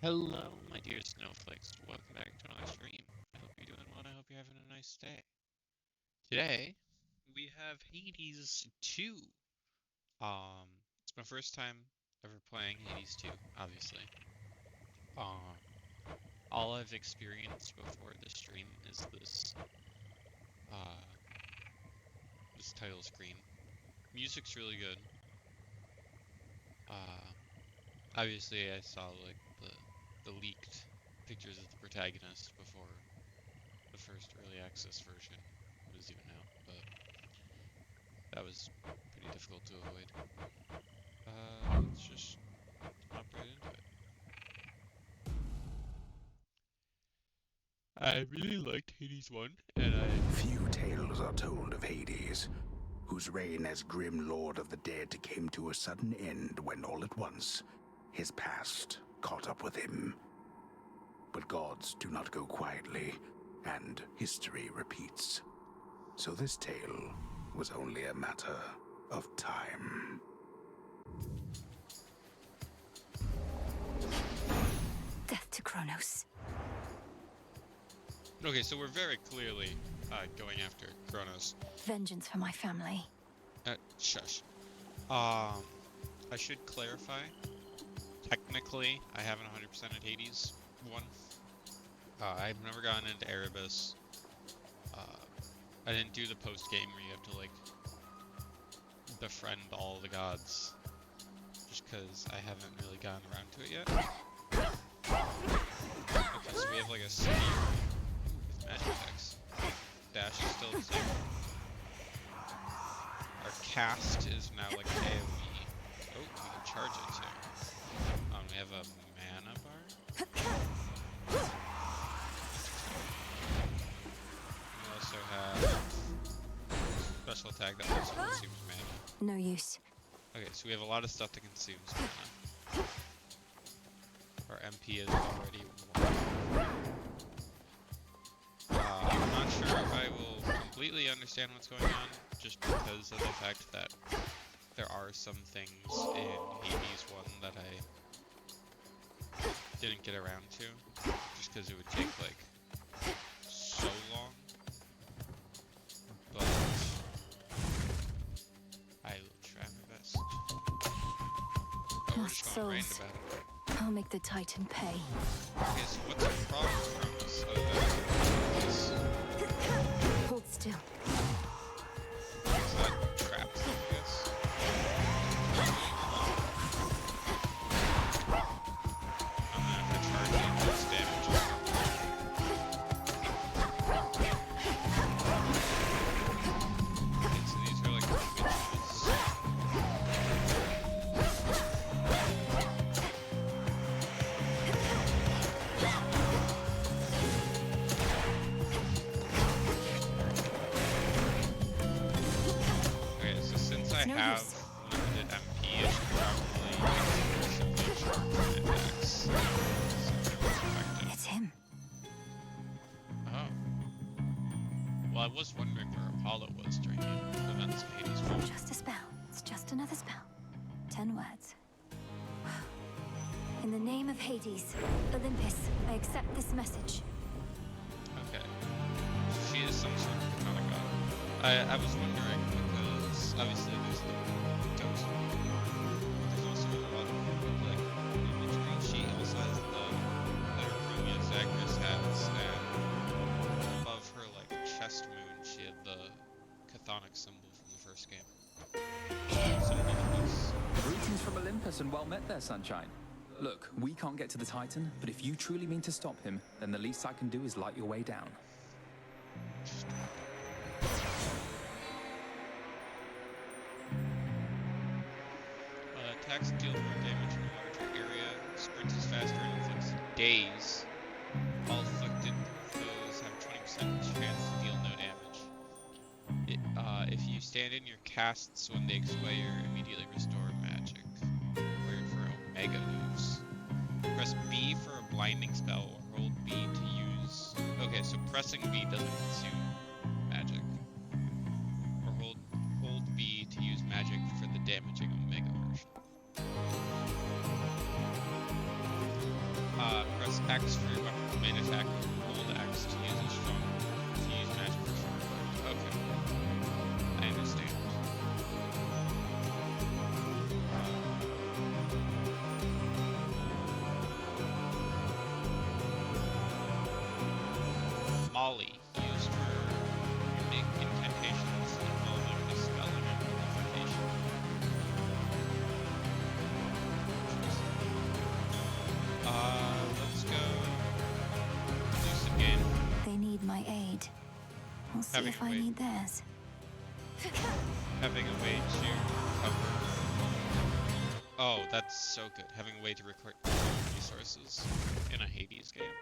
Hello, my dear snowflakes. Welcome back to another stream. I hope you're doing well and I hope you're having a nice day. Today, we have Hades 2. Um, it's my first time ever playing Hades 2, obviously. Um, all I've experienced before the stream is uh, this title screen. Music's really good. Uh, obviously I saw like the leaked pictures of the protagonist before the first early access version was even out, but that was pretty difficult to avoid. Let's just hop right into it. I really liked Hades 1, and Few tales are told of Hades, whose reign as grim lord of the dead came to a sudden end when all at once his past caught up with him. But gods do not go quietly, and history repeats. So this tale was only a matter of time. Death to Kronos. Okay, so we're very clearly going after Kronos. Vengeance for my family. Shush. I should clarify. Technically, I haven't 100%ed Hades 1. I've never gotten into Erebus. I didn't do the post game where you have to like befriend all the gods, just because I haven't really gotten around to it yet. Okay, so we have like a spear with magic attacks. Dash is still the same. Our cast is now like AoE. Oh, we can charge it too. We have a mana bar. We also have special attack that also consumes mana. No use. Okay, so we have a lot of stuff that consumes mana. Our MP is already 1. I'm not sure if I will completely understand what's going on, just because of the fact that there are some things in Hades 1 that I didn't get around to, just because it would take like so long. But I will try my best. Oh, we're Lost just going right into souls. battle. I'll make the Titan pay. Okay, so what's our problem from this? Hold still. Is that traps, I guess? I'm gonna have to charge it this damage. Okay, so these are like witches. Okay, so since I No have use. limited MP, I should probably simply charge my attacks. So they're more effective. It's him. Oh. Well, I was wondering where Apollo was during the events of Hades 1. Just a spell. It's just another spell. 10 words. In the name of Hades, Olympus, I accept this message. Okay. So she is some sort of katana god. I was wondering because obviously there's the ghost. There's also a lot of like imagery. She also has the Chronia Zagreus has, and above her like chest moon she had the chthonic symbol from the first game. So Greetings from Olympus and well met there, Sunshine. Look, we can't get to the Titan, but if you truly mean to stop him, then the least I can do is light your way down. Attacks deal more damage in a larger area. Sprints is faster and inflicts daze. All afflicted foes have 20% chance to deal no damage. If you stand in your casts when they expire, immediately restore magic. Weird for Omega moves. Press B for a blinding spell or hold B to use... Okay, so pressing B doesn't consume magic. Or hold B to use magic for the damaging Omega version. legendary weapon main attack hold X to use a strong to use magic for strong. Okay. I understand. Molly, used for unique incantations involving dispelling and purification. Let's go Lucid Game. They need my aid. We'll see Having if a I wait. need theirs. Having a way to recover. Oh, that's so good. Having a way to record resources in a Hades game.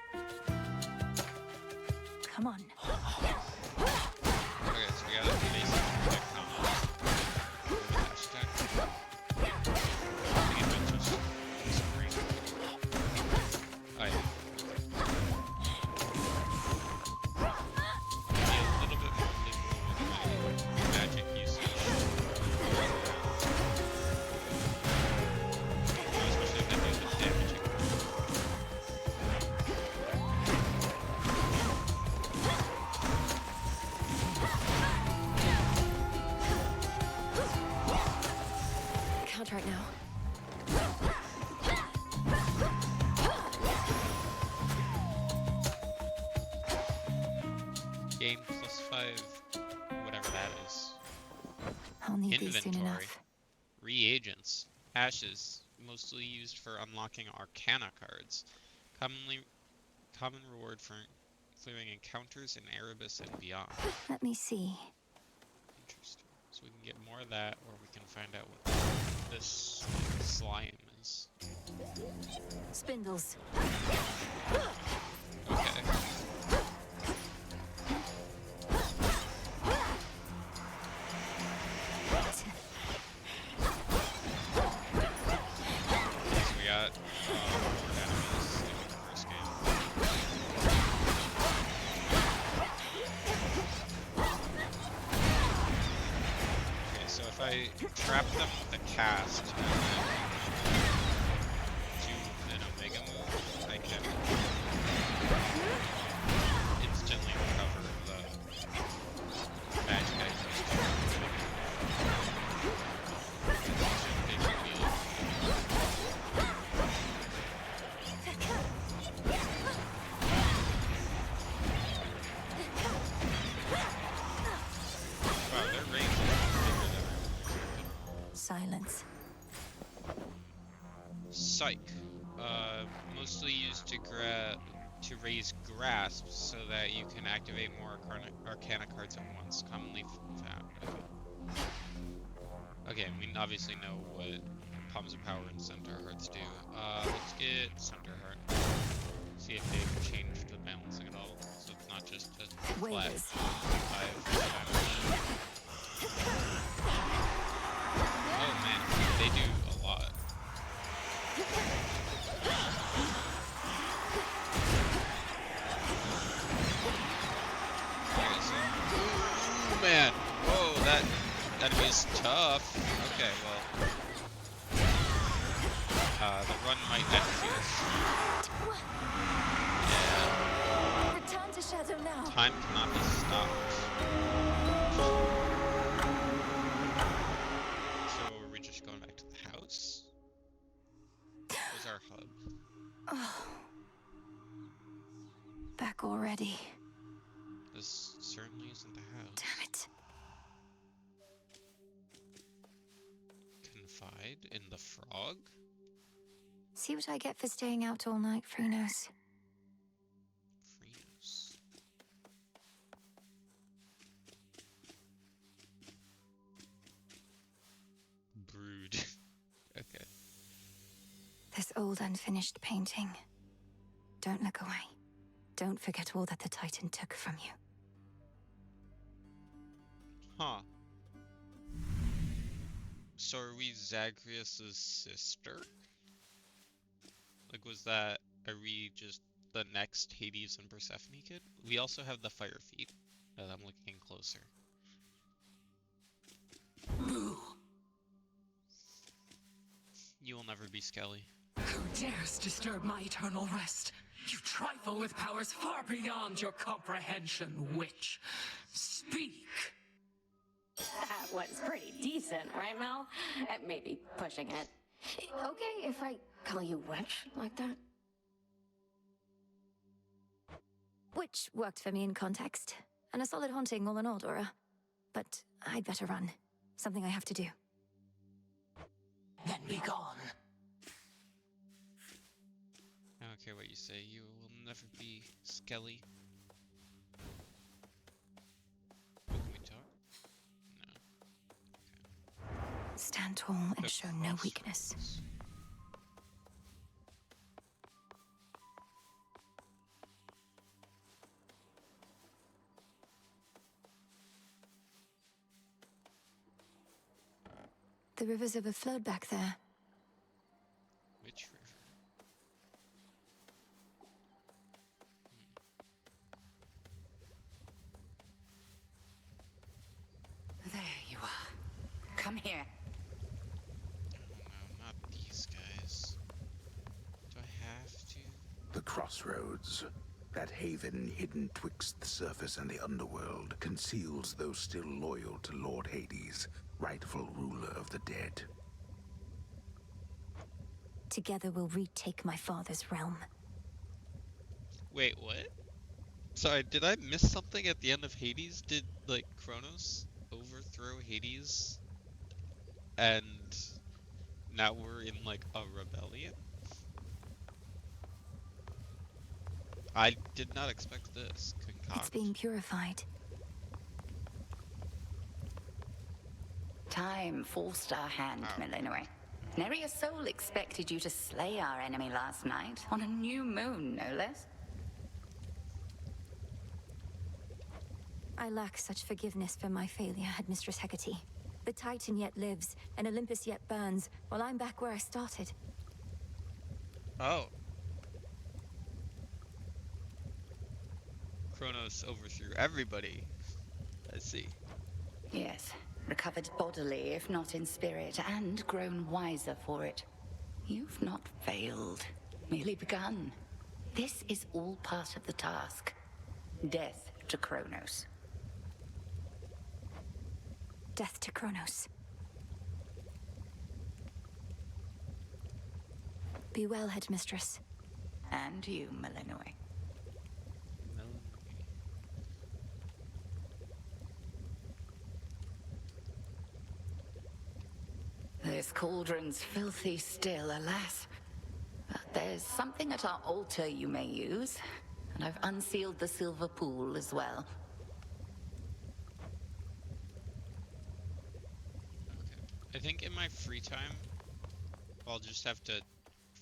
Come on. Okay, so we gotta basically pick combos. Hashtag. I think it just screen. Oh yeah. Be a little bit more liberal with my magic usage. Especially if I do the damaging. Can't right now. Game +5, whatever that is. I'll need these soon Inventory. enough. Reagents. Ashes, mostly used for unlocking Arcana cards. Common reward for clearing encounters in Erebus and beyond. Let me see. Interesting. So we can get more of that, or we can find out what this slime is. Spindles. Okay. So we got more enemies in the first game. Okay, so if I trap them with a cast and then do an Omega move, I can instantly recover the magic I used to Wow, their range is bigger than I expected. Silence. Psych. Mostly used to raise grasp so that you can activate more Arcana cards at once. Commonly found. Okay, we obviously know what Palms of Power and Centaur Hearts do. Let's get Centaur Heart. See if they've changed the balancing at all. So it's not just a flat Waivers. 5 Oh man, they do a lot. Okay, so ooh, man, whoa, that enemy's tough. Okay, well, the run might end here. Yeah, Return to Shadow now. time cannot be stopped. So are we just going back to the house? Where's our hub? Oh. Back already. This certainly isn't the house. Damn it. Confide in the frog? See what I get for staying out all night, Freenos. Freenos. Brood. Okay. This old unfinished painting. Don't look away. Don't forget all that the Titan took from you. Huh. So are we Zagreus' sister? Like, are we just the next Hades and Persephone kid? We also have the Fire Feet, as I'm looking closer. You will never be Skelly. Who dares disturb my eternal rest? You trifle with powers far beyond your comprehension, witch. Speak! That was pretty decent, right, Mel? Maybe pushing it. Okay if I call you witch like that? Which worked for me in context. And a solid haunting all in all, Dora. But I'd better run. Something I have to do. Then be gone. I don't care what you say, you will never be Skelly. Oh, can we talk? No. Stand tall and show no weakness. The river's overflowed back there. Which river? There you are. Come here. Oh no, not these guys. Do I have to? The crossroads. That haven hidden twixt the surface and the underworld conceals those still loyal to Lord Hades, rightful ruler of the dead. Together we'll retake my father's realm. Wait, what? Sorry, did I miss something at the end of Hades? Did, like, Kronos overthrow Hades? And now we're in, like, a rebellion? I did not expect this. Concoct. It's being purified. Time forced our hand, Melinoe. Nerea's soul expected you to slay our enemy last night, on a new moon, no less. I lack such forgiveness for my failure, Headmistress Hecate. The Titan yet lives, and Olympus yet burns, while I'm back where I started. Oh. Kronos overthrew everybody. I see. Yes, recovered bodily, if not in spirit, and grown wiser for it. You've not failed, merely begun. This is all part of the task. Death to Kronos. Death to Kronos. Be well, Headmistress. And you, Melinoe. This cauldron's filthy still, alas. But there's something at our altar you may use, and I've unsealed the silver pool as well. Okay. I think in my free time, I'll just have to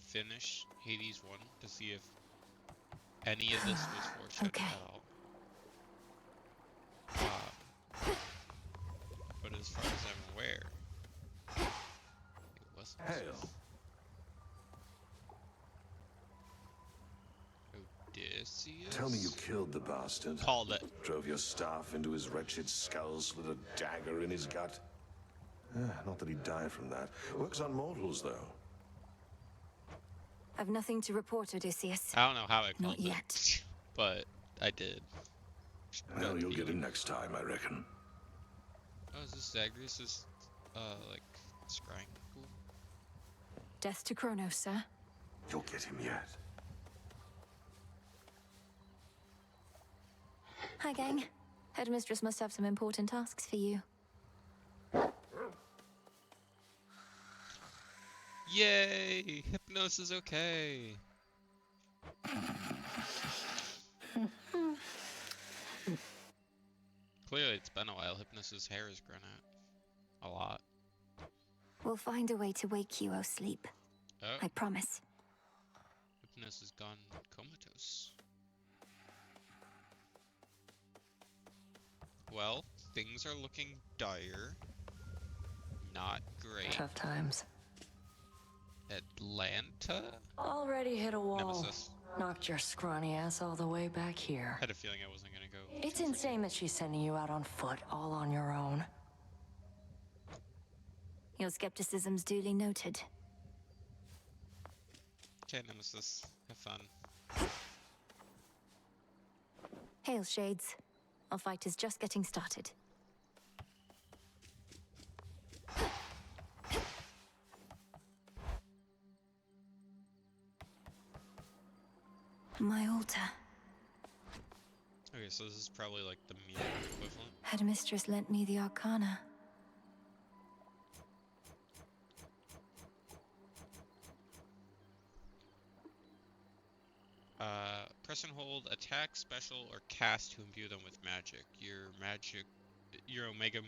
finish Hades 1 to see if any of this was foreshadowed Okay. at all. But as far as I'm aware, it wasn't. Hail. Odysseus? Tell me you killed the bastard. Called it. Drove your staff into his wretched skull, slid a dagger in his gut. Not that he'd die from that. Works on mortals, though. I've nothing to report, Odysseus. I don't know how I called Not it, yet. but I did. Well, you'll get him next time, I reckon. Oh, is this Zagreus' like, scrying pool? Death to Kronos, sir. You'll get him yet. Hi, gang. Headmistress must have some important tasks for you. Yay! Hypnos is okay! Clearly it's been a while. Hypnos' hair has grown out. A lot. We'll find a way to wake you, O sleep. Oh, I promise. Hypnos has gone comatose. Well, things are looking dire. Not great. Tough times. Atlanta? Already hit a wall. Nemesis. Knocked your scrawny ass all the way back here. Had a feeling I wasn't gonna go. It's insane that she's sending you out on foot, all on your own. Your skepticism's duly noted. Okay, Nemesis. Have fun. Hail, Shades. Our fight is just getting started. My altar. Okay, so this is probably like the mirror equivalent. Headmistress lent me the Arcana. Press and hold, attack, special, or cast to imbue them with magic. Your Omega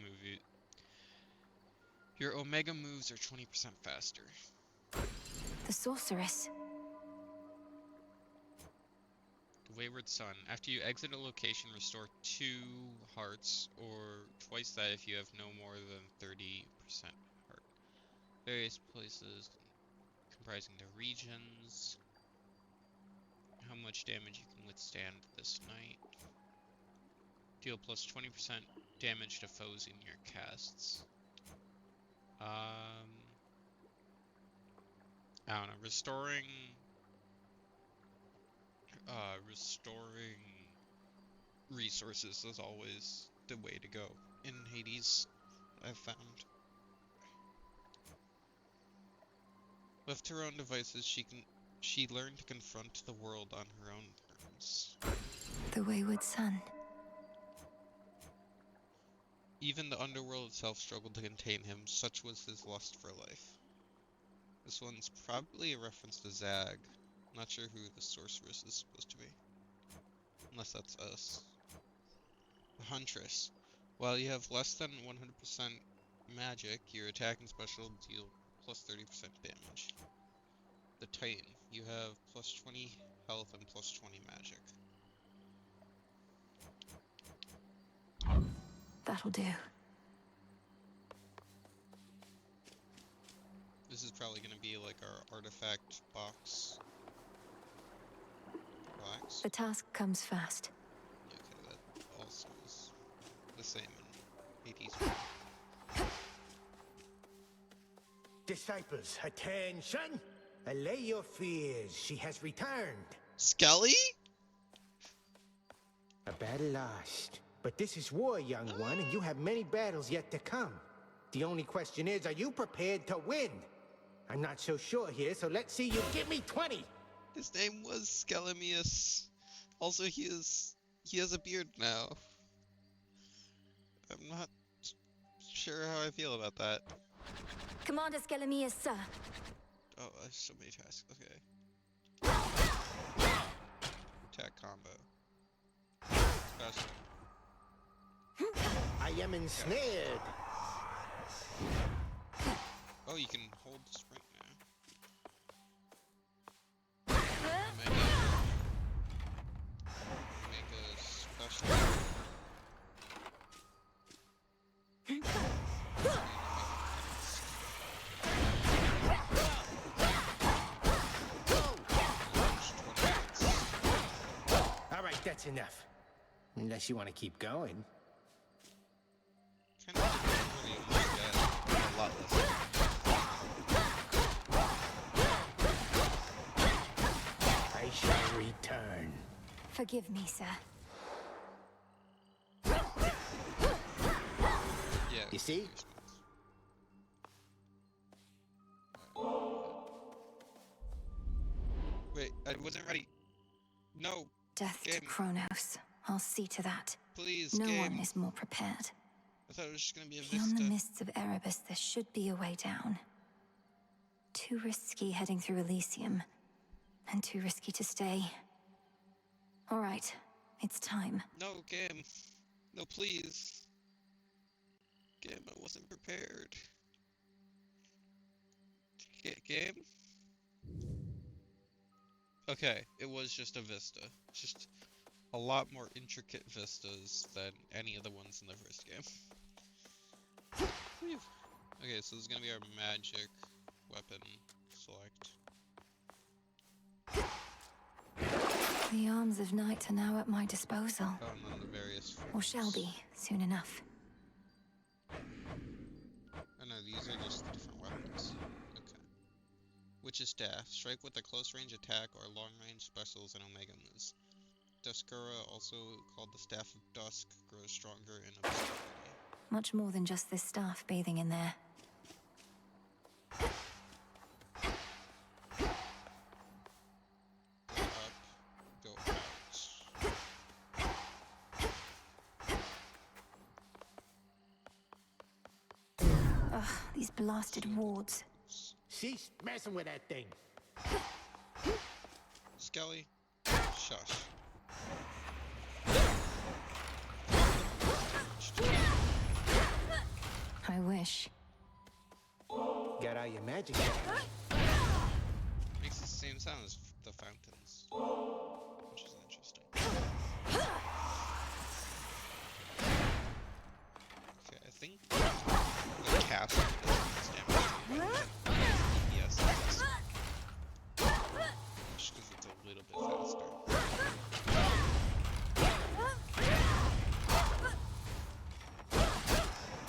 moves are 20% faster. The sorceress. The Wayward Sun. After you exit a location, restore 2 hearts, or twice that if you have no more than 30% heart. Various places comprising the regions. How much damage you can withstand this night. Deal plus 20% damage to foes in your casts. I don't know. Restoring resources is always the way to go in Hades, I've found. Left to her own devices, she learned to confront the world on her own terms. The Wayward Sun. Even the underworld itself struggled to contain him, such was his lust for life. This one's probably a reference to Zag. Not sure who the sorceress is supposed to be. Unless that's us. The Huntress. While you have less than 100% magic, your attack and special deal plus 30% damage. The Titan. You have plus 20 health and plus 20 magic. That'll do. This is probably going to be like our artifact box. Relax. The task comes fast. Okay, that also is the same in Hades. Disciples, attention! Allay your fears. She has returned. Skelly? A battle lost. But this is war, young one, and you have many battles yet to come. The only question is, are you prepared to win? I'm not so sure here, so let's see you give me 20! His name was Skelemius. Also, he has a beard now. I'm not sure how I feel about that. Commander Skelemius, sir. Oh, so many tasks. Okay. Attack combo. Special. I am ensnared. Oh, you can hold the sprint now. Make a special. All right, that's enough. Unless you want to keep going. Kind of really a lot less. I shall return. Forgive me, sir. Yeah. You see? Wait, I wasn't ready. No. Death Game. to Kronos. I'll see to that. Please, No game. one is more prepared. I thought it was just gonna be a Beyond the vista. mists of Erebus, there should be a way down. Too risky heading through Elysium. And too risky to stay. All right, it's time. No, game. No, please. Game, I wasn't prepared. Game? Okay, it was just a vista. Just a lot more intricate vistas than any of the ones in the first game. Whew. Okay, so this is gonna be our magic weapon select. The arms of night are now at my disposal. Found on the various forms. Or shall be, soon enough. Oh no, these are just different weapons. Okay. Witch's Staff. Strike with a close range attack or long range specials and Omega moves. Duskura, also called the Staff of Dusk, grows stronger in obscurity. Much more than just this staff bathing in there. Go up, go out. Ugh, these blasted wards. Cease messing with that thing. Skelly, shush. I wish. Got all your magic. Makes the same sound as the fountains, which is interesting. Okay, I think the castle does damage. Yes, it does. Just because it's a little bit faster.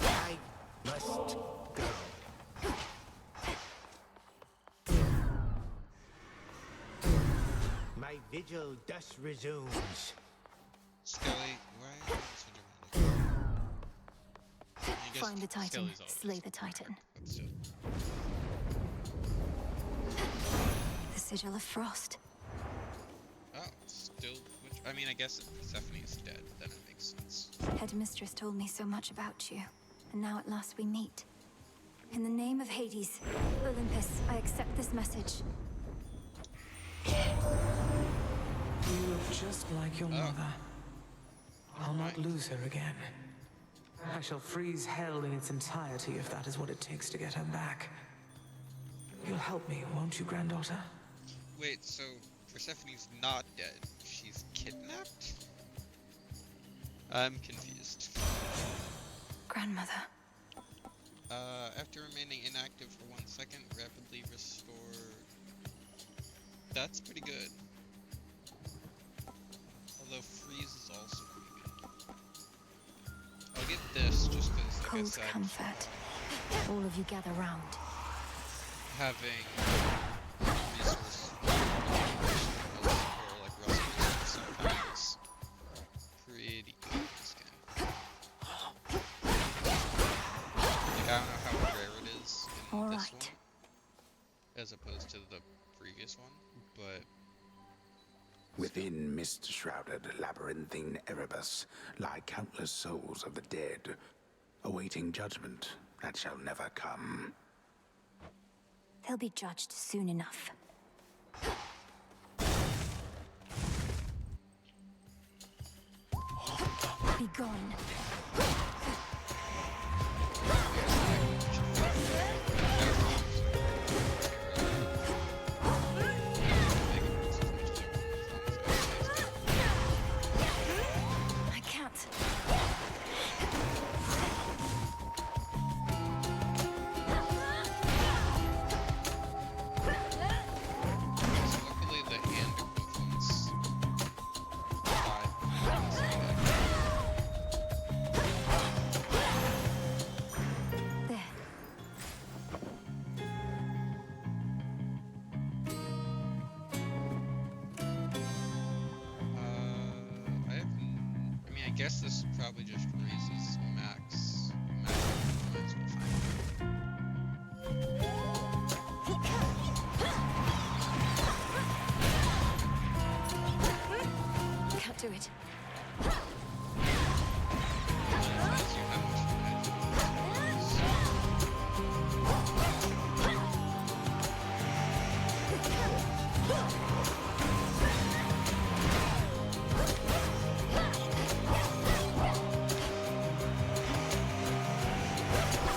I must go. My vigil thus resumes. Skelly, why? I guess Find the Titan, Skelly's always- slay the Titan. but still. The Sigil of Frost. Oh, still. Which, I mean, I guess if Persephone is dead, then it makes sense. Headmistress told me so much about you, and now at last we meet. In the name of Hades, Olympus, I accept this message. You look just like your mother. I'll not lose her again. I shall freeze hell in its entirety if that is what it takes to get her back. You'll help me, won't you, granddaughter? Wait, so Persephone's not dead. She's kidnapped? I'm confused. Grandmother. After remaining inactive for 1 second, rapidly restore... That's pretty good. Although freeze is also pretty good. I'll get this just because, like I Cold said, comfort. All of you gather round. having resource or like rusty sometimes pretty good in this game. Like, I don't know how rare it is in All this right. one as opposed to the previous one, but Within mist-shrouded labyrinthine Erebus lie countless souls of the dead, awaiting judgment that shall never come. They'll be judged soon enough. Be gone. I can't. luckily the hand equivalents There. I guess this probably just raises max points. We'll Can't do it.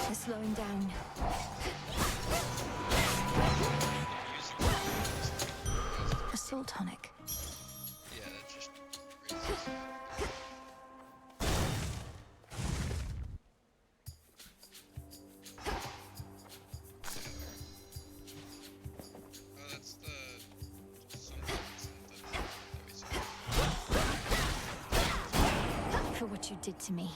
They're slowing down. Assault tonic. Yeah, that just raises. Oh, that's the something that we saw. For what you did to me.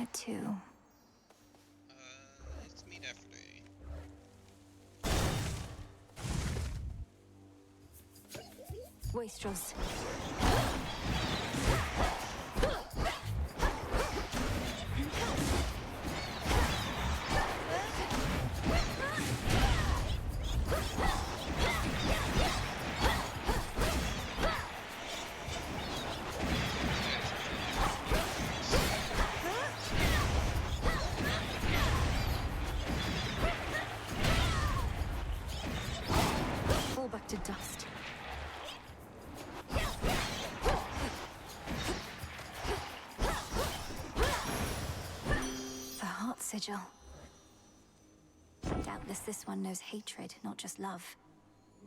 Where to? Let's meet Aphrodite. Wastrels. Fall back to dust. The heart sigil. Doubtless this one knows hatred, not just love.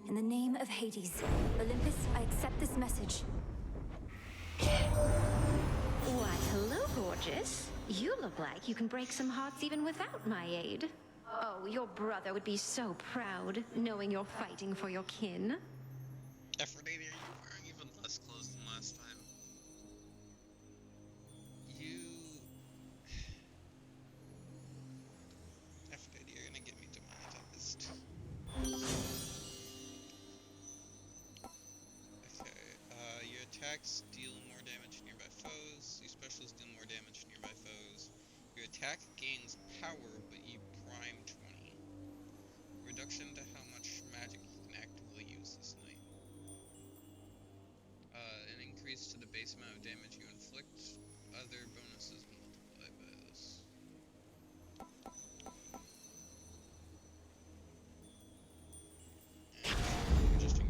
In the name of Hades, Olympus, I accept this message. Why, hello, gorgeous. You look like you can break some hearts even without my aid. Oh, your brother would be so proud, knowing you're fighting for your kin. Aphrodite, are you wearing even less clothes than last time? Aphrodite, you're gonna get me demonetized. Okay, your attacks deal more damage to nearby foes. Your specials deal more damage to nearby foes. Your attack gains power, but you prime 20. Reduction to how much magic you can actively use this night. An increase to the base amount of damage you inflict. Other bonuses multiplied by this.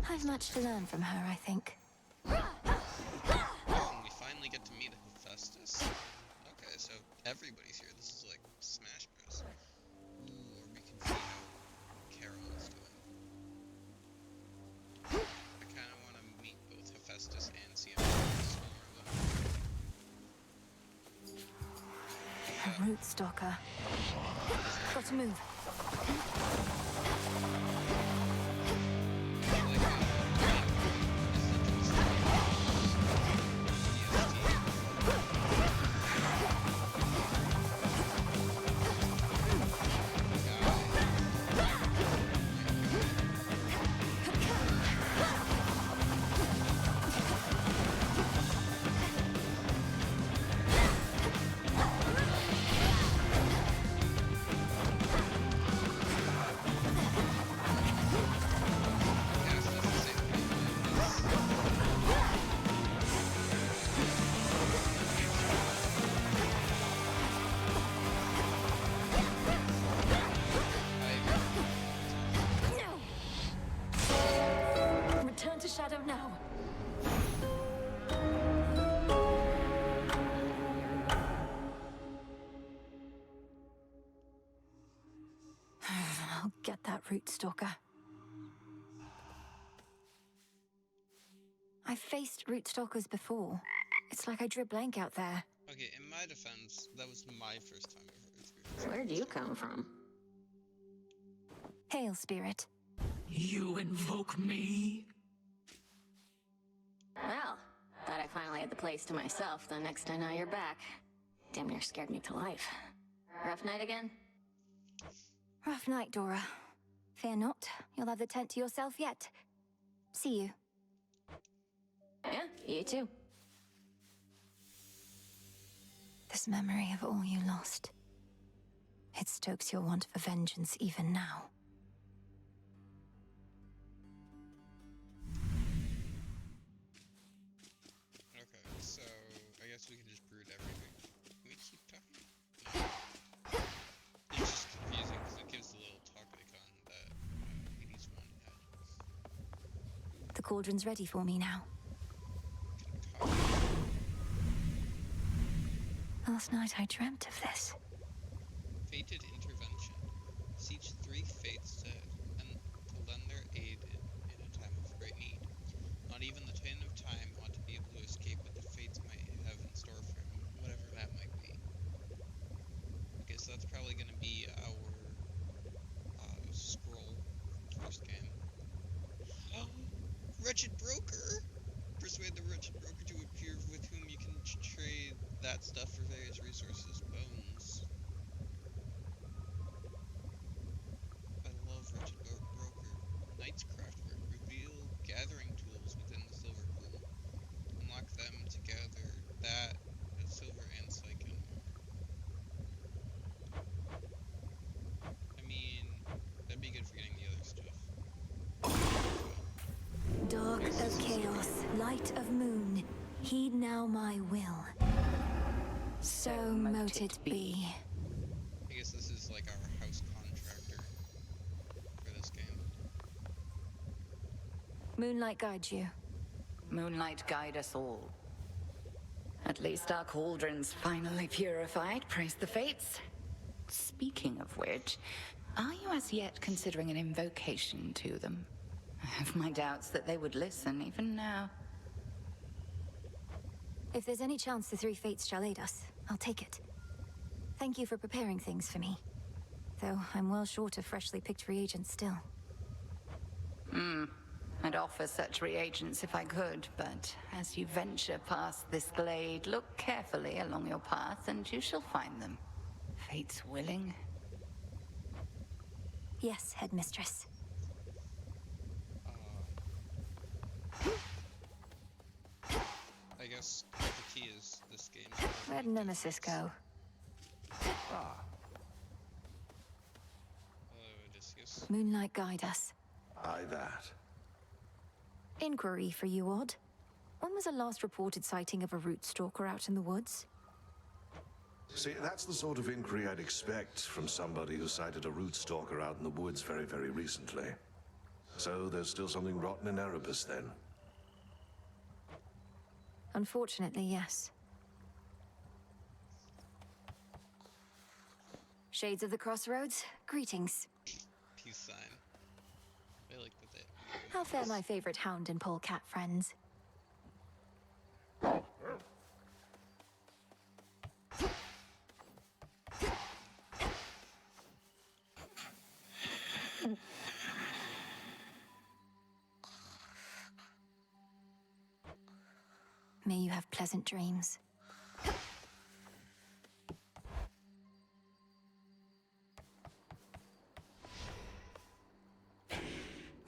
I've much to learn from her, I think. Oh, and we finally get to meet Hephaestus. Okay, so everybody's here. This is like Smash Bros. Ooh, or we can see how Carol is doing. I kind of want to meet both Hephaestus and see how A root stalker. Got to move. Return to Shadow now. I'll get that root stalker. I've faced root stalkers before. It's like I drew a blank out there. Okay, in my defense, that was my first time ever experiencing. Where'd you come from? Hail, spirit. You invoke me? Well, thought I finally had the place to myself the next I know you're back. Damn near scared me to life. Rough night again? Rough night, Dora. Fear not, you'll have the tent to yourself yet. See you. Yeah, you too. This memory of all you lost. It stokes your want for vengeance even now. Okay, so I guess we can just brood everything. Can we keep talking? It's just confusing because it gives the little talk icon that Hades 1 had. The cauldron's ready for me now. Last night I dreamt of this. Fated intervention. Beseech 3 fates to lend their aid in a time of great need. Not even the Titan of Time ought to be able to escape what the fates might have in store for him, whatever that might be. Okay, so that's probably going to be our scroll from first game. Wretched Broker! persuade the wretched broker to appear with whom you can trade that stuff for various resources. Bones. I love wretched broker. Knight's craftwork. Reveal gathering tools within the silver pool. Unlock them to gather that, silver and psyche and more. I mean, that'd be good for getting the other stuff. Dark of chaos, light of moon, heed now my will. So mote it be. I guess this is like our house contractor for this game. Moonlight guides you. Moonlight guide us all. At least our cauldron's finally purified, praise the fates. Speaking of which, are you as yet considering an invocation to them? I have my doubts that they would listen even now. If there's any chance the three fates shall aid us, I'll take it. Thank you for preparing things for me. Though I'm well short of freshly picked reagents still. I'd offer such reagents if I could, but as you venture past this glade, look carefully along your path and you shall find them. Fate's willing. Yes, headmistress. I guess the key is this game. Where'd Nemesis go? Hello, Odysseus. Moonlight guide us. Aye, that. Inquiry for you, Odd. When was the last reported sighting of a root stalker out in the woods? See, that's the sort of inquiry I'd expect from somebody who sighted a root stalker out in the woods very, very recently. So there's still something rotten in Erebus, then? Unfortunately, yes. Shades of the Crossroads, greetings. Peace sign. I like that. How fare my favorite hound and polecat friends? May you have pleasant dreams.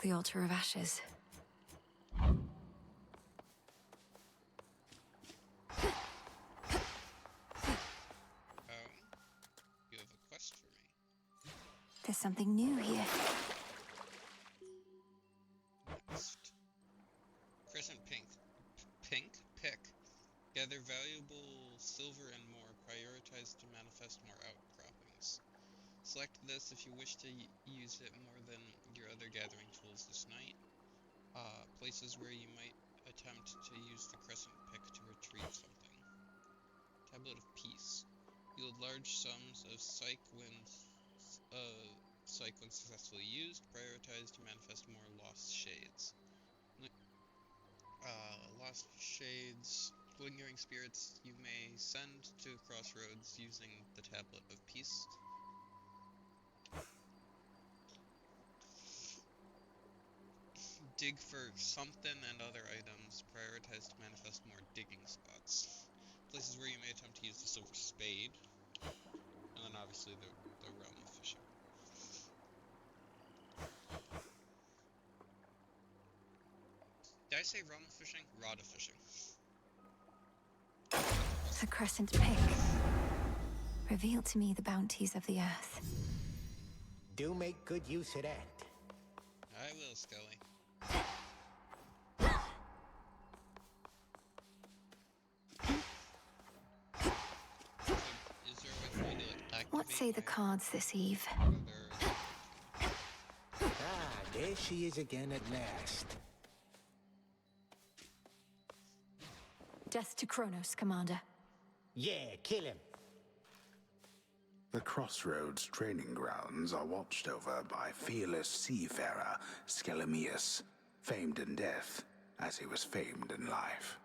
The altar of ashes. You have a quest for me. There's something new here. Next. Crescent pink. Pick. Gather valuable silver and more. Prioritize to manifest more outcroppings. Select this if you wish to use it more than your other gathering tools this night. Places where you might attempt to use the crescent pick to retrieve something. Tablet of Peace. Yield large sums of psyche when successfully used. Prioritize to manifest more lost shades. Lost shades. Lingering spirits you may send to Crossroads using the Tablet of Peace. Dig for something and other items. Prioritize to manifest more digging spots. Places where you may attempt to use the silver spade. And then obviously the realm of fishing. Did I say realm of fishing? Rod of fishing. The crescent pick. Reveal to me the bounties of the earth. Do make good use of that. I will, Scully. What say the cards this eve? There she is again at last. Death to Kronos, Commander. Yeah, kill him. The Crossroads training grounds are watched over by fearless seafarer Skelemius, famed in death as he was famed in life.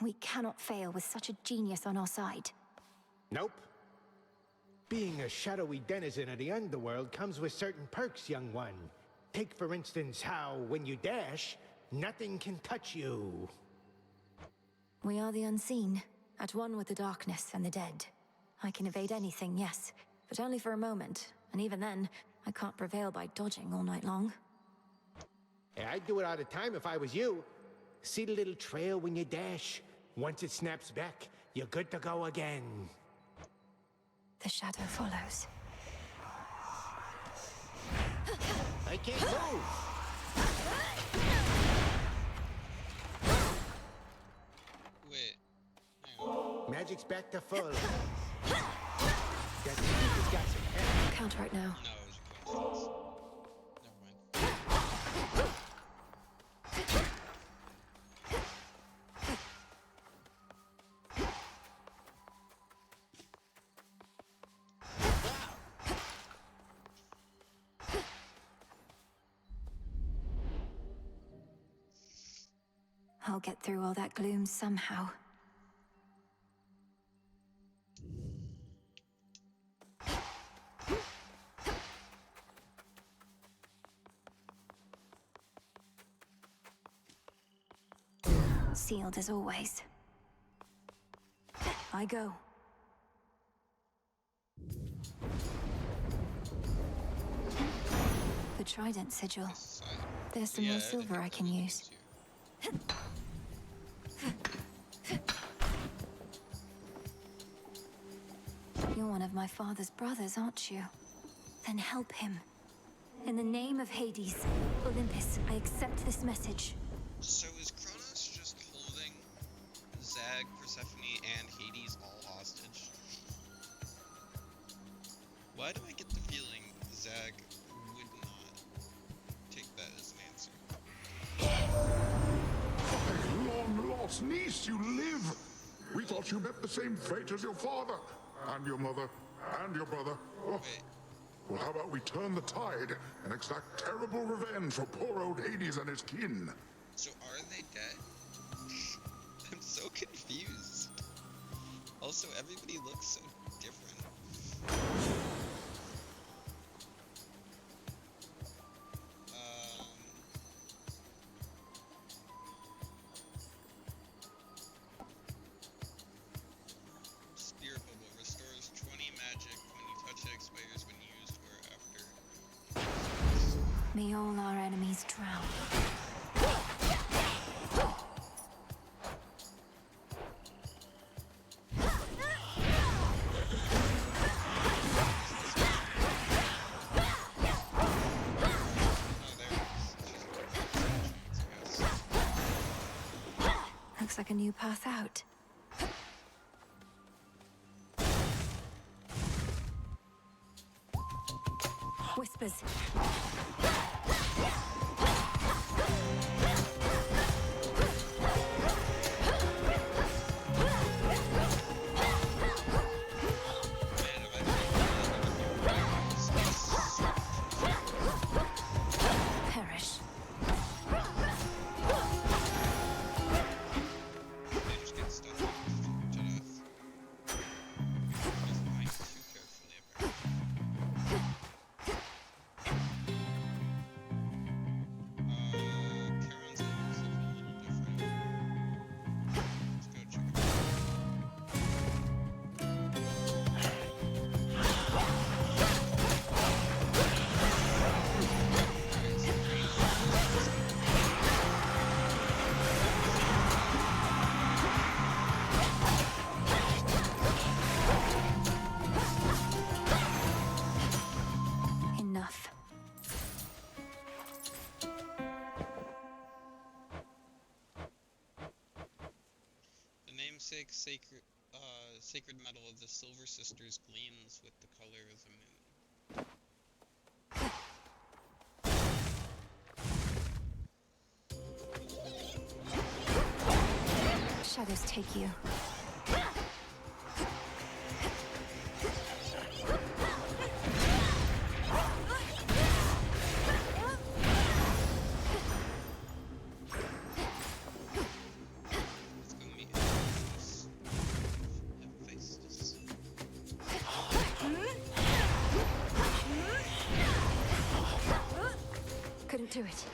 We cannot fail with such a genius on our side. Nope. Being a shadowy denizen of the underworld comes with certain perks, young one. Take, for instance, how, when you dash, Nothing can touch you. We are the unseen, at one with the darkness and the dead. I can evade anything, yes, but only for a moment. And even then, I can't prevail by dodging all night long. Yeah, I'd do it all the time if I was you. See the little trail when you dash? Once it snaps back, you're good to go again. The shadow follows. I can't move! Wait. Hang on. Magic's back to full. That has got some hair. Count right now. No, it was a coincidence. Never mind. I'll get through all that gloom somehow. Sealed as always. I go. The Trident sigil. There's some more silver I can use. You're one of my father's brothers, aren't you? Then help him. In the name of Hades, Olympus, I accept this message. So is Kronos just holding Zag, Persephone, and Hades all hostage? Why do I get the feeling Zag would not take that as an answer? My long-lost niece, you live! We thought you met the same fate as your father, and your mother, and your brother. Oh. Wait. Well, how about we turn the tide and exact terrible revenge for poor old Hades and his kin? So are they dead? I'm so confused. Also, everybody looks so different. Spirit Bubble restores 20 magic when you touch it, expires when used or after. May all our enemies drown. Looks like a new path out. Whispers. Perish. They just get stuck to death. Just lying too carefully, apparently. Charon's looks a little different. Let's go check it out. Enough. The namesake sacred metal of the Silver Sisters gleams with the color of the moon. Shadows take you. Let's go meet Hephaestus. Hephaestus. Couldn't do it.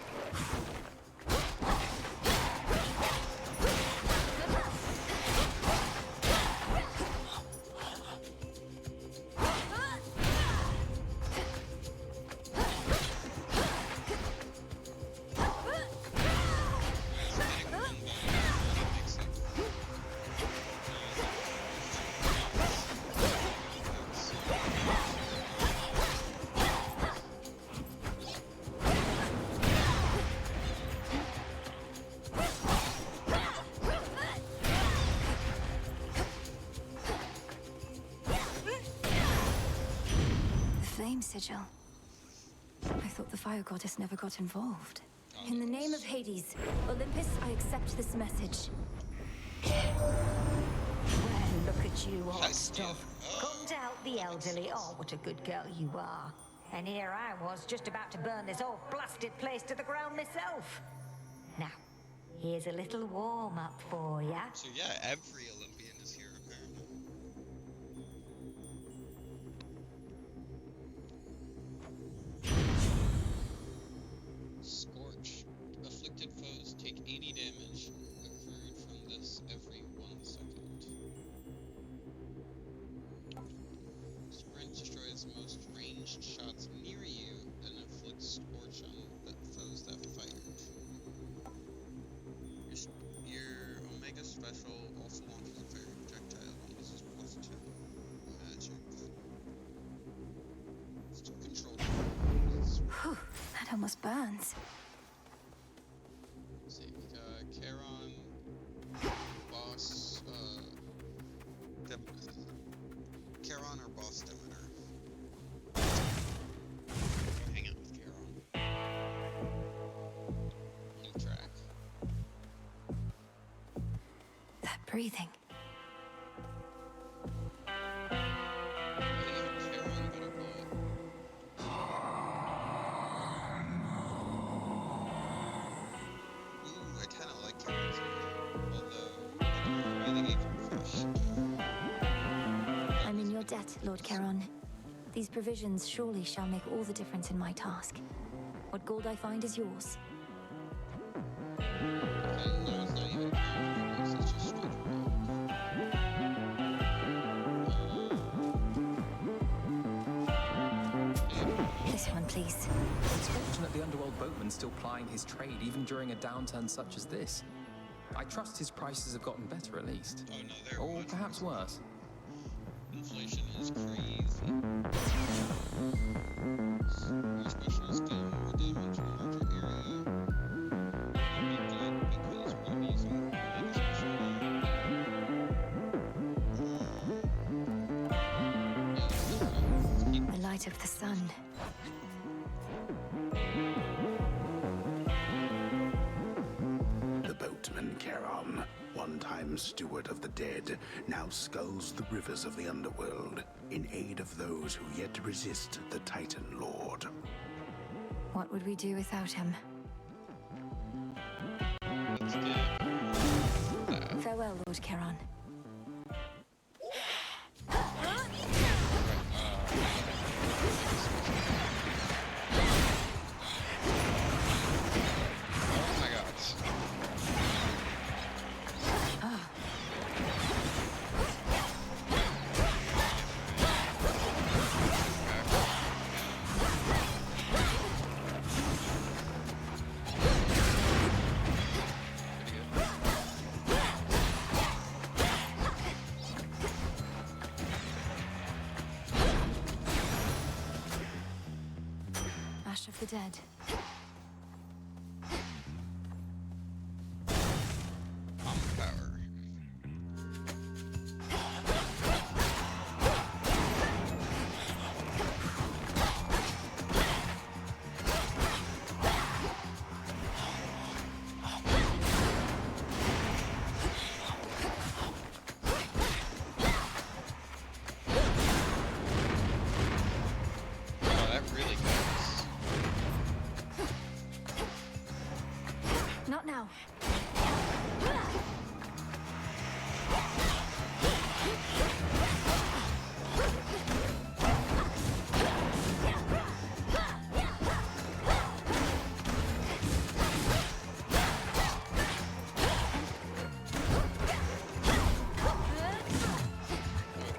sigil. I thought the fire goddess never got involved. In the name of Hades, Olympus, I accept this message. Well, look at you, hot stuff. Come to help the elderly. Oh, what a good girl you are. And here I was, just about to burn this whole blasted place to the ground myself. Now, here's a little warm-up for ya. So yeah, every Olympian is here apparently. Scorch. Afflicted foes take 80 damage accrued from this every 1 second. Sprint destroys most ranged shots near you and inflicts Scorch on the foes that fight. Your Omega Special also launches a fairy projectile and uses +2 magic. It's to control. Whew, that almost burns. Let's see, we got Charon, Boss, Charon or Boss Demeter. Hang out with Charon. New track. That breathing. I kind of like Charon's although I really gave him fish. I'm in your debt, Lord Charon. These provisions surely shall make all the difference in my task. What gold I find is yours. No, it's not even it's just straight This one, please. It's fortunate the underworld boatman's still plying his trade even during a downturn such as this. I trust his prices have gotten better at least. Oh no, they're Or perhaps worse. Inflation is crazy. Your specials deal more damage in a larger area. That'd be good because we're gonna be using Omega Special now. The light of the sun. The boatman Charon, one-time steward of the dead, now sculls the rivers of the underworld in aid of those who yet resist the Titan Lord. What would we do without him? Let's get Farewell, Lord Charon. Oh my gosh. Ash of the dead. Power. Oh, that really goes. Not now.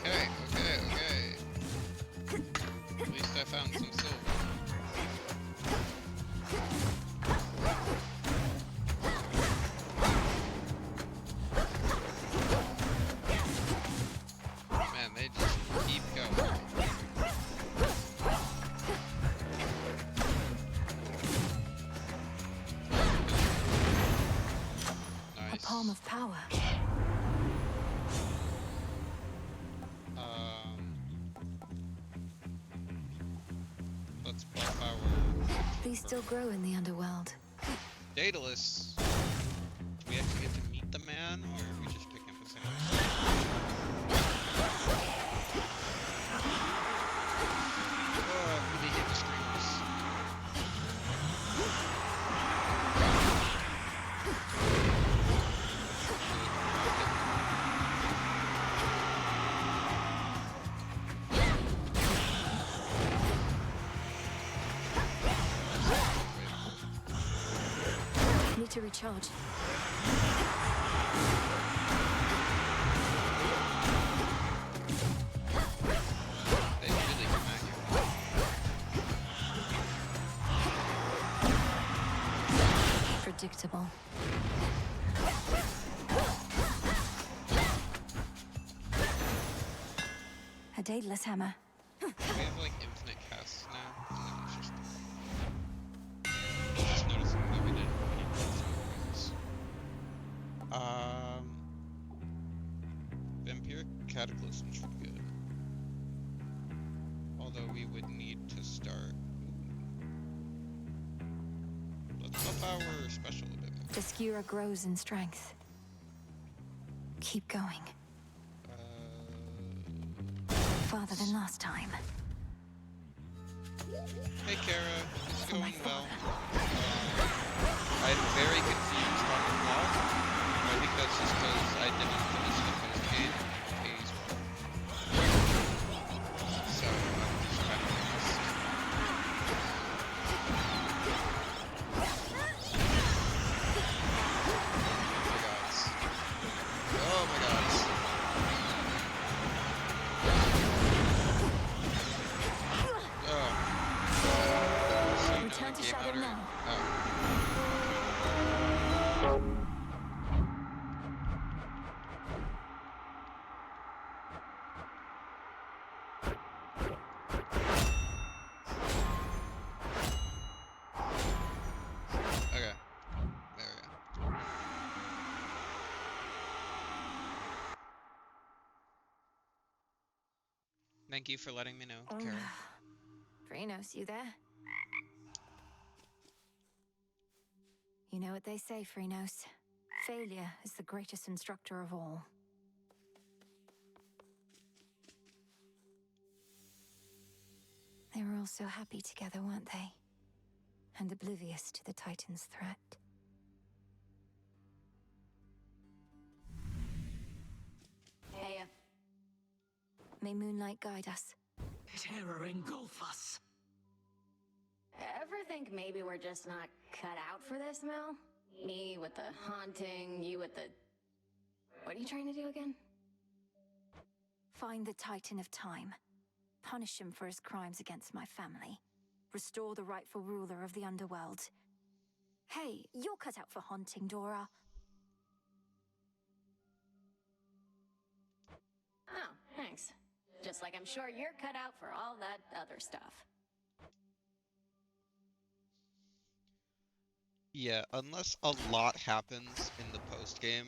Okay. At least I found some silver. Man, they just keep going. A palm of power. trees still grow in the underworld. Daedalus. Do we actually get to meet the man, or are we just picking up his house? Oh, really hit the strings. Need to recharge. They really come at you. Predictable. A Daedalus hammer. Do we have like infinite casts now? No, it's just noticing that we didn't have any rings. Vampiric Cataclysm should be good. Although we would need to start. Let's up our special a bit more. Jaskira grows in strength. Keep going. Farther than last time. Hey Kara, it's going well. I'm very confused on the plot. I think that's just because I didn't finish the first game. Phase 1. So I'm just kind of lost. Oh my gods. Return to Shadow now. Okay. There we go. Thank you for letting me know, Kara. Phrynos, you there? You know what they say, Phrynos. Failure is the greatest instructor of all. They were all so happy together, weren't they? And oblivious to the Titan's threat. Hey, May moonlight guide us. Terror engulf us. ever think maybe we're just not cut out for this, Mel? Me with the haunting, you with the... What are you trying to do again? Find the Titan of Time. Punish him for his crimes against my family. Restore the rightful ruler of the underworld. Hey, you're cut out for haunting, Dora. Oh, thanks. Just like I'm sure you're cut out for all that other stuff. Yeah, unless a lot happens in the post game,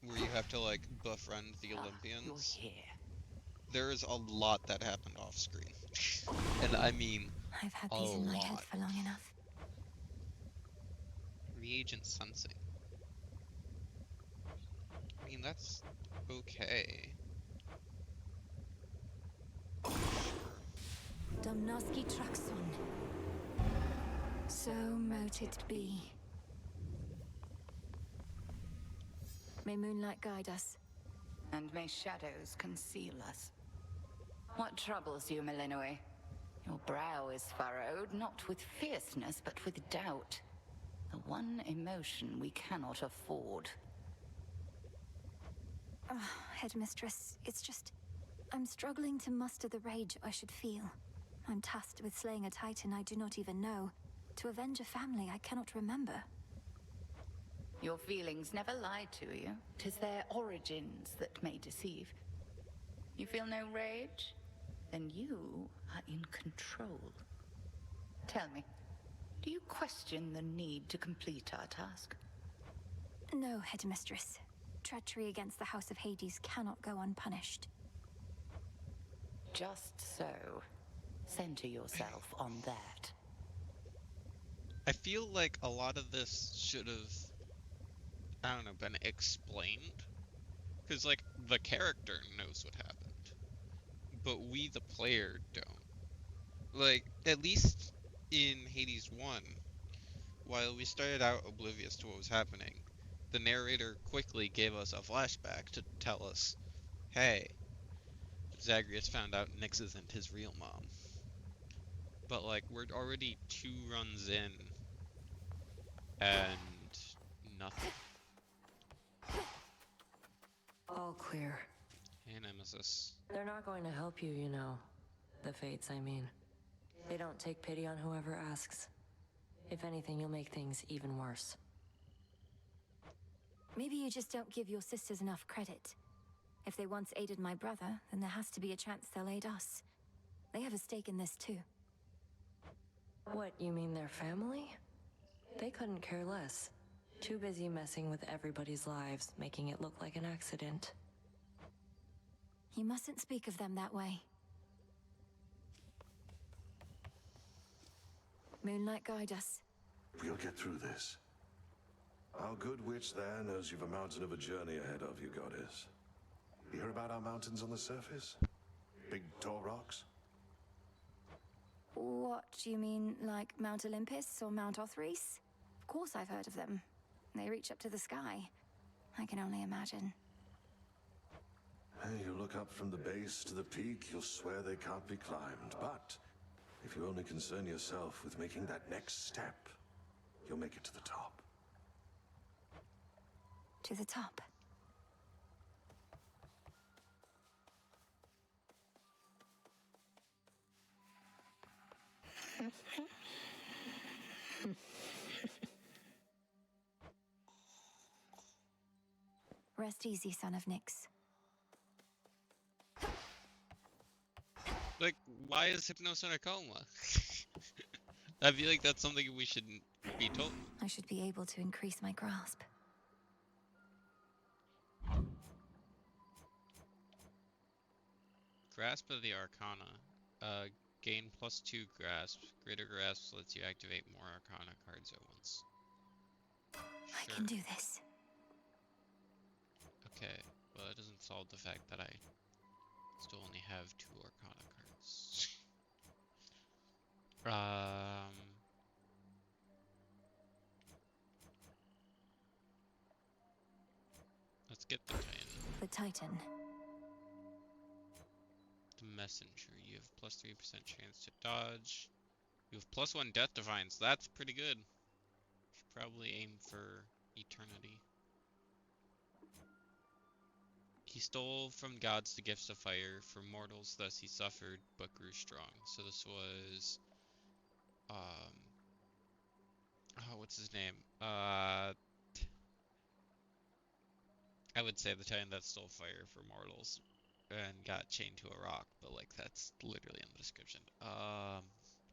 where you have to like befriend the Olympians. There is a lot that happened off screen, and I mean I've had a these in my head lot. for long enough. Reagent sensing. I mean that's okay. Domnoski Traxon. So mote it be. May moonlight guide us. And may shadows conceal us. What troubles you, Malinois? Your brow is furrowed, not with fierceness, but with doubt. The one emotion we cannot afford. Oh, Headmistress, it's just... I'm struggling to muster the rage I should feel. I'm tasked with slaying a Titan I do not even know. To avenge a family I cannot remember. Your feelings never lie to you. 'Tis their origins that may deceive. You feel no rage? Then you are in control. Tell me, do you question the need to complete our task? No, Headmistress. Treachery against the House of Hades cannot go unpunished. Just so. Center yourself on that. I feel like a lot of this should have, I don't know, been explained. Because, like, the character knows what happened, but we, the player, don't. Like, at least in Hades 1, while we started out oblivious to what was happening, the narrator quickly gave us a flashback to tell us, hey, Zagreus found out Nyx isn't his real mom. But, like, we're already 2 runs in, and nothing. All clear. Hey, Nemesis. They're not going to help you, you know. The Fates, I mean. They don't take pity on whoever asks. If anything, you'll make things even worse. Maybe you just don't give your sisters enough credit. If they once aided my brother, then there has to be a chance they'll aid us. They have a stake in this too. What, you mean their family? They couldn't care less. Too busy messing with everybody's lives, making it look like an accident. You mustn't speak of them that way. Moonlight, guide us. We'll get through this. Our good witch there knows you've a mountain of a journey ahead of you, Goddess. You hear about our mountains on the surface? Big, tall rocks? What, do you mean like Mount Olympus or Mount Othries? Of course I've heard of them. They reach up to the sky. I can only imagine. You look up from the base to the peak, you'll swear they can't be climbed. But if you only concern yourself with making that next step, you'll make it to the top. To the top. Rest easy, son of Nyx. Like, why is Hypnos in a coma? I feel like that's something we should be told. I should be able to increase my grasp. Grasp of the Arcana. Gain +2 grasp. Greater grasp lets you activate more Arcana cards at once. I can do this. Okay, well that doesn't solve the fact that I still only have 2 Arcana cards. Let's get the Titan. The Titan. The Messenger. You have +3% chance to dodge. You have +1 Death Defiance. That's pretty good. Should probably aim for Eternity. He stole from gods the gifts of fire. For mortals thus he suffered, but grew strong. So this was... oh, what's his name? I would say the Titan that stole fire for mortals and got chained to a rock, but like that's literally in the description.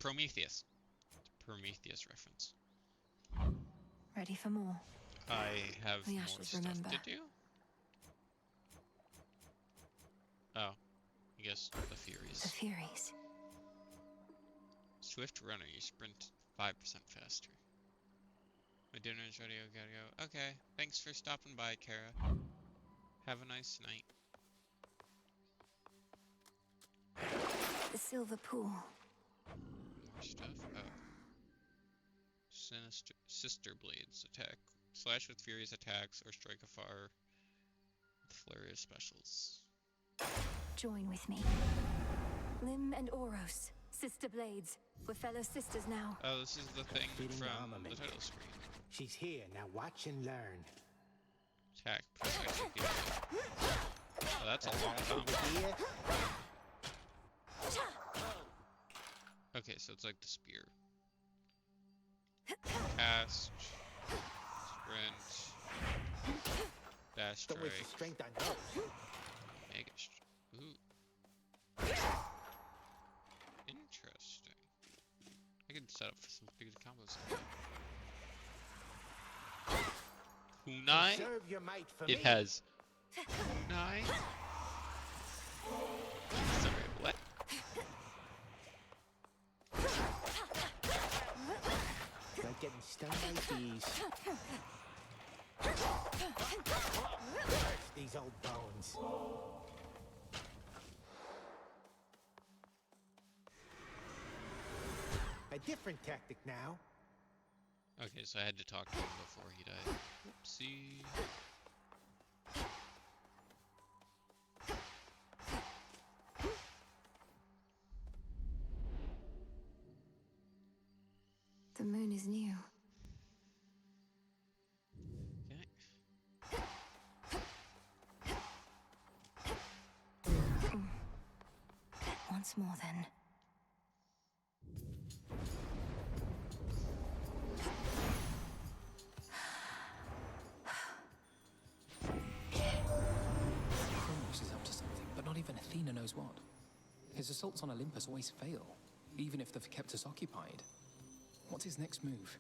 Prometheus. Prometheus reference. Ready for more. I have The more ashes, stuff remember. to do. Oh, I guess the Furies. The Furies. Swift runner, you sprint 5% faster. My dinner is ready, I gotta go. Okay, thanks for stopping by, Kara. Have a nice night. The Silver Pool. More stuff. Oh. Sinister Sister Blades attack. Slash with Fury's attacks or strike afar with flurry of specials. Join with me. Lim and Oros. Sister Blades. We're fellow sisters now. Oh, this is the thing Fitting from armament. the title screen. She's here, now watch and learn. Attack. Oh, that's a long Over combo. here. Okay, so it's like the spear. Cast. Sprint. Dash Don't waste strike. your strength on those. Mega Ooh. Interesting. I could set up for some pretty good combos. Kunai? Serve your might for It me. has Kunai. Sorry, what? Don't get getting stung by bees. These old bones. A different tactic now. Okay, so I had to talk to him before he died. Whoopsie. The moon is new. Okay. Once more, then. Kronos is up to something, but not even Athena knows what. His assaults on Olympus always fail, even if they've kept us occupied. What's his next move?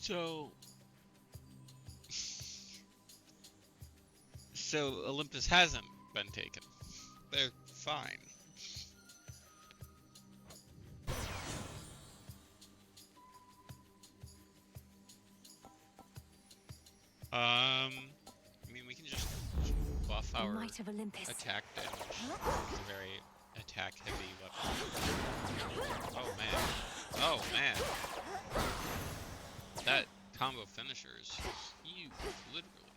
So Olympus hasn't been taken. They're fine. I mean, we can just buff our Might of Olympus. attack damage. It's a very attack-heavy weapon. Oh man! Oh man! That combo finisher is huge, literally.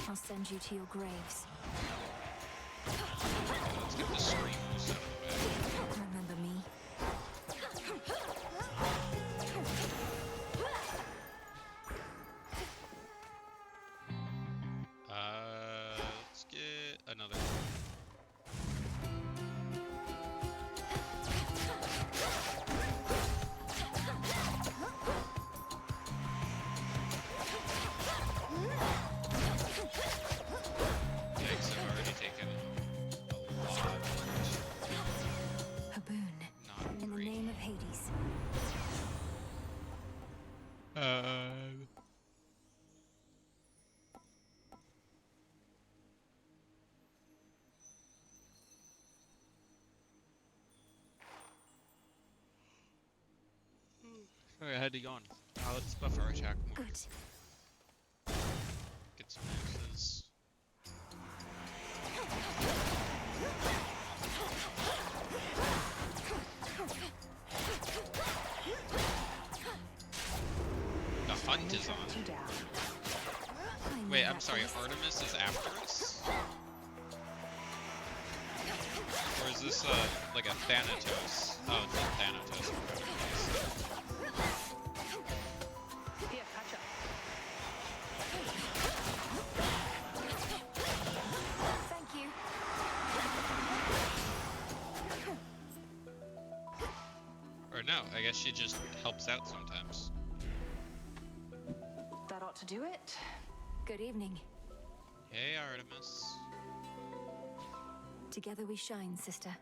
I'll send you to your graves. Okay, let's get the screamers out of the way. Remember me? Let's get another. Yikes, I've already taken a lot. A boon. Not In the great. name of Hades. Sorry, I had to yawn. Let's buff our attack more. Good. Get some axes. The hunt is on. Wait, I'm sorry, Artemis is after us? Or is this like a Thanatos? Oh, it's not Thanatos. Here, catch up. Thank you. Or no, I guess she just helps out sometimes. That ought to do it. Good evening. Hey, Artemis. Together we shine, sister.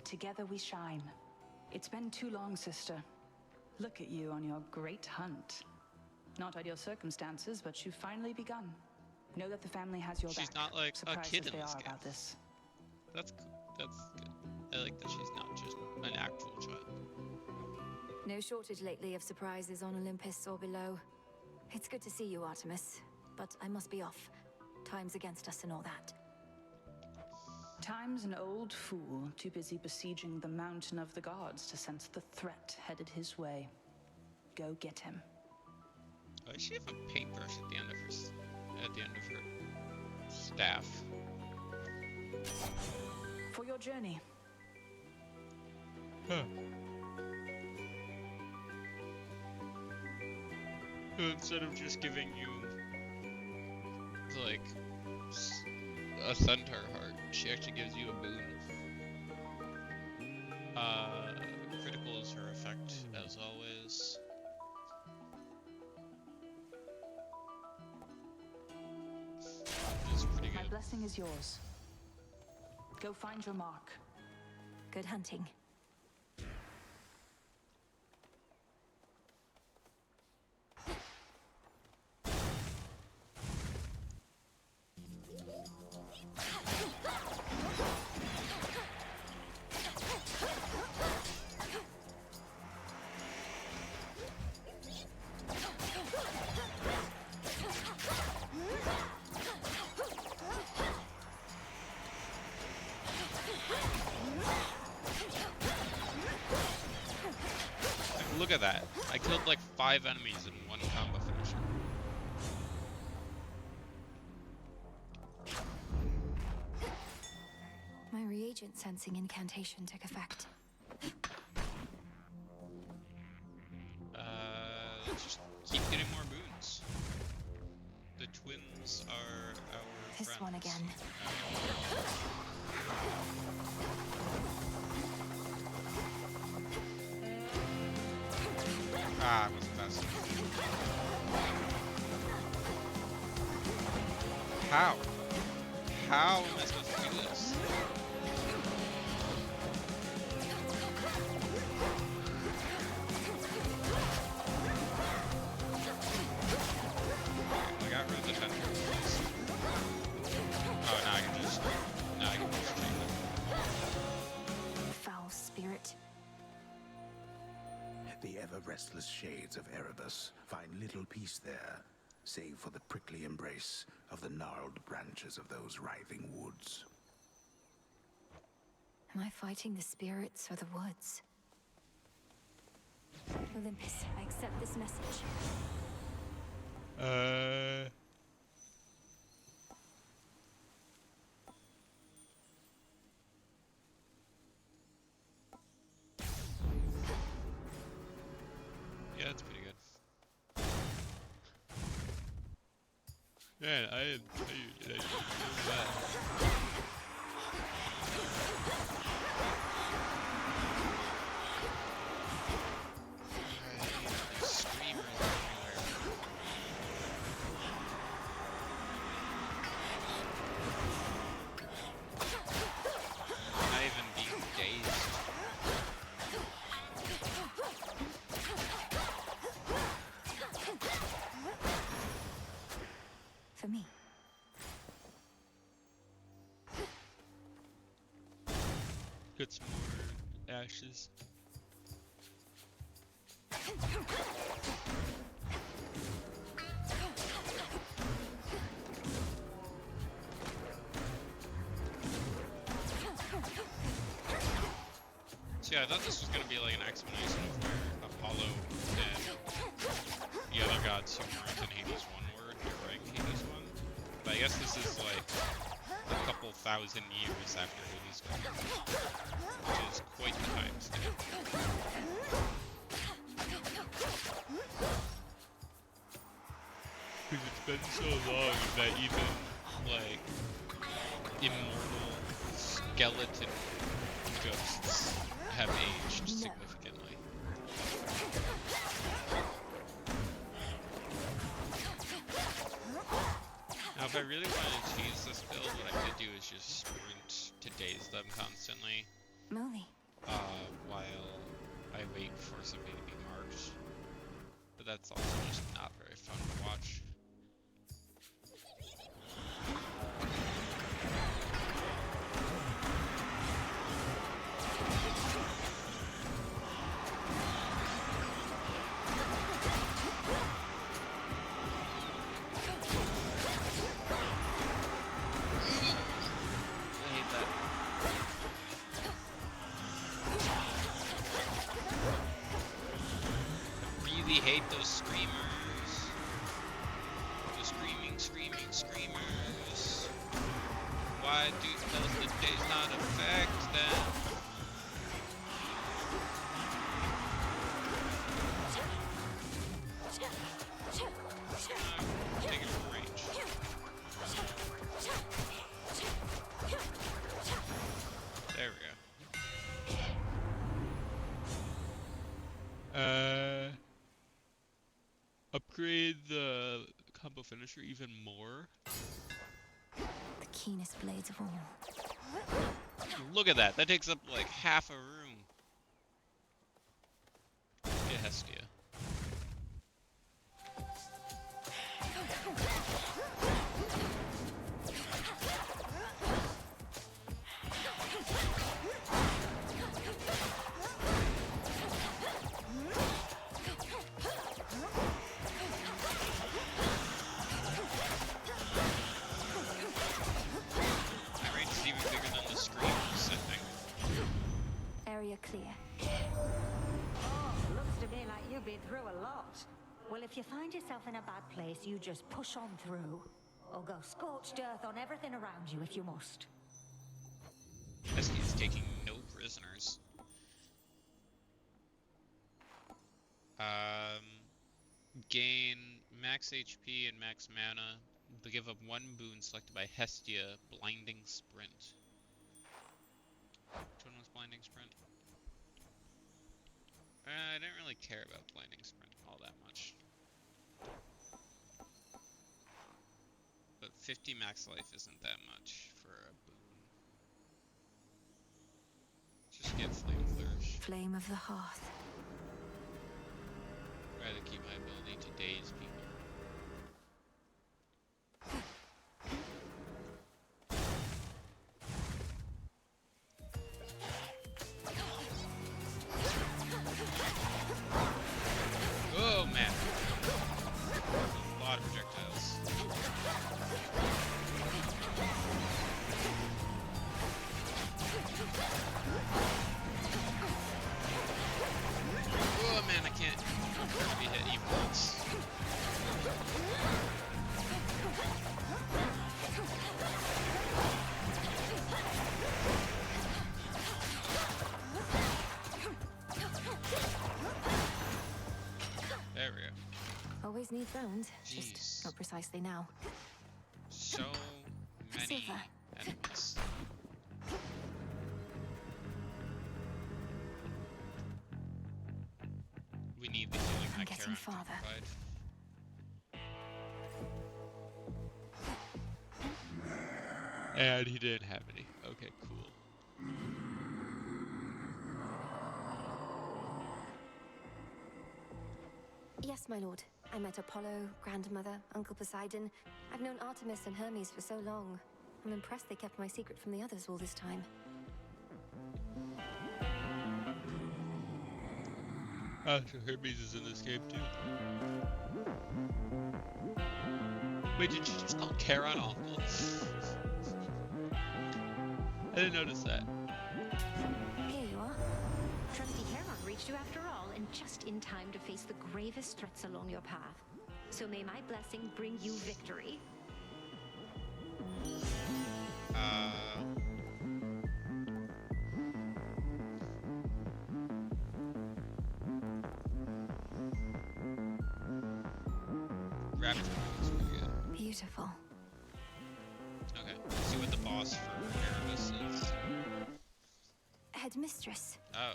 Together we shine. It's been too long, sister. Look at you on your great hunt. Not ideal circumstances, but you've finally begun. Know that the family has your back. She's not like a Surprised kid as in they this are game. about this. That's that's good. I like that she's not just an actual child. No shortage lately of surprises on Olympus or below. It's good to see you, Artemis. But I must be off. Time's against us and all that. Time's an old fool, too busy besieging the mountain of the gods to sense the threat headed his way. Go get him. Why does she have a paintbrush at the end of her staff? For your journey. Huh. Instead of just giving you like a centaur heart, she actually gives you a boon. Critical is her effect as always. It's pretty My good. blessing is yours. Go find your mark. Good hunting. Look at that. I killed like 5 enemies in one combo finisher. My reagent sensing incantation took effect. Let's just keep getting more moons. The twins are our This friends. one again. Ah, I wasn't fast enough. How? How am I supposed to do this? I got rid of the tentacles. Oh, now I can just chain them. Foul spirit. The ever-restless shades of Erebus find little peace there, save for the prickly embrace of the gnarled branches of those writhing woods. Am I fighting the spirits or the woods? Olympus, I accept this message. Yeah, it's pretty good. Man, I am tired. I didn't know that. Screamers everywhere. Not even being dazed. For me. Get some more ashes. So yeah, I thought this was gonna be like an explanation of where Apollo and the other gods who weren't in Hades 1 were during Hades 1. But I guess this is like a couple thousand years after Hades 1, which is quite the time skip. Because it's been so long that even like immortal skeleton ghosts have aged significantly. Now, if I really wanted to cheese this build, what I could do is just sprint to daze them constantly. Molly. While I wait for somebody to be marked. But that's also just not very fun to watch. I hate that. I really hate those screamers. The screaming screamers. Why does the days not affect them? Take it from range. There we go. Upgrade the combo finisher even more. The keenest blades of all. Look at that. That takes up like half a room. Yeah, Hestia. My range is even bigger than the screams, I think. Area clear. Oh, looks to me like you've been through a lot. Well, if you find yourself in a bad place, you just push on through. Or go scorched earth on everything around you if you must. Hestia is taking no prisoners. Gain max HP and max mana. But give up one boon selected by Hestia, Blinding Sprint. Which one was Blinding Sprint? I didn't really care about Blinding Sprint all that much. But 50 max life isn't that much for a boon. Just get Flame Flourish. Flame of the Hearth. Rather keep my ability to daze people. Oh man! A lot of projectiles. Oh man, I can't be hit even once. There we go. Always need rounds, Jeez. just not precisely now. So many Silver. enemies. We need the healing I'm that getting Charon can farther. provide. And he didn't have any. Okay, cool. Yes, my lord. I met Apollo, Grandmother, Uncle Poseidon. I've known Artemis and Hermes for so long. I'm impressed they kept my secret from the others all this time. Oh, so Hermes is in this game too. Wait, did you just call Charon Uncle? I didn't notice that. Here you are. Trusty Heron reached you after all, and just in time to face the gravest threats along your path. So may my blessing bring you victory. Raptor is pretty good. Beautiful. Okay, let's see what the boss for Erebus is. Headmistress. Oh.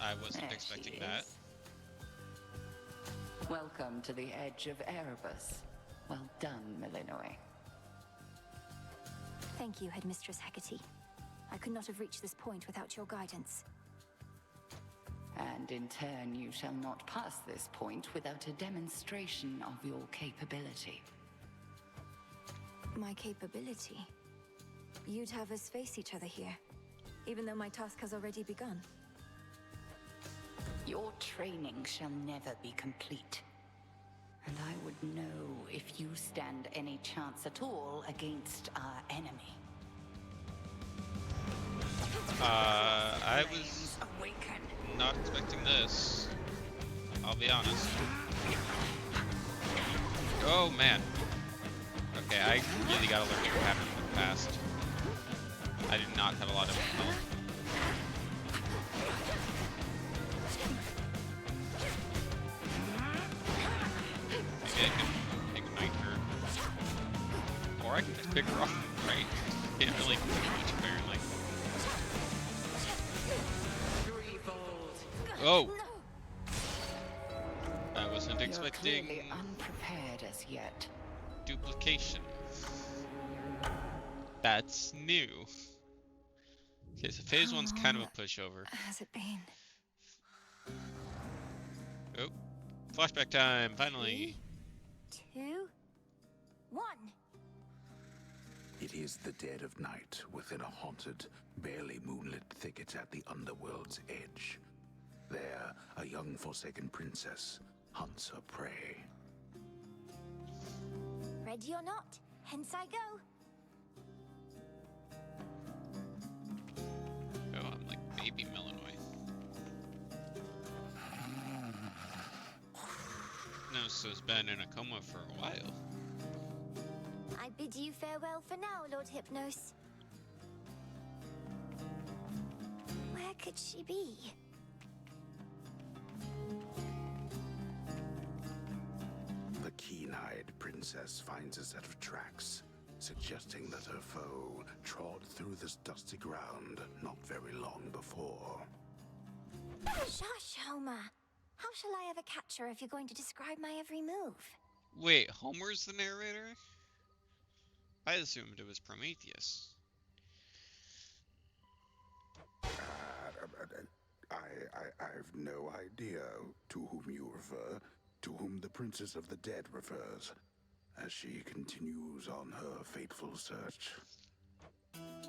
I wasn't There expecting she that. is. Welcome to the edge of Erebus. Well done, Milinoy. Thank you, Headmistress Hecate. I could not have reached this point without your guidance. And in turn, you shall not pass this point without a demonstration of your capability. My capability? You'd have us face each other here, even though my task has already begun. Your training shall never be complete. And I would know if you stand any chance at all against our enemy. I was not expecting this. I'll be honest. Oh man. Okay, I really gotta learn your pattern fast. I do not have a lot of health. Maybe I can ignite her. Or I can just pick her up, right? Can't really do much apparently. Oh! I wasn't expecting You're clearly unprepared as yet. duplication. That's new. Okay, so phase How one's kind of long a pushover. has it been? Oh, flashback time, finally. 2, 1. It is the dead of night within a haunted, barely moonlit thicket at the underworld's edge. There, a young Forsaken princess hunts her prey. Ready or not, hence I go. Oh, I'm like baby Milinoy. Kronos has been in a coma for a while. I bid you farewell for now, Lord Hypnos. Where could she be? The keen-eyed princess finds a set of tracks, suggesting that her foe trod through this dusty ground not very long before. Shush, Homer. How shall I ever catch her if you're going to describe my every move? Wait, Homer's the narrator? I assumed it was Prometheus. I've no idea to whom you refer, to whom the Princess of the Dead refers, as she continues on her fateful search.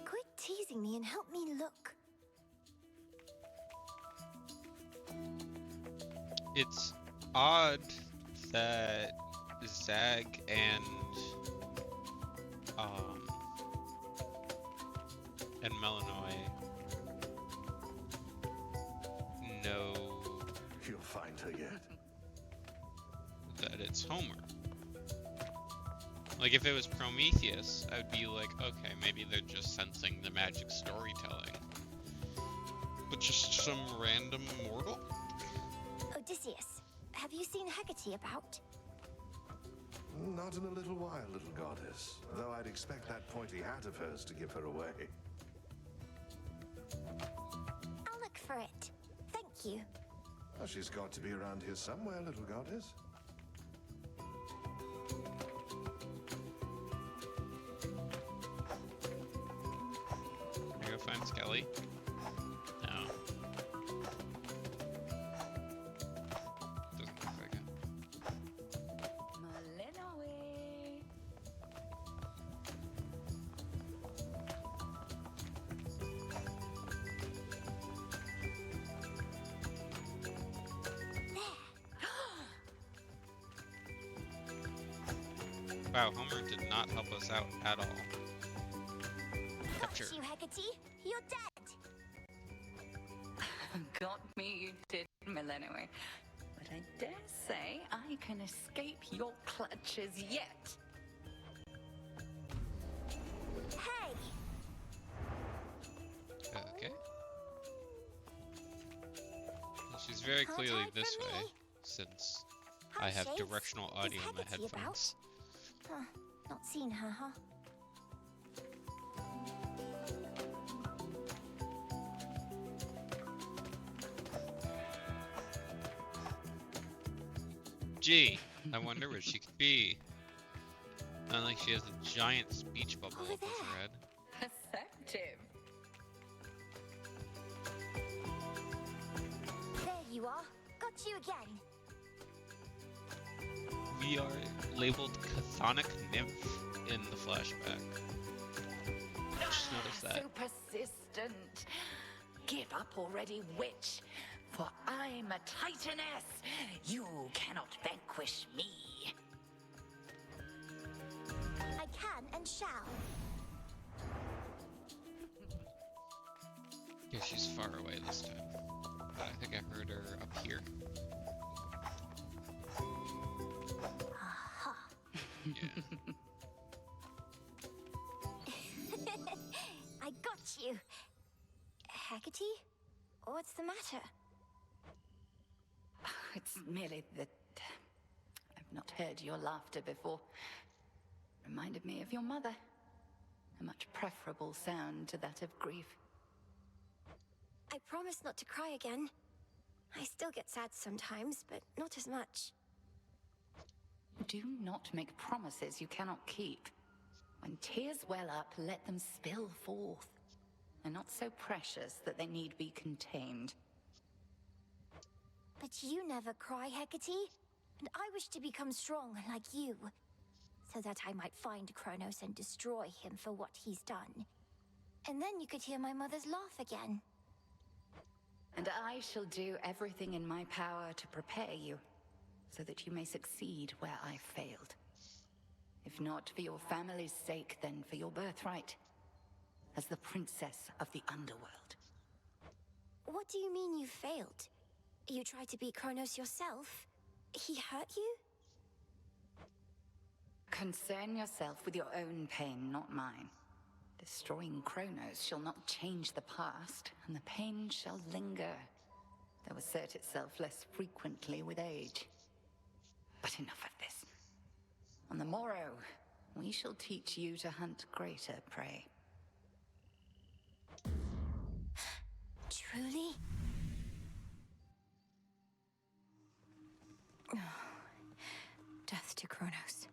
Quit teasing me and help me look. It's odd that Zag and Melinoy know You'll find her yet. that it's Homer. Like, if it was Prometheus, I would be like, okay, maybe they're just sensing the magic storytelling. But just some random mortal? Odysseus, have you seen Hecate about? Not in a little while, little goddess. Though I'd expect that pointy hat of hers to give her away. I'll look for it. Thank you. Well, she's got to be around here somewhere, little goddess. Can I go find Skelly? No. Doesn't look like it. Malinoe. Wow, Homer did not help us out at all. Capture. Got you, Hecate. You're dead. Got me, you did, Malinoe. But I dare say I can escape your clutches yet. Hey! Okay. Well, she's very Can't clearly hide this from way, me. since Hi, I have Shades. directional audio Is in my Hecate headphones. Huh, not seen her, huh? Gee, I wonder where she could be. Not like she has a giant speech bubble Over above her head. Perceptive. There you are. Got you again. We are labeled Chthonic Nymph in the flashback. Just noticed that. So persistent. Give up already, witch. For I'm a titaness. You cannot vanquish me. I can and shall. Yeah, she's far away this time. But I think I heard her up here. Aha. Yeah. I got you. Hecate? What's the matter? It's merely that I've not heard your laughter before. Reminded me of your mother. A much preferable sound to that of grief. I promise not to cry again. I still get sad sometimes, but not as much. Do not make promises you cannot keep. When tears well up, let them spill forth. They're not so precious that they need be contained. But you never cry, Hecate. And I wish to become strong like you. So that I might find Kronos and destroy him for what he's done. And then you could hear my mother's laugh again. And I shall do everything in my power to prepare you, so that you may succeed where I failed. If not for your family's sake, then for your birthright, as the princess of the underworld. What do you mean you failed? You tried to beat Kronos yourself? He hurt you? Concern yourself with your own pain, not mine. Destroying Kronos shall not change the past, and the pain shall linger, though assert itself less frequently with age. But enough of this. On the morrow, we shall teach you to hunt greater prey. Truly? Oh. Death to Kronos.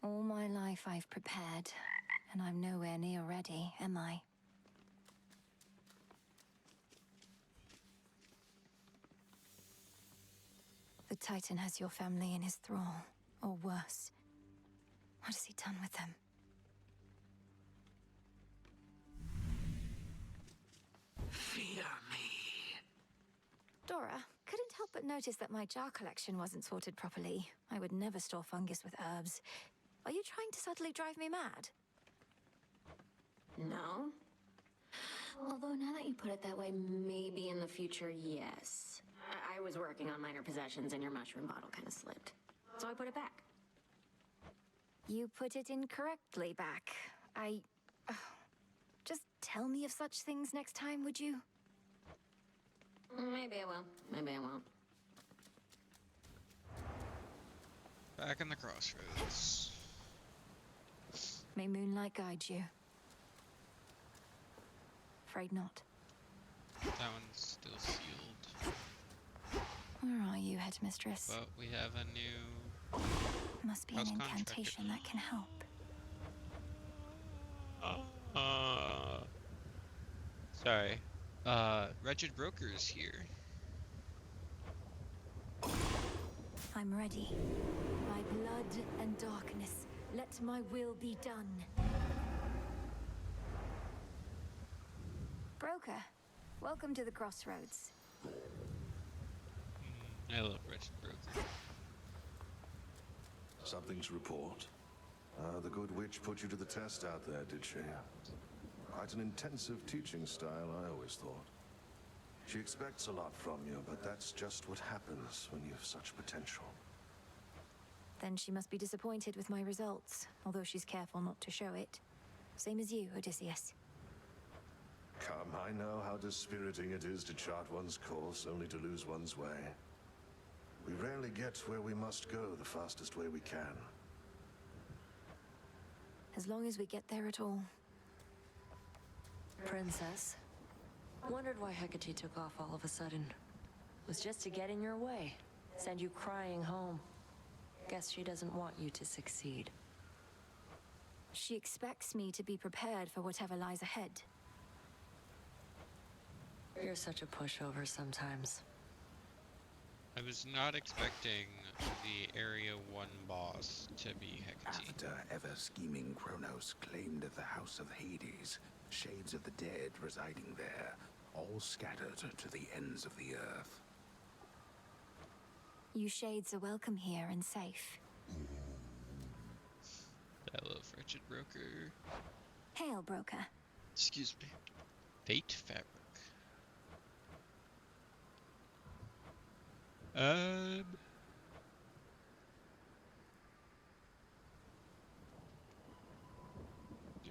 All my life I've prepared, and I'm nowhere near ready, am I? The Titan has your family in his thrall, or worse. What has he done with them? Fear me. Dora, couldn't help but notice that my jar collection wasn't sorted properly. I would never store fungus with herbs. Are you trying to subtly drive me mad? No. Although now that you put it that way, maybe in the future, yes. I was working on minor possessions and your mushroom bottle kind of slipped. So I put it back. You put it incorrectly back. Just tell me of such things next time, would you? Maybe I will. Maybe I won't. Back in the crossroads. May moonlight guide you. Afraid not. That one's still sealed. Where are you, headmistress? But we have a new... Must be an incantation that can help. Sorry. Wretched Broker's here. I'm ready. By blood and darkness, let my will be done. Broker, welcome to the crossroads. I love Wretched Broker. Something to report? The good witch put you to the test out there, did she? Quite an intensive teaching style, I always thought. She expects a lot from you, but that's just what happens when you have such potential. Then she must be disappointed with my results, although she's careful not to show it. Same as you, Odysseus. Come, I know how dispiriting it is to chart one's course only to lose one's way. We rarely get where we must go the fastest way we can. As long as we get there at all. Princess. Wondered why Hecate took off all of a sudden. Was just to get in your way. Send you crying home. Guess she doesn't want you to succeed. She expects me to be prepared for whatever lies ahead. You're such a pushover sometimes. I was not expecting the Area 1 boss to be Hecate. After ever-scheming Kronos claimed the House of Hades, shades of the dead residing there, all scattered to the ends of the earth. You shades are welcome here and safe. I love Wretched Broker. Hail, Broker. Excuse me. Fate Fabric.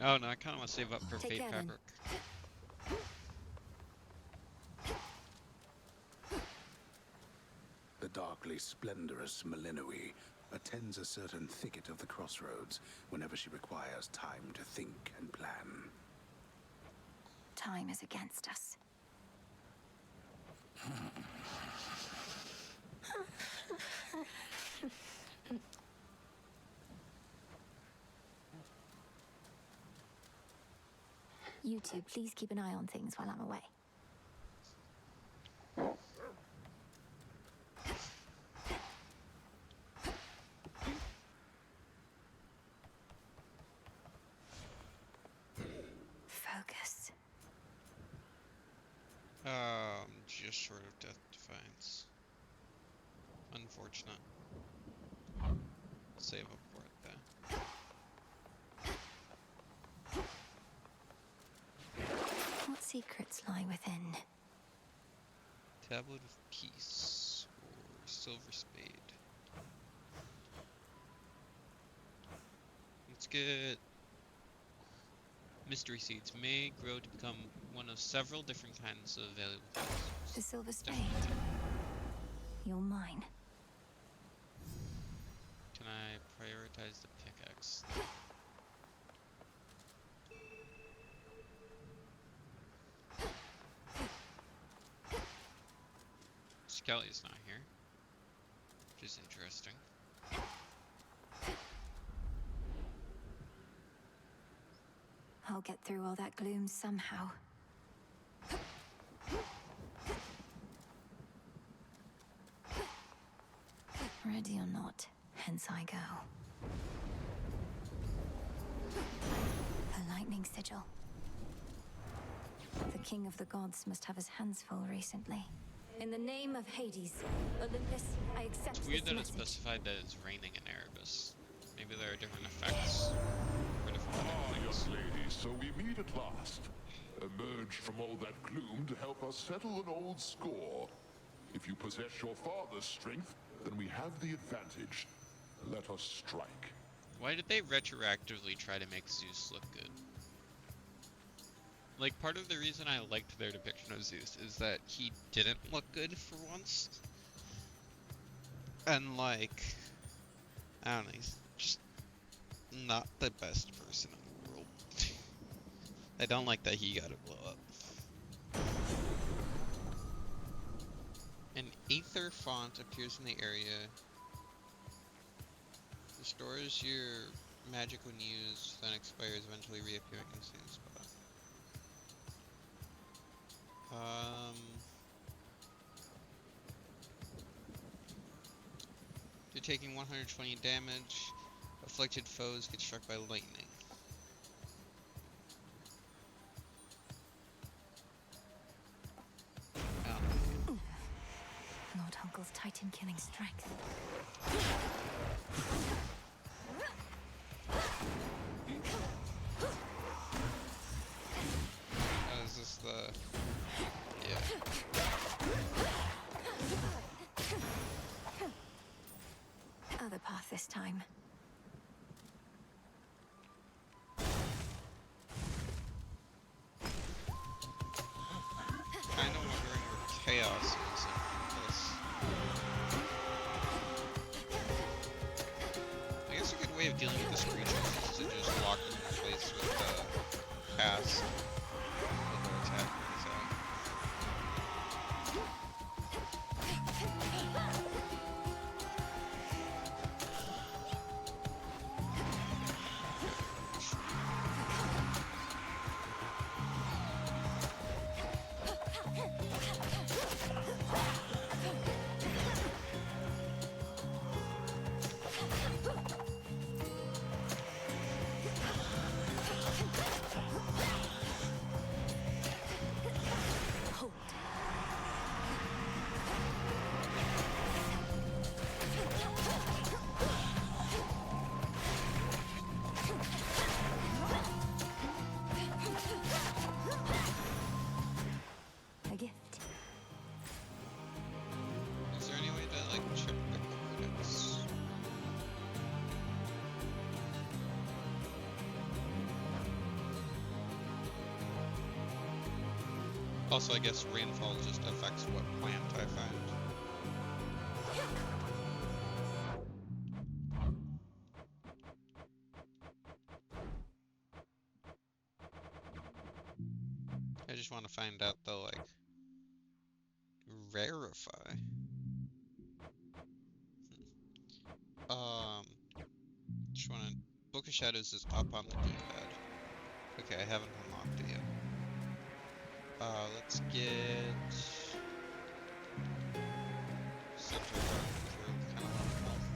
Oh no, I kind of want to save up for Fate Fabric. The darkly splendorous Melinoe attends a certain thicket of the crossroads whenever she requires time to think and plan. Time is against us. You two, please keep an eye on things while I'm away. Focus. Just short of Death Defiance. Unfortunate. Save up for it though. What secrets lie within? Tablet of Peace or silver spade. Let's get mystery seeds. May grow to become one of several different kinds of valuable things. The silver spade. You're mine. Can I prioritize the pickaxe? Skelly's not here, which is interesting. I'll get through all that gloom somehow. Ready or not, hence I go. The lightning sigil. The king of the gods must have his hands full recently. In the name of Hades, Olympus, I accept It's weird this that it's message. specified that it's raining in Erebus. Maybe there are different effects for different things. Young lady, so we meet at last. Emerged from all that gloom to help us settle an old score. If you possess your father's strength, then we have the advantage. Let us strike. Why did they retroactively try to make Zeus look good? Like, part of the reason I liked their depiction of Zeus is that he didn't look good for once. And, like, I don't know, he's just not the best person in the world. I don't like that he got to blow up. An Aether font appears in the area. Restores your magic when used, then expires, eventually reappearing in the same spot. You're taking 120 damage. Afflicted foes get struck by lightning. Lord Hunkle's Titan killing strength. Is this the... Yeah. Other path this time. Kinda wondering where chaos is in this. I guess a good way of dealing with this creature is to just lock them in place with cast. With their attack brings out. A gift. Is there any way to, like, chip the coordinates? Also, I guess rainfall just affects what plant I find. I just want to find out the, like, rarify. Just wanna... Book of Shadows is up on the D-pad. Okay, I haven't unlocked it yet. Let's get... Center Dark for kind of health.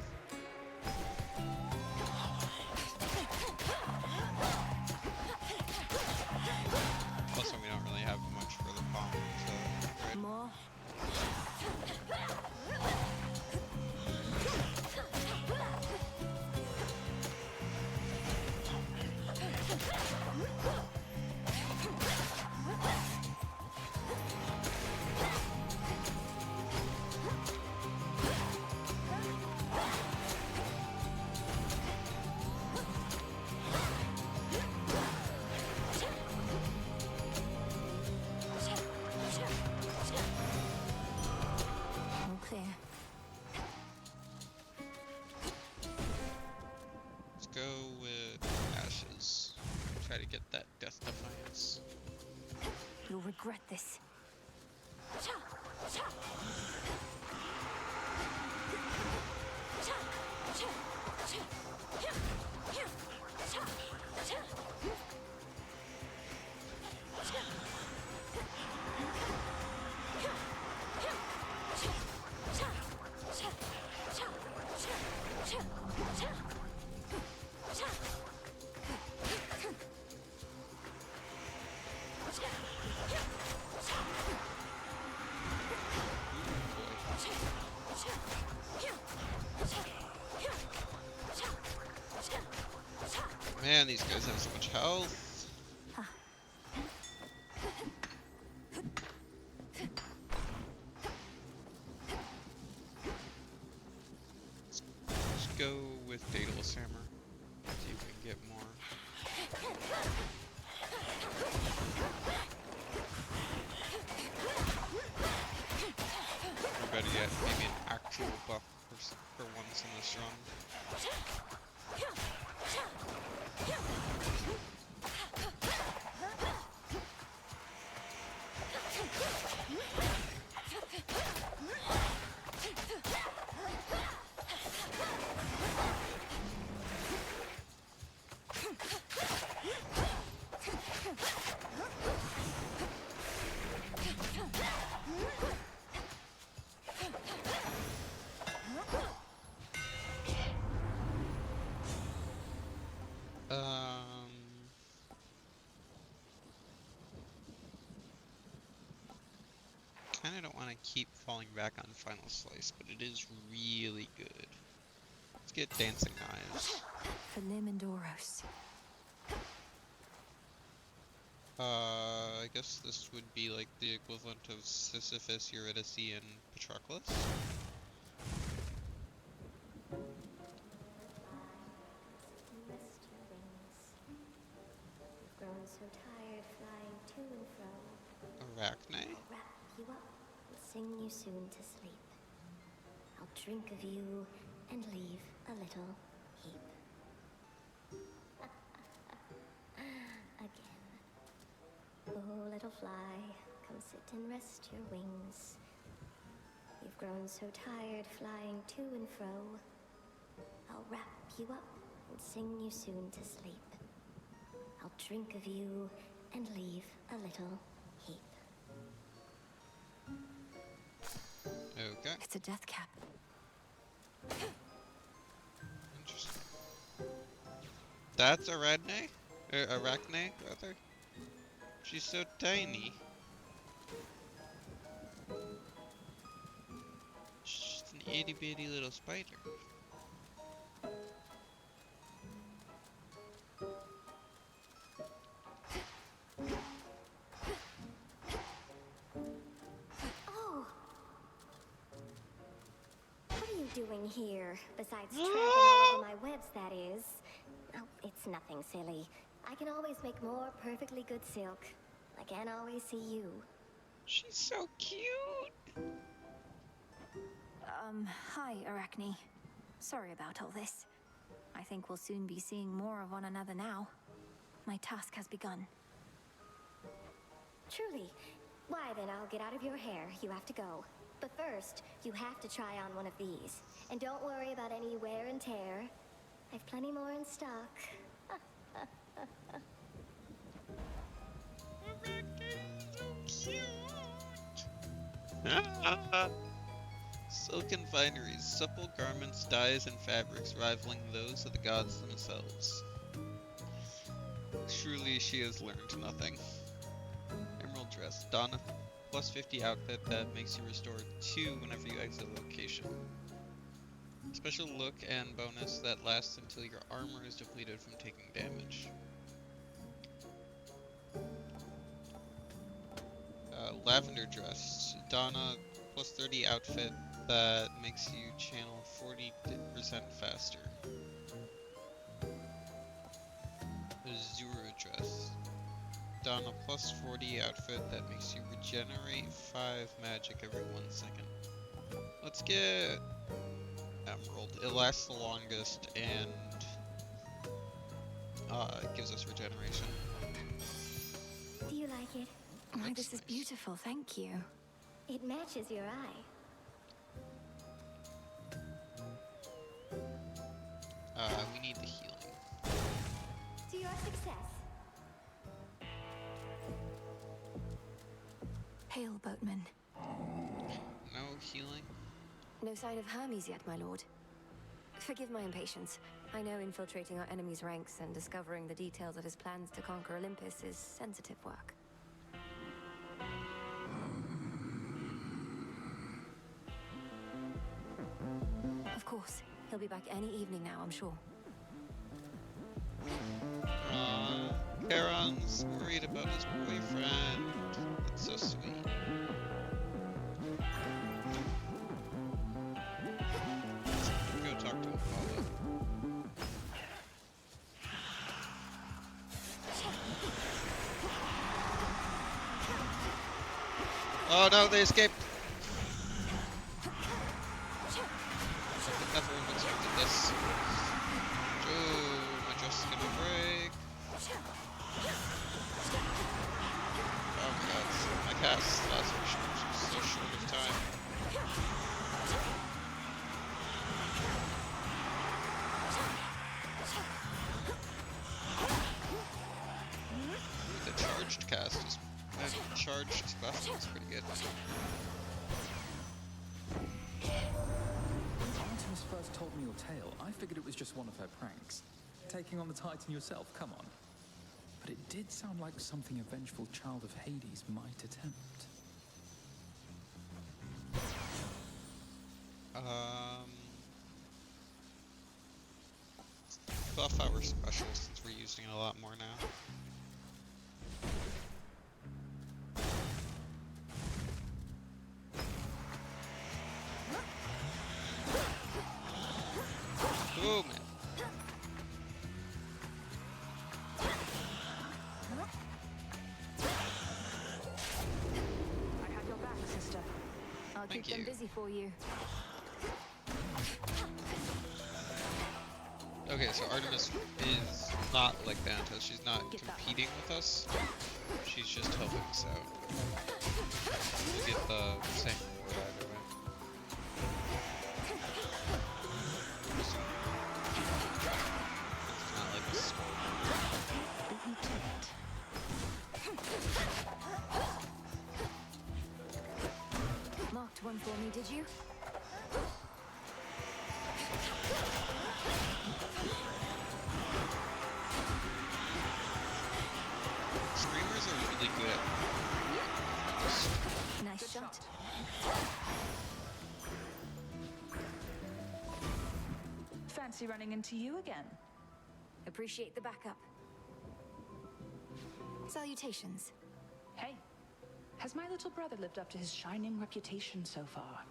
Also, we don't really have much for the bomb, so... Right. More. You'll regret this. Man, these guys have so much health. Let's go with Daedalus Hammer. See if we can get more. Or better yet, maybe an actual buff for once in this run. Kinda don't want to keep falling back on Final Slice, but it is really good. Let's get Dancing Knives. For Limandoros. I guess this would be like the equivalent of Sisyphus, Eurydice, and Patroclus. Grown so tired flying to and fro. Arachne? I'll wrap you up and sing you soon to sleep. I'll drink of you and leave a little heap. Again. Oh, little fly, come sit and rest your wings. You've grown so tired flying to and fro. I'll wrap you up and sing you soon to sleep. I'll drink of you and leave a little heap. Okay. It's a death cap. Interesting. That's Arachne? Arachne, rather? She's so tiny. She's an itty bitty little spider. Oh! What are you doing here, besides trapping all over my webs, that is? Oh, it's nothing, silly. I can always make more perfectly good silk. I can't always see you. She's so cute! Hi, Arachne. Sorry about all this. I think we'll soon be seeing more of one another now. My task has begun. Truly. Why then, I'll get out of your hair. You have to go. But first, you have to try on one of these. And don't worry about any wear and tear. I've plenty more in stock. Silken fineries, supple garments, dyes, and fabrics rivaling those of the gods themselves. Truly, she has learned nothing. Emerald dress, Donna, plus 50 outfit that makes you restore 2 whenever you exit a location. Special look and bonus that lasts until your armor is depleted from taking damage. Lavender dress, Donna, plus 30 outfit that makes you channel 40% faster. Azura dress, Donna, plus 40 outfit that makes you regenerate 5 magic every 1 second. Let's get Emerald. It lasts the longest and it gives us regeneration. Do you like it? Why, this is beautiful, thank you. It matches your eye. We need the healing. To your success. Hail, boatman. No healing? No sign of Hermes yet, my lord. Forgive my impatience. I know infiltrating our enemy's ranks and discovering the details of his plans to conquer Olympus is sensitive work. Of course. He'll be back any evening now, I'm sure. Charon's worried about his boyfriend. That's so sweet. Go talk to Apollo. Oh no, they escaped! Never even expected this. Oh, my dress is gonna break. Oh god, my cast lasts so short of time. The charged cast is charged buff is pretty good. Artemis first told me your tale, I figured it was just one of her pranks. Taking on the Titan yourself, come on. But it did sound like something a vengeful child of Hades might attempt. Buff our special since we're using it a lot more now. Oh man. I have your back, sister. I'll Thank keep you. them busy for you. Okay, so Artemis is not like Thanatos. She's not competing with us. She's just helping us out. We get the same reward either way. It's not like a skull. Marked one for me, did you? Screamers are really good at Nice shot. Fancy running into you again. Appreciate the backup. Salutations. Hey, has my little brother lived up to his shining reputation so far?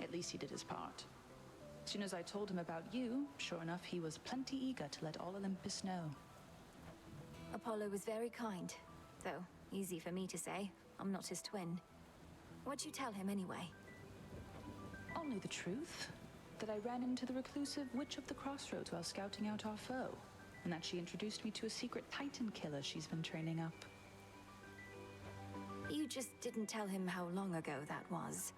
At least he did his part. As soon as I told him about you, sure enough, he was plenty eager to let all Olympus know. Apollo was very kind, though easy for me to say. I'm not his twin. What'd you tell him anyway? Only the truth. That I ran into the reclusive Witch of the Crossroads while scouting out our foe, and that she introduced me to a secret Titan killer she's been training up. You just didn't tell him how long ago that was.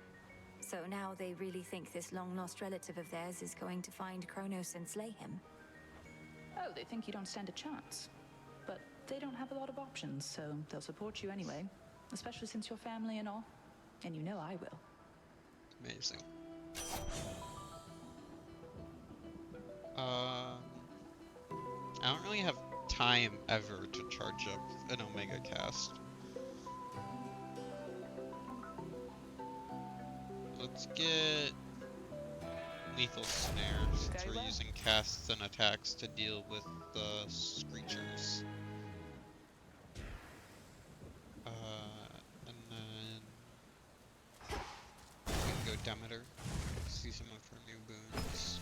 So now they really think this long-lost relative of theirs is going to find Kronos and slay him. Oh, they think you don't stand a chance. But they don't have a lot of options, so they'll support you anyway. Especially since you're family and all. And you know I will. Amazing. I don't really have time ever to charge up an Omega cast. Let's get Lethal Snare since we're using casts and attacks to deal with the Screechers. And then we can go Demeter, see some of her new boons.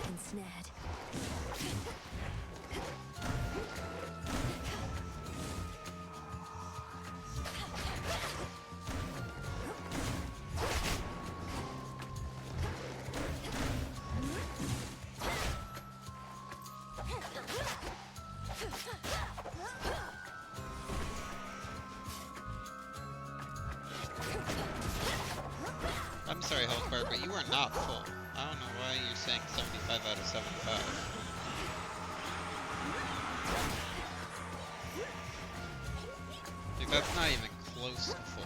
Ensnared. are, but you are not full. I don't know why you're saying 75 out of 75. Like, that's not even close to full.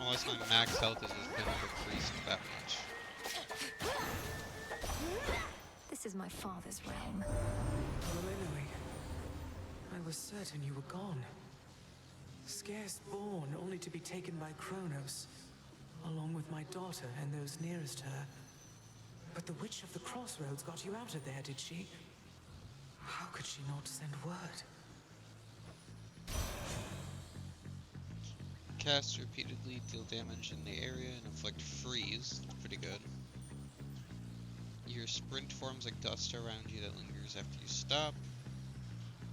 Unless my max health has just been decreased that much. This is my father's realm. Lily, I was certain you were gone. Scarce born, only to be taken by Kronos, along with my daughter and those nearest her. But the Witch of the Crossroads got you out of there, did she? How could she not send word? Cast repeatedly, deal damage in the area, and inflict freeze. That's pretty good. Your sprint forms like dust around you that lingers after you stop.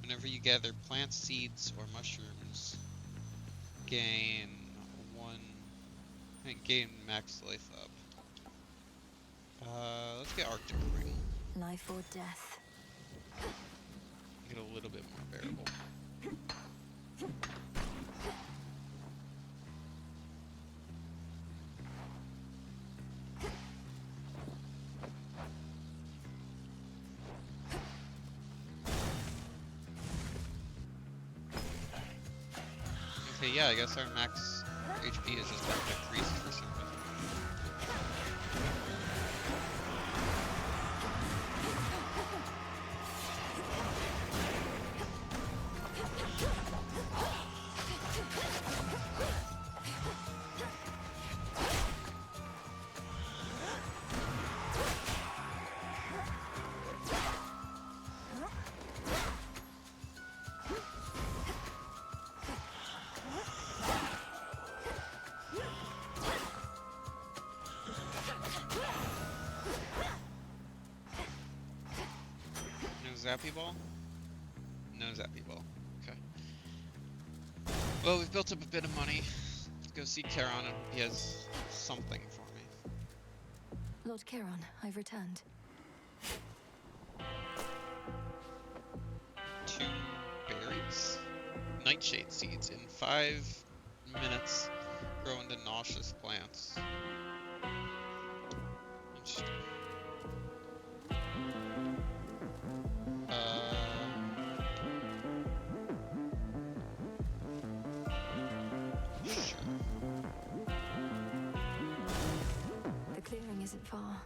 Whenever you gather plant seeds or mushrooms, gain max life up. Let's get Arctic Ring. Life or death. Get a little bit more bearable. Okay, yeah, I guess our max HP is just like decreased for some reason. Zappy Ball? No Zappy Ball. Okay. Well, we've built up a bit of money. Let's go see Charon and he has something for me. Lord Charon, I've returned. 2 berries? Nightshade seeds. In 5 minutes, grow into nauseous plants. Interesting. Isn't far.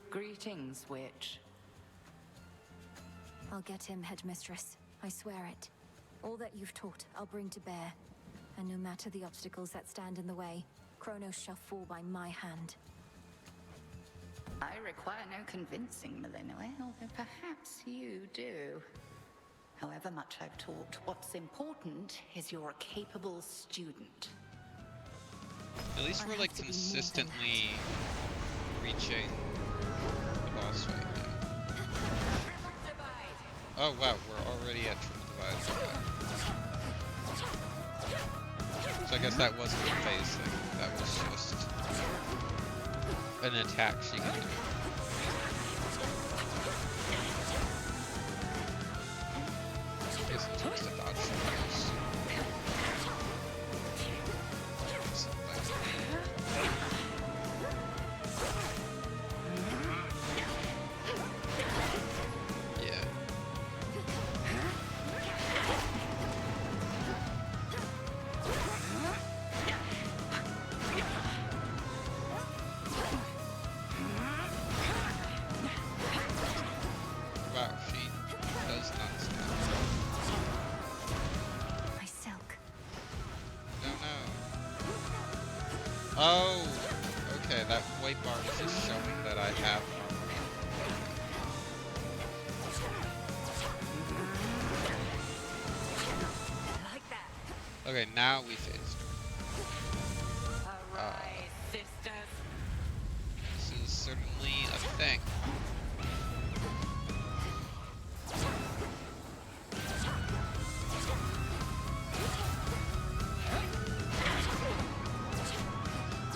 Greetings, witch. I'll get him, Headmistress. I swear it. All that you've taught, I'll bring to bear. And no matter the obstacles that stand in the way, Kronos shall fall by my hand. I require no convincing, Melinoe, although perhaps you do. However much I've taught, what's important is you're a capable student. At least we're like consistently reaching the boss fight now. Oh wow, we're already at Triple Divide. So I guess that wasn't a phase thing. That was just an attack she can do. I guess it takes to dodge those. Oh, okay, that white bar is just showing that I have armor. Okay, now we phased her. This is certainly a thing.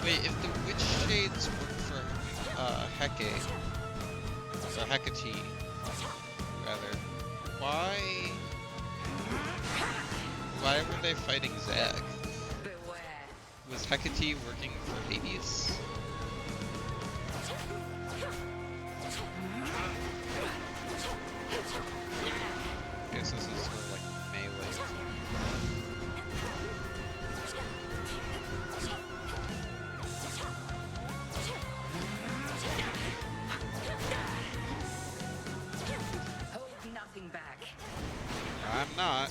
Wait, if the witch shades work for Hecate, or Hecate, rather, Why? Why were they fighting Zag? Beware. Was Hecate working for Hades? I guess this is sort of like melee. Hold nothing back. I'm not.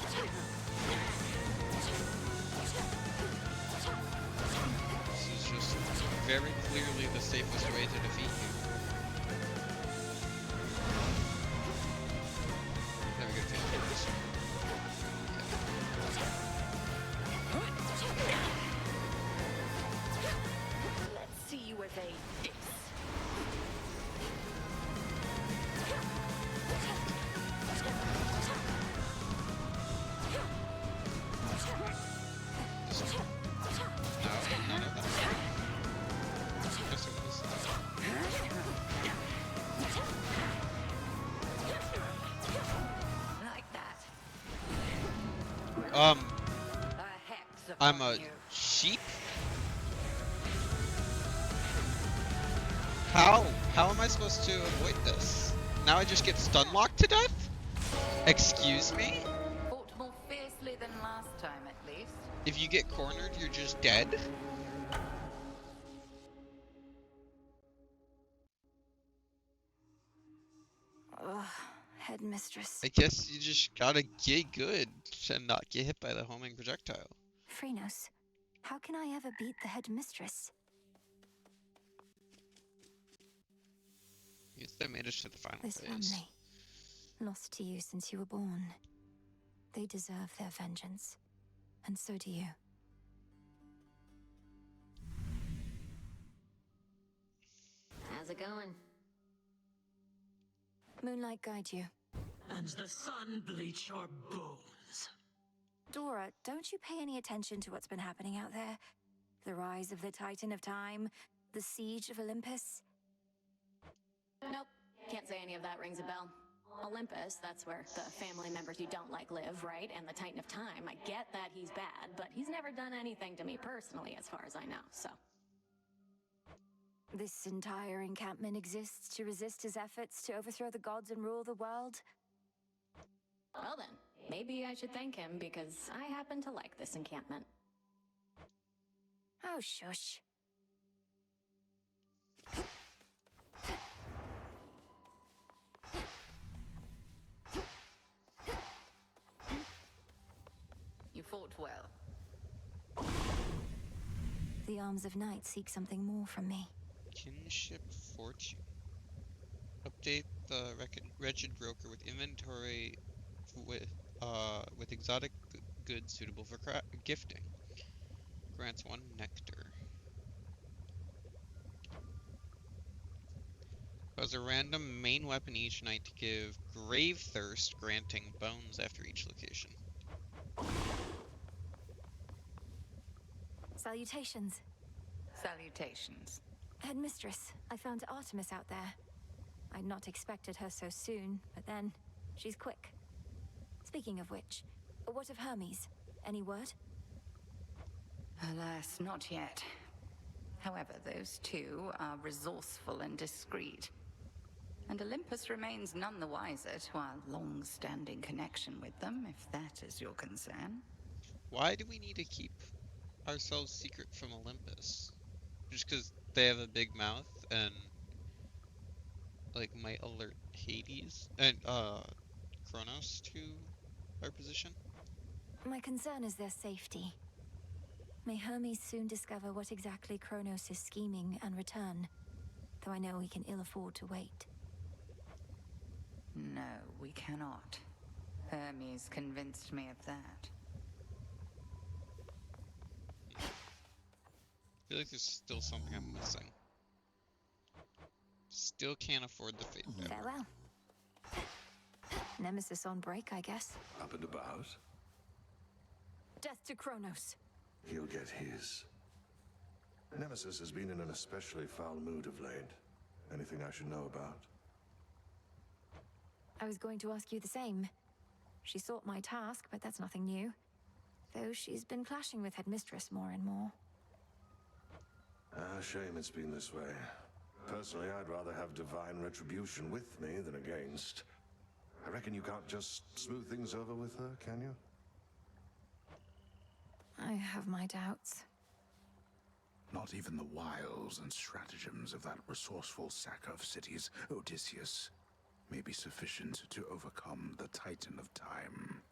This is just very clearly the safest way to defeat you. Have a good feeling this. Let's see you evade this. Like that. I'm a sheep? How? How am I supposed to avoid this? Now I just get stun locked to death? Excuse me? Fought more fiercely than last time, at least. If you get cornered, you're just dead? Ugh, headmistress. I guess you just gotta get good and not get hit by the homing projectile. Phrynos, how can I ever beat the headmistress? Yes, they made us to the final This phase. family, lost to you since you were born. They deserve their vengeance, and so do you. How's it going? Moonlight guide you. And the sun bleach your bones. Dora, don't you pay any attention to what's been happening out there? The rise of the Titan of Time, the siege of Olympus? Nope. Can't say any of that rings a bell. Olympus, that's where the family members you don't like live, right? And the Titan of Time, I get that he's bad, but he's never done anything to me personally, as far as I know, so. This entire encampment exists to resist his efforts to overthrow the gods and rule the world? Well then, maybe I should thank him because I happen to like this encampment. Oh, shush. You fought well. The Arms of Night seek something more from me. Kinship Fortune. Update the Wretched Broker with inventory with exotic goods suitable for gifting. Grants 1 nectar. As a random main weapon each night to give Grave Thirst, granting bones after each location. Salutations. Salutations. Headmistress, I found Artemis out there. I'd not expected her so soon, but then, she's quick. Speaking of which, what of Hermes? Any word? Alas, not yet. However, those two are resourceful and discreet. And Olympus remains none the wiser to our long-standing connection with them, if that is your concern. Why do we need to keep ourselves secret from Olympus? Just because they have a big mouth and like might alert Hades and Kronos to our position? My concern is their safety. May Hermes soon discover what exactly Kronos is scheming and return, though I know we can ill afford to wait. No, we cannot. Hermes convinced me of that. I feel like there's still something I'm missing. Still can't afford the fate battle. Farewell. Nemesis on break, I guess. Up and about. Death to Kronos. He'll get his. Nemesis has been in an especially foul mood of late. Anything I should know about? I was going to ask you the same. She sought my task, but that's nothing new. Though she's been clashing with Headmistress more and more. Shame it's been this way. Personally, I'd rather have divine retribution with me than against. I reckon you can't just smooth things over with her, can you? I have my doubts. Not even the wiles and stratagems of that resourceful sacker of cities, Odysseus, may be sufficient to overcome the Titan of Time.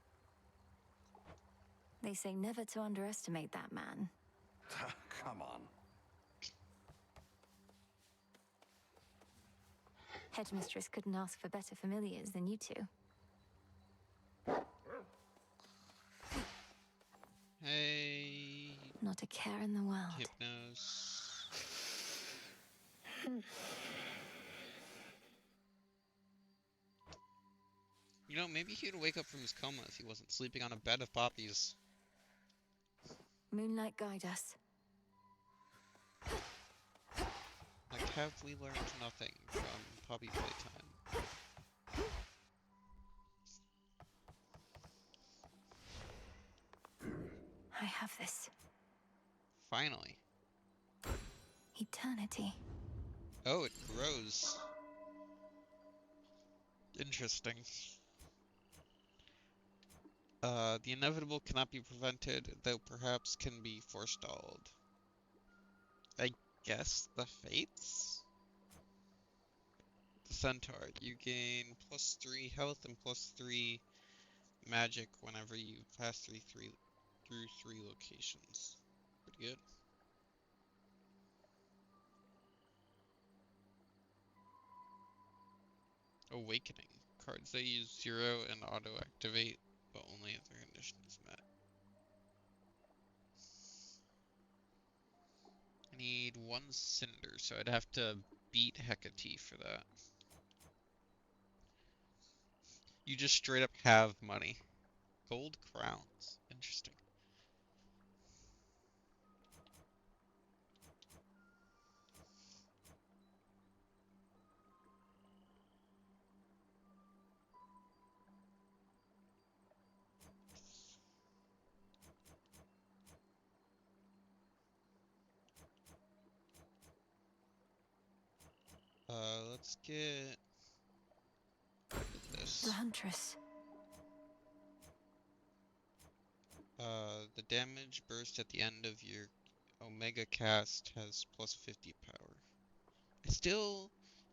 They say never to underestimate that man. Come on. Headmistress couldn't ask for better familiars than you two. Hey. Not a care in the world. Hypnos. You know, maybe he would wake up from his coma if he wasn't sleeping on a bed of poppies. Moonlight, guide us. Like, have we learned nothing from Poppy Playtime? I have this. Finally. Eternity. Oh, it grows. Interesting. The inevitable cannot be prevented, though perhaps can be forestalled. I guess the Fates? The Centaur. You gain +3 health and +3 magic whenever you pass through three locations. Pretty good. Awakening. Cards that use 0 and auto-activate, but only if their condition is met. I need 1 Cinder, so I'd have to beat Hecate for that. You just straight up have money. Gold crowns. Interesting. Let's get this. The Huntress. The damage burst at the end of your Omega cast has +50 power. I still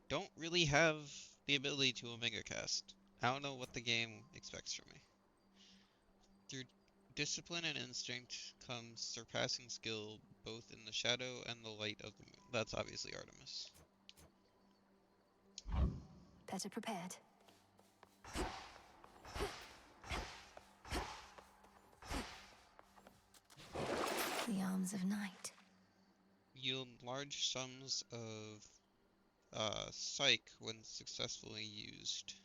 don't really have the ability to Omega cast. I don't know what the game expects from me. Through discipline and instinct comes surpassing skill both in the shadow and the light of the moon. That's obviously Artemis. Better prepared. The arms of night. Yield large sums of psych when successfully used.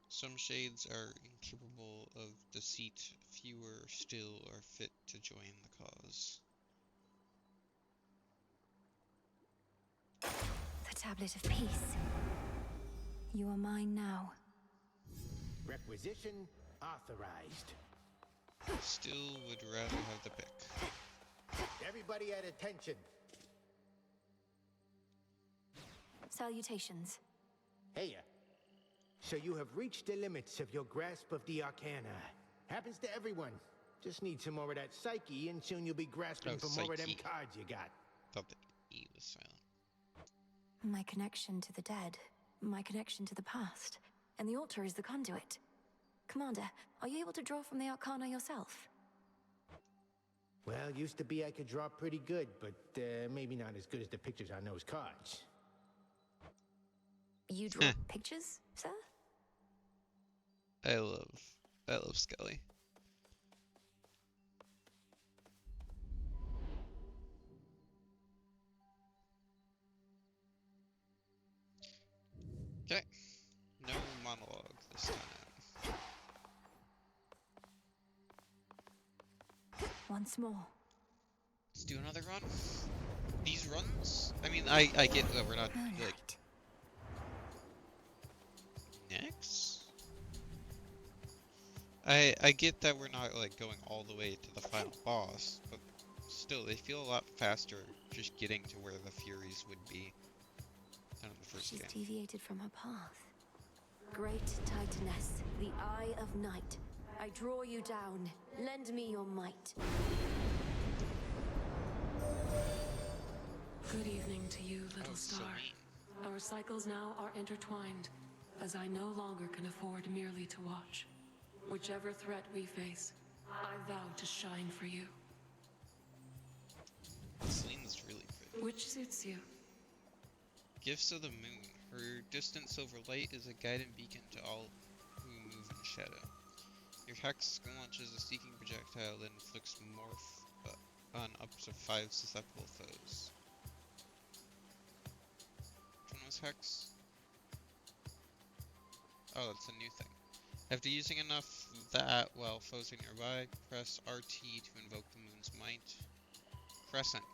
Some shades are incapable of deceit, fewer still are fit to join the cause. The Tablet of Peace. You are mine now. Requisition authorized. Still would rather have the pick. Everybody at attention. Salutations. Hey, so you have reached the limits of your grasp of the Arcana. Happens to everyone. Just need some more of that psyche, and soon you'll be grasping for more of them cards you got. Thought the E was silent. My connection to the dead. My connection to the past. And the altar is the conduit. Commander, are you able to draw from the Arcana yourself? Well, used to be I could draw pretty good, but maybe not as good as the pictures on those cards. You draw pictures, sir? I love Skelly. Okay. No monologue this time. Once more. Let's do another run. These runs? I mean, I get that we're not, like... Hex. I get that we're not like going all the way to the final boss, but still, they feel a lot faster just getting to where the Furies would be than in the first She's game. deviated from her path. Great Titaness, the Eye of Night, I draw you down. Lend me your might. Good evening to you, little Oh, so star. Our cycles now are intertwined, as I no longer can afford merely to watch. Whichever threat we face, I vow to shine for you. Celine's really pretty. Which suits you? Gifts of the Moon. Her distant silver light is a guiding beacon to all who move in shadow. Your Hex launches a seeking projectile that inflicts morph on up to 5 susceptible foes. Which one was Hex? Oh, that's a new thing. After using enough that while foes are nearby, press RT to invoke the moon's might. Crescent.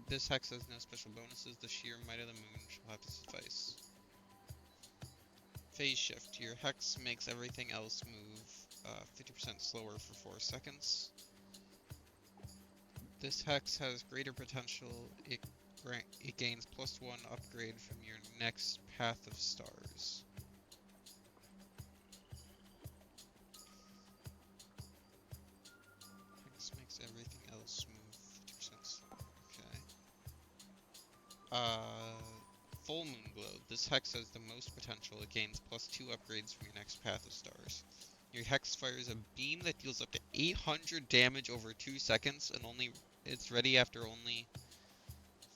This Hex has no special bonuses. The sheer might of the moon shall have to suffice. Phase shift. Your Hex makes everything else move 50% slower for 4 seconds. This Hex has greater potential. It gains +1 upgrade from your next Path of Stars. Hex makes everything else move 50% slower. Okay. Full Moon Glow. This Hex has the most potential. It gains +2 upgrades from your next Path of Stars. Your Hex fires a beam that deals up to 800 damage over 2 seconds, and it's ready after only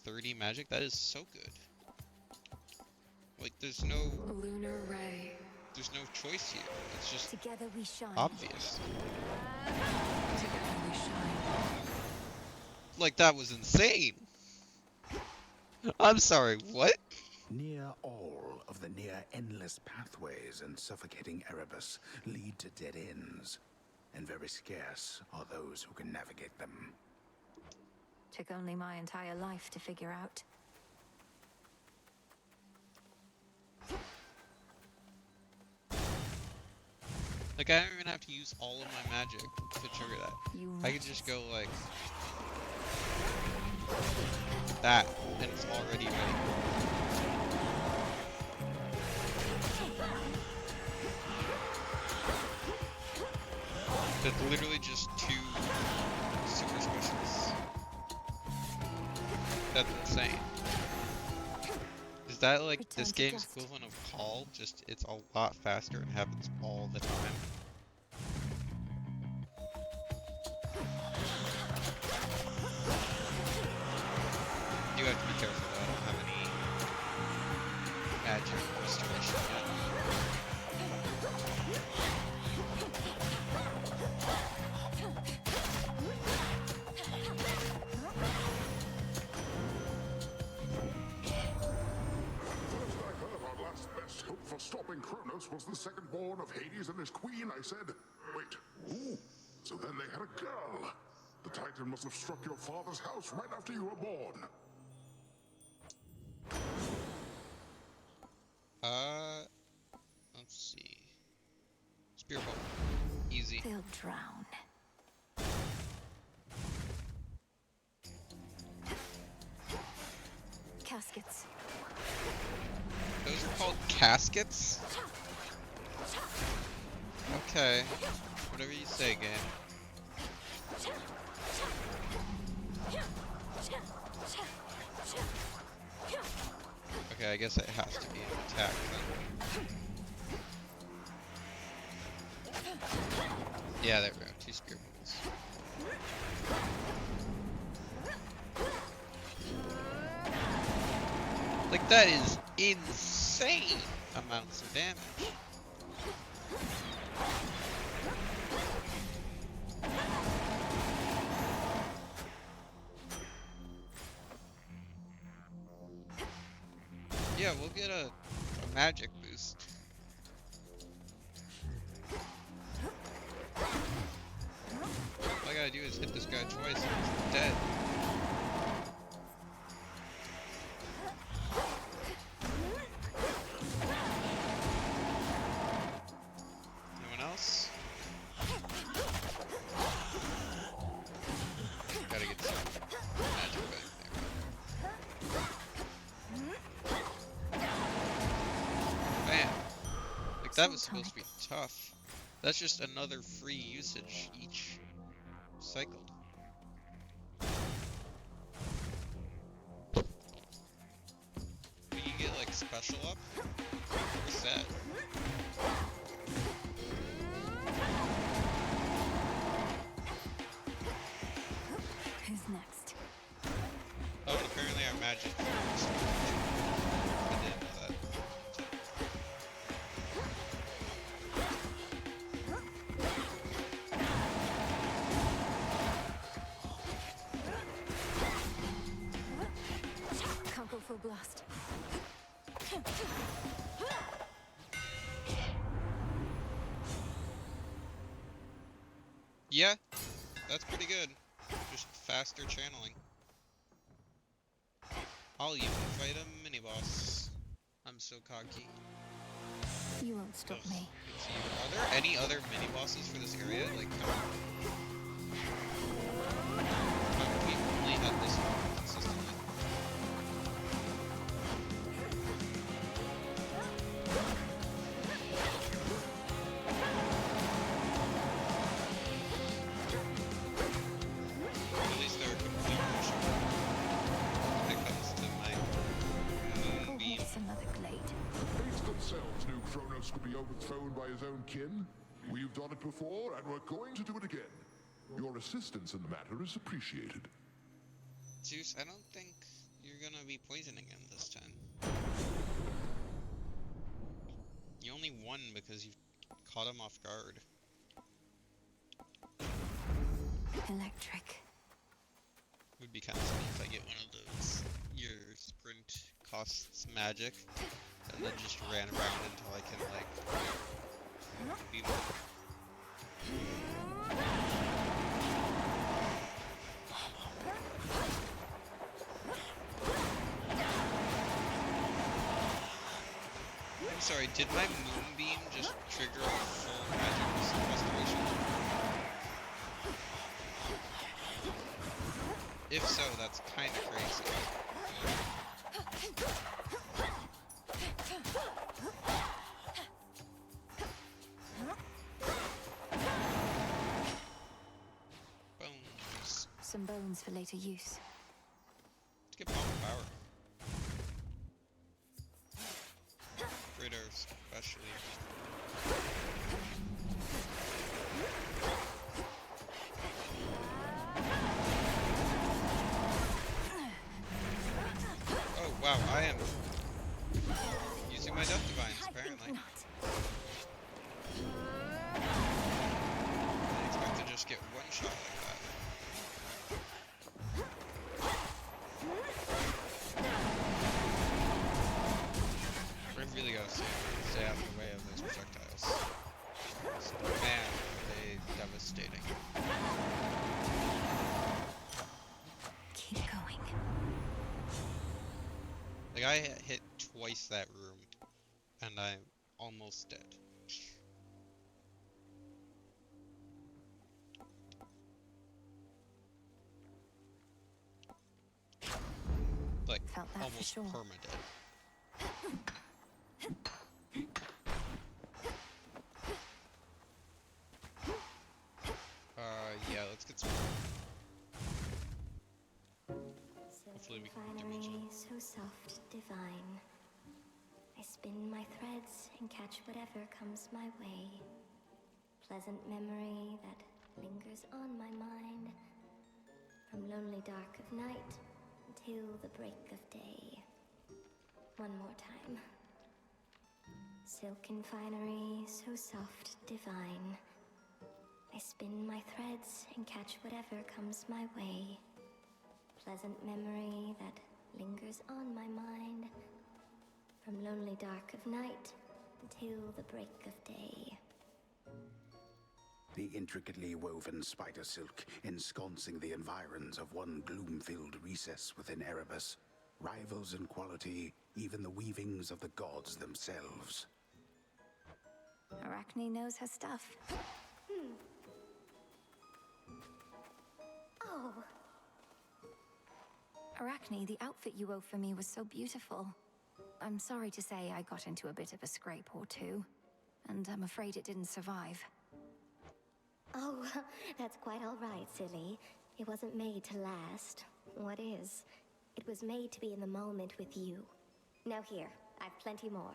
30 magic. That is so good. Like, there's no Lunar Ray. There's no choice here. It's just Together we shine. obvious. Together we shine. Like, that was insane. I'm sorry, what? Near all of the near-endless pathways in suffocating Erebus lead to dead ends, and very scarce are those who can navigate them. Took only my entire life to figure out. Like, I don't even have to use all of my magic to trigger that. I could just go like that, and it's already ready. That's literally just 2 super specials. That's insane. Is that like this game's equivalent of Call? Just it's a lot faster and happens all the time. You have to be careful though, I don't have any magic restoration yet. Our last best hope for stopping Kronos was the second born of Hades and his queen, I said. Wait, who? So then they had a girl. The Titan must have struck your father's house right after you were born. Let's see. Spear Bolt. Easy. They'll drown. Caskets. Those are called caskets? Okay. Whatever you say, game. Okay, I guess it has to be an attack then. Yeah, there we go. 2 spear bolts. Like, that is insane amounts of damage. Yeah, we'll get a magic boost. All I gotta do is hit this guy twice and he's dead. That was supposed to be tough. That's just another free usage each cycle. Do you get like special up? What's that? Who's next? Oh, and apparently our magic. I didn't know that. Can't go full blast. Yeah, that's pretty good. Just faster channeling. I'll even fight a mini-boss. I'm so cocky. You won't stop me. Are there any other mini-bosses for this area? Like, we only had this one consistently. At least they're complete motion when it comes to my moonbeam. Another glade. Fates themselves knew Kronos could be overthrown by his own kin. We've done it before, and we're going to do it again. Your assistance in the matter is appreciated. Zeus, I don't think you're gonna be poisoning him this time. You only won because you caught him off guard. Electric. It would be kind of funny if I get one of those. Your sprint costs magic, and then just ran around until I can, like, be I'm sorry, did my moonbeam just trigger a full magic restoration? If so, that's kind of crazy. Bones. Some bones for later use. Let's get bomb power. Critters, especially. Oh wow, I am using my Death Divines, apparently. I didn't expect to just get one shot like that. I really gotta stay out of the way of those projectiles. Man, are they devastating. Keep going. Like, I hit twice that room, and I'm almost dead. Like, almost permadead. Yeah, let's get some. Hopefully we can reach it. So soft, divine. I spin my threads and catch whatever comes my way. Pleasant memory that lingers on my mind. From lonely dark of night until the break of day. One more time. Silken finery, so soft, divine. I spin my threads and catch whatever comes my way. Pleasant memory that lingers on my mind. From lonely dark of night until the break of day. The intricately woven spider silk ensconcing the environs of one gloom-filled recess within Erebus rivals in quality even the weavings of the gods themselves. Arachne knows her stuff. Oh. Arachne, the outfit you wove for me was so beautiful. I'm sorry to say I got into a bit of a scrape or two. and I'm afraid it didn't survive. Oh, that's quite all right, silly. It wasn't made to last. What is? It was made to be in the moment with you. Now here, I've plenty more.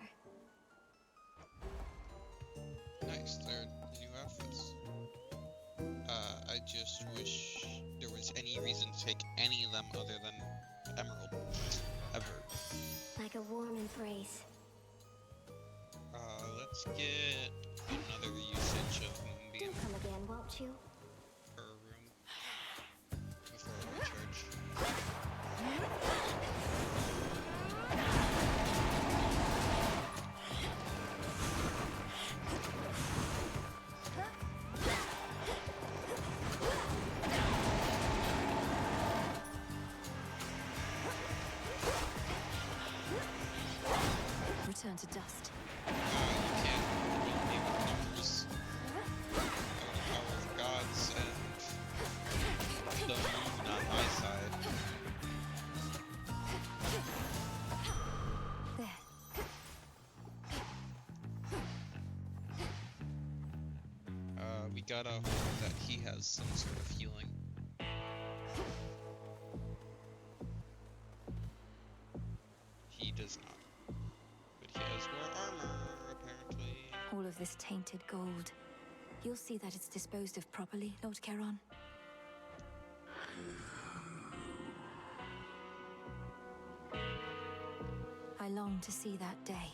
Nice, they're new outfits. I just wish there was any reason to take any of them other than Emerald. Ever. Like a warm embrace. Let's get another usage of Do Moonbeam come again, won't you? per room before I recharge. Return to dust. You can't beat me with numbers. I have the power of gods and the moon on my side. There. We gotta hope that he has some sort of healing. He does not. But he has more armor, apparently. All of this tainted gold. You'll see that it's disposed of properly, Lord Charon. I long to see that day.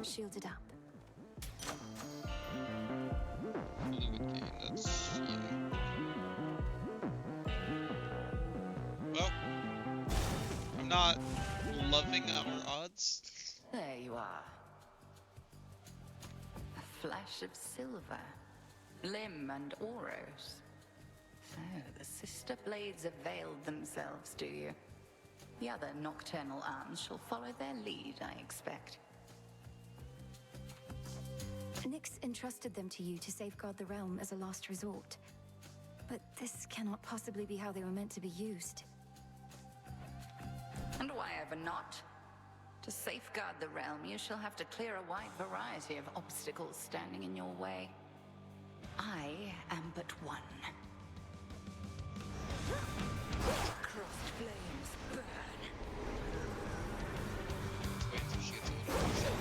Shielded up. Fluid gain, that's... yeah. Well, I'm not loving our odds. There you are. A flash of silver, Lim and Oros. So, the sister blades have veiled themselves, do you? The other nocturnal arms shall follow their lead, I expect. Nyx entrusted them to you to safeguard the realm as a last resort. But this cannot possibly be how they were meant to be used. And why ever not? To safeguard the realm, you shall have to clear a wide variety of obstacles standing in your way. I am but one. Crossed flames burn. Wait until she gets a little closer.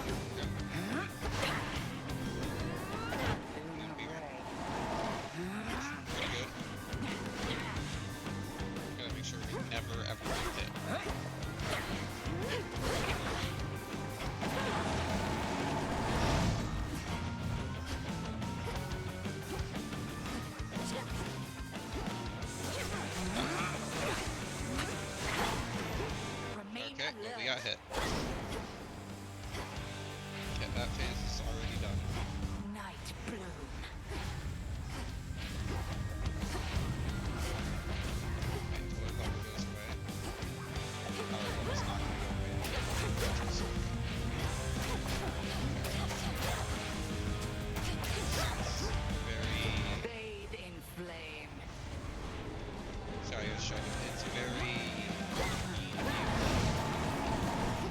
Pretty good. Gotta make sure we never ever get it. Okay, well, we got hit. Okay, that phase is already done. Night bloom. Wait until the level goes away. Oh, it's not gonna go away. Very... Bathe in flame. Sorry, I was trying to... It's very...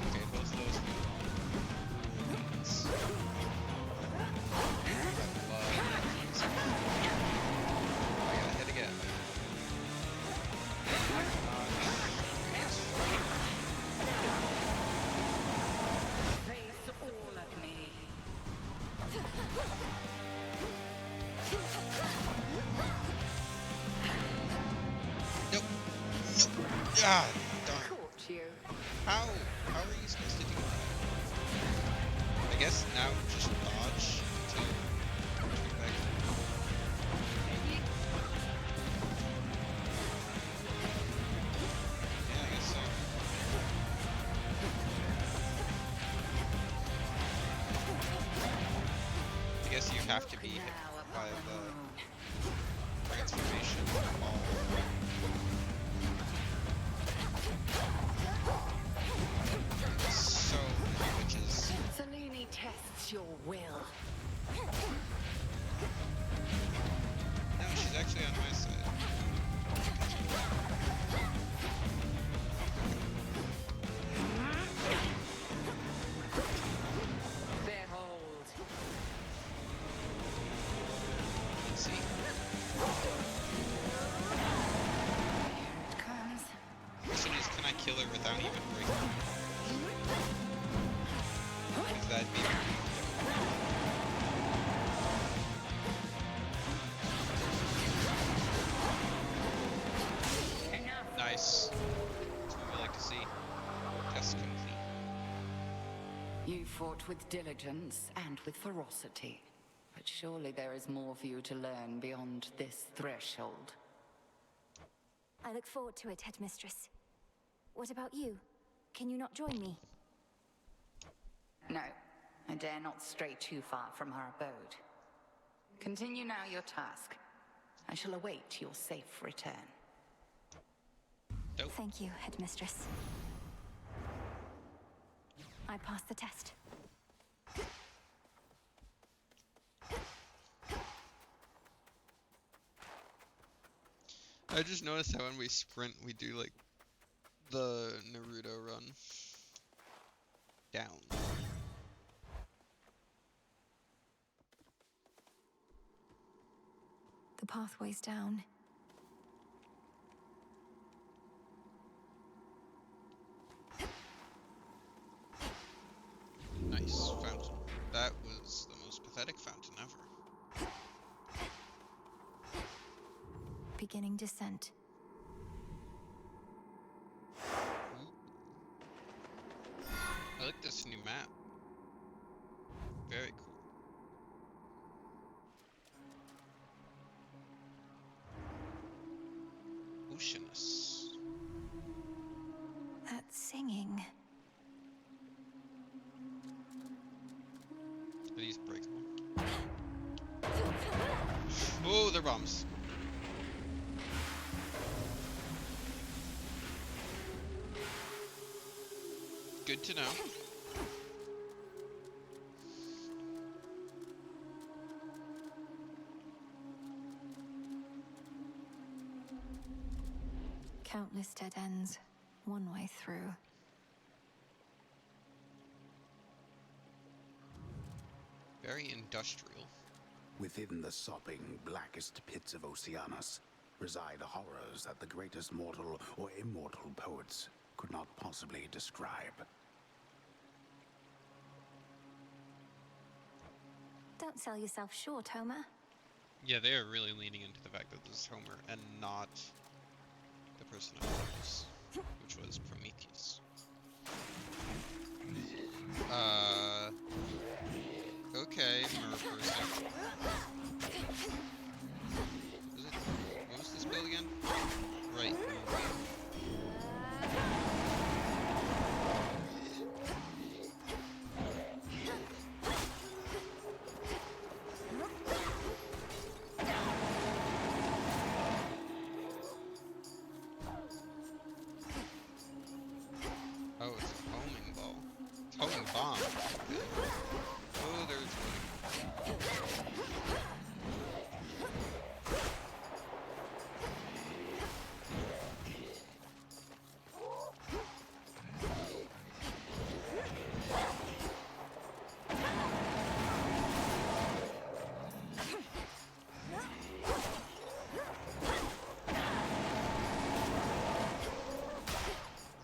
Okay, both of those move on. It's... I gotta hit again. Face all of me. Nope. Nope. Ah, darn. Caught you. How are you supposed to do that? I guess now just dodge to turn back. Yeah, I guess so. I guess you have to be hit by the transformation ball. So many witches. Selene tests your will. No, she's actually on my side. without even breaking. Because that'd be nice. That's what we like to see. Test complete. You fought with diligence and with ferocity. But surely there is more for you to learn beyond this threshold. I look forward to it, Headmistress. What about you? Can you not join me? No, I dare not stray too far from our abode. Continue now your task. I shall await your safe return. Nope. Thank you, Headmistress. I passed the test. I just noticed how when we sprint, we do like the Naruto run. Down. The pathway's down. Nice fountain. That was the most pathetic fountain ever. Beginning descent. I like this new map. Very cool. Oceanus. That singing. Are these breakable? Oh, they're bombs. Good to know. Countless dead ends. One way through. Very industrial. Within the sopping, blackest pits of Oceanus reside horrors that the greatest mortal or immortal poets could not possibly describe. Don't sell yourself short, Homer. Yeah, they are really leaning into the fact that this is Homer and not the person I chose, which was Prometheus. Okay, mer person. What was this build again? Right. Oh, it's a homing ball. It's homing bomb. Oh, there's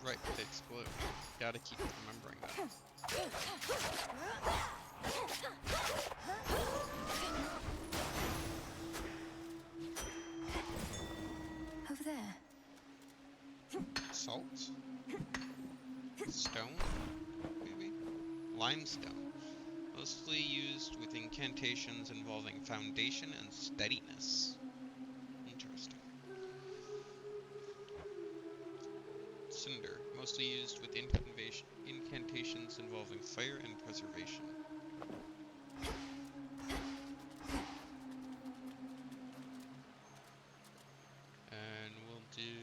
right, they explode. Gotta keep remembering that. Over there. Salt? Stone? Maybe? Limestone. Mostly used with incantations involving foundation and steadiness. Interesting. Cinder. Mostly used with incantations involving fire and preservation. And we'll do...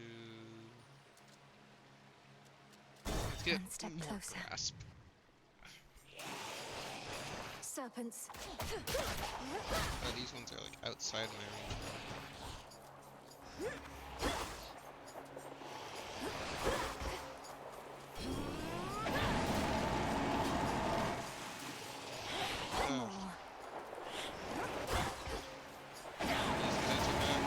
Let's get One step more closer. grasp. Serpents. Oh, these ones are like outside my range. Oh. These guys are back.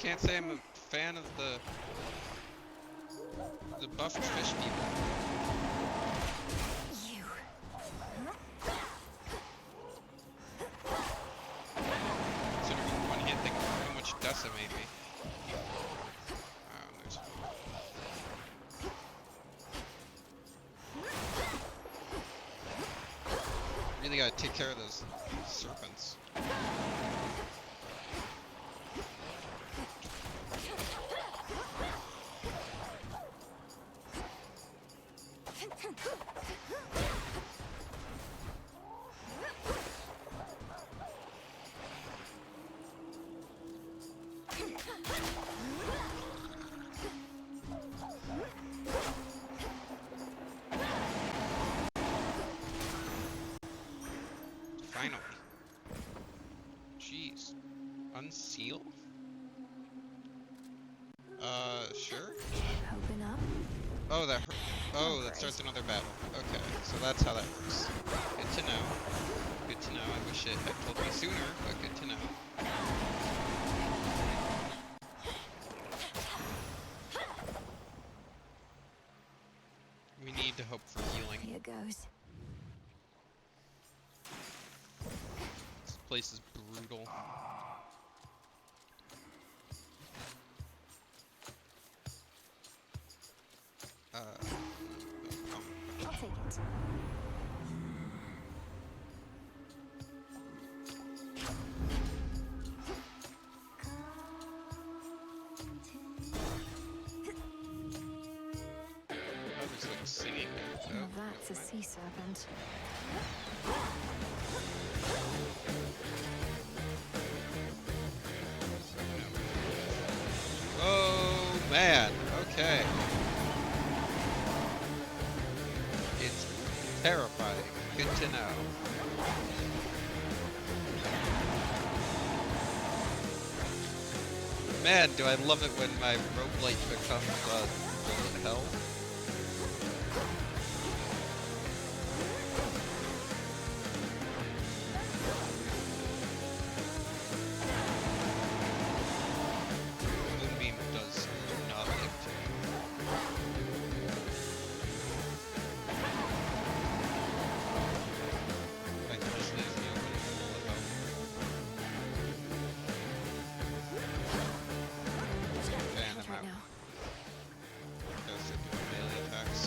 can't say I'm a fan of the buffed fish people. You. Considering one hit, they can pretty much decimate me. There's... Really gotta take care of those serpents. Finally. Jeez. Unseal? Sure? Open up. Oh, that hurt. Oh, that starts another battle. Okay, so that's how that works. Good to know. Good to know. I wish it had told me sooner, but good to know. We need to hope for healing. Here goes. This place is brutal. I'll take it. Oh, there's like singing. Now that's a sea serpent. Oh man, okay. It's terrifying. Good to know. Man, do I love it when my roguelite becomes bullet hell. Moonbeam does nothing to me. Like, just leaves me open with bullet hell. And I'm out. Gotta start doing melee attacks.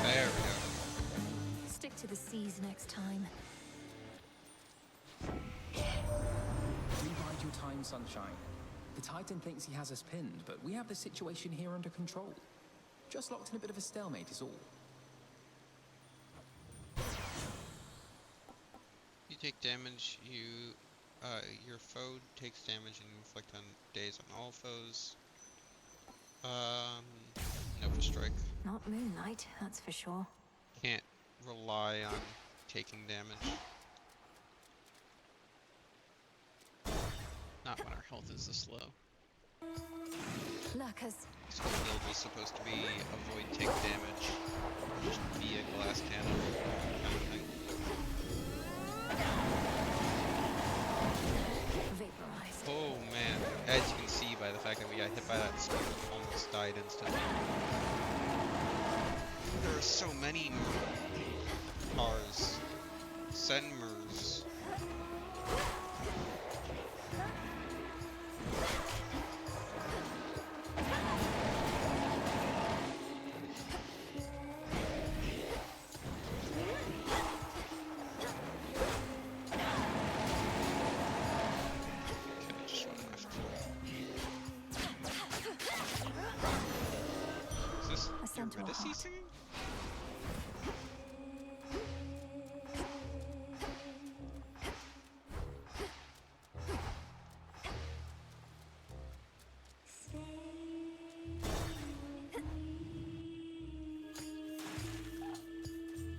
There we go. Stick to the seas next time. Bide your time, Sunshine. The Titan thinks he has us pinned, but we have the situation here under control. Just locked in a bit of a stalemate is all. You take damage, your foe takes damage and inflict on days on all foes. Nova Strike. Not Moonlight, that's for sure. Can't rely on taking damage. Not when our health is this low. Lurkers. This whole build was supposed to be avoid take damage, just be a glass cannon kind of thing. Vaporized. Oh man, as you can see by the fact that we got hit by that storm, almost died instantly. There are so many cars. Senmers. Eurydice singing?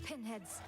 Pinheads.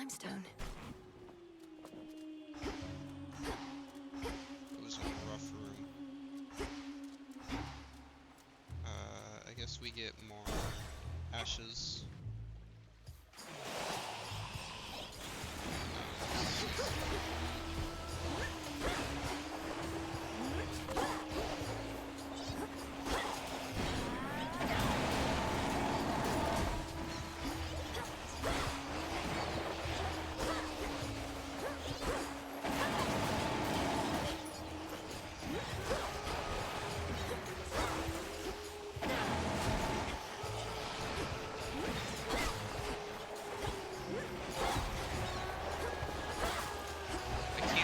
limestone. It was a rough room. I guess we get more ashes.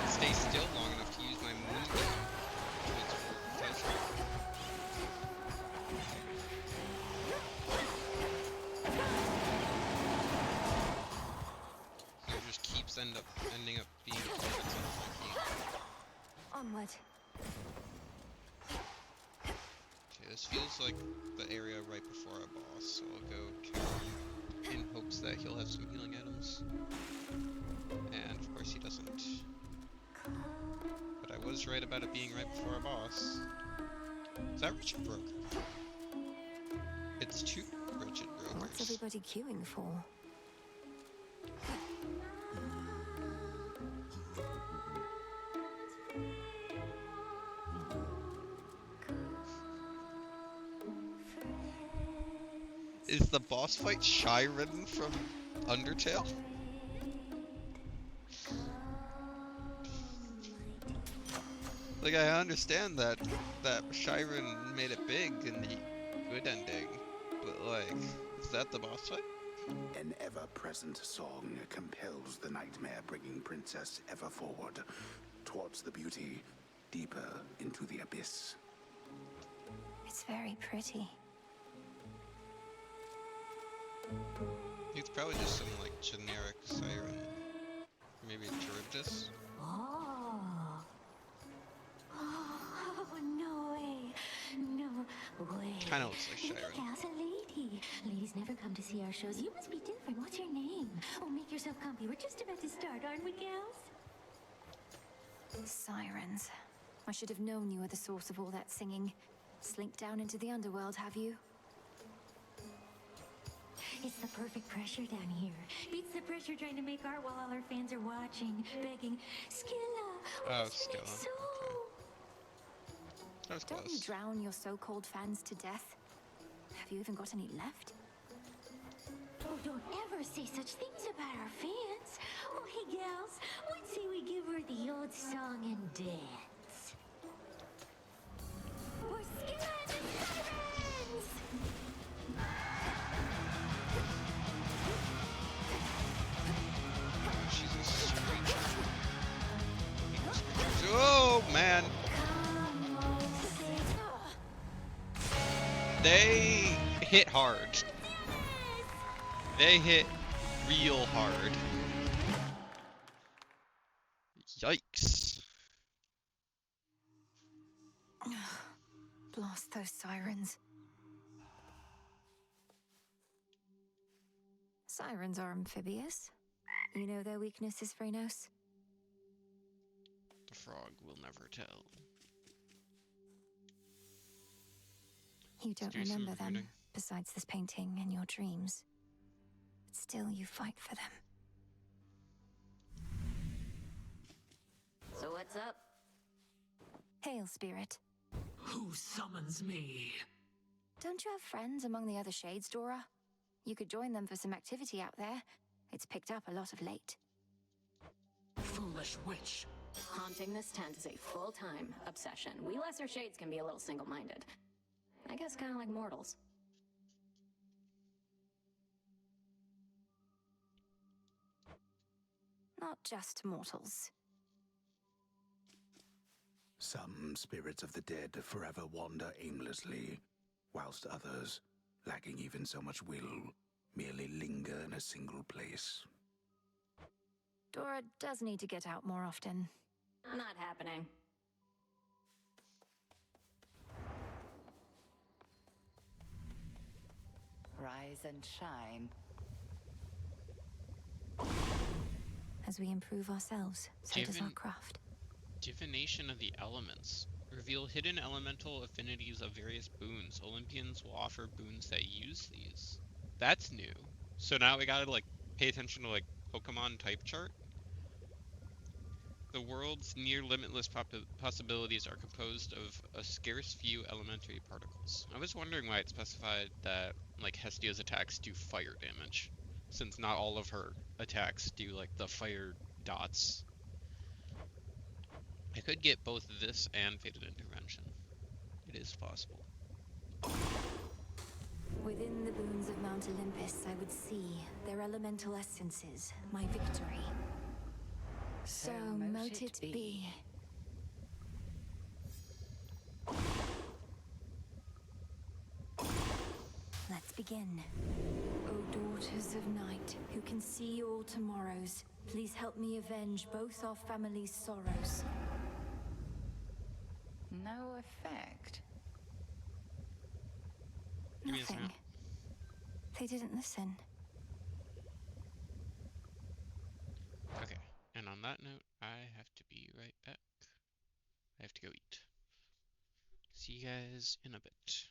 Stay still long enough to use my movement to its full potential. So it just keeps ending up being a target on my feet. Onward. Okay, this feels like the area right before our boss, so I'll go kill him in hopes that he'll have some healing items. And of course he doesn't. But I was right about it being right before our boss. Is that Richard Broker? It's two Richard Brokers. What's everybody queuing for? Is the boss fight Shyren from Undertale? Like, I understand that Shyren made it big in the good ending, but like, is that the boss fight? An ever-present song compels the nightmare-bringing princess ever forward, towards the beauty, deeper into the abyss. It's very pretty. It's probably just some like generic siren. Maybe Charybdis? Oh. Oh, no way. No way. Kinda looks like Look at Shyren. Gal's a lady. Ladies never come to see our shows. You must be different. What's your name? Oh, make yourself comfy. We're just about to start, aren't we, gals? Sirens. I should have known you were the source of all that singing. Slinked down into the underworld, have you? It's the perfect pressure down here. Beats the pressure trying to make art while all our fans are watching, begging, Skilla, Oh, what's the next Skilla. song? That was Don't you close. drown your so-called fans to death? Have you even got any left? Oh, don't ever say such things about our fans. Oh, hey, gals, let's say we give her the old song and dance. For Skilla and the Sirens! She's a screecher. Oh man! They hit hard. They hit real hard. Yikes. Blast those sirens. Sirens are amphibious. You know their weaknesses, Phrenos? The frog will never tell. You don't Do some remember them, recruiting. besides this painting and your dreams. But still, you fight for them. So what's up? Hail, Spirit. Who summons me? Don't you have friends among the other shades, Dora? You could join them for some activity out there. It's picked up a lot of late. Foolish witch. Haunting this tent is a full-time obsession. We lesser shades can be a little single-minded. I guess kind of like mortals. Not just mortals. Some spirits of the dead forever wander aimlessly, whilst others, lacking even so much will, merely linger in a single place. Dora does need to get out more often. Not happening. Rise and shine. As we improve ourselves, so does our Given- craft. Divination of the elements. Reveal hidden elemental affinities of various boons. Olympians will offer boons that use these. That's new. So now we gotta like pay attention to like Pokemon type chart. The world's near limitless possibilities are composed of a scarce few elementary particles. I was wondering why it specified that like Hestia's attacks do fire damage, since not all of her attacks do like the fire dots. I could get both this and Fated Intervention. It is possible. Within the boons of Mount Olympus, I would see their elemental essences, my victory. So mote it be. Let's begin. O daughters of night, who can see all tomorrows, please help me avenge both our families' sorrows. No effect. Nothing. They didn't listen. Okay, and on that note, I have to be right back. I have to go eat. See you guys in a bit.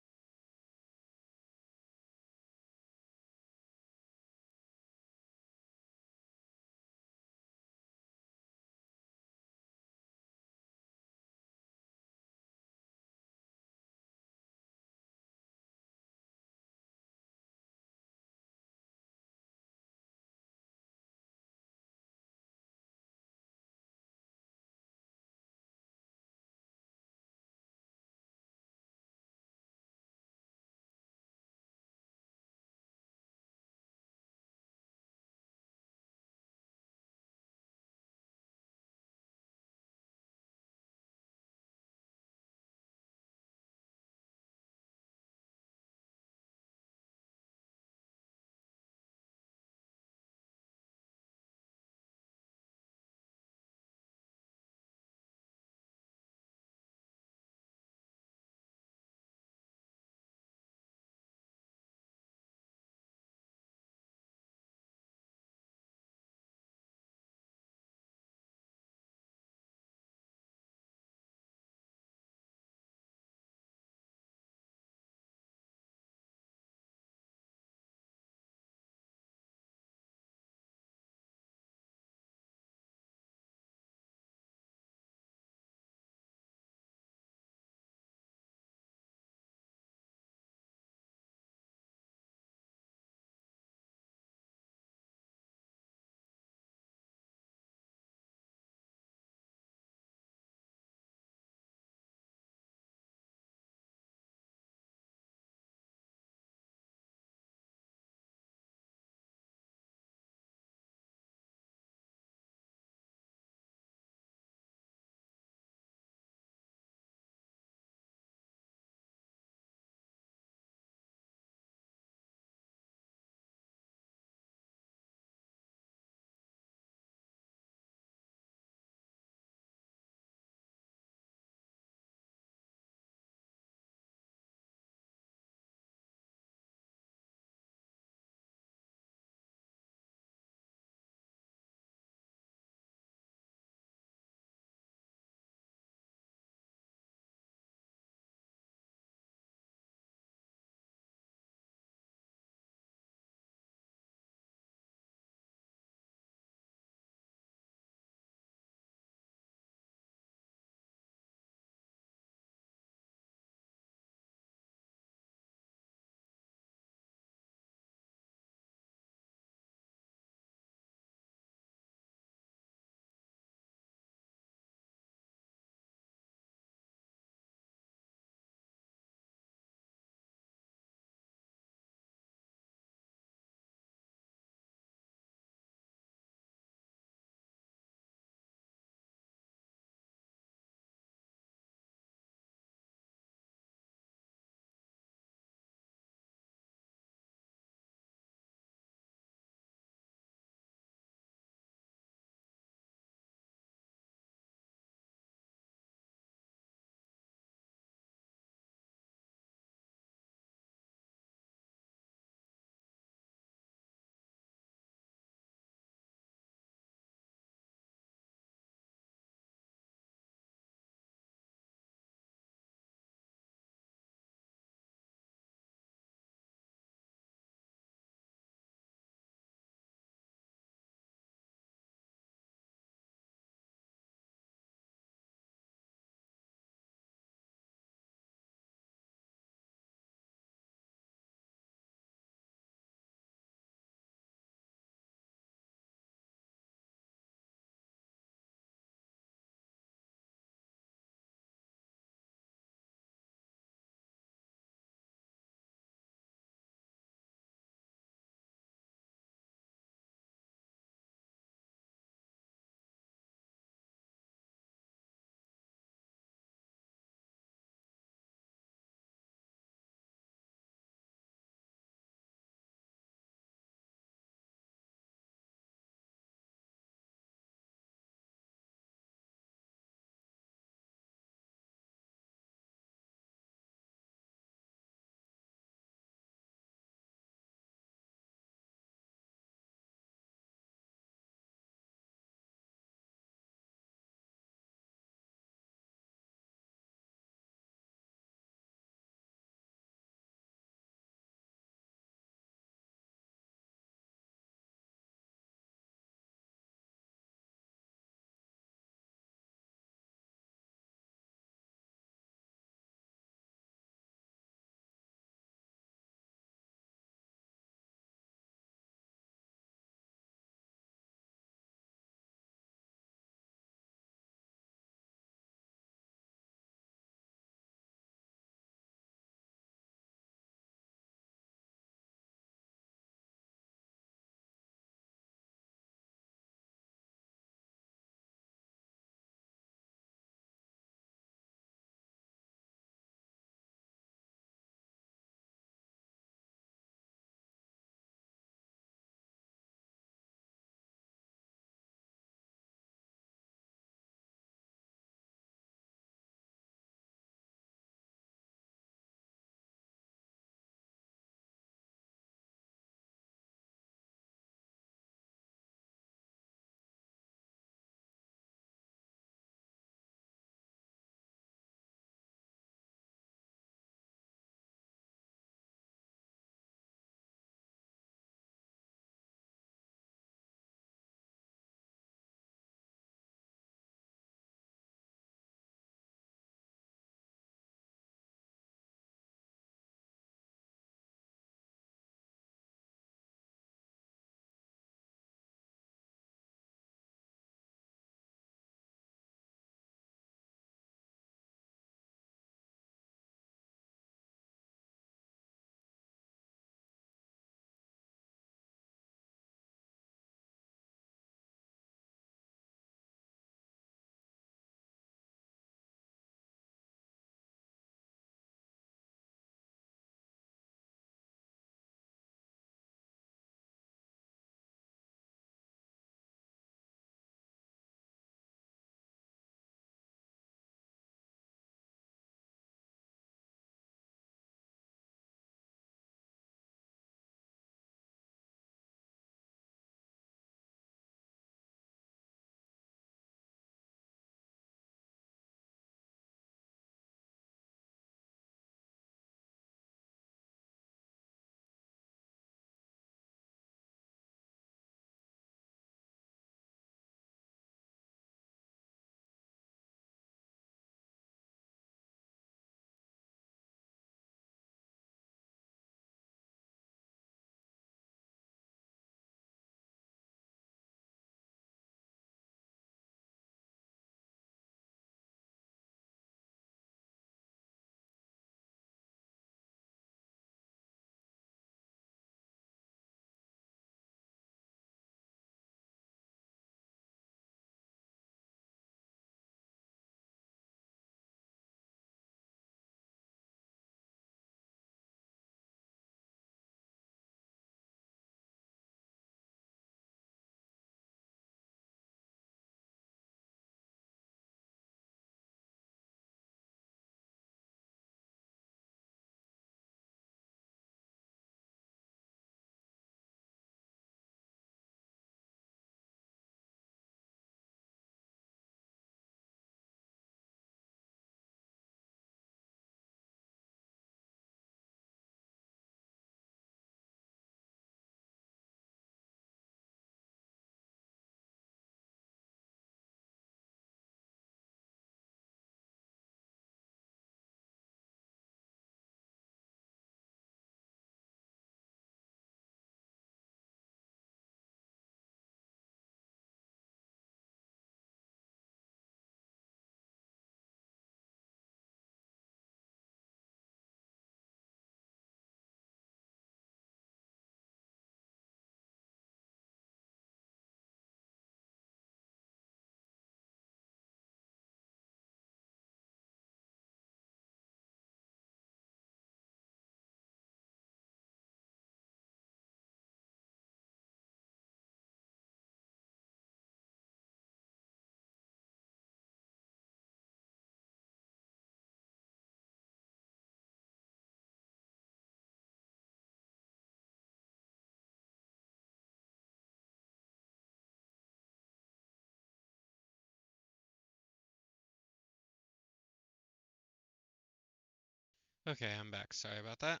Okay, I'm back. Sorry about that.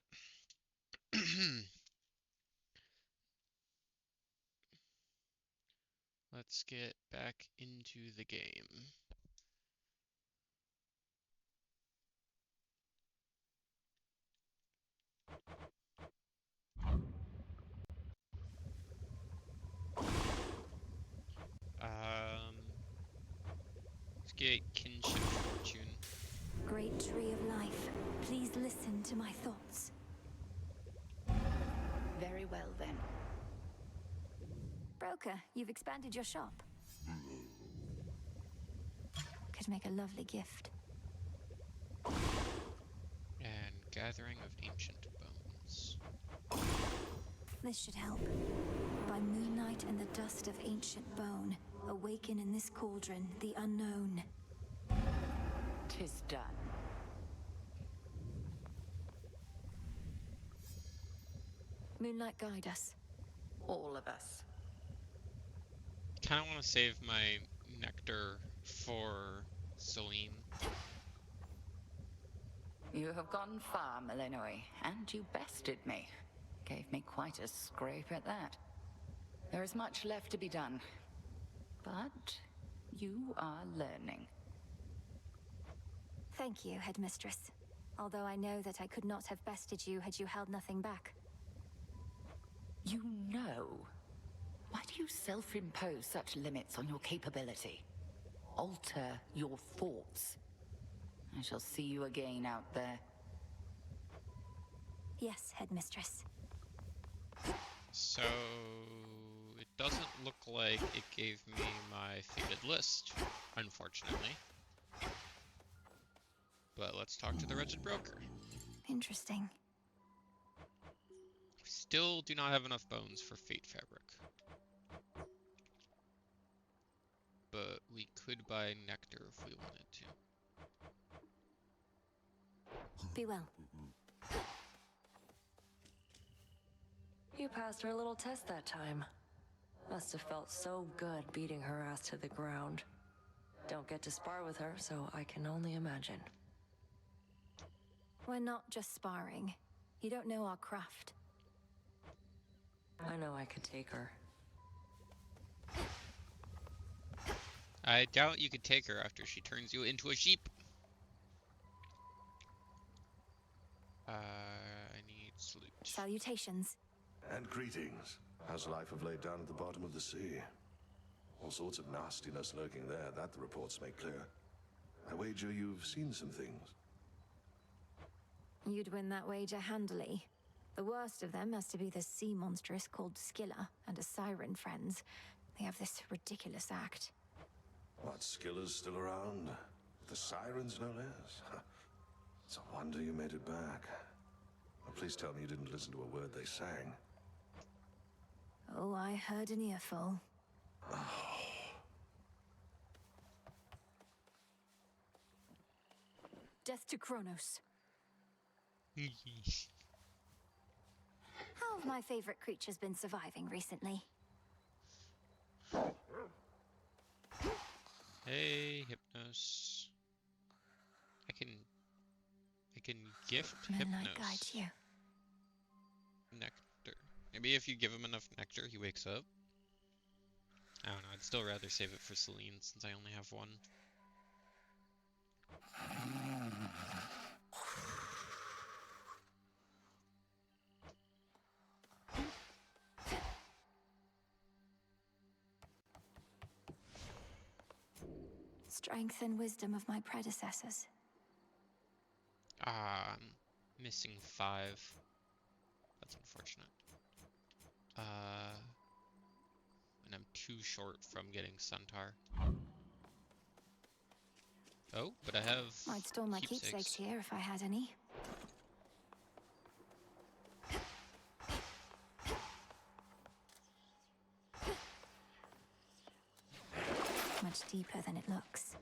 Let's get back into the game. Let's get Kinship Fortune. Great tree of life, please listen to my thoughts. Very well, then. Broker, you've expanded your shop. Could make a lovely gift. And Gathering of Ancient Bones. This should help. By moonlight and the dust of ancient bone, awaken in this cauldron the unknown. 'Tis done. Moonlight, guide us. All of us. Kinda wanna save my nectar for Celine. You have gone far, Malinois, and you bested me. Gave me quite a scrape at that. There is much left to be done, but you are learning. Thank you, Headmistress. Although I know that I could not have bested you had you held nothing back. You know. Why do you self-impose such limits on your capability? Alter your thoughts. I shall see you again out there. Yes, Headmistress. So it doesn't look like it gave me my fated list, unfortunately. But let's talk to the Wretched Broker. Interesting. Still do not have enough bones for Fate Fabric. But we could buy nectar if we wanted to. Be well. You passed her little test that time. Must have felt so good beating her ass to the ground. Don't get to spar with her, so I can only imagine. We're not just sparring. You don't know our craft. I know I could take her. I doubt you could take her after she turns you into a sheep. I need salute. Salutations. And greetings. How's life of late down at the bottom of the sea? All sorts of nastiness lurking there, that the reports make clear. I wager you've seen some things. You'd win that wager handily. The worst of them has to be the sea monstrous called Skilla and a siren friends. They have this ridiculous act. What, Skiller's still around? The sirens, no less? It's a wonder you made it back. Well, please tell me you didn't listen to a word they sang. Oh, I heard an earful. Death to Kronos. How have my favorite creatures been surviving recently? Hey, Hypnos. I can gift Moonlight Hypnos guides you. nectar. Maybe if you give him enough nectar, he wakes up. I don't know. I'd still rather save it for Celine since I only have one. Strength and wisdom of my predecessors. Ah, I'm missing 5. That's unfortunate. And I'm too short from getting Centaur. Oh, but I have I'd store my keepsakes here if I had any. Much deeper than it looks.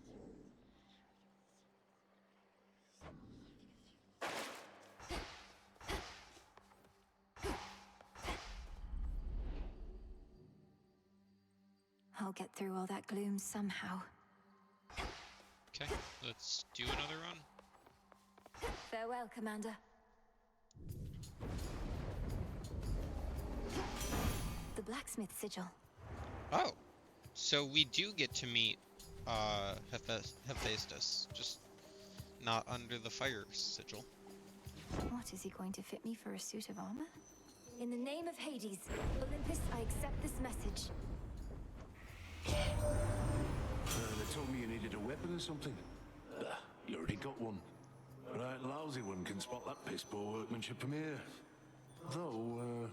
I'll get through all that gloom somehow. Okay, let's do another run. Farewell, Commander. The blacksmith sigil. Oh, so we do get to meet Hephaestus, just not under the fire sigil. What, is he going to fit me for a suit of armor? In the name of Hades, Olympus, I accept this message. They told me you needed a weapon or something. You already got one. A right lousy one can spot that piss poor workmanship from here. Though,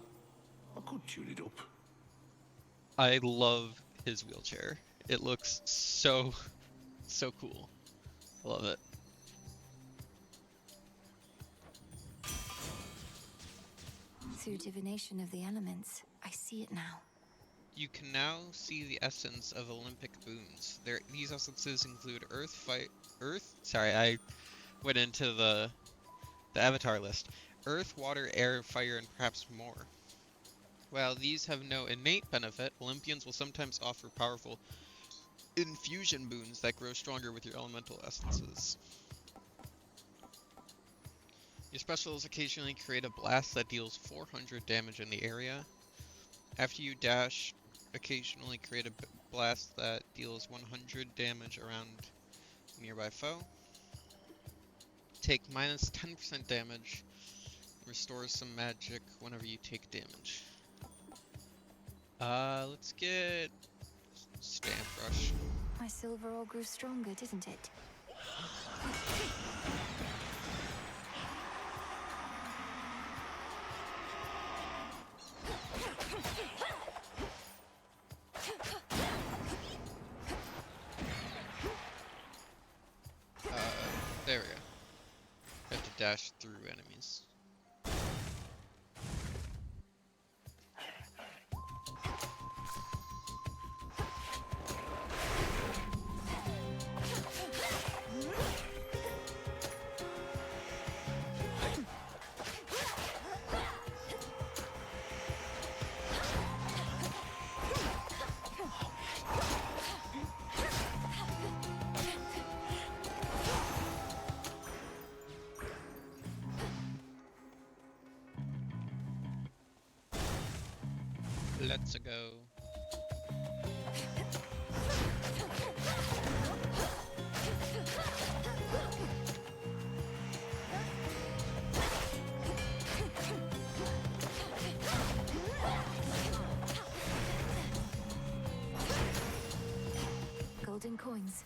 I could tune it up. I love his wheelchair. It looks so cool. I love it. Through divination of the elements, I see it now. You can now see the essence of Olympic boons. These essences include I went into the avatar list. Earth, water, air, fire, and perhaps more. While these have no innate benefit, Olympians will sometimes offer powerful infusion boons that grow stronger with your elemental essences. Your specials occasionally create a blast that deals 400 damage in the area. After you dash, occasionally create a blast that deals 100 damage around a nearby foe. Take minus 10% damage. Restores some magic whenever you take damage. Let's get Stamp Rush. My silver all grew stronger, didn't it? There we go. Have to dash through enemies. Let's go. Golden coins.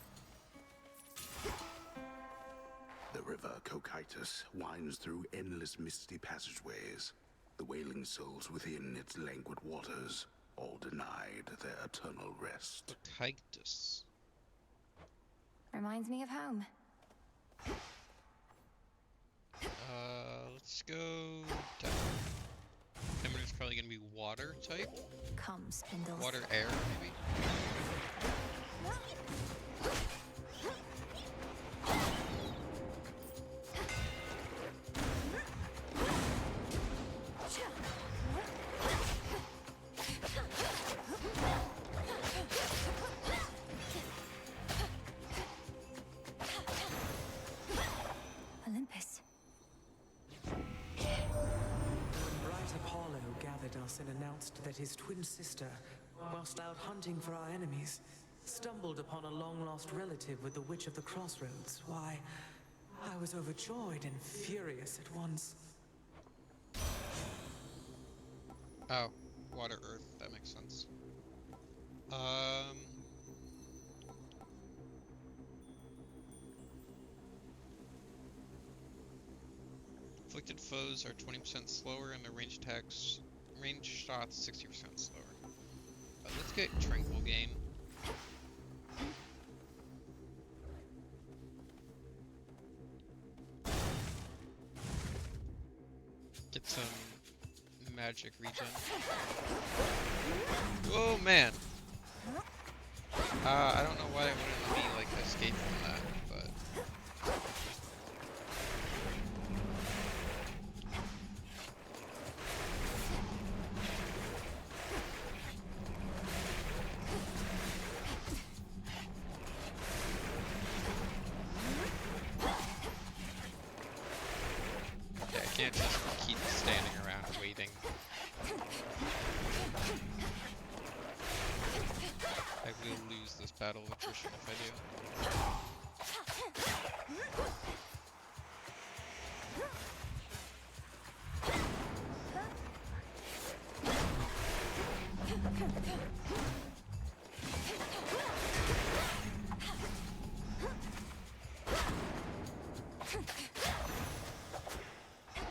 The river Cocytus winds through endless misty passageways. The wailing souls within its languid waters, all denied their eternal rest. Cocytus. Reminds me of home. Let's go down. Timber's probably gonna be water type. Come, Spindles. Water, air, maybe. Olympus. Bright Apollo gathered us and announced that his twin sister, whilst out hunting for our enemies, stumbled upon a long-lost relative with the Witch of the Crossroads. Why, I was overjoyed and furious at once. Oh, water, earth, that makes sense. Afflicted foes are 20% slower and their range shots 60% slower. Let's get Tranquil Gain. Get some magic regen. Whoa, man! I don't know why it wouldn't let me, like, escape from that, but... damage if I do.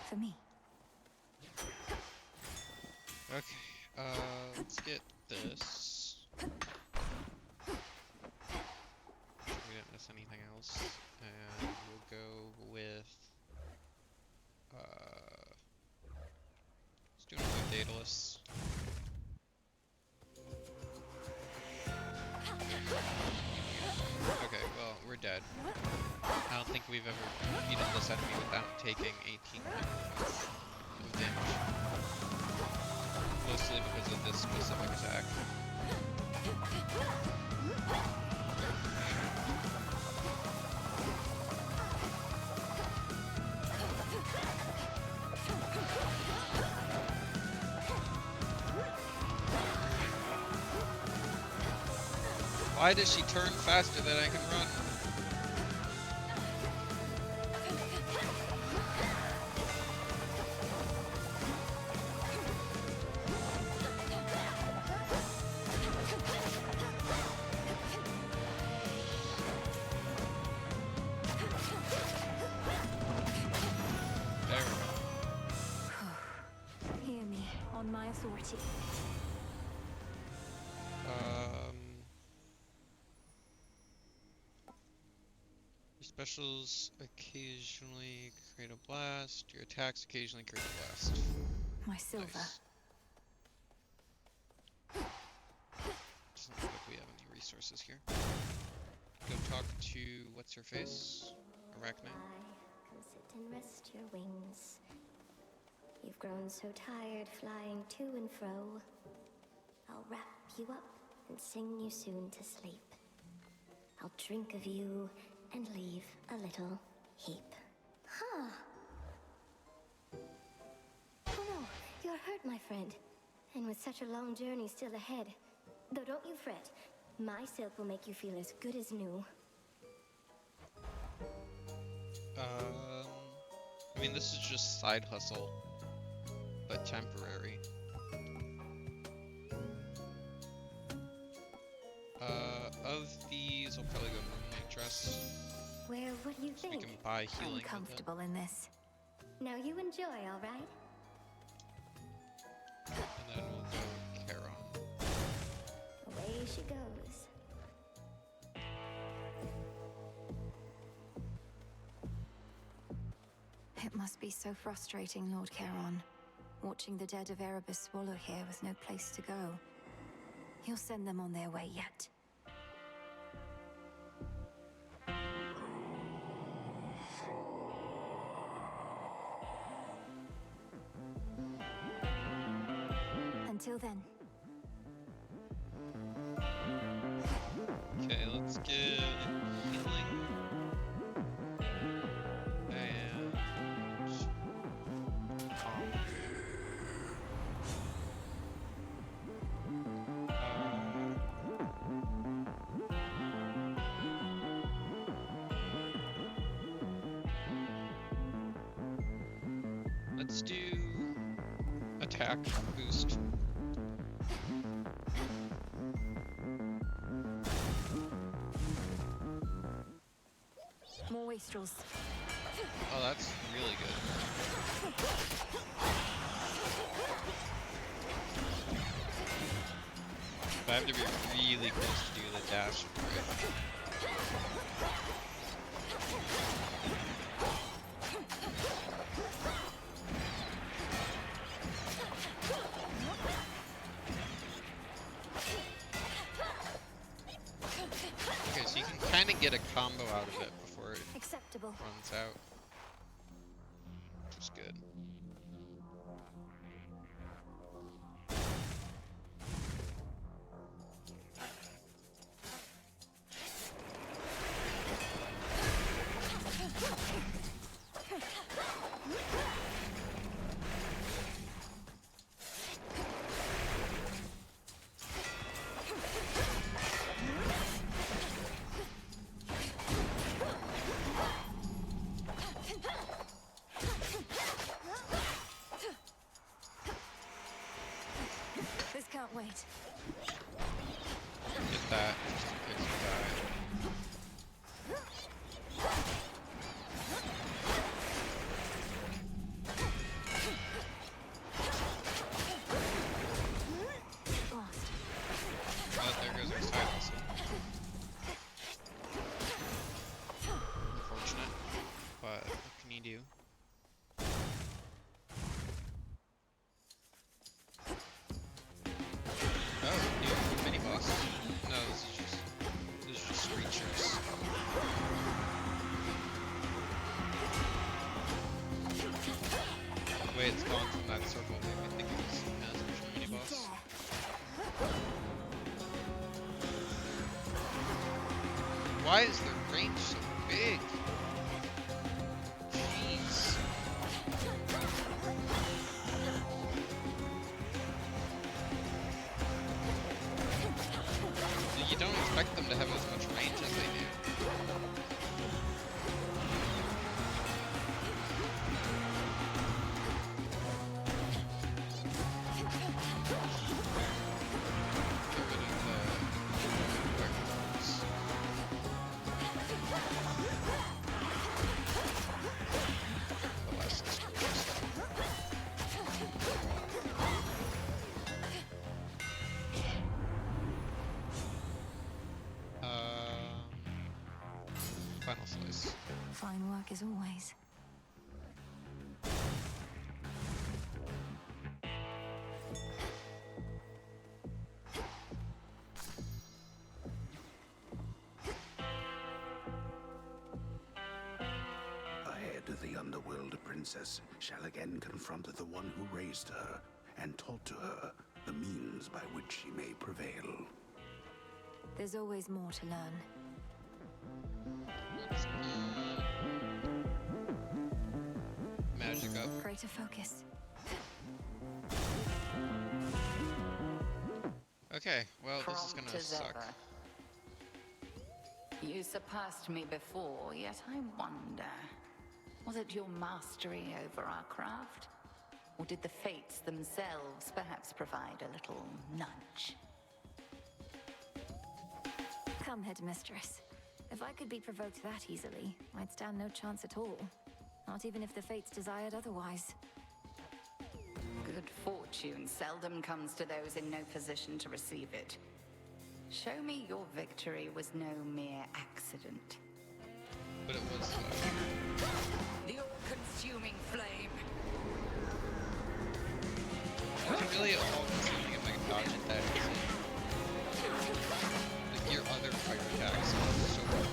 For me. Okay, let's get this. We didn't miss anything else. And we'll go with, let's do another Daedalus. Okay, well, we're dead. I don't think we've ever beaten this enemy without taking 18 points of damage. Mostly because of this specific attack. Why does she turn faster than I can run? There we go. Hear me on my authority. Your specials occasionally create a blast. Your attacks occasionally create a blast. My silver. Nice. Doesn't look like we have any resources here. Go talk to what's her face? Arachne. Come sit and rest your wings. You've grown so tired flying to and fro. I'll wrap you up and sing you soon to sleep. I'll drink of you and leave a little heap. Huh. Oh no, you're hurt, my friend. And with such a long journey still ahead. Though don't you fret. My silk will make you feel as good as new. I mean, this is just side hustle, but temporary. Of these, I'll probably go Moonlight Dress. Well, what do you So we think? can buy healing I'm with it. comfortable in this. Now you enjoy, all right? And then we'll go Charon. Away she goes. It must be so frustrating, Lord Charon. Watching the dead of Erebus swallow here with no place to go. He'll send them on their way yet. Until then. Okay, let's get healing. And let's do attack boost. More wastrels. Oh, that's really good. But I have to be really close to do the dash for it. Okay, so you can kind of get a combo out of it before it Acceptable. runs out. Which is good. do. Oh, new mini boss. No, this is just creatures. The way it's gone from that circle made me think it was a mini boss. Why is the range so big? Jeez. You don't expect them to have as much range as they do. Final slice. Fine work as always. Ahead, the underworld princess shall again confront the one who raised her and taught to her the means by which she may prevail. There's always more to learn. Magic up. Greater focus. Okay, well, this is Prompt gonna as suck. ever. You surpassed me before, yet I wonder, was it your mastery over our craft? Or did the fates themselves perhaps provide a little nudge? Come, Headmistress. If I could be provoked that easily, I'd stand no chance at all. Not even if the fates desired otherwise. Good fortune seldom comes to those in no position to receive it. Show me your victory was no mere accident. But it was. The all-consuming flame. It's really all-consuming if I can dodge it that easy. Like your other fire attacks are so good.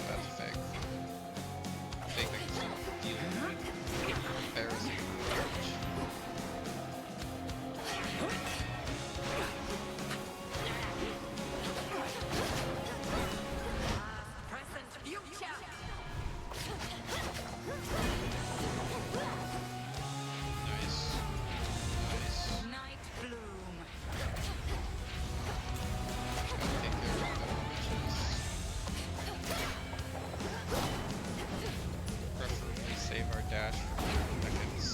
That's fake. Fake things don't deal with embarrassing damage. Present future. Nice. Nice. Night bloom. Gotta take care of the witches. Preferably save our dash for seconds.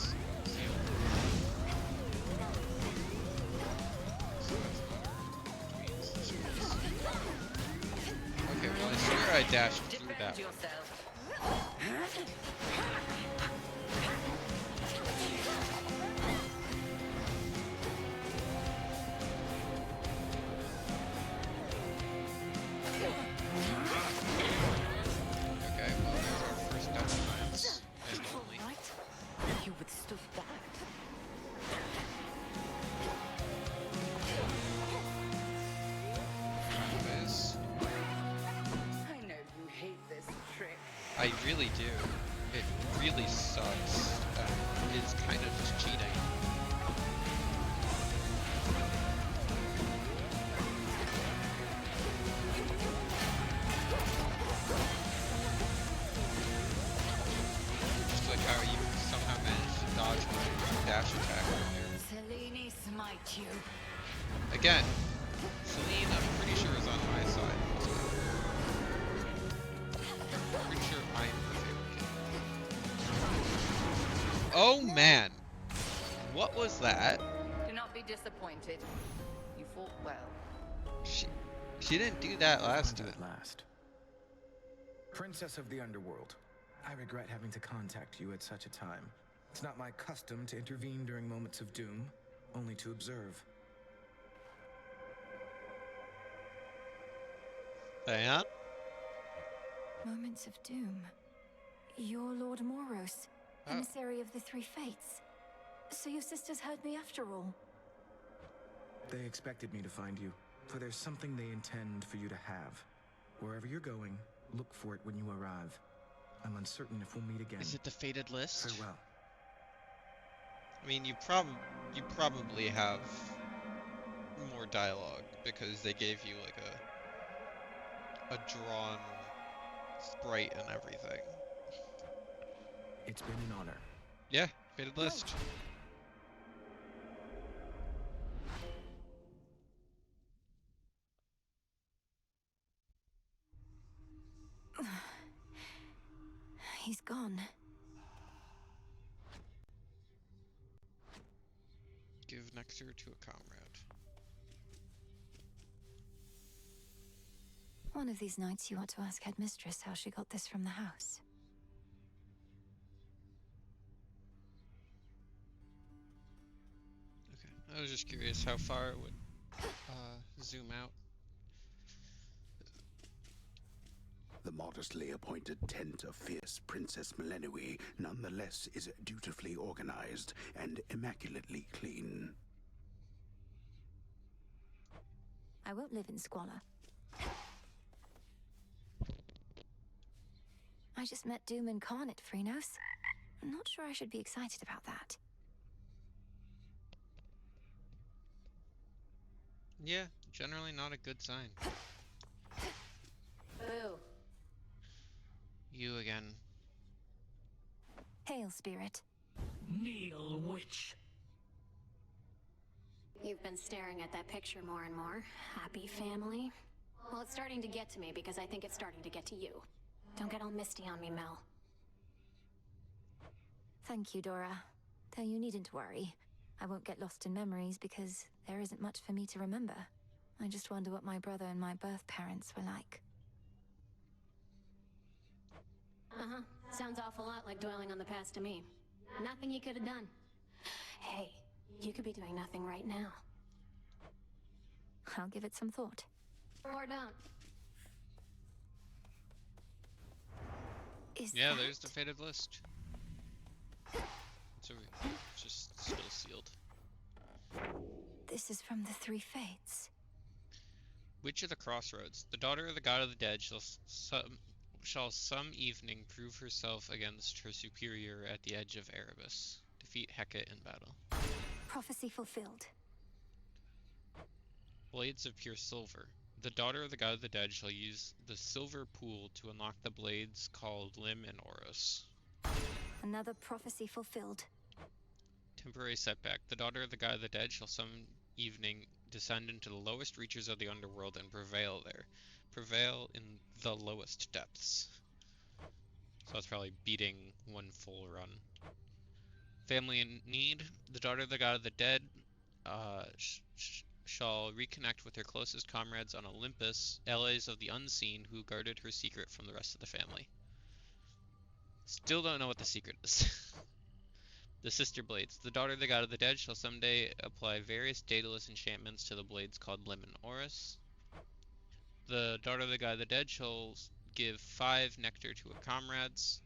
So that's another between swords. Okay, well I swear I dashed through that one. Okay, well there's our first death times. And only. You withstood that. Anyways, I know you hate this trick. I really do. It really sucks. It's kind of just cheating. Just like how you somehow managed to dodge my dash attack earlier. Selene smite you. Again, Celine, I'm pretty sure is on my side. I'm pretty sure I'm the favorite kid. Oh man! What was that? Do not be disappointed. You fought well. She didn't do that last time. At last. Princess of the Underworld, I regret having to contact you at such a time. It's not my custom to intervene during moments of doom, only to observe. Diane? Moments of Doom. You're Lord Moros, emissary of the Three Fates. So your sisters heard me after all. They expected me to find you, for there's something they intend for you to have. Wherever you're going, look for it when you arrive. I'm uncertain if we'll meet again. Is it the fated list? Farewell. I mean, you probably have more dialogue because they gave you like a drawn sprite and everything. It's been an honor. Yeah, fated list. He's gone. Give nectar to a comrade. One of these nights you ought to ask Headmistress how she got this from the house. Okay, I was just curious how far it would zoom out. The modestly appointed tent of fierce Princess Melenui nonetheless is dutifully organized and immaculately clean. I won't live in squalor. I just met Doom Incarnate, Phrynos. I'm not sure I should be excited about that. Yeah, generally not a good sign. Boo. You again. Hail, Spirit. Kneel, witch. You've been staring at that picture more and more. Happy family? Well, it's starting to get to me because I think it's starting to get to you. Don't get all misty on me, Mel. Thank you, Dora. Though you needn't worry. I won't get lost in memories because there isn't much for me to remember. I just wonder what my brother and my birth parents were like. Uh-huh. Sounds awful lot like dwelling on the past to me. Nothing you could have done. Hey, you could be doing nothing right now. I'll give it some thought. Or don't. Yeah, there's the fated list. It's just still sealed. This is from the Three Fates. Witch of the Crossroads. The daughter of the god of the dead shall some evening prove herself against her superior at the edge of Erebus. Defeat Hecate in battle. Prophecy fulfilled. Blades of pure silver. The daughter of the god of the dead shall use the silver pool to unlock the blades called Lim and Oros. Another prophecy fulfilled. Temporary setback. The daughter of the god of the dead shall some evening descend into the lowest reaches of the underworld and prevail there. Prevail in the lowest depths. So that's probably beating one full run. Family in need. The daughter of the god of the dead shall reconnect with her closest comrades on Olympus, allies of the unseen who guarded her secret from the rest of the family. Still don't know what the secret is. The Sister Blades. The daughter of the god of the dead shall someday apply various daedalus enchantments to the blades called Lim and Oros. The daughter of the god of the dead shall give 5 nectar to her comrades.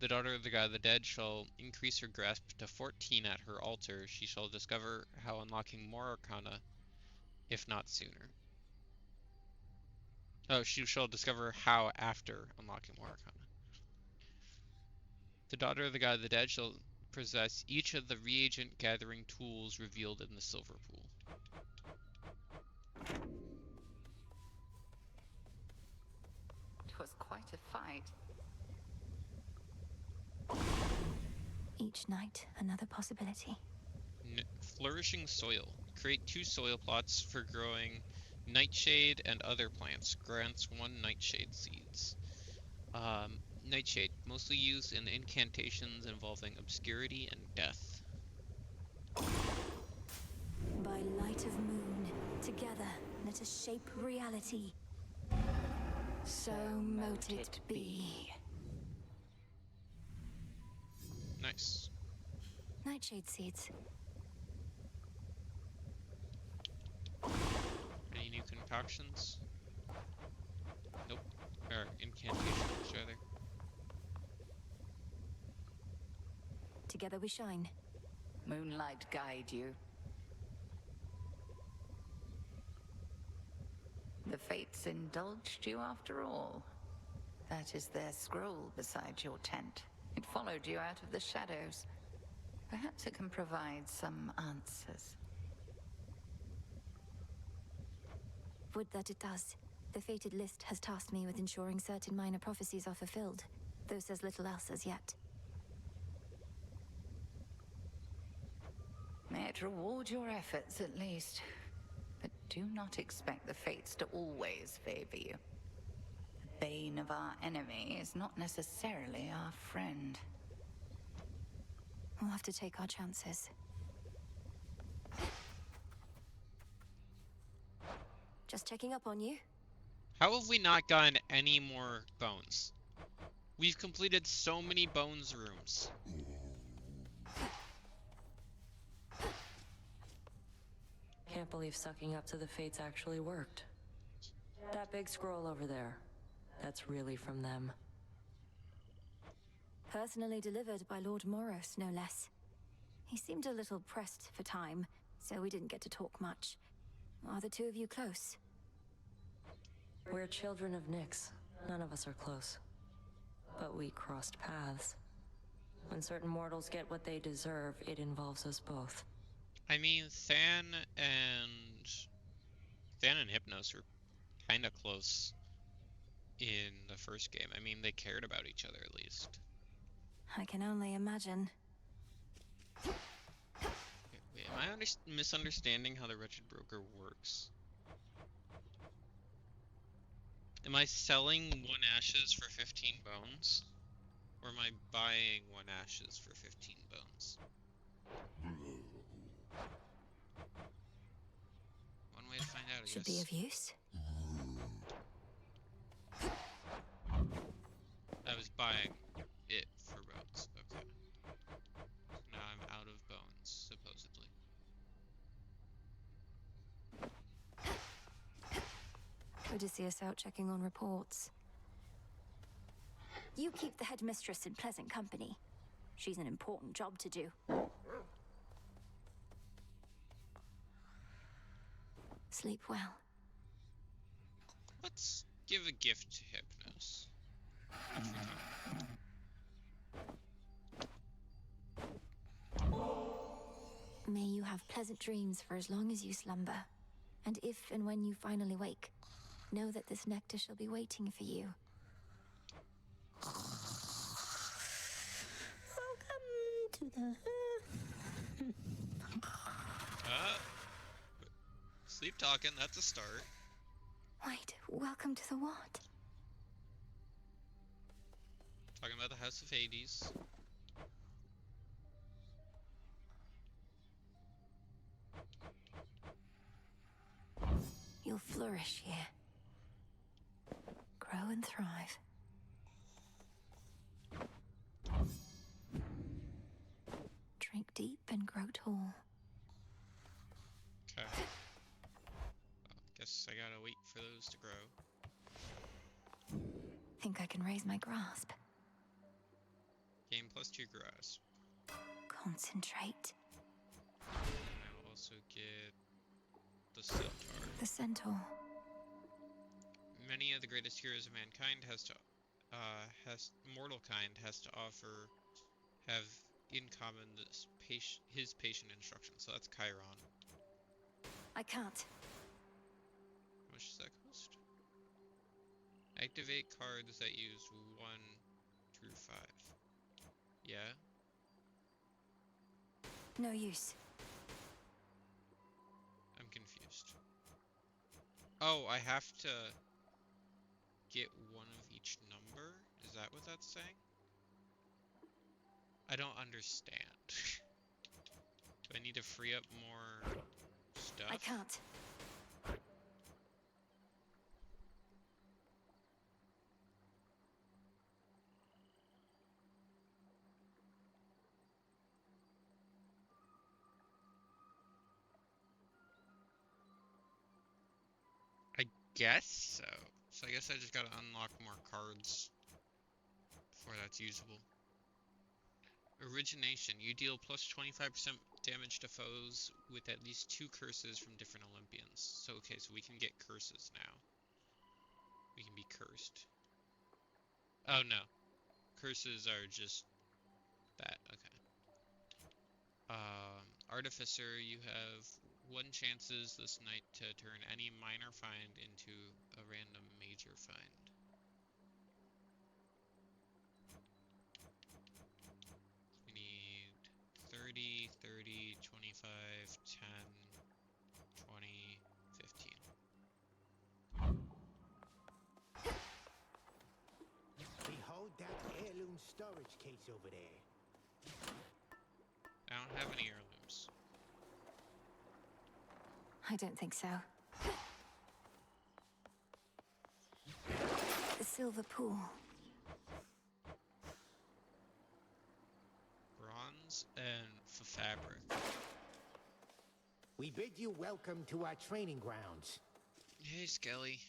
The daughter of the god of the dead shall increase her grasp to 14 at her altar. She shall discover how unlocking more arcana, if not sooner. Oh, she shall discover how after unlocking more arcana. The daughter of the god of the dead shall possess each of the reagent gathering tools revealed in the silver pool. It was quite a fight. Each night, another possibility. Flourishing soil. Create 2 soil plots for growing nightshade and other plants. Grants 1 nightshade seeds. Nightshade, mostly used in incantations involving obscurity and death. By light of moon, together let us shape reality. So mote it be. Nice. Nightshade seeds. Any new concoctions? Nope. Or incantations, rather. Together we shine. Moonlight guide you. The fates indulged you after all. That is their scroll beside your tent. It followed you out of the shadows. Perhaps it can provide some answers. Would that it does. The fated list has tasked me with ensuring certain minor prophecies are fulfilled, though says little else as yet. May it reward your efforts at least. But do not expect the fates to always favor you. The bane of our enemy is not necessarily our friend. We'll have to take our chances. Just checking up on you. How have we not gotten any more bones? We've completed so many bones rooms. Can't believe sucking up to the fates actually worked. That big scroll over there, that's really from them. Personally delivered by Lord Moros, no less. He seemed a little pressed for time, so we didn't get to talk much. Are the two of you close? We're children of Nyx. None of us are close. But we crossed paths. When certain mortals get what they deserve, it involves us both. I mean, Than and Hypnos were kind of close in the first game. I mean, they cared about each other at least. I can only imagine. Wait, am I misunderstanding how the Wretched Broker works? Am I selling 1 ashes for 15 bones? Or am I buying 1 ashes for 15 bones? One way to find out, I Should guess. be of use. I was buying it for bones. Okay. Now I'm out of bones, supposedly. Good to see us out checking on reports. You keep the headmistress in pleasant company. She's an important job to do. Sleep well. Let's give a gift to Hypnos. Which we talked about. May you have pleasant dreams for as long as you slumber. And if and when you finally wake, know that this nectar shall be waiting for you. Welcome to the... Sleep talking, that's a start. Wait, welcome to the what? Talking about the House of Hades. You'll flourish here. Grow and thrive. Drink deep and grow tall. Okay. Well, guess I gotta wait for those to grow. Think I can raise my grasp. Gain +2 grasp. Concentrate. And I will also get the Centaur. The centaur. Many of the greatest heroes of mankind mortal kind has to offer, have in common this his patient instruction. So that's Chiron. I can't. How much does that cost? Activate cards that use 1 through 5. Yeah. No use. I'm confused. Oh, I have to get 1 of each number? Is that what that's saying? I don't understand. Do I need to free up more stuff? I can't. I guess so. So I guess I just gotta unlock more cards before that's usable. Origination. You deal plus 25% damage to foes with at least 2 curses from different Olympians. So, okay, so we can get curses now. We can be cursed. Oh, no. Curses are just that. Okay. Artificer, you have 1 chances this night to turn any minor find into a random major find. We need 30, 30, 25, 10, 20, 15. Behold that heirloom storage case over there. I don't have any heirlooms. I don't think so. The silver pool. Bronze and fabric. We bid you welcome to our training grounds. Hey, Skelly.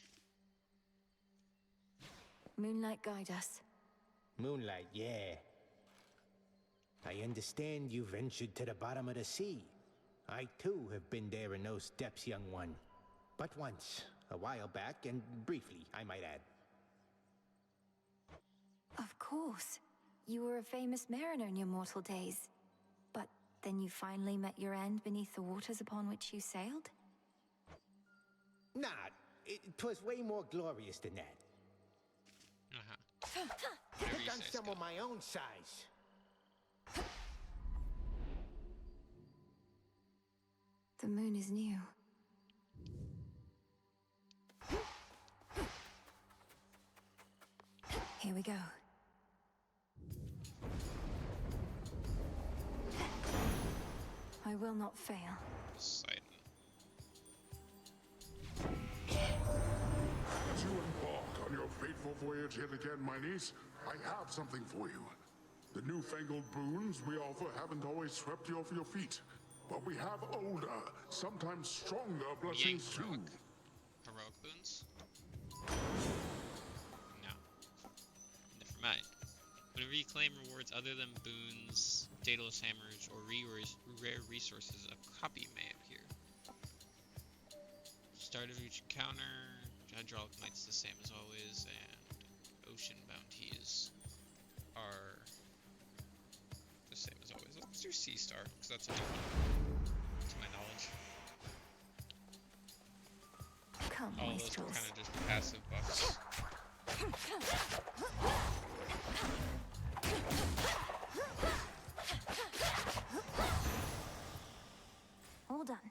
Moonlight, guide us. Moonlight, yeah. I understand you ventured to the bottom of the sea. I too have been there in those depths, young one. But once, a while back, and briefly, I might add. Of course. You were a famous mariner in your mortal days. But then you finally met your end beneath the waters upon which you sailed? Nah, 'twas way more glorious than that. Took on some of my own size. The moon is new. Here we go. I will not fail. As you embark on your fateful voyage yet again, my niece, I have something for you. The newfangled boons we offer haven't always swept you off your feet, but we have older, sometimes stronger blessings too. Heroic boons? No. Never mind. Whenever you claim rewards other than boons, Daedalus hammers, or rare resources, a copy may appear. Start of each encounter, hydraulic knight's the same as always, and ocean bounties are the same as always. Let's do Sea Star, because that's a new one, to my knowledge. Come, all those were kind of just passive buffs. All done.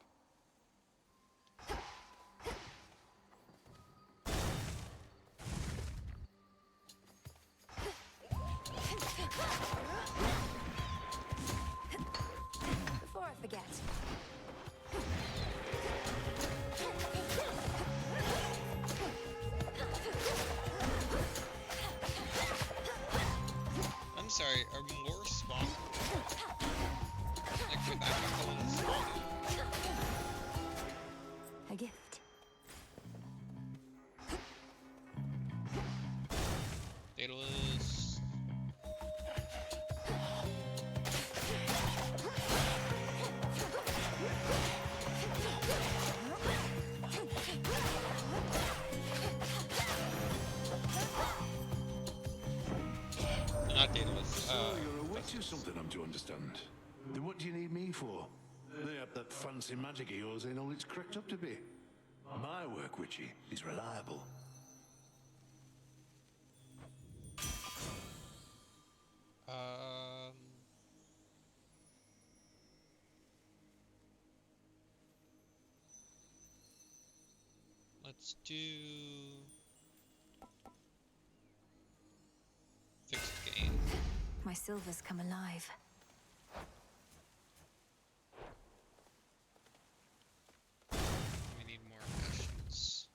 Before I forget. I'm sorry, are more spawn? Like, my backup one spawned. A gift. Daedalus. Not Daedalus. So you're a witch or something, I'm to understand. Then what do you need me for? Lay up that fancy magic of yours ain't all it's cracked up to be. My work, witchy, is reliable. Let's do fixed gain. My silver's come alive. We need more passions.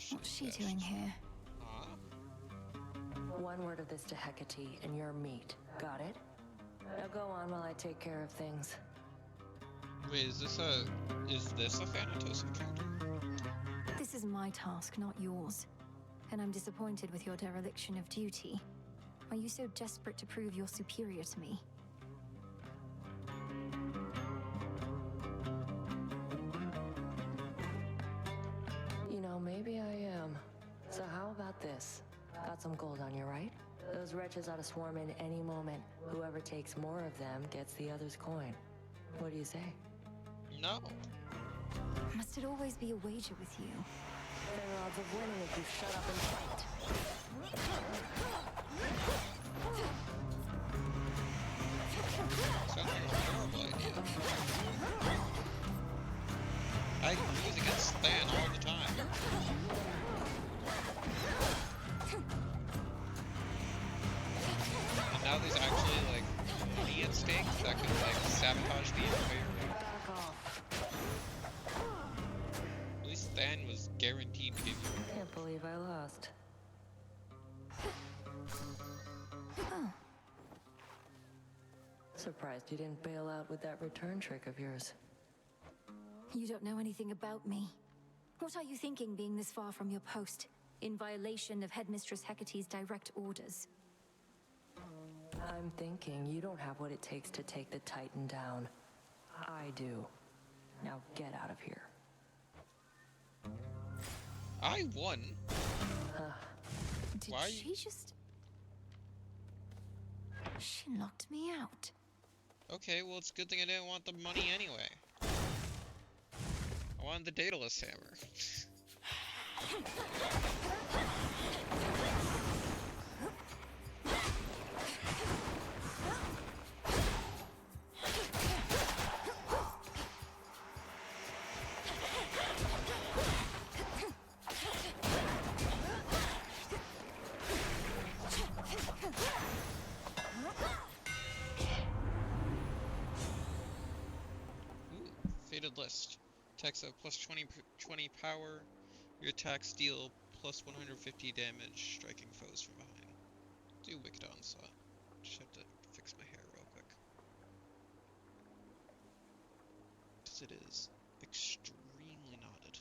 What's she doing here? One word of this to Hecate, and you're meat. Got it? Now go on while I take care of things. Wait, is this a Thanatos encounter? This is my task, not yours. And I'm disappointed with your dereliction of duty. Are you so desperate to prove you're superior to me? You know, maybe I am. So how about this? Got some gold on you, right? Those wretches ought to swarm in any moment. Whoever takes more of them gets the other's coin. What do you say? No. Must it always be a wager with you? Better odds of winning if you shut up and fight. Sounds like a horrible idea. I lose against Than all the time. And now there's actually like money at stake that could like sabotage the entire. Back off. At least Than was guaranteed to give you a Can't believe I lost. Oh. Surprised you didn't bail out with that return trick of yours. You don't know anything about me. What are you thinking being this far from your post, in violation of Headmistress Hecate's direct orders? I'm thinking you don't have what it takes to take the Titan down. I do. Now get out of here. I won. Did Why? she just... She locked me out. Okay, well it's a good thing I didn't want the money anyway. I wanted the Daedalus hammer. Fated list. Attacks have plus 20 power. Your attacks deal plus 150 damage, striking foes from behind. Do Wicked Onslaught. Just have to fix my hair real quick. Because it is extremely knotted.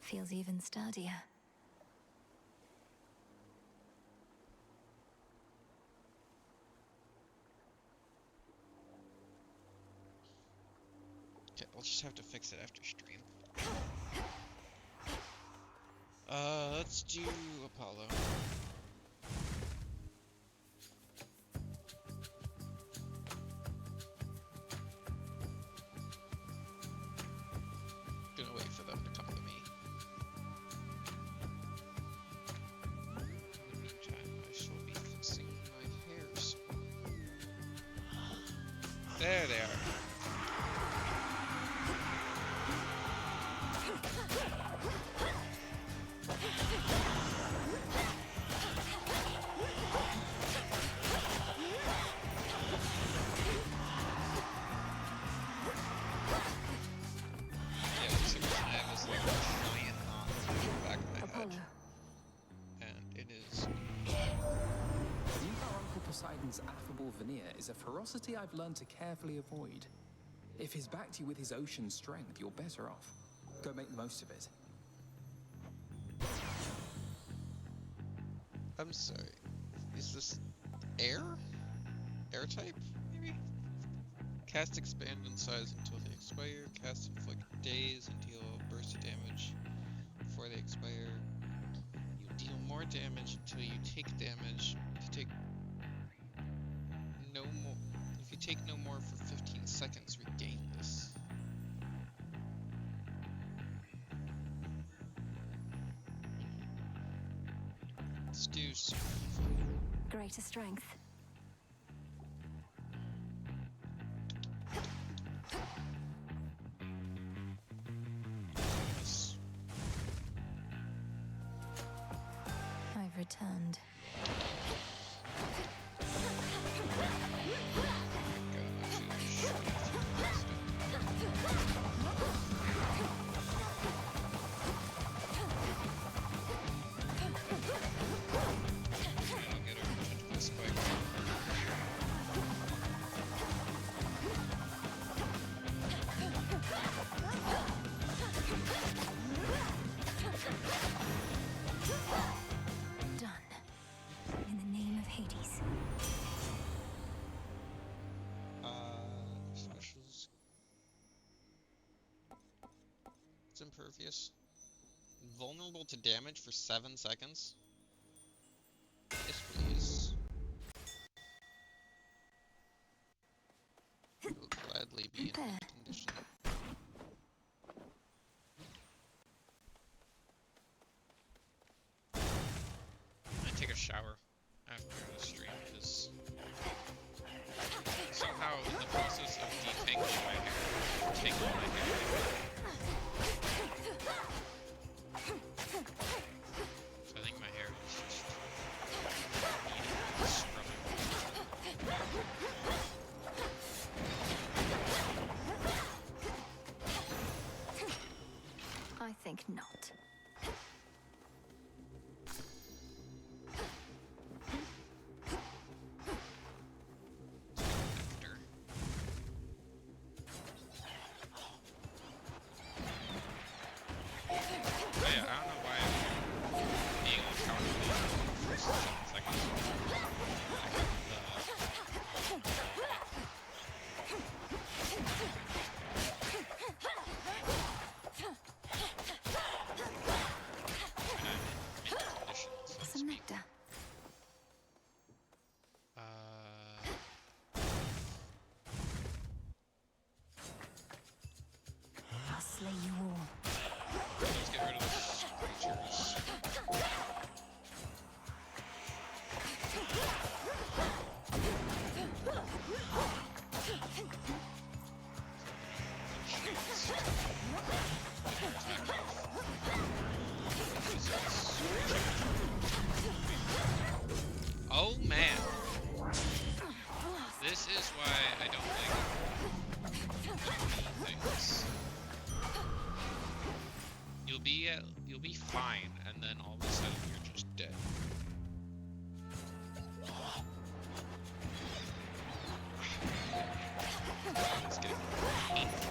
Feels even sturdier. Okay, we'll just have to fix it after stream. Let's do Apollo. Gonna wait for them to come to me. In the meantime, I shall be fixing my hairs. There they are. Poseidon's affable veneer is a ferocity I've learned to carefully avoid. If he's backed you with his ocean strength, you're better off. Go make the most of it. I'm sorry. Is this air? Air type, maybe? Cast expand in size until they expire. Cast inflict daze and deal a burst of damage before they expire. You deal more damage until you take damage. If you take no more, if you take no more for 15 seconds, regain this. Let's do Greater strength. I've returned. It's impervious. Vulnerable to damage for 7 seconds? Yes, please. I will gladly be in that condition. I take a shower after the stream because somehow in the process of detangling my hair, tangling my hair. So I think my hair is just needing scrubbing. I think not. Yeah, I don't know why I'm being all cowardly for 7 seconds. I got Some nectar. I'll slay you all. Let's get rid of those creatures. Oh man, this is why I don't like things. You'll be fine, and then all of a sudden you're just dead. It's getting painful.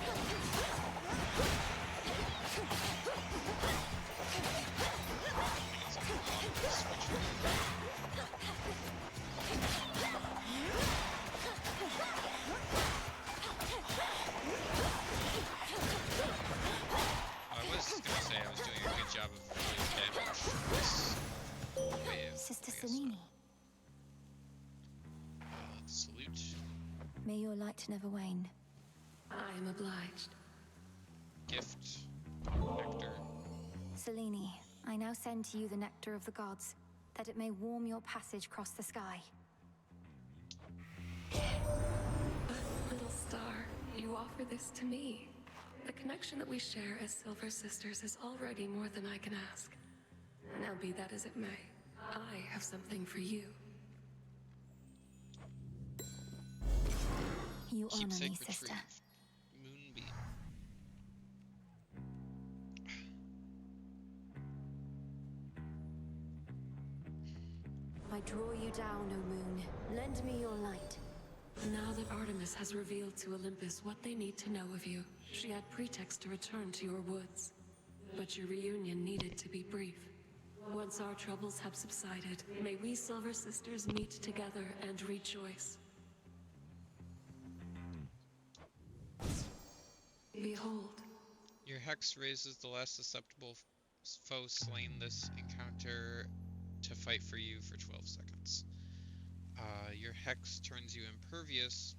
I was gonna say I was doing a good job of dealing damage from this wave. Sister Selene, Salute. may your light never wane. I am obliged. Gift. Nectar. Selene, I now send to you the nectar of the gods, that it may warm your passage across the sky. Little star, you offer this to me. The connection that we share as Silver Sisters is already more than I can ask. Now be that as it may, I have something for you. You honor Keepsake me, sister. retrieved. Moonbeam. I draw you down, O moon. Lend me your light. Now that Artemis has revealed to Olympus what they need to know of you, she had pretext to return to your woods. But your reunion needed to be brief. Once our troubles have subsided, may we Silver Sisters meet together and rejoice. Behold. Your hex raises the last susceptible foe slain this encounter to fight for you for 12 seconds. Your hex turns you impervious,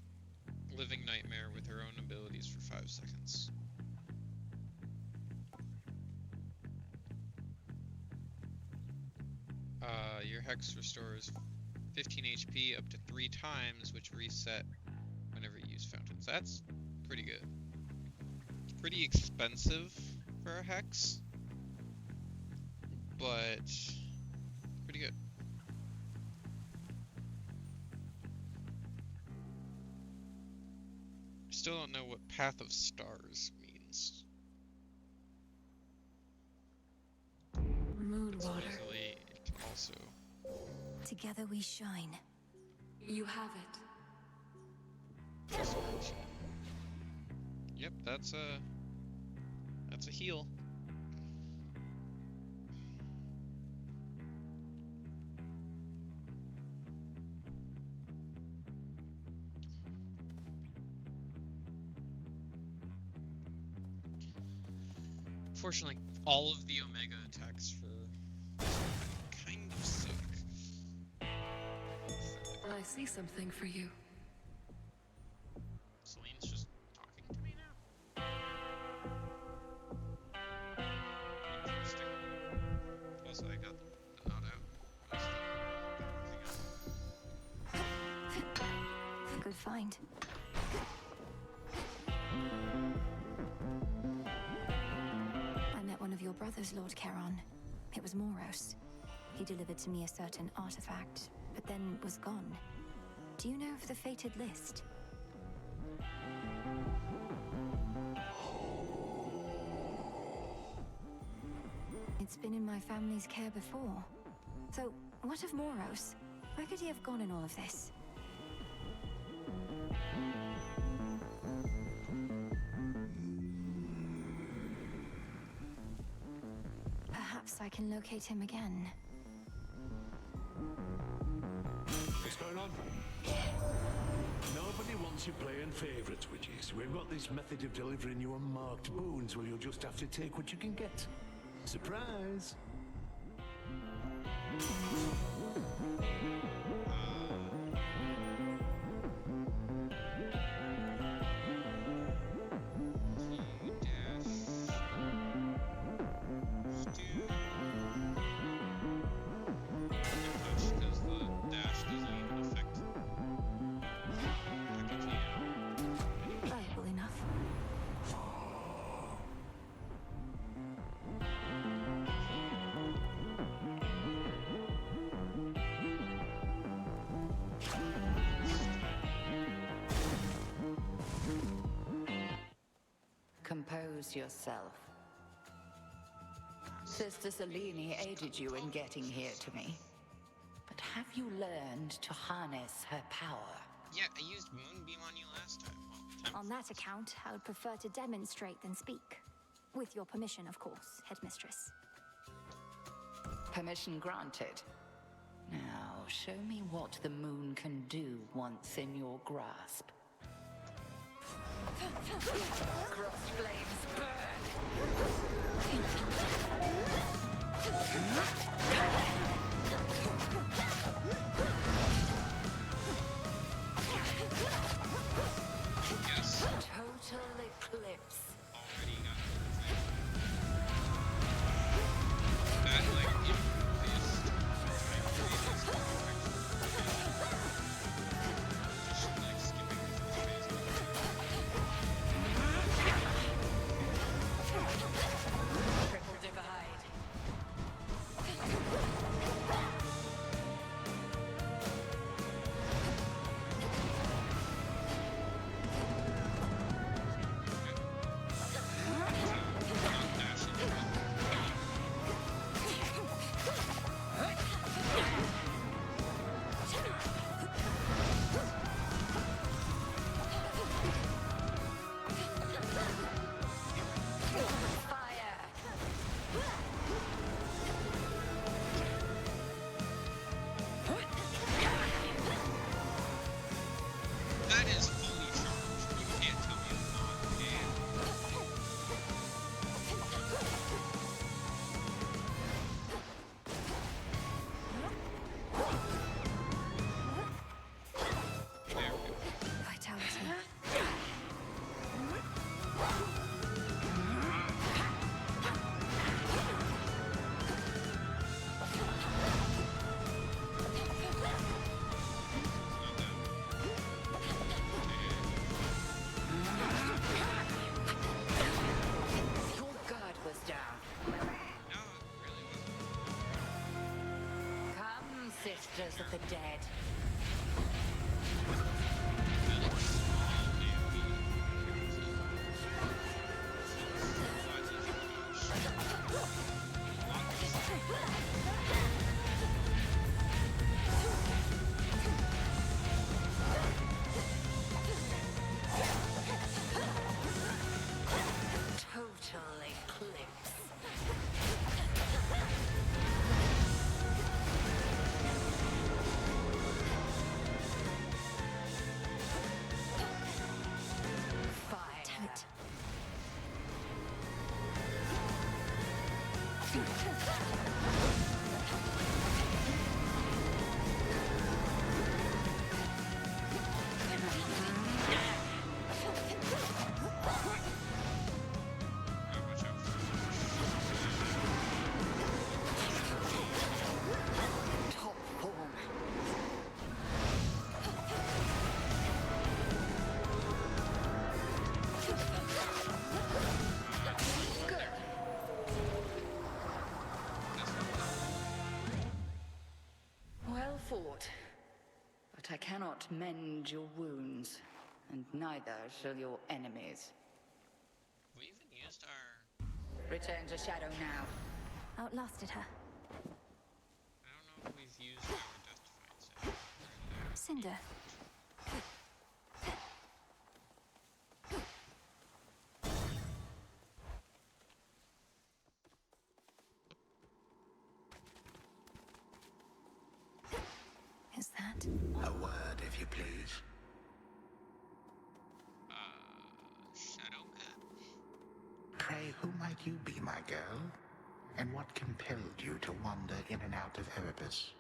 living nightmare with her own abilities for 5 seconds. Your hex restores 15 HP up to 3 times, which reset whenever you use fountains. That's pretty good. It's pretty expensive for a hex, but pretty good. I still don't know what Path of Stars means. Moonwater. Supposedly, it can also. Together we shine. You have it. Yep, that's a heal. Unfortunately, all of the Omega attacks for kind of suck. I see something for you. Celine's just talking to me now. Interesting. Plus, I got the nod out. Good find. I met one of your brothers, Lord Charon. It was Moros. He delivered to me a certain artifact, but then was gone. Do you know of the fated list? It's been in my family's care before. So, what of Moros? Where could he have gone in all of this? Perhaps I can locate him again. What's going on? Nobody wants you playing favourites, witches. We've got this method of delivering you unmarked boons where you'll just have to take what you can get. Surprise! Compose yourself. Sister Selene aided you in getting here to me. But have you learned to harness her power? Yeah, I used Moonbeam on you last time. On that account, I would prefer to demonstrate than speak. With your permission, of course, Headmistress. Permission granted. Now, show me what the moon can do once in your grasp. Cross flames burn! Yes. Total eclipse. Already got that, like, impervious. Just, like, skipping the first phase. Triple divide. That is fully charged. You can't tell me it's not, man. There we go. Vitality. Your guard was down. No, it really wasn't. Come, sisters of the dead. Total eclipse. Well fought. But I cannot mend your wounds, and neither shall your enemies. We even used our... Return to Shadow now. Outlasted her. I don't know if we've used our Death Defiance yet. Cinder. Is that? A word, if you please. Shadow Man? Pray, who might you be, my girl? And what compelled you to wander in and out of Erebus?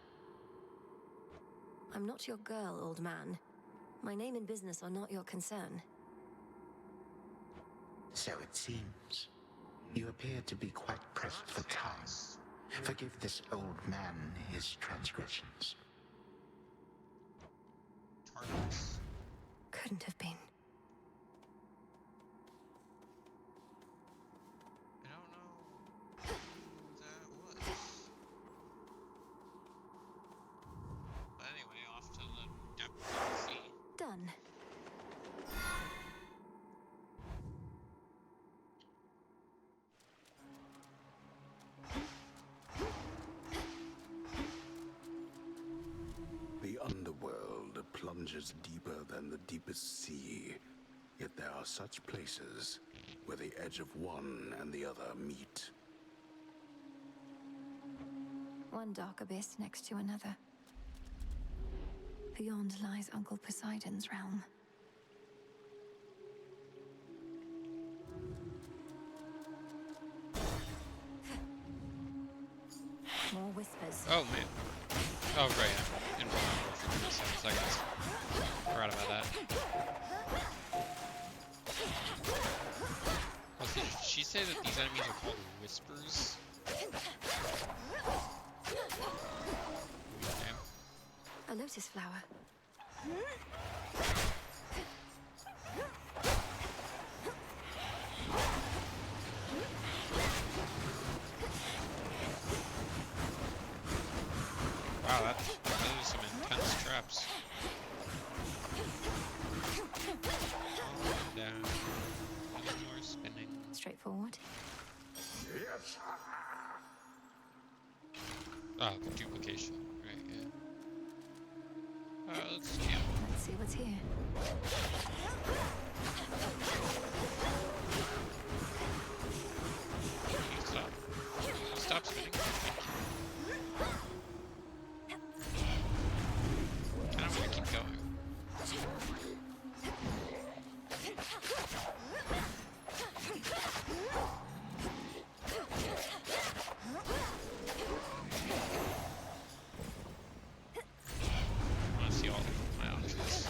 I'm not your girl, old man. My name and business are not your concern. So it seems. You appear to be quite pressed for time. Forgive this old man his transgressions. Tartarus. Couldn't have been. I don't know who that was. But anyway, off to the depths of the sea. Done. The underworld plunges deeper than the deepest sea. Yet there are such places where the edge of one and the other meet. One dark abyss next to another. Beyond lies Uncle Poseidon's realm. More whispers. Oh, man. Oh, right. I'm invulnerable for 3 seconds. Forgot about that. Oh, did she say that these enemies are called Whispers? Damn. A lotus flower. Wow, those are some intense traps. Down. A little more spinning. Straightforward. Yes. Ah, the duplication. Right, yeah. Let's jam. Let's see what's here. Stop. Stop spinning. I don't want to keep going. I want to see all my options.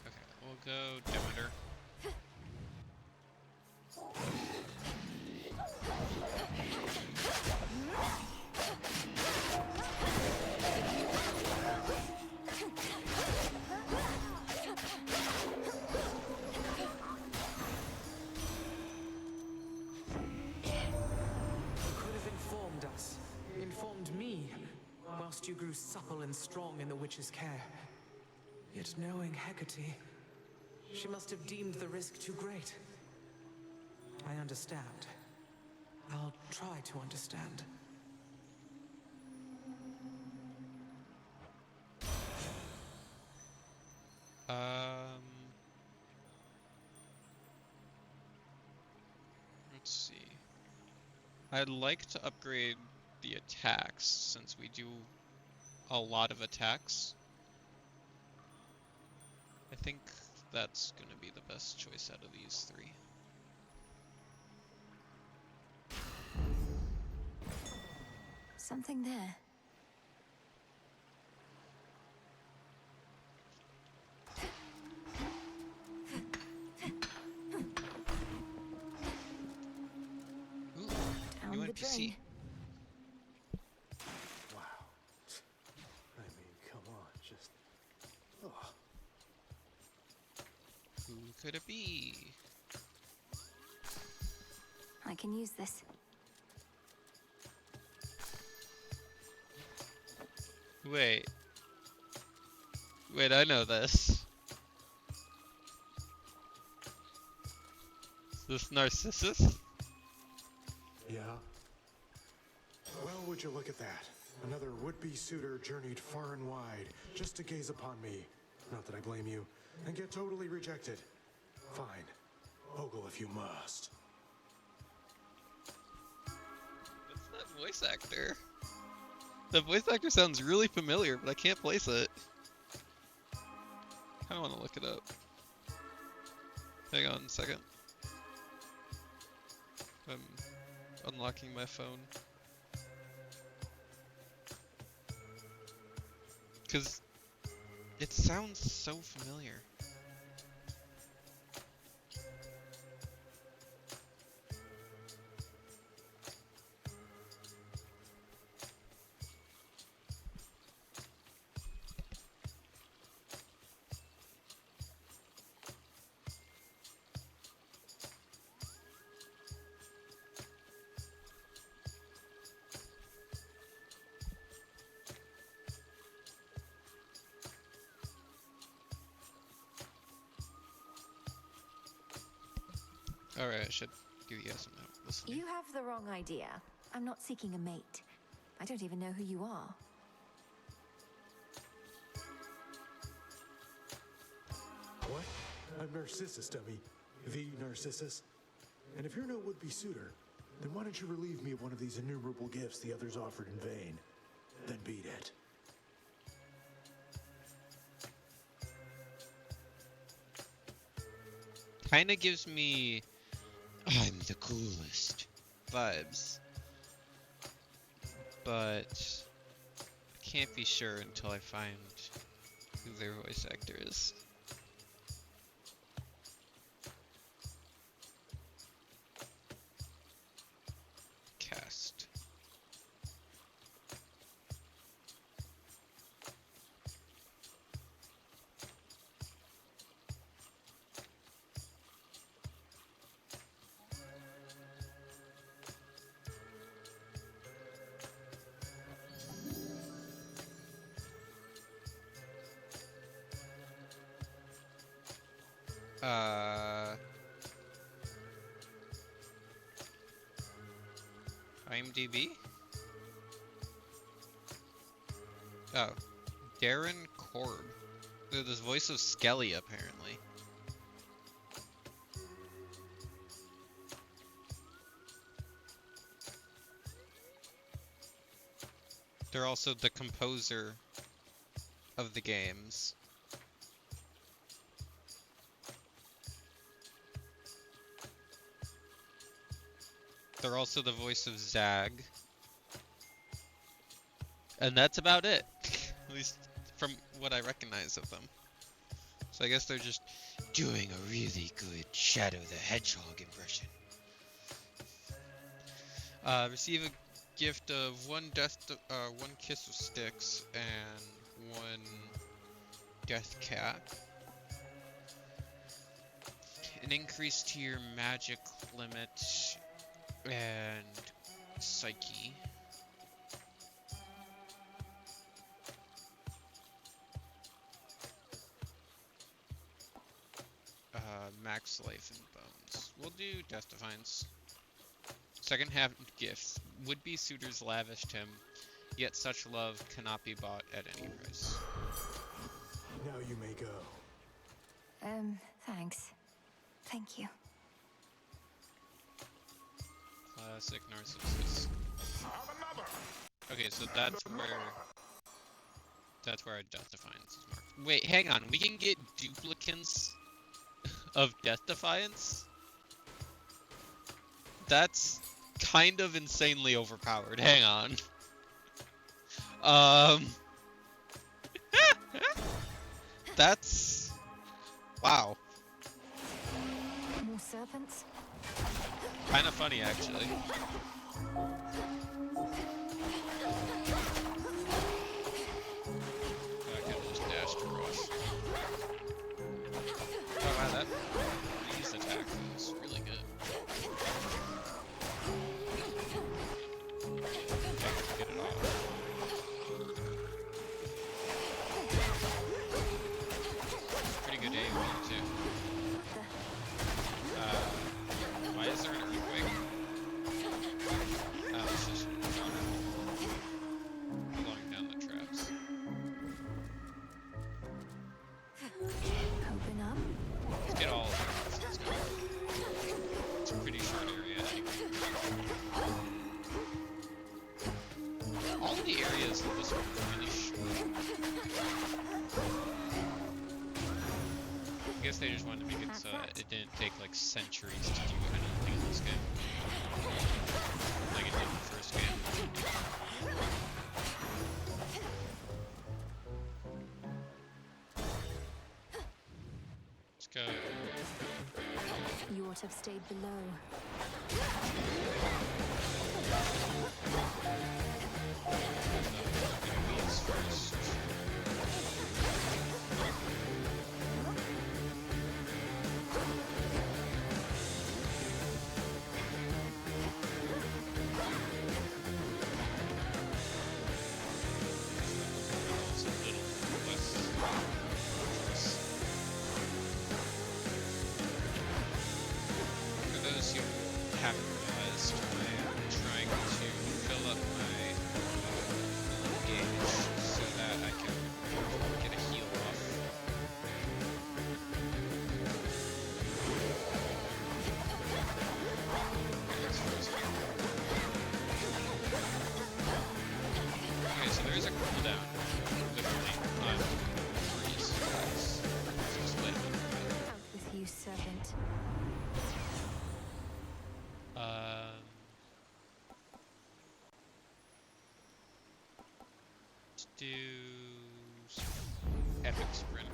Okay, we'll go Demeter. Could have informed us. Informed me, whilst you grew supple and strong in the witch's care. Yet knowing Hecate, she must have deemed the risk too great. I understand. I'll try to understand. Let's see. I'd like to upgrade the attacks since we do a lot of attacks. I think that's gonna be the best choice out of these three. Something there. Ooh, Down new the NPC. drain. Wow. I mean, come on, just... Oh. Who could it be? I can use this. Wait. Wait, I know this. Is this Narcissus? Yeah? Well, would you look at that? Another would-be suitor journeyed far and wide just to gaze upon me. Not that I blame you. And get totally rejected. Fine. Ogle if you must. What's that voice actor? The voice actor sounds really familiar, but I can't place it. I kinda wanna look it up. Hang on a second. I'm unlocking my phone. Cause it sounds so familiar. Alright, I should give you guys some help listening. You have the wrong idea. I'm not seeking a mate. I don't even know who you are. What? I'm Narcissus, dummy. The Narcissus. And if you're no would-be suitor, then why don't you relieve me of one of these innumerable gifts the others offered in vain? Then beat it. Kinda gives me I'm the coolest vibes. But I can't be sure until I find who their voice actor is. Cast. IMDb? Oh, Darren Korb. They're the voice of Skelly, apparently. They're also the composer of the games. They're also the voice of Zag. And that's about it. At least from what I recognize of them. So I guess they're just doing a really good Shadow the Hedgehog impression. Receive a gift of one kiss of sticks and one death cap. An increase to your magic limit and psyche. Max life and bones. We'll do Death Defiance. Second half gifts. Would-be suitors lavished him, yet such love cannot be bought at any price. Now you may go. Thanks. Thank you. Classic Narcissus. Okay, so that's where That's where our Death Defiance is marked. Wait, hang on. We can get duplicates of Death Defiance? That's kind of insanely overpowered. Hang on. That's... Wow. More serpents? Kind of funny, actually. I could just dash across. Oh wow, that freeze attack was really good. Get it off. Pretty good AoE too. Why is there an earthquake? Oh, it's just blowing down the traps. Open up. Let's get all of it. Let's go. It's a pretty short area anyway. All the areas of this one are really short. I guess they just wanted to make it so that it didn't take like centuries to do anything in this game. Like it did in the first game. Let's go. You ought to have stayed below. Enemies first. It's a little less dangerous. For those who haven't realized, I am trying to fill up my gauge so that I can get a heal off. It's frozen. Okay, so there is a cooldown, literally, on freeze attacks. So just wait a minute. Out with you, serpent. Let's do epic sprint.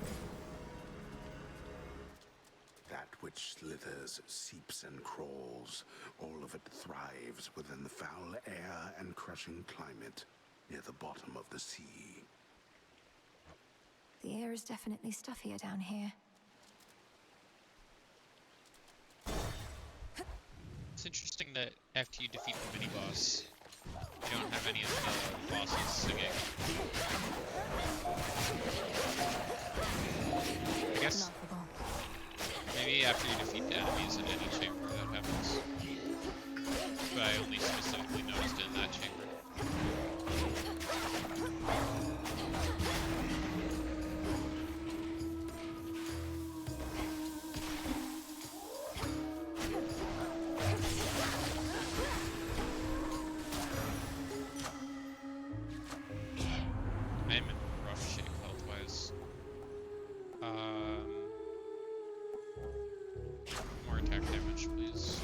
That which slithers, seeps, and crawls, all of it thrives within the foul air and crushing climate near the bottom of the sea. The air is definitely stuffier down here. It's interesting that after you defeat the mini-boss, you don't have any of the bosses singing. I guess maybe after you defeat the enemies in any chamber that happens. But I only specifically noticed it in that chamber. I am in rough shape health-wise. More attack damage, please.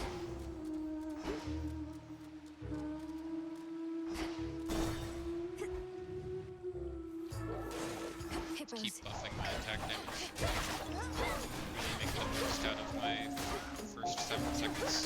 Let's keep buffing my attack damage. Really make the most out of my first 7 seconds.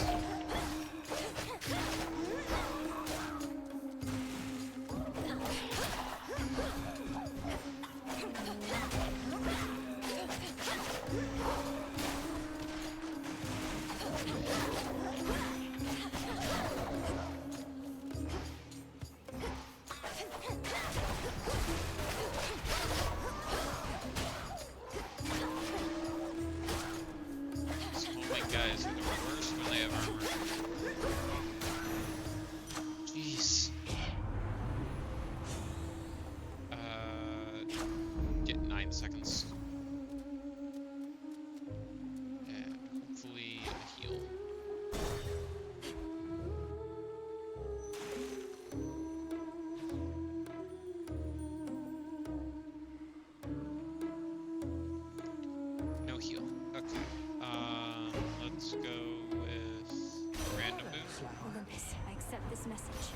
Some homemade guys are the worst when they have armor. this message.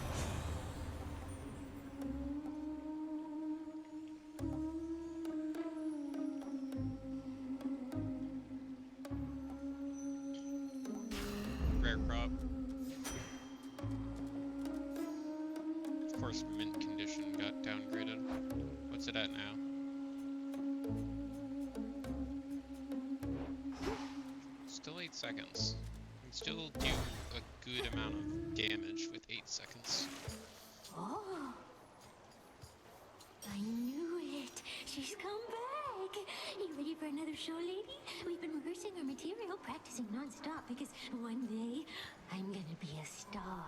Rare crop. Of course, mint condition got downgraded. What's it at now? Still 8 seconds. Can still do a good amount of damage with 8 seconds. Oh, I knew it. She's come back. You ready for another show, lady? We've been rehearsing our material, practicing non-stop because one day I'm gonna be a star.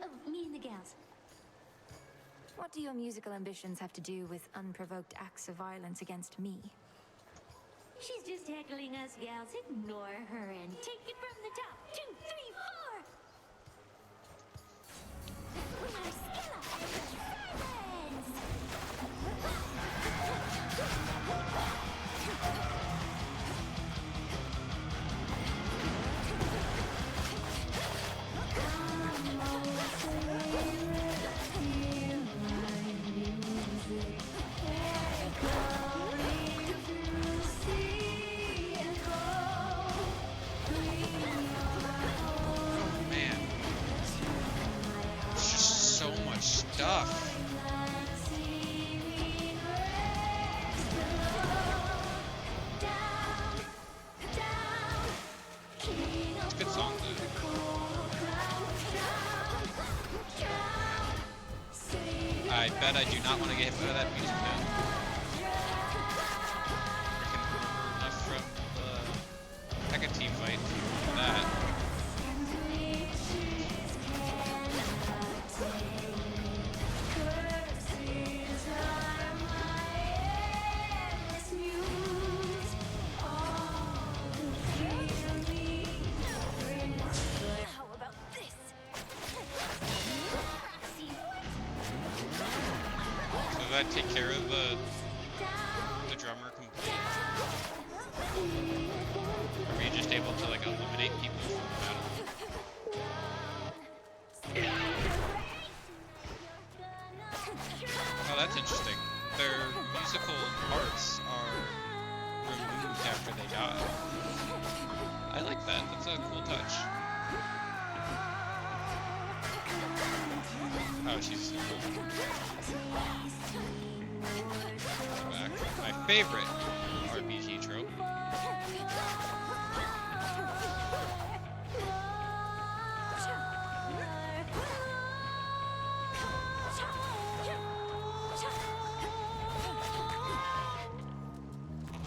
Oh, me and the gals. What do your musical ambitions have to do with unprovoked acts of violence against me? She's just heckling us gals. Ignore her and take it from the top. 2, 3, 4. Marcella, silence! Man. There's just so much stuff. It's a good song, though. I bet I do not want to get hit by that music now. Freaking enough from the Hecate fight for that. How about this? So does that take care of the drummer completely? Or are you just able to like eliminate people from the battle? Oh, that's interesting. Their musical parts are removed after they die. I like that. That's a cool touch. Oh, she's cool. Back. My favorite RPG trope.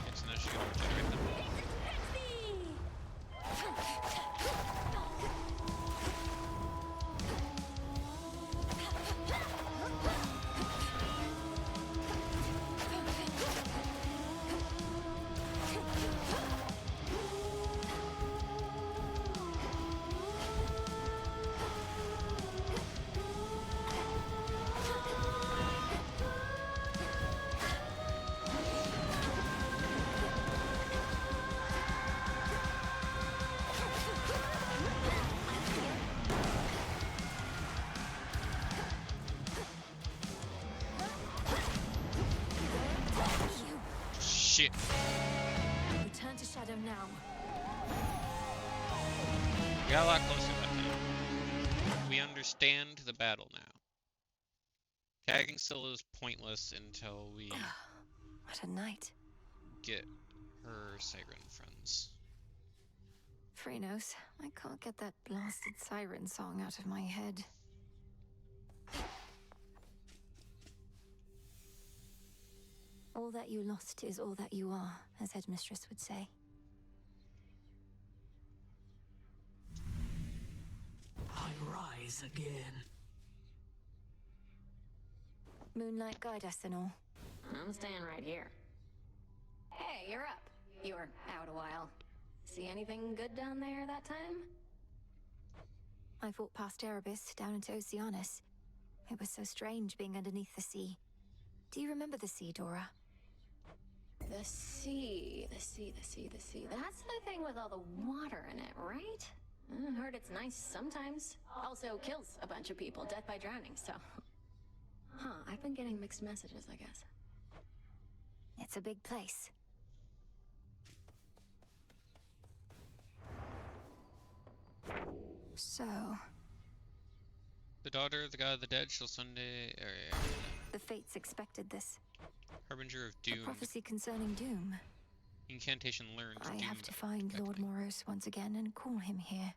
It's no she's gonna regenerate them. Shit. Return to Shadow now. We got a lot closer that time. We understand the battle now. Tagging still is pointless until we What a night. get her siren friends. Phrynos, I can't get that blasted siren song out of my head. All that you lost is all that you are, as Headmistress would say. I rise again. Moonlight guide us and all. I'm staying right here. Hey, you're up. You were out a while. See anything good down there that time? I fought past Erebus down into Oceanus. It was so strange being underneath the sea. Do you remember the sea, Dora? The sea. That's the thing with all the water in it, right? I heard it's nice sometimes. Also kills a bunch of people, death by drowning, so... Huh, I've been getting mixed messages, I guess. It's a big place. So... The daughter of the god of the dead shall someday... The fates expected this. Harbinger of Doom. A prophecy concerning Doom. Incantation learned. I have to find Lord Moros once again and call him here.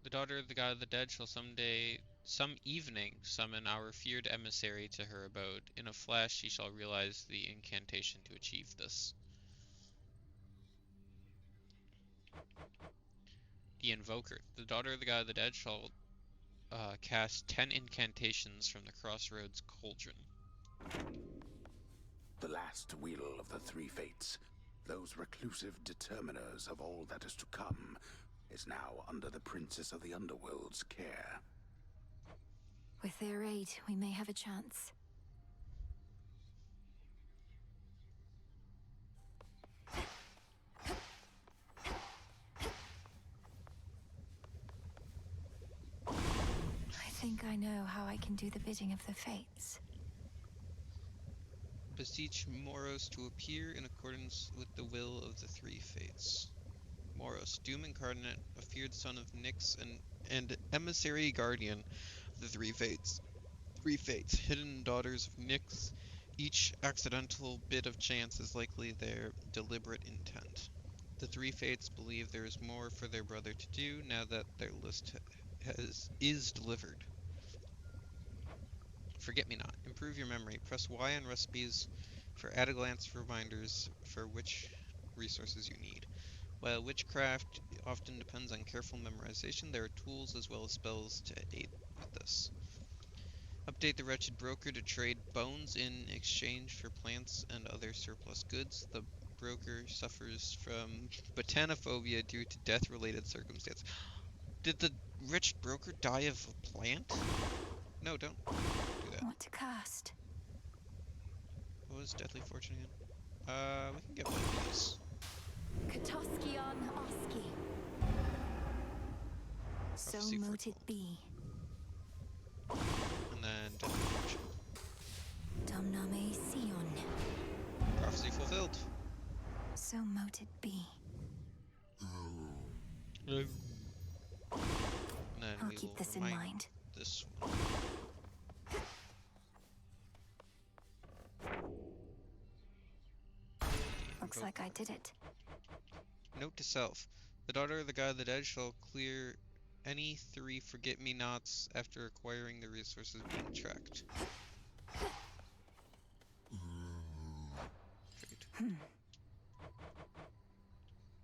The daughter of the god of the dead shall some evening, summon our feared emissary to her abode. In a flash she shall realize the incantation to achieve this. The Invoker. The daughter of the god of the dead shall cast 10 incantations from the Crossroads Cauldron. The last wheel of the three fates, those reclusive determiners of all that is to come, is now under the Princess of the Underworld's care. With their aid, we may have a chance. I think I know how I can do the bidding of the fates. Beseech Moros to appear in accordance with the will of the three fates. Moros, Doom Incarnate, a feared son of Nyx, and emissary guardian of the three fates. Three fates, hidden daughters of Nyx. Each accidental bit of chance is likely their deliberate intent. The three fates believe there is more for their brother to do now that their list is delivered. Forget-me-not. Improve your memory. Press Y on recipes for at-a-glance reminders for which resources you need. While witchcraft often depends on careful memorization, there are tools as well as spells to aid with this. Update the Wretched Broker to trade bones in exchange for plants and other surplus goods. The broker suffers from botanophobia due to death-related circumstance. Did the Wretched Broker die of a plant? No, don't do that. What to cast? What was Deadly Fortune again? We can get one of these. Katoskion Oski. So Prophecy mote it be. And then Deadly Fortune. Domname Sion. Prophecy fulfilled. So mote it be. And then I'll we keep will this in remind mind. This one. Looks like I did it. Note to self. The daughter of the god of the dead shall clear any 3 forget-me-nots after acquiring the resources being tracked.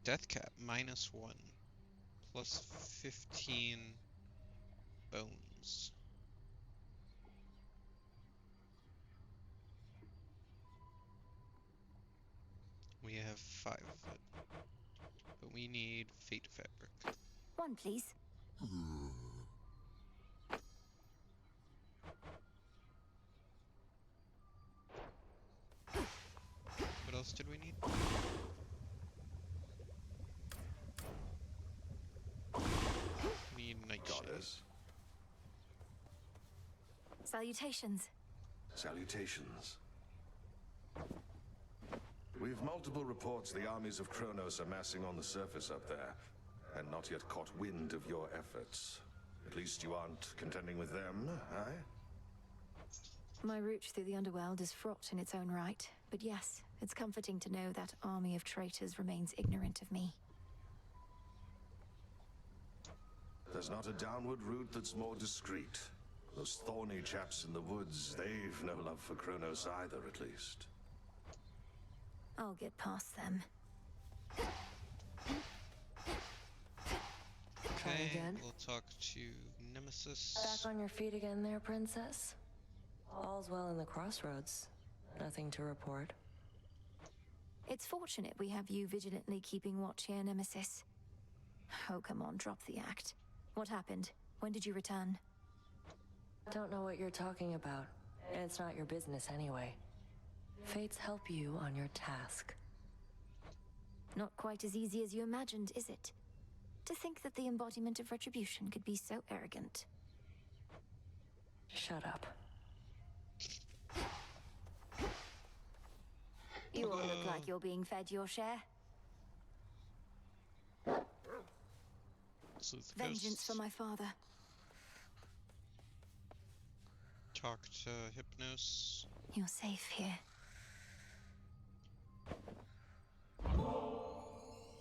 Death cap, -1. Plus 15 bones. We have 5 of it. But we need fate fabric. One, please. What else did we need? We need nightshade. Goddess. Salutations. Salutations. We've multiple reports the armies of Kronos are massing on the surface up there, and not yet caught wind of your efforts. At least you aren't contending with them, aye? My route through the underworld is fraught in its own right, but yes, it's comforting to know that army of traitors remains ignorant of me. There's not a downward route that's more discreet. Those thorny chaps in the woods, they've no love for Kronos either, at least. I'll get past them. Okay, again? we'll talk to Nemesis. Back on your feet again there, Princess? All's well in the Crossroads. Nothing to report. It's fortunate we have you vigilantly keeping watch here, Nemesis. Oh, come on, drop the act. What happened? When did you return? Don't know what you're talking about, and it's not your business anyway. Fates help you on your task. Not quite as easy as you imagined, is it? To think that the embodiment of retribution could be so arrogant. Shut up. You all look like you're being fed your share. Vengeance for my father. Talk to Hypnos. You're safe here.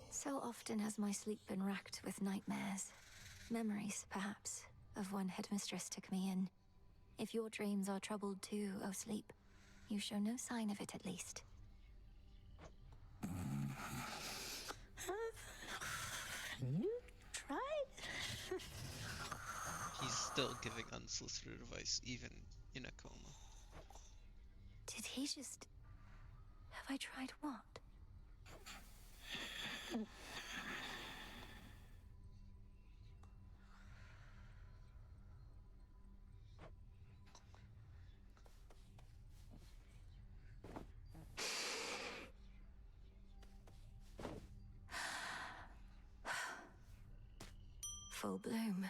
So often has my sleep been racked with nightmares. Memories, perhaps, of when Headmistress took me in. If your dreams are troubled too, O sleep, you show no sign of it at least. You tried? He's still giving unsolicited advice, even in a coma. Did he just... Have I tried what? Full bloom.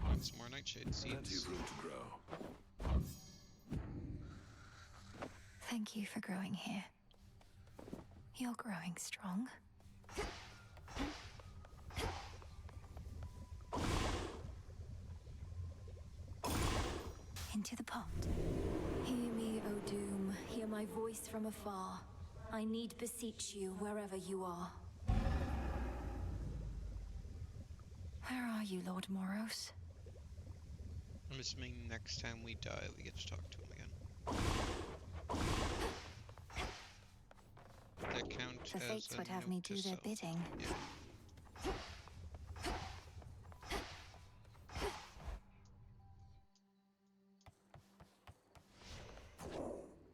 Want some more nightshade seeds? Plenty of room to grow. Thank you for growing here. You're growing strong. Into the pot. Hear me, O Doom. Hear my voice from afar. I need beseech you wherever you are. Where are you, Lord Moros? I'm assuming next time we die, we get to talk to him again. That count The as fates a would have note me to do their self. bidding. Yeah.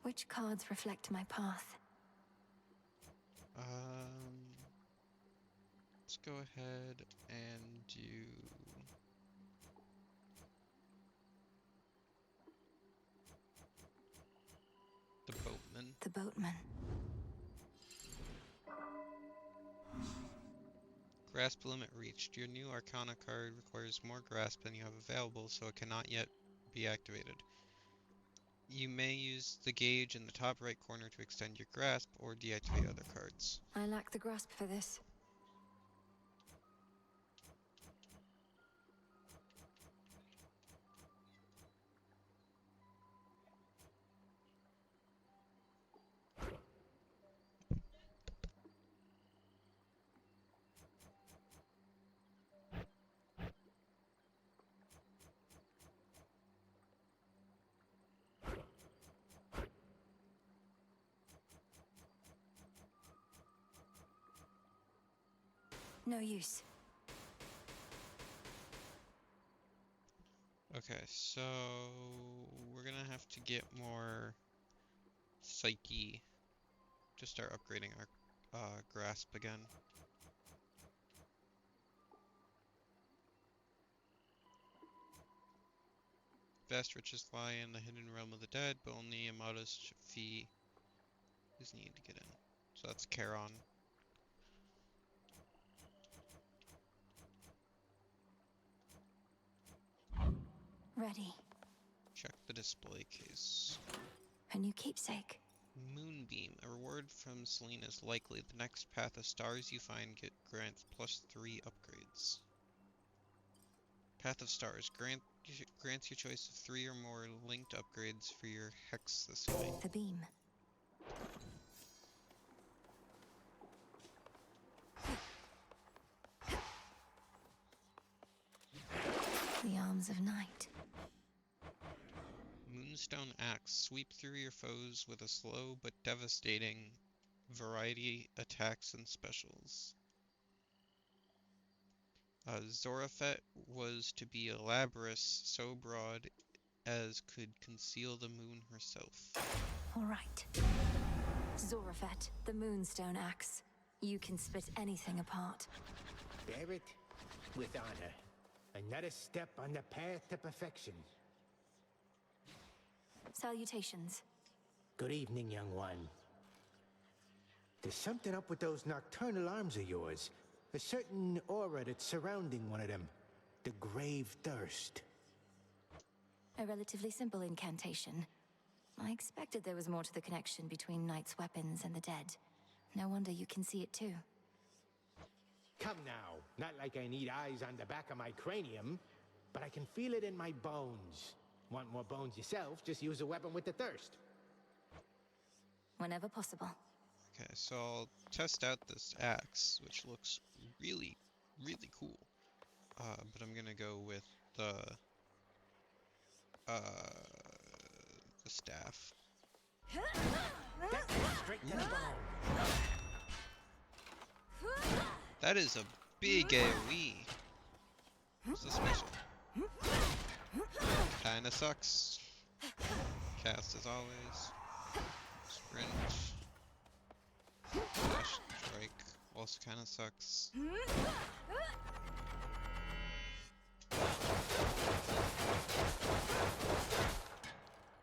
Which cards reflect my path? Let's go ahead and do the boatman. The boatman. Grasp limit reached. Your new Arcana card requires more grasp than you have available, so it cannot yet be activated. You may use the gauge in the top right corner to extend your grasp or deactivate other cards. I lack the grasp for this. No use. Okay, so we're gonna have to get more psyche to start upgrading our grasp again. Vast riches lie in the hidden realm of the dead, but only a modest fee is needed to get in. So that's Charon. Ready. Check the display case. A new keepsake. Moonbeam. A reward from Selene is likely. The next path of stars you find grants +3 upgrades. Path of Stars. Grants your choice of 3 or more linked upgrades for your hex this way. The beam. The arms of night. Moonstone Axe. Sweep through your foes with a slow but devastating variety attacks and specials. Zorafet was to be a Labrys so broad as could conceal the moon herself. All right. Zorafet, the Moonstone Axe. You can split anything apart. Bear it with honor. Another step on the path to perfection. Salutations. Good evening, young one. There's something up with those nocturnal arms of yours. A certain aura that's surrounding one of them. The Grave Thirst. A relatively simple incantation. I expected there was more to the connection between Knight's weapons and the dead. No wonder you can see it too. Come now, not like I need eyes on the back of my cranium, but I can feel it in my bones. Want more bones yourself, just use a weapon with the thirst. Whenever possible. Okay, so I'll test out this axe, which looks really, really cool. But I'm gonna go with the staff. Straight to the bone. That is a big AoE. What's this mission? Kinda sucks. Cast as always. Sprint. Dash strike. Also kinda sucks.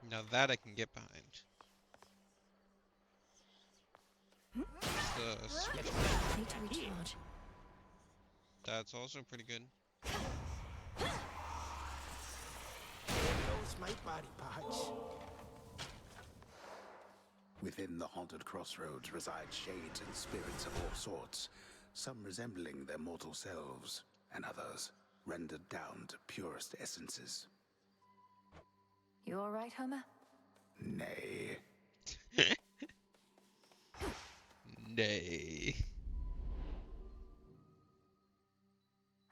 Now that I can get behind. The switch. Need to recharge. That's also pretty good. Those my body parts. Within the haunted crossroads reside shades and spirits of all sorts, some resembling their mortal selves, and others rendered down to purest essences. You alright, Homer? Nay. Nay.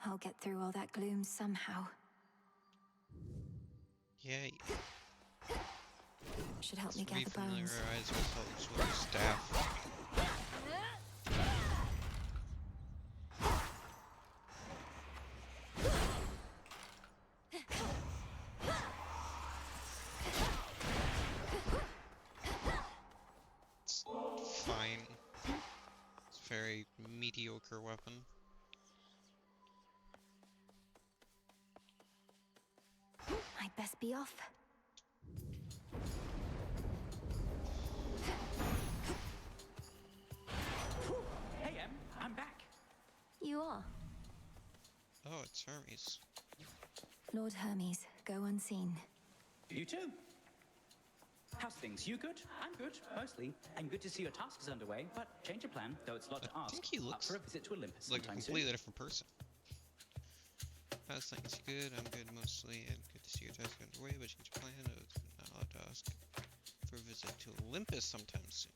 I'll get through all that gloom somehow. Yay. Should help me gather bones. Refamiliarize ourselves with the staff. It's fine. It's a very mediocre weapon. I'd best be off. Hey, Em, I'm back. You are? Oh, it's Hermes. Lord Hermes, go unseen. You too. How's things? You good? I'm good, mostly. And good to see your task is underway, but change your plan, though it's a lot to ask. I think he looks for a visit to Olympus like a sometime completely soon. different person. How's things? Good, I'm good mostly, and good to see your task underway, but change your plan. It's now to ask for a visit to Olympus sometime soon.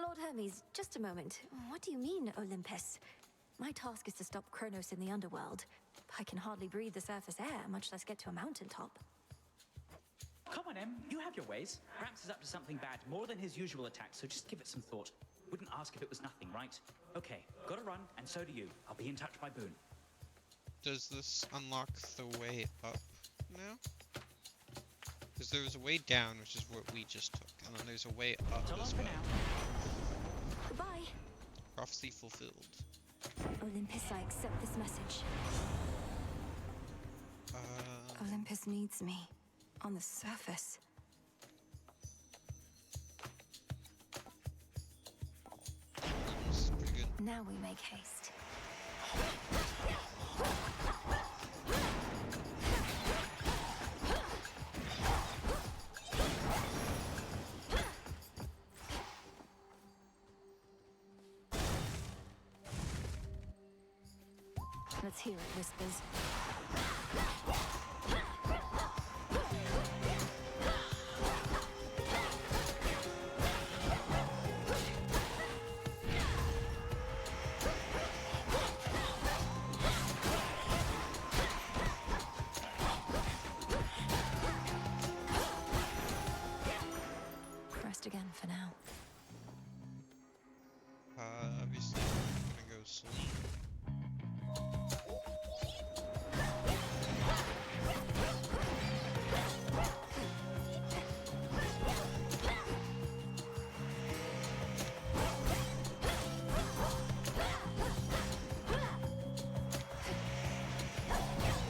Lord Hermes, just a moment. What do you mean, Olympus? My task is to stop Kronos in the underworld. I can hardly breathe the surface air, much less get to a mountaintop. Come on, Em, you have your ways. Gramps is up to something bad, more than his usual attacks, so just give it some thought. Wouldn't ask if it was nothing, right? Okay, gotta run, and so do you. I'll be in touch by Boone. Does this unlock the way up now? Because there was a way down, which is what we just took, and then there's a way up as well. Goodbye. Prophecy fulfilled. Olympus, I accept this message. Olympus needs me. On the surface. This is pretty good. Now we make haste. Let's hear it, Whispers. Rest again for now. Obviously, I'm gonna go sleep.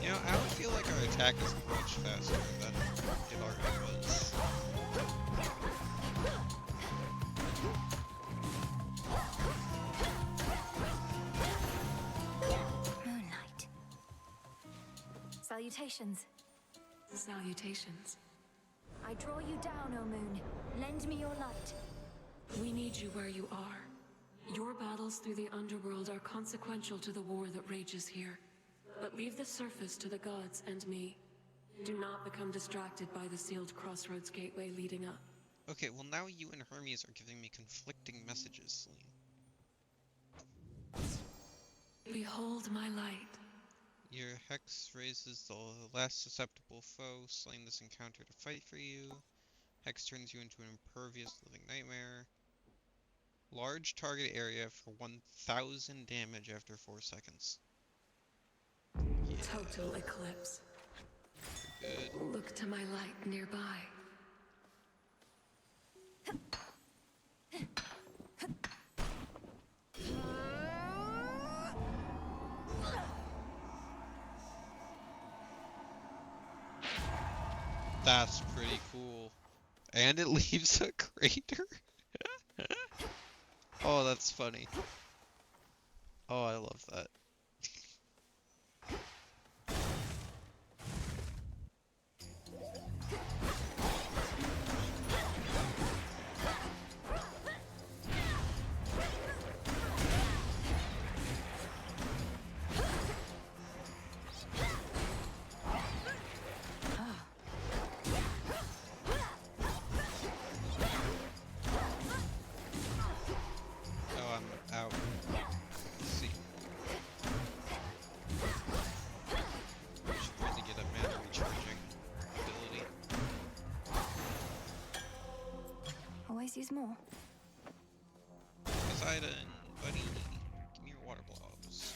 You know, I would feel like our attack is much faster than it already was. Salutations. Salutations. I draw you down, O Moon. Lend me your light. We need you where you are. Your battles through the underworld are consequential to the war that rages here. But leave the surface to the gods and me. Do not become distracted by the sealed crossroads gateway leading up. Okay, well now you and Hermes are giving me conflicting messages, Celine. Behold my light. Your hex raises the last susceptible foe slain this encounter to fight for you. Hex turns you into an impervious living nightmare. Large target area for 1000 damage after 4 seconds. Yeah. Total eclipse. Good. Look to my light nearby. That's pretty cool. And it leaves a crater? Oh, that's funny. Oh, I love that. Use more. Poseidon, buddy, give me your water blobs.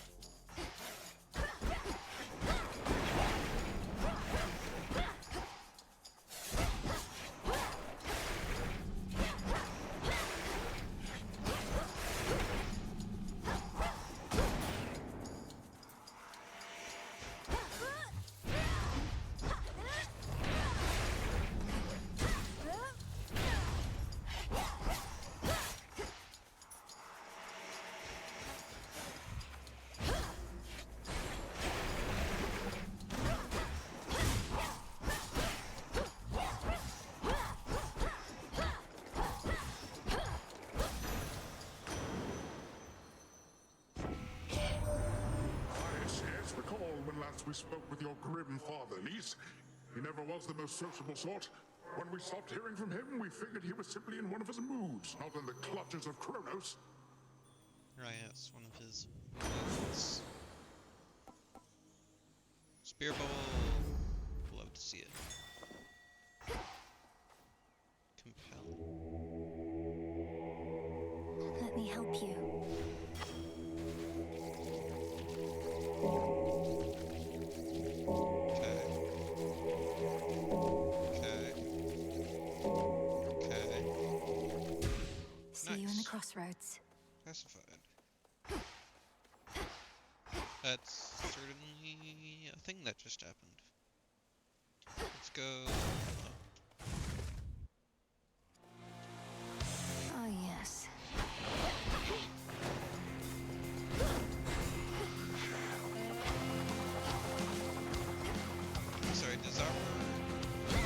We spoke with your grim father, Lys. He never was the most sociable sort. When we stopped hearing from him, we figured he was simply in one of his moods, not in the clutches of Kronos. Right, it's one of his moods. Spear bubble. Love to see it. Compel. Let me help you. Crossroads. Classified. That's certainly a thing that just happened. Let's go. Oh, yes. Sorry, does our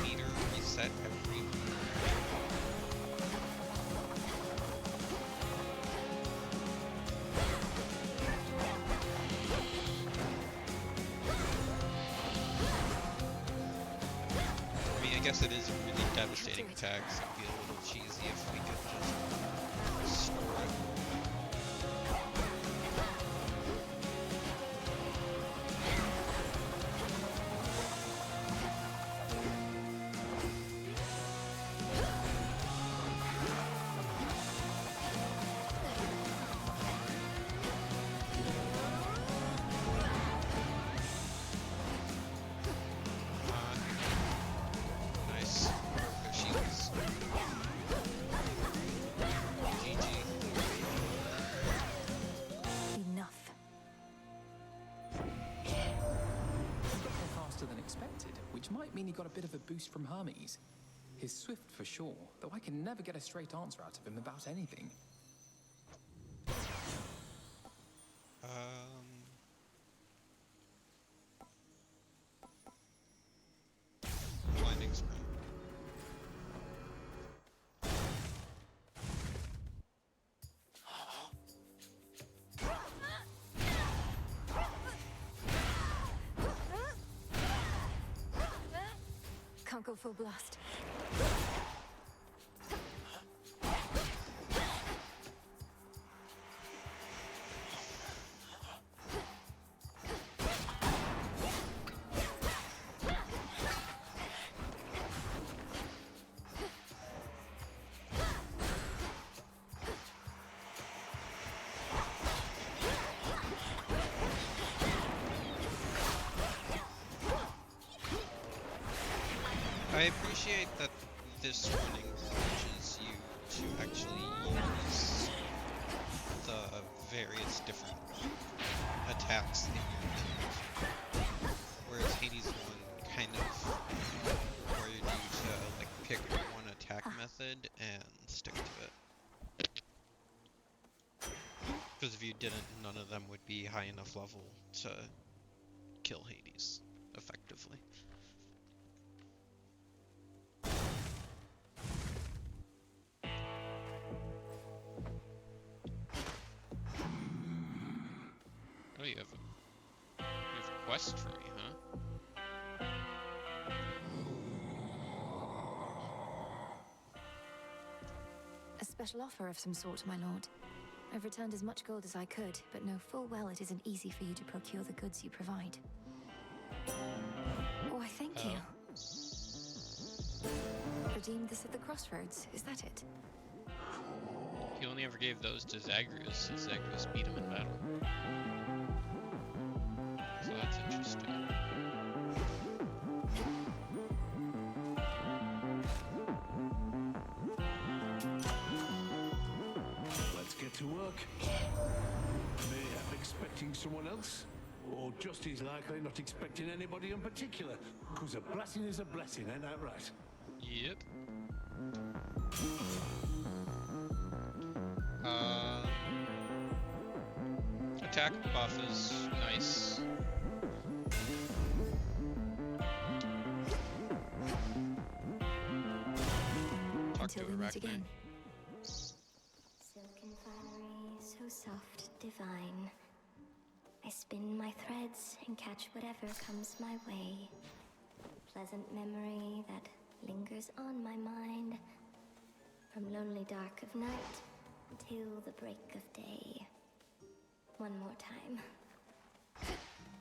meter reset every minute? I guess it is a really devastating attack, so it'd be a little cheesy if we could just store it. Which might mean he got a bit of a boost from Hermes. He's swift for sure, though I can never get a straight answer out of him about anything. can't go full blast. I appreciate that this one encourages you to actually use the various different attacks that you use, whereas Hades 1 kind of required you to like pick one attack method and stick to it. Because if you didn't, none of them would be high enough level to kill Hades effectively. Oh, you have a quest tree, huh? A special offer of some sort, my lord. I've returned as much gold as I could, but know full well it isn't easy for you to procure the goods you provide. Oh, I thank you. Redeemed this at the crossroads, is that it? He only ever gave those to Zagreus, so Zagreus beat him in battle. So that's interesting. Let's get to work. May I'm expecting someone else, or just as likely not expecting anybody in particular, because a blessing is a blessing, ain't that right? Yep. Attack buff is nice. Talk to Arachne. Silken finery, so soft, divine. I spin my threads and catch whatever comes my way. Pleasant memory that lingers on my mind. From lonely dark of night till the break of day. One more time.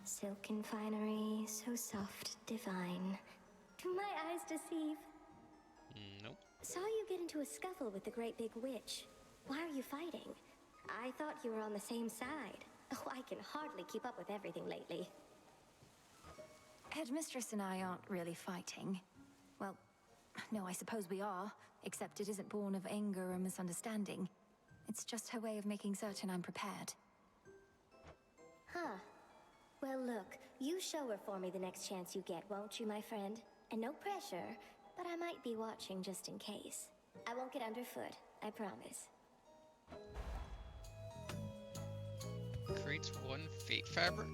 Silken finery, so soft, divine. Do my eyes deceive? Nope. Saw you get into a scuffle with the great big witch. Why are you fighting? I thought you were on the same side. Oh, I can hardly keep up with everything lately. Headmistress and I aren't really fighting. Well, no, I suppose we are, except it isn't born of anger or misunderstanding. It's just her way of making certain I'm prepared. Huh. Well, look, you show her for me the next chance you get, won't you, my friend? And no pressure, but I might be watching just in case. I won't get underfoot, I promise. Creates one fate fabric?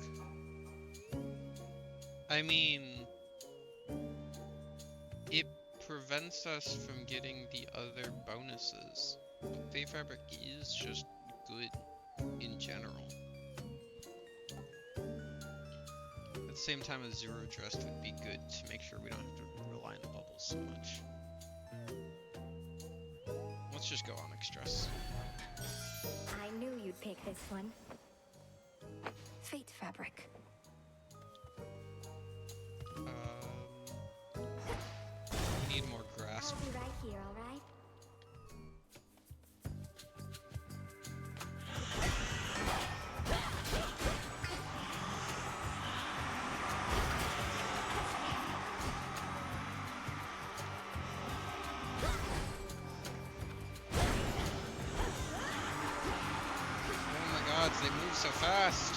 I mean, it prevents us from getting the other bonuses. But fate fabric is just good in general. At the same time, a zero dressed would be good to make sure we don't have to rely on the bubbles so much. Let's just go Onyx Dress. I knew you'd pick this one. Fate fabric. We need more grasp. I'll be right here, all right? Oh my god, they move so fast.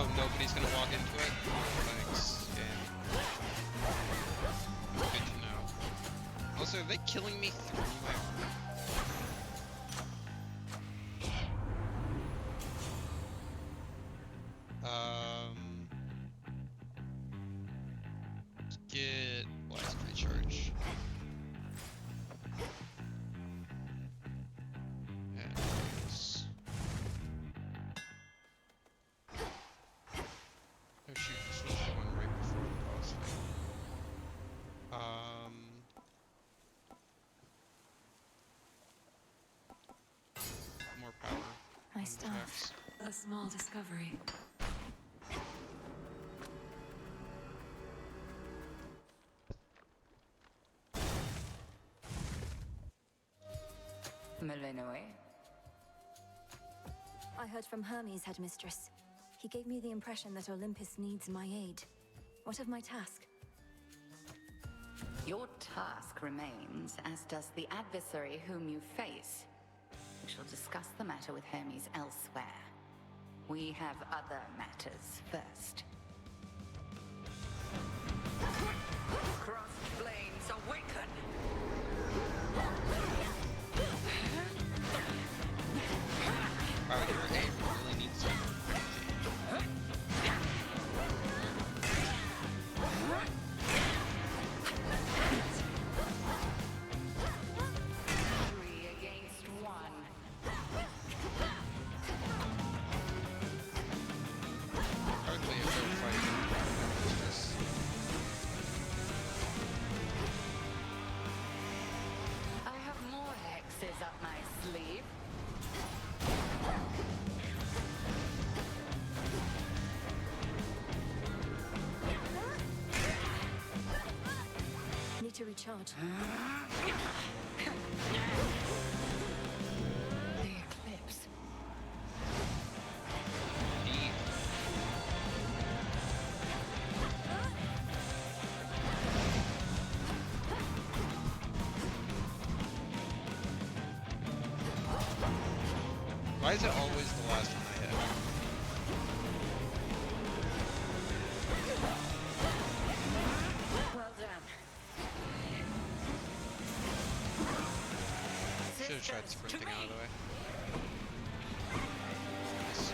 Oh, nobody's gonna walk into it? Thanks, game. Good to know. Also, are they killing me through my armor? Let's get Blast Recharge. And this. Oh shoot, this was the one right before the boss fight. More power. My on staff. attacks. A small discovery. Melinoe? I heard from Hermes, headmistress. He gave me the impression that Olympus needs my aid. What of my task? Your task remains, as does the adversary whom you face. We shall discuss the matter with Hermes elsewhere. We have other matters first. Crossed flames awaken! Wow, your aim really needs some more. Three against one. Hardly a fair fight. Mistress. I have more hexes up my sleeve. Need to recharge. The eclipse. Why is it always the last one I hit? Well done. Should have tried sprinting out of the way. Nice.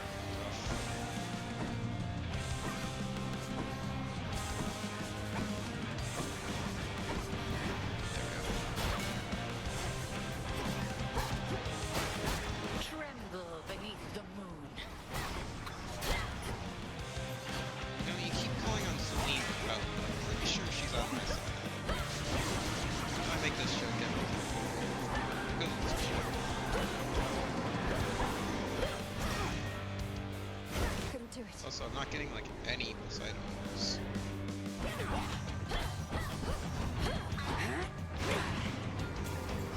Tremble beneath the moon. You know, you keep calling on Celine, but I'm pretty sure she's on my side. I make this joke every time. Because it's a joke. Couldn't do it. Also, I'm not getting like any Poseidon moves.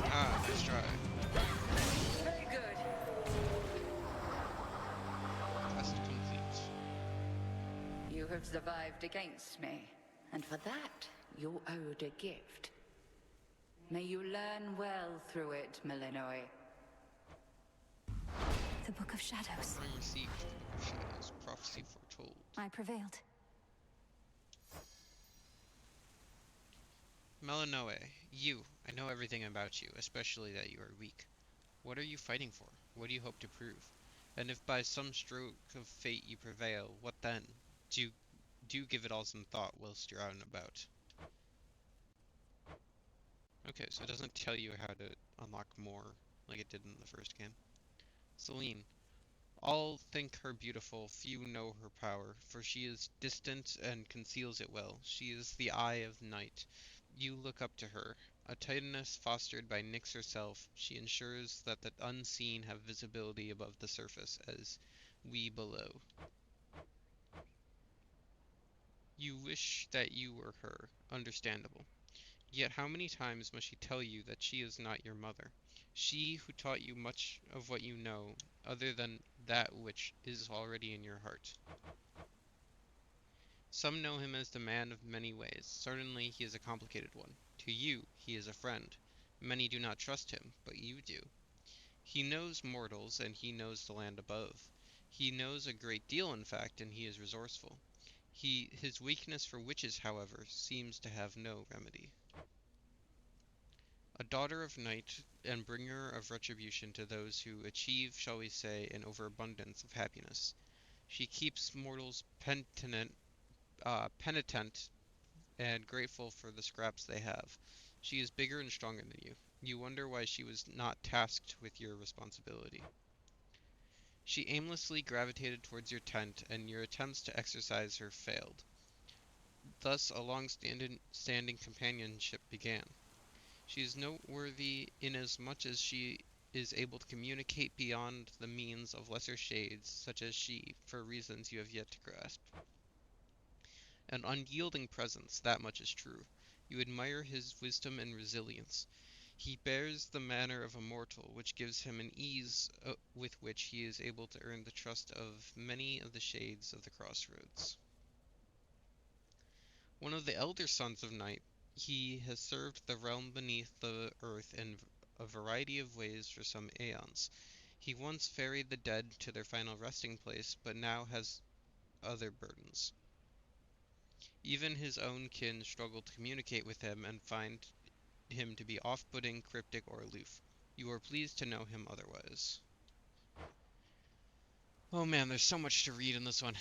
Ah, nice try. Very good. Test complete. You have survived against me, and for that, you're owed a gift. May you learn well through it, Melinoe. The Book of Shadows. I received the Book of Shadows, prophecy foretold. I prevailed. Melinoe, you. I know everything about you, especially that you are weak. What are you fighting for? What do you hope to prove? And if by some stroke of fate you prevail, what then? Do give it all some thought whilst you're out and about. Okay, so it doesn't tell you how to unlock more like it did in the first game. Celine. All think her beautiful, few know her power, for she is distant and conceals it well. She is the eye of night. You look up to her. A titaness fostered by Nyx herself, she ensures that the unseen have visibility above the surface, as we below. You wish that you were her, understandable. Yet how many times must she tell you that she is not your mother? She who taught you much of what you know, other than that which is already in your heart. Some know him as the man of many ways. Certainly he is a complicated one. To you, he is a friend. Many do not trust him, but you do. He knows mortals, and he knows the land above. He knows a great deal, in fact, and he is resourceful. His weakness for witches, however, seems to have no remedy. A daughter of night and bringer of retribution to those who achieve, shall we say, an overabundance of happiness. She keeps mortals penitent and grateful for the scraps they have. She is bigger and stronger than you. You wonder why she was not tasked with your responsibility. She aimlessly gravitated towards your tent, and your attempts to exercise her failed. Thus a long-standing companionship began. She is noteworthy inasmuch as she is able to communicate beyond the means of lesser shades, such as she, for reasons you have yet to grasp. An unyielding presence, that much is true. You admire his wisdom and resilience. He bears the manner of a mortal, which gives him an ease with which he is able to earn the trust of many of the shades of the crossroads. One of the elder sons of Night, he has served the realm beneath the earth in a variety of ways for some aeons. He once ferried the dead to their final resting place, but now has other burdens. Even his own kin struggle to communicate with him and find him to be off-putting, cryptic, or aloof. You are pleased to know him otherwise. Oh man, there's so much to read in this one.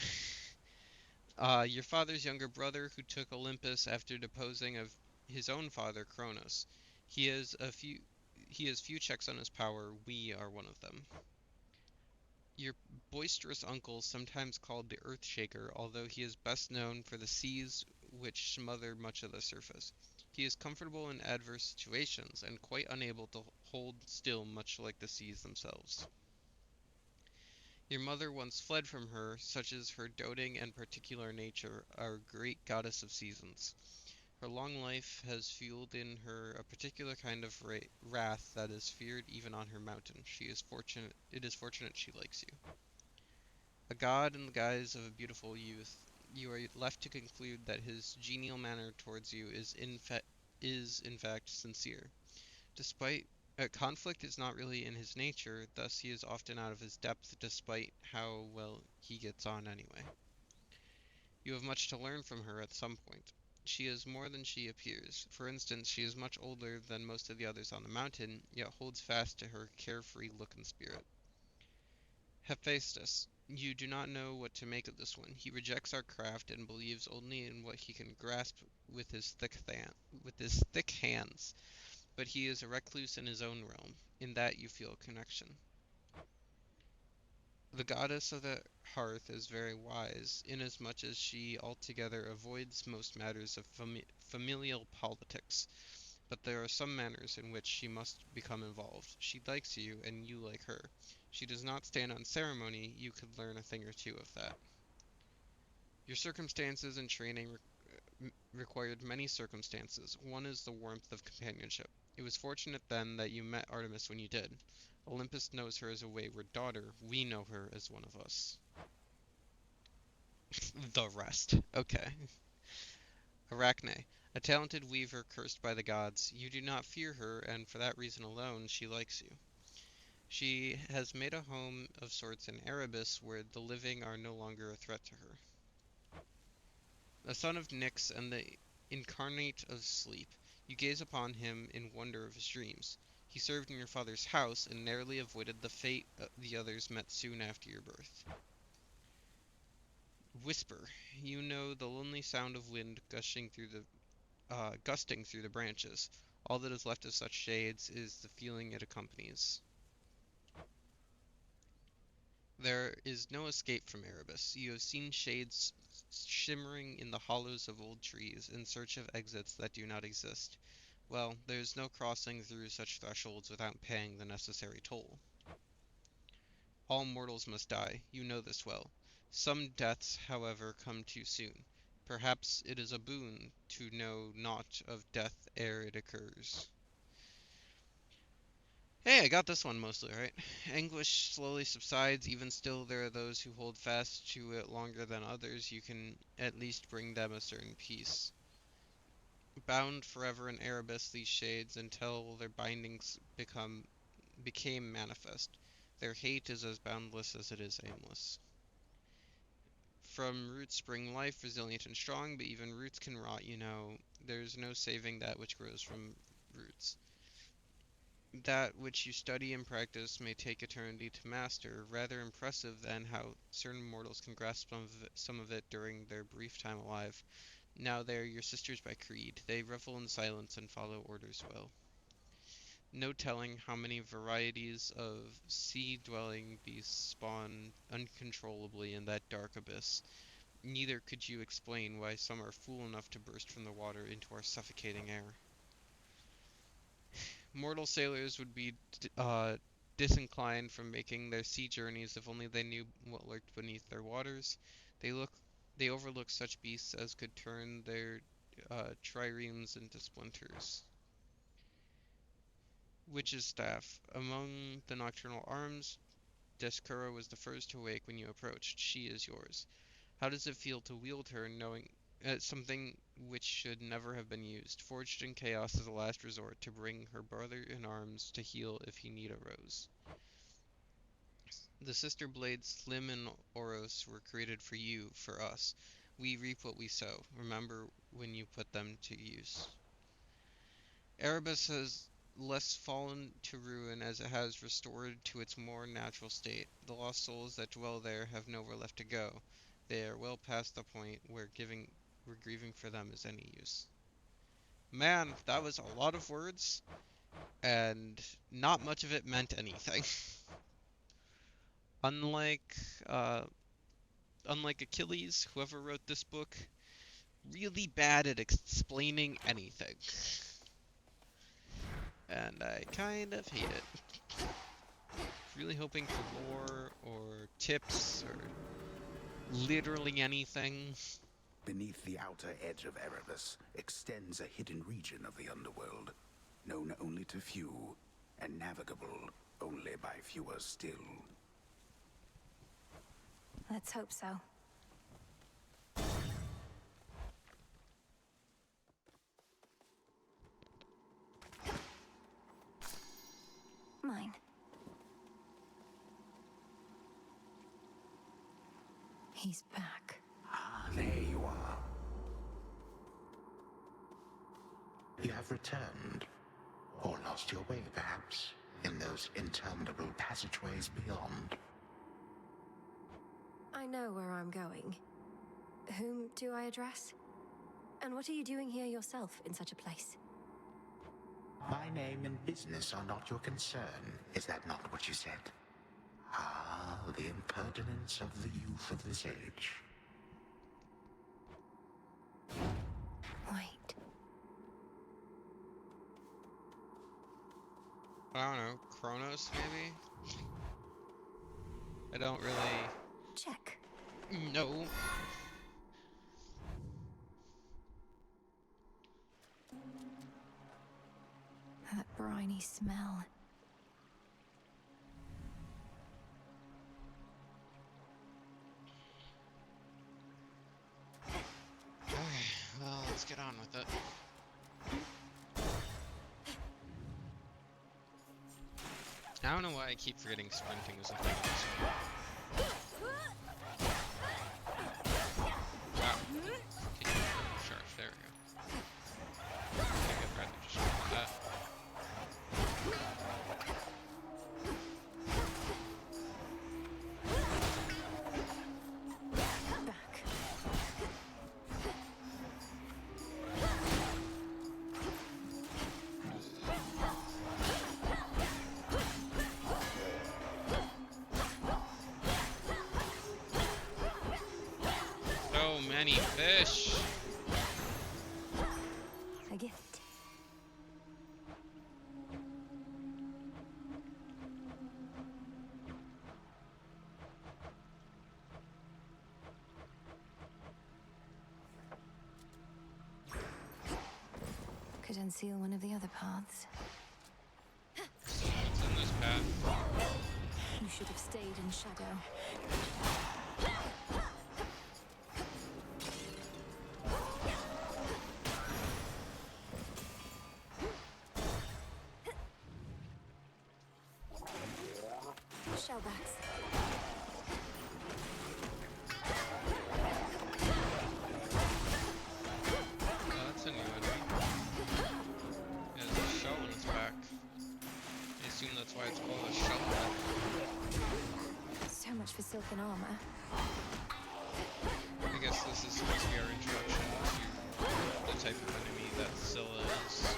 Your father's younger brother, who took Olympus after deposing of his own father, Kronos. He has few checks on his power. We are one of them. Your boisterous uncle, sometimes called the Earthshaker, although he is best known for the seas which smother much of the surface. He is comfortable in adverse situations, and quite unable to hold still, much like the seas themselves. Your mother once fled from her, such is her doting and particular nature, our great goddess of seasons. Her long life has fueled in her a particular kind of wrath that is feared even on her mountain. It is fortunate she likes you. A god in the guise of a beautiful youth, you are left to conclude that his genial manner towards you is in fact sincere. Despite conflict is not really in his nature, thus he is often out of his depth despite how well he gets on anyway. You have much to learn from her at some point. She is more than she appears. For instance, she is much older than most of the others on the mountain, yet holds fast to her carefree look and spirit. Hephaestus, you do not know what to make of this one. He rejects our craft and believes only in what he can grasp with his thick hands. But he is a recluse in his own realm. In that you feel a connection. The goddess of the hearth is very wise, inasmuch as she altogether avoids most matters of familial politics, but there are some manners in which she must become involved. She likes you, and you like her. She does not stand on ceremony. You could learn a thing or two of that. Your circumstances and training required many circumstances. One is the warmth of companionship. It was fortunate then that you met Artemis when you did. Olympus knows her as a wayward daughter. We know her as one of us. The rest. Okay. Arachne, a talented weaver cursed by the gods. You do not fear her, and for that reason alone, she likes you. She has made a home of sorts in Erebus, where the living are no longer a threat to her. A son of Nyx and the incarnate of sleep, you gaze upon him in wonder of his dreams. He served in your father's house and narrowly avoided the fate the others met soon after your birth. Whisper, you know the lonely sound of wind gusting through the branches. All that is left of such shades is the feeling it accompanies. There is no escape from Erebus. You have seen shades shimmering in the hollows of old trees in search of exits that do not exist. Well, there is no crossing through such thresholds without paying the necessary toll. All mortals must die. You know this well. Some deaths, however, come too soon. Perhaps it is a boon to know naught of death ere it occurs. Hey, I got this one mostly right. Anguish slowly subsides. Even still, there are those who hold fast to it longer than others. You can at least bring them a certain peace. Bound forever in Erebus, these shades, until their bindings became manifest. Their hate is as boundless as it is aimless. From roots spring life, resilient and strong, but even roots can rot, you know. There's no saving that which grows from roots. That which you study and practice may take eternity to master. Rather impressive then how certain mortals can grasp some of it during their brief time alive. Now they are your sisters by creed. They revel in silence and follow orders well. No telling how many varieties of sea-dwelling beasts spawn uncontrollably in that dark abyss. Neither could you explain why some are fool enough to burst from the water into our suffocating air. Mortal sailors would be disinclined from making their sea journeys if only they knew what lurked beneath their waters. They overlook such beasts as could turn their triremes into splinters. Witch's Staff. Among the nocturnal arms, Deskura was the first to wake when you approached. She is yours. How does it feel to wield her, knowing something which should never have been used, forged in chaos as a last resort, to bring her brother in arms to heal if he need arose? The sister blades Slim and Oros were created for you, for us. We reap what we sow. Remember when you put them to use. Erebus has less fallen to ruin as it has restored to its more natural state. The lost souls that dwell there have nowhere left to go. They are well past the point where grieving for them is any use. Man, that was a lot of words, and not much of it meant anything. Unlike Achilles, whoever wrote this book, really bad at explaining anything. And I kind of hate it. Really hoping for lore or tips or literally anything. Beneath the outer edge of Erebus extends a hidden region of the underworld, known only to few, and navigable only by fewer still. Let's hope so. Mine. He's back. Ah, there you are. You have returned, or lost your way, perhaps, in those interminable passageways beyond. I know where I'm going. Whom do I address? And what are you doing here yourself in such a place? My name and business are not your concern. Is that not what you said? Ah, the impertinence of the youth of this age. Wait. I don't know, Kronos maybe? I don't really... Check. No. That briny smell. Okay, well, let's get on with it. I don't know why I keep forgetting sprinting is a thing in this one. Wow. Sure, there we go. I think I'd rather just do that. So many fish. A gift. Could unseal one of the other paths. So what's in this path? You should have stayed in shadow. shellbacks. That's a new enemy. Yeah, there's a shell in its back. I assume that's why it's called a shellback. So much for silken armor. I guess this is supposed to be our introduction to the type of enemy that Scylla is.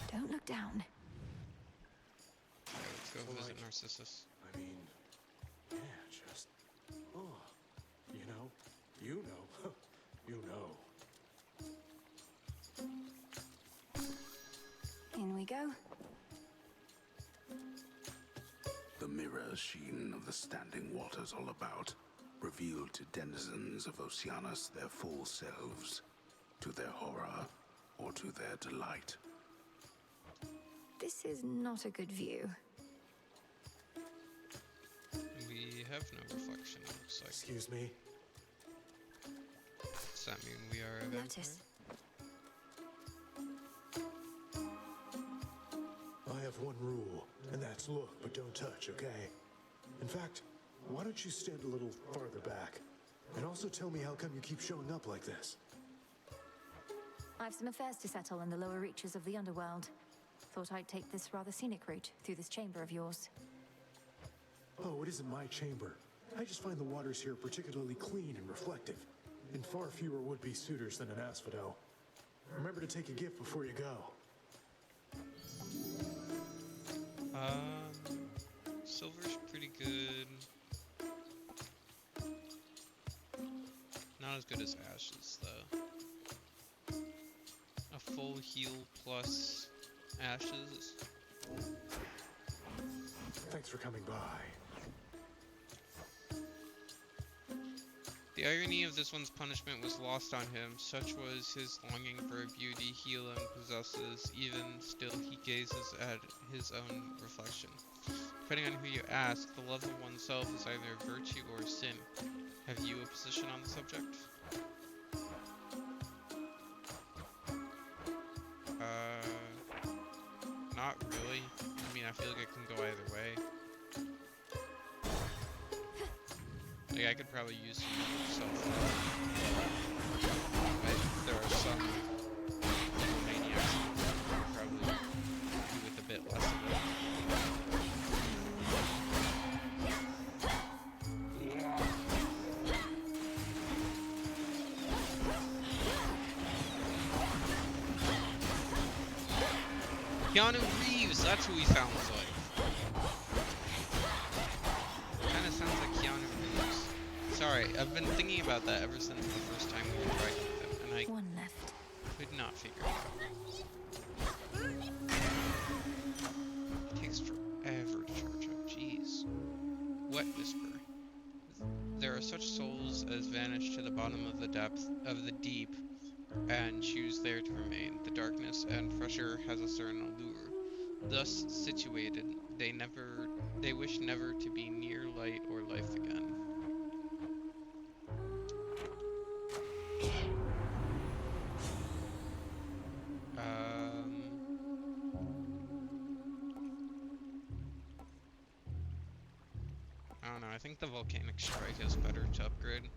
Don't look down. Okay, let's go visit Narcissus. I mean, yeah, just... Oh, you know, you know. In we go. The mirror sheen of the standing waters all about revealed to denizens of Oceanus their full selves, to their horror or to their delight. This is not a good view. We have no reflection, it looks like. Excuse me? Does that mean we are a vampire? Lotus. I have one rule, and that's look, but don't touch, okay? In fact, why don't you stand a little farther back? And also tell me how come you keep showing up like this? I've some affairs to settle in the lower reaches of the underworld. Thought I'd take this rather scenic route through this chamber of yours. Oh, it isn't my chamber. I just find the waters here particularly clean and reflective, and far fewer would-be suitors than an asphodel. Remember to take a gift before you go. Silver's pretty good. Not as good as Ashes, though. A full heal plus Ashes. Thanks for coming by. The irony of this one's punishment was lost on him. Such was his longing for a beauty he alone possesses. Even still, he gazes at his own reflection. Depending on who you ask, the love of oneself is either virtue or sin. Have you a position on the subject? Not really. I mean, I feel like it can go either way. Like, I could probably use some self-love. There are some maniacs who could probably do with a bit less of it. Keanu Reeves, that's who he sounds like. Kinda sounds like Keanu Reeves. Sorry, I've been thinking about that ever since the first time we were fighting him, and I One left. could not figure it out. It takes forever to charge up, jeez. Wet Whisper. There are such souls as vanish to the bottom of the depth of the deep and choose there to remain. The darkness and pressure has a certain allure. Thus situated, they wish never to be near light or life again. I don't know, I think the Volcanic Strike is better to upgrade.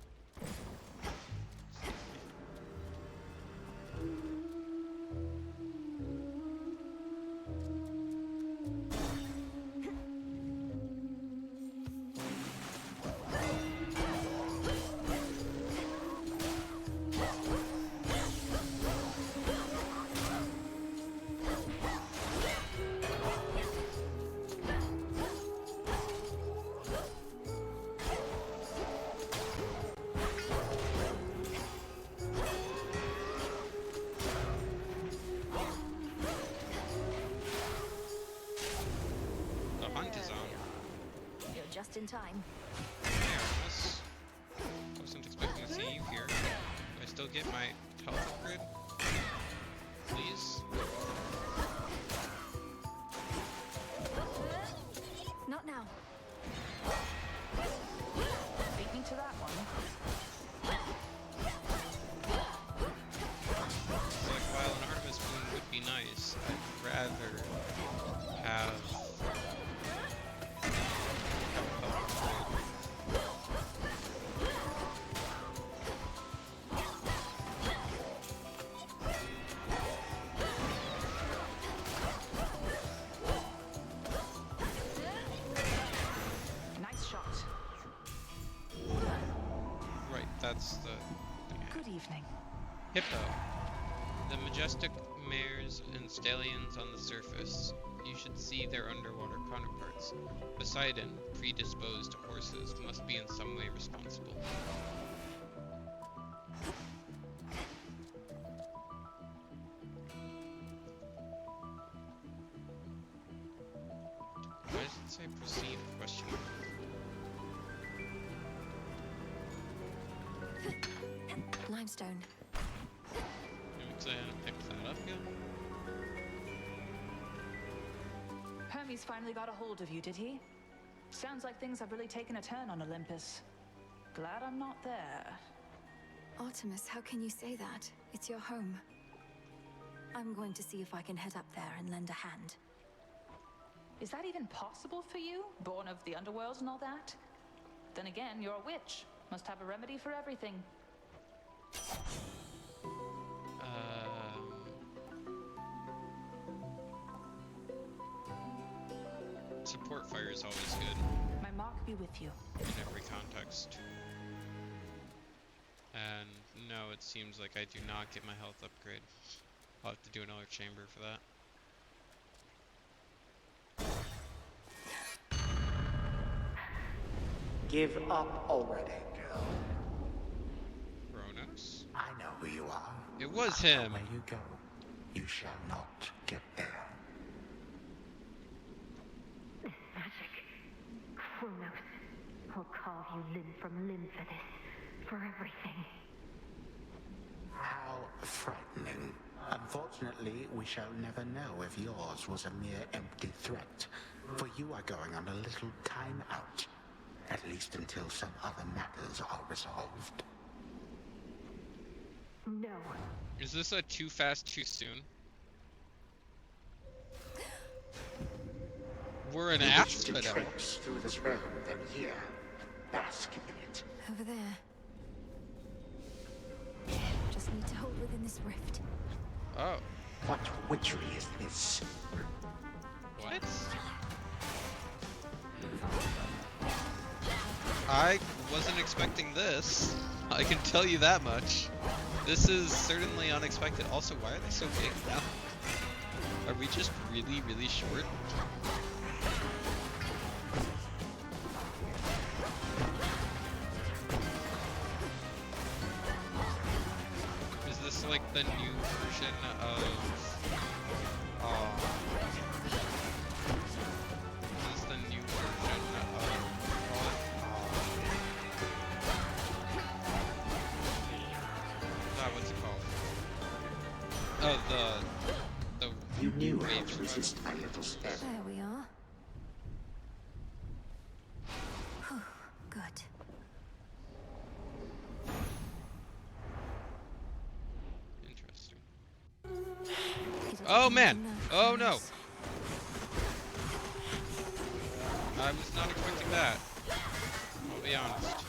just in time. Artemis. Wasn't expecting to see you here. Do I still get my health upgrade? Please? Not now. Beat me to that one. It's like, while an Artemis wound would be nice, I'd rather have a health upgrade. Nice shot. Right, that's the Good evening. Hippo. The majestic mares and stallions on the surface. You should see their underwater counterparts. Poseidon, predisposed to horses, must be in some way responsible. Why does it say proceed? Question mark. Limestone. Maybe because I hadn't picked that up yet? Hermes finally got a hold of you, did he? Sounds like things have really taken a turn on Olympus. Glad I'm not there. Artemis, how can you say that? It's your home. I'm going to see if I can head up there and lend a hand. Is that even possible for you? Born of the underworld and all that? Then again, you're a witch. Must have a remedy for everything. Support fire is always good My mark be with you. in every context. And no, it seems like I do not get my health upgrade. I'll have to do another chamber for that. Give up already, girl. Kronos? I know who you are. It was I know him. where you go. You shall not get there. Magic. Kronos. I'll carve you limb from limb for this. For everything. How frightening. Unfortunately, we shall never know if yours was a mere empty threat. For you are going on a little time out. At least until some other matters are resolved. No. Is this a too fast, too soon? We're an asphodel. Through this realm, then here. Bask in it. Over there. Just need to hold within this rift. Oh. What witchery is this? What? I wasn't expecting this. I can tell you that much. This is certainly unexpected. Also, why are they so big now? Are we just really, really short? Is this like the new version of... is this the new version of... what's it called? Oh, the You knew how wave to resist my little spell. There we are. Whew, good. Interesting. Oh man! Oh no! I was not expecting that. I'll be honest.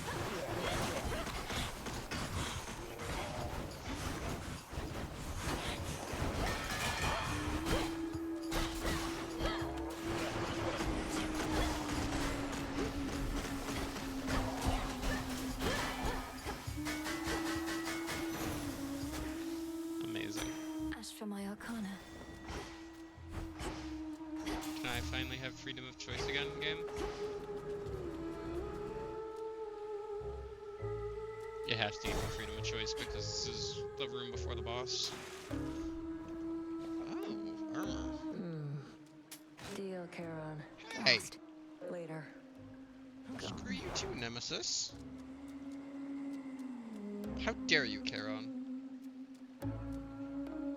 Amazing. Ask for my arcana. Can I finally have freedom of choice again, game? It has to give me freedom of choice because this is the room before the boss. Oh, armor. Deal, Charon. Hey. Later. Screw you too, Nemesis. How dare you, Charon?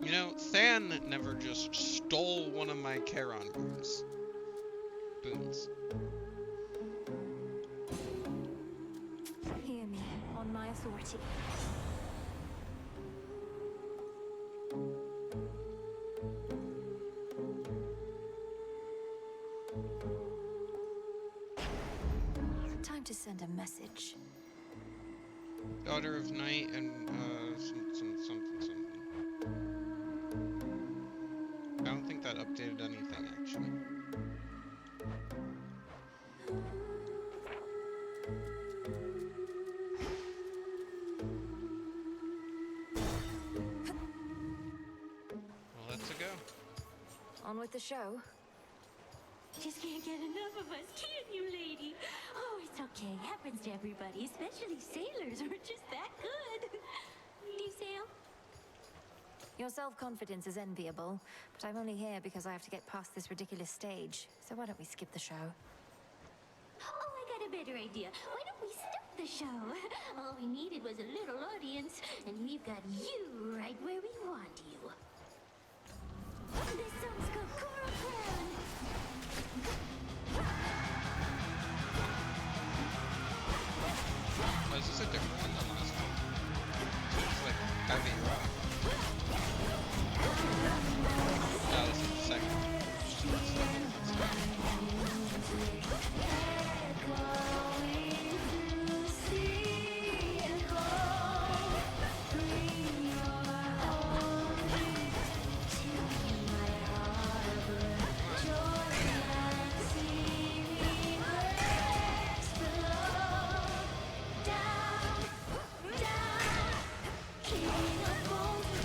You know, Than never just stole one of my Charon boons. Hear me, on my authority. Time to send a message. Daughter of Night and something. I don't think that updated anything actually. Well, let's go. On with the show. Just can't get enough of us, can you, lady? Oh, it's okay. Happens to everybody, especially sailors. We're just that good. Do you sail? Your self-confidence is enviable, but I'm only here because I have to get past this ridiculous stage. So why don't we skip the show? Oh, I got a better idea. Why don't we start the show? All we needed was a little audience, and we've got you right where we want you. This song's called Coral Crown. Oh, is this a different one than last one? It's like heavy rock. No, this is the second one.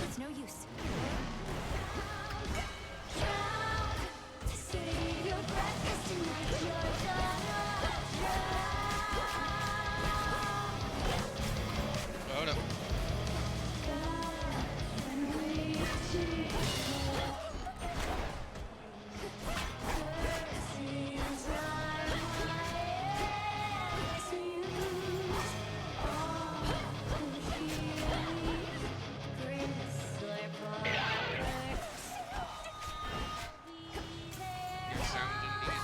It's no use. Hold up. Your sound indeed.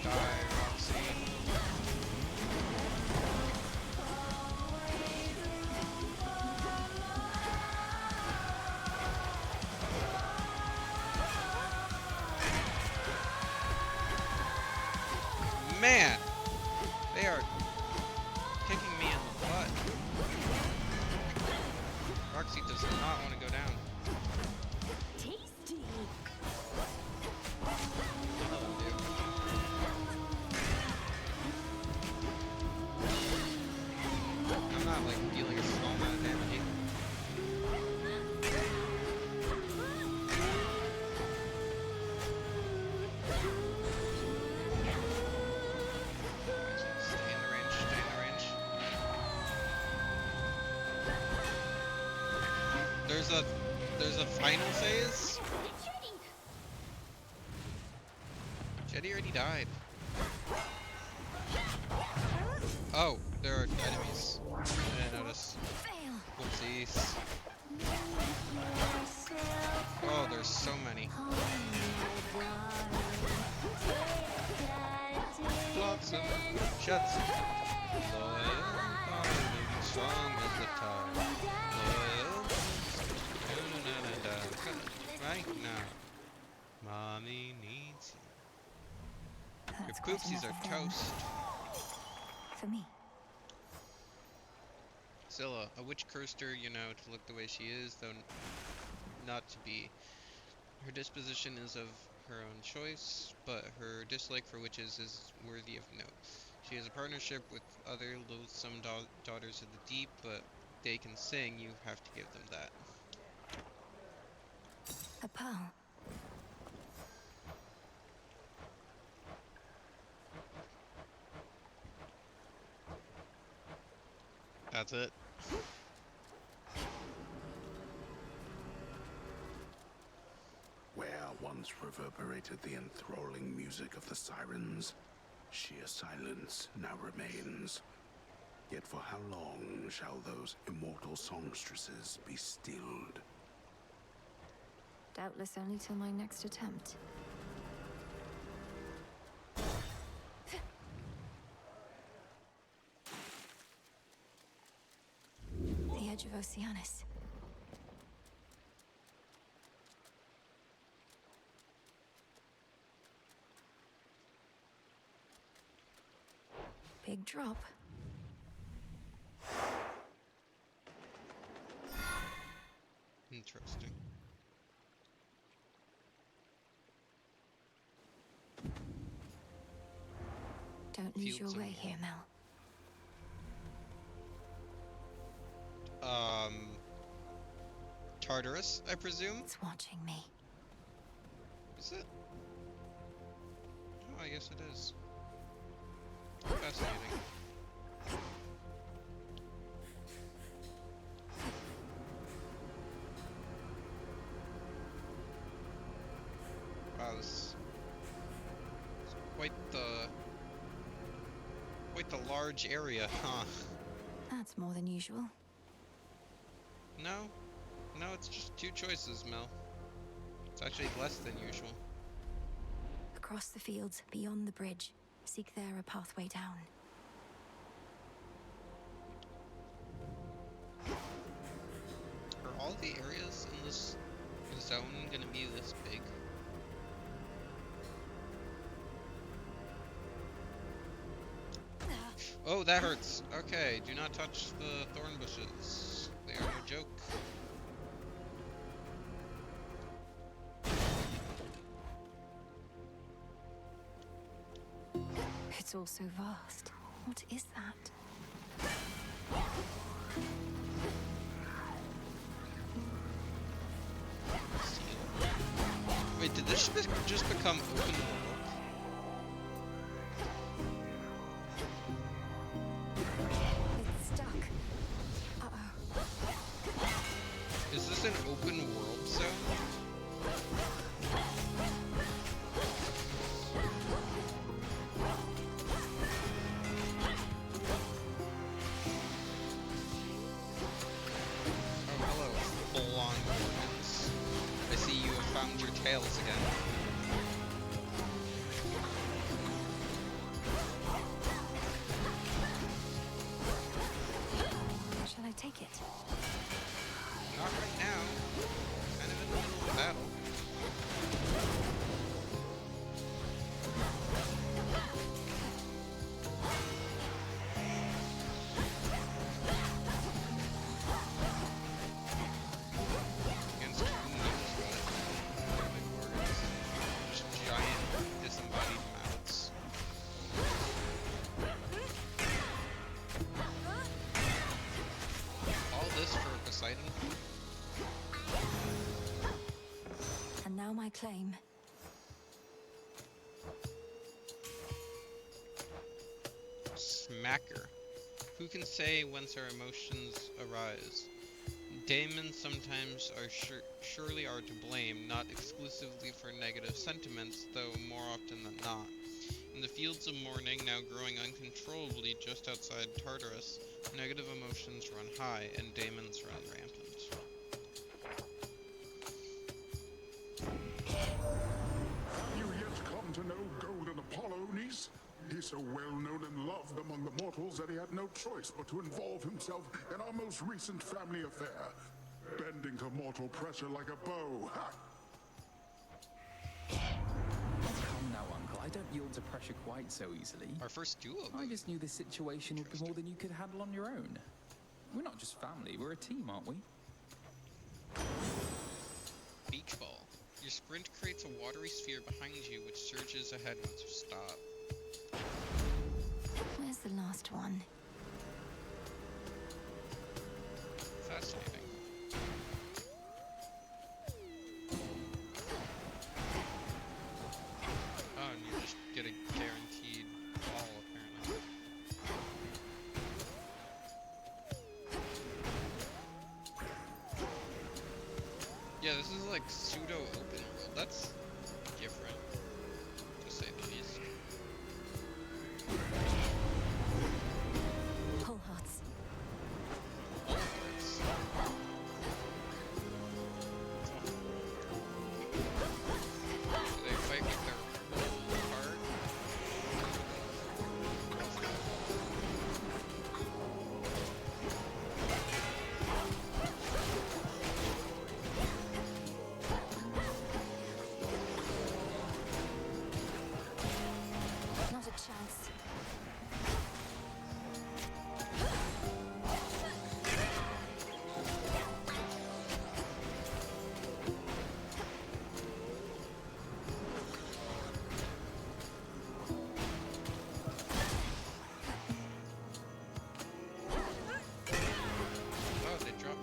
Die, Roxy. Man, they are kicking me in the butt. Roxy does not want to go down. Tasty. None of them do. I'm not like dealing a small amount of damage either. Stay in the range, stay in the range. There's a final phase? Jetty already died. Oh, there are enemies. I didn't notice. Whoopsies. Oh, there's so many. Blossom, shuts. Loyal, darling, strong as the tide. Loyal, right now. Mommy needs you. Your poopsies are toast. For me. Zilla, a witch cursed her, you know, to look the way she is, though not to be. Her disposition is of her own choice, but her dislike for witches is worthy of note. She has a partnership with other loathsome daughters of the deep, but they can sing, you have to give them that. A pearl. That's it. Where once reverberated the enthralling music of the sirens, sheer silence now remains. Yet for how long shall those immortal songstresses be stilled? Doubtless only till my next attempt. The edge of Oceanus. Big drop. Interesting. Don't lose your way here, Mel. Tartarus, I presume? It's watching me. Is it? Oh, I guess it is. Fascinating. Wow, this is quite the large area, huh? That's more than usual. No, it's just 2 choices, Mel. It's actually less than usual. Across the fields, beyond the bridge. Seek there a pathway down. Are all the areas in this zone gonna be this big? Oh, that hurts. Okay, do not touch the thorn bushes. They are a joke. It's all so vast. What is that? Wait, did this just become open world? It's stuck. Uh-oh. Is this an open world zone? Tails again. Shall I take it? Not right now. Kind of in the middle of a battle. And now my claim. Smacker. Who can say whence our emotions arise? Daemons sometimes are surely are to blame, not exclusively for negative sentiments, though more often than not. In the fields of mourning, now growing uncontrollably just outside Tartarus, negative emotions run high, and daemons run rampant. Have you yet come to know Golden Apollo, niece? He's so well known and loved among the mortals that he had no choice but to involve himself in our most recent family affair, bending to mortal pressure like a bow. Ha! Come now, Uncle. I don't yield to pressure quite so easily. Our first duo. I just knew this situation would be more than you could handle on your own. We're not just family, we're a team, aren't we? Beach ball. Your sprint creates a watery sphere behind you which surges ahead once you stop. the last one. Fascinating. Oh, and you just get a guaranteed ball, apparently. Yeah, this is like pseudo open world. That's different, to say the least. Whole hearts. Whole hearts. Do they fight with their whole heart? Not a chance. Oh, they drop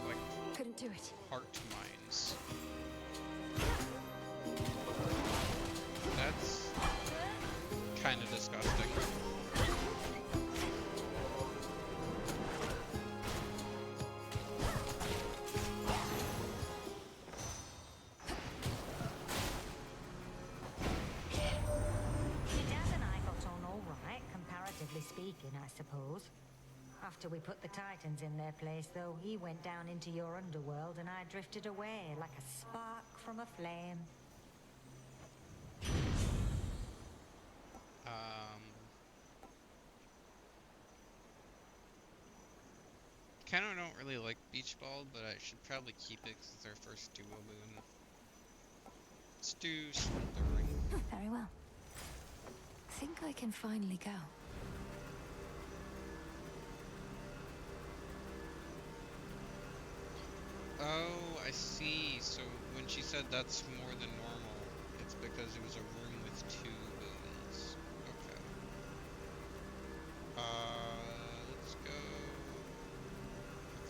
like Couldn't do it. heart mines. That's kind of disgusting. Your dad and I got on all right, comparatively speaking, I suppose. After we put the Titans in their place, though, he went down into your underworld and I drifted away like a spark from a flame. Kind of don't really like Beach Ball, but I should probably keep it because it's our first duo boon. Let's do Smoldering. Very well. Think I can finally go. Oh, I see. So when she said that's more than normal, it's because it was a room with 2 boons. Okay. Let's go.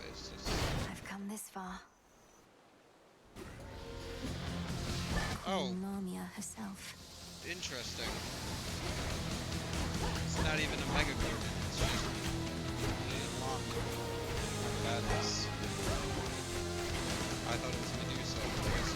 This is... I've come this far. Oh, Queen Lamia herself. interesting. It's not even a Mega Gorgon, it's just a Lamia. Madness. I thought it was Medusa, of course.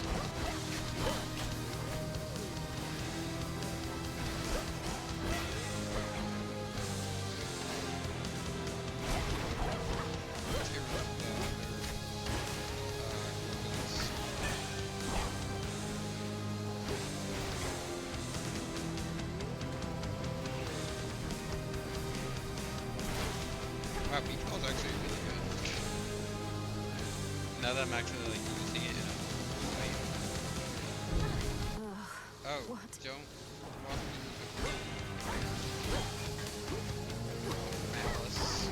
Wow, Beach Ball's actually really good. Now that I'm actually like using it in a way. Oh, don't walk me. Malice.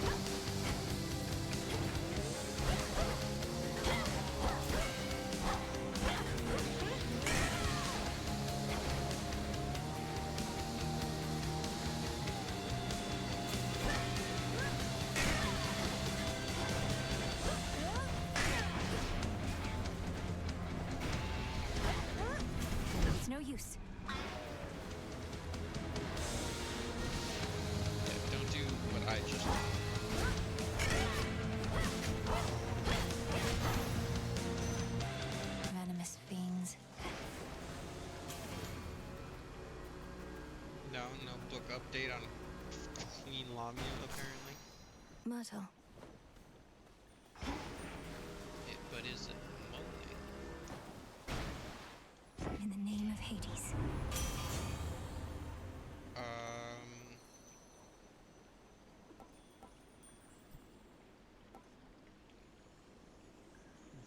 It's no use. Yeah, don't do what I just did. Venomous fiends. No book update on Queen Lamia, apparently. Myrtle. But is it Moly? In the name of Hades.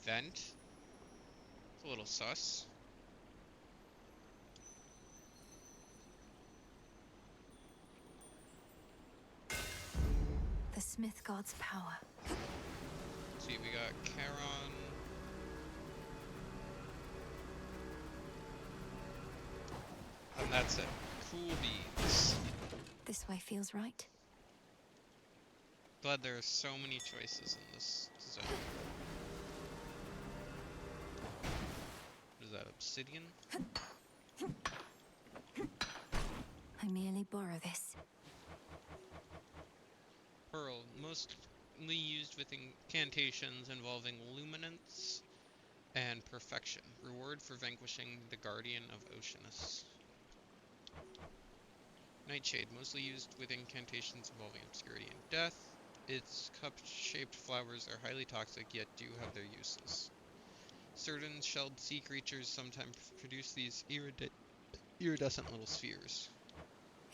Vent? It's a little sus. The Smith God's power. See, we got Charon. And that's it. Cool beans. This way feels right. Glad there are so many choices in this zone. What is that, obsidian? I merely borrow this. Pearl, mostly used with incantations involving luminance and perfection. Reward for vanquishing the Guardian of Oceanus. Nightshade, mostly used with incantations involving obscurity and death. Its cup-shaped flowers are highly toxic, yet do have their uses. Certain shelled sea creatures sometimes produce these iridescent little spheres.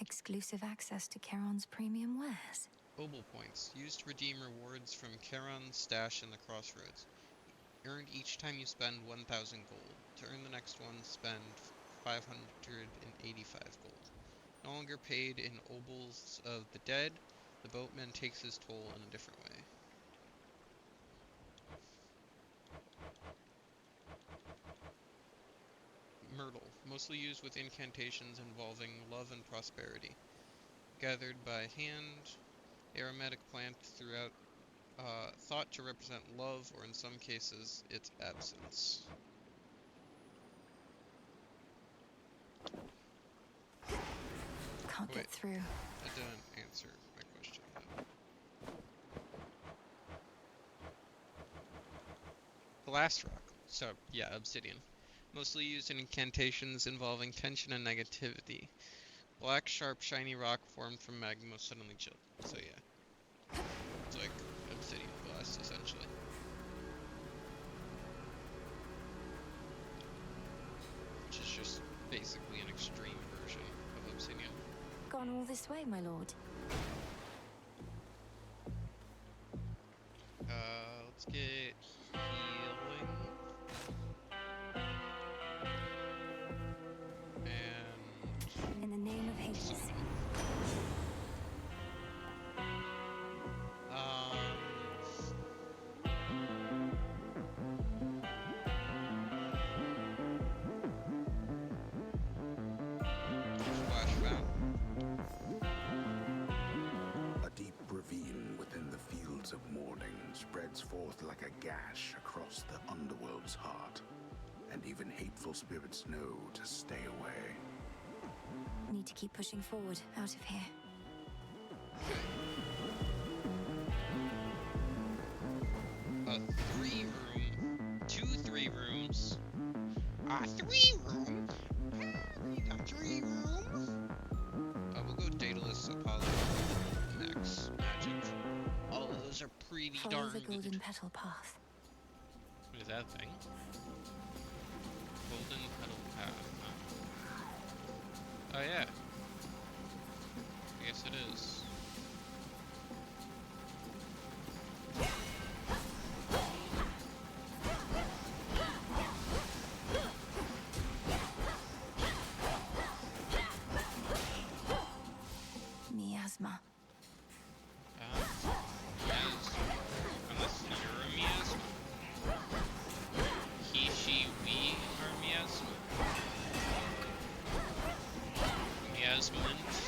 Exclusive access to Charon's premium wares. Obol points, used to redeem rewards from Charon's stash in the crossroads. Earned each time you spend 1,000 gold. To earn the next one, spend 585 gold. No longer paid in obols of the dead, the boatman takes his toll in a different way. Myrtle, mostly used with incantations involving love and prosperity. Gathered by hand, aromatic plant throughout, thought to represent love, or in some cases, its absence. Can't get through. That didn't answer my question, though. Glass rock. So, yeah, obsidian. Mostly used in incantations involving tension and negativity. Black, sharp, shiny rock formed from magma suddenly chilled. So, yeah. It's like obsidian glass, essentially. Which is just basically an extreme version of obsidian. Gone all this way, my lord. Let's get healing. And in the name of Hades. A deep ravine within the fields of mourning spreads forth like a gash across the underworld's heart, and even hateful spirits know to stay away. Need to keep pushing forward, out of here. A 3-room, 2 3-rooms, a 3-room. We got 3 rooms. We'll go Daedalus, Apollo, Max, Magic. All of those are pretty Follow darn the good. golden petal path. What is that thing? Golden petal path. Huh? Oh yeah. I guess it is. Miasma. Unless you're a miasma. He, she, we are miasma. Miasmans.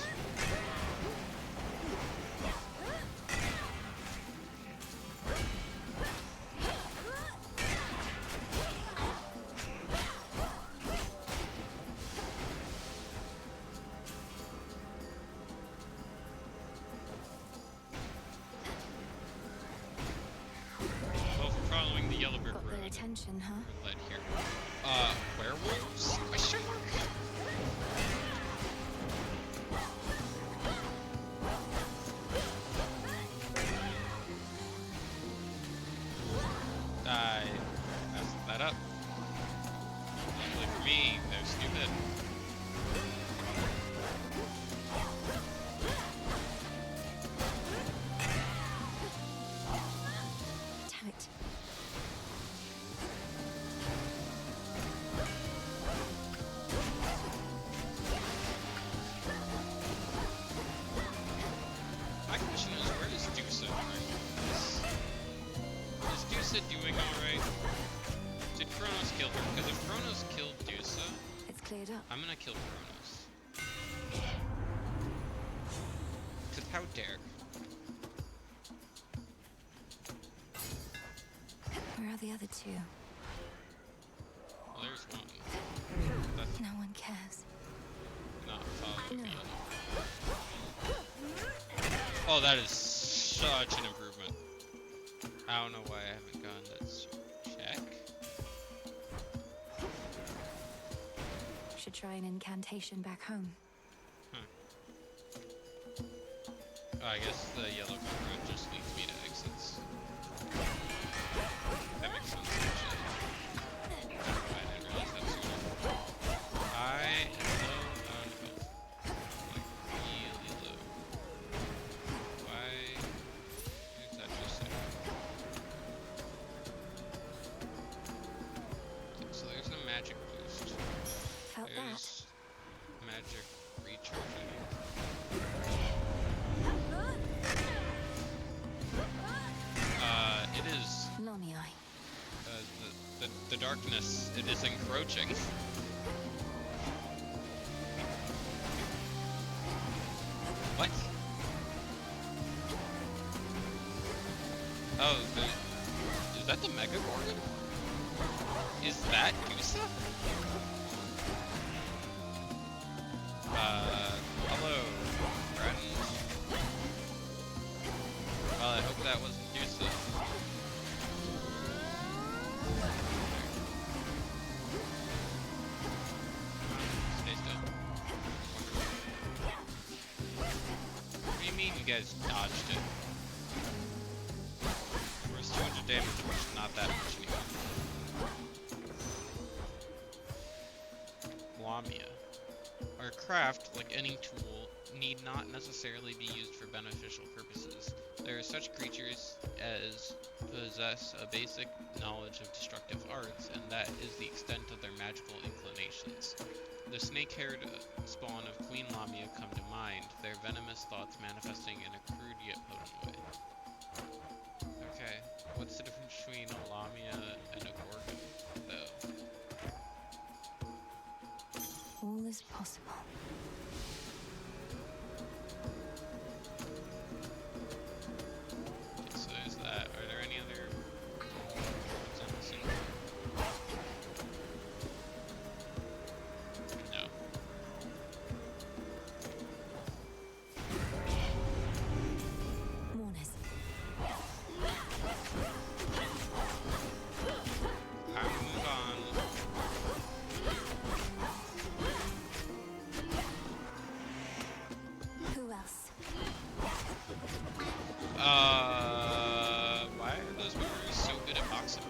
Well, if we're following the yellow brick Got road, their attention, huh? we're led here. Werewolves? Question mark? I messed that up. Luckily for me, they're stupid. Damn it. My question is, where is Dusa during this? Is Dusa doing alright? Did Kronos kill her? Because if Kronos killed Dusa, It's cleared up. I'm gonna kill Kronos. How dare. Where are the other two? Well, there's one. That's No one cares. not following the other. Oh, that is such an improvement. I don't know why I haven't gone that check. Should try an incantation back home. Oh, I guess the yellow road just leads me to exits. That makes sense, actually. I didn't realize that sooner. I am low on health. Like, really low. Why did that just say? Okay, so there's no magic boost. Felt There's magic recharging. It is Lummy the darkness. It is encroaching. What? Oh, is that the Mega Gorgon? Is that Gusa? Hello, friends. Well, I hope that wasn't Gusa. Stay still. What do you mean you guys dodged it? Where's 200 damage, which is not that much anymore. Lamia. Our craft, like any tool, need not necessarily be used for beneficial purposes. There are such creatures as possess a basic knowledge of destructive arts, and that is the extent of their magical inclinations. The snake-haired spawn of Queen Lamia come to mind, their venomous thoughts manifesting in a crude yet potent way. Okay, what's the difference between a Lamia and a Gorgon, though? All is possible. Okay, so there's that. Are there any other ones I'm missing? No. Mourners. I'll move on. Who else? Why are those movers so good at boxing?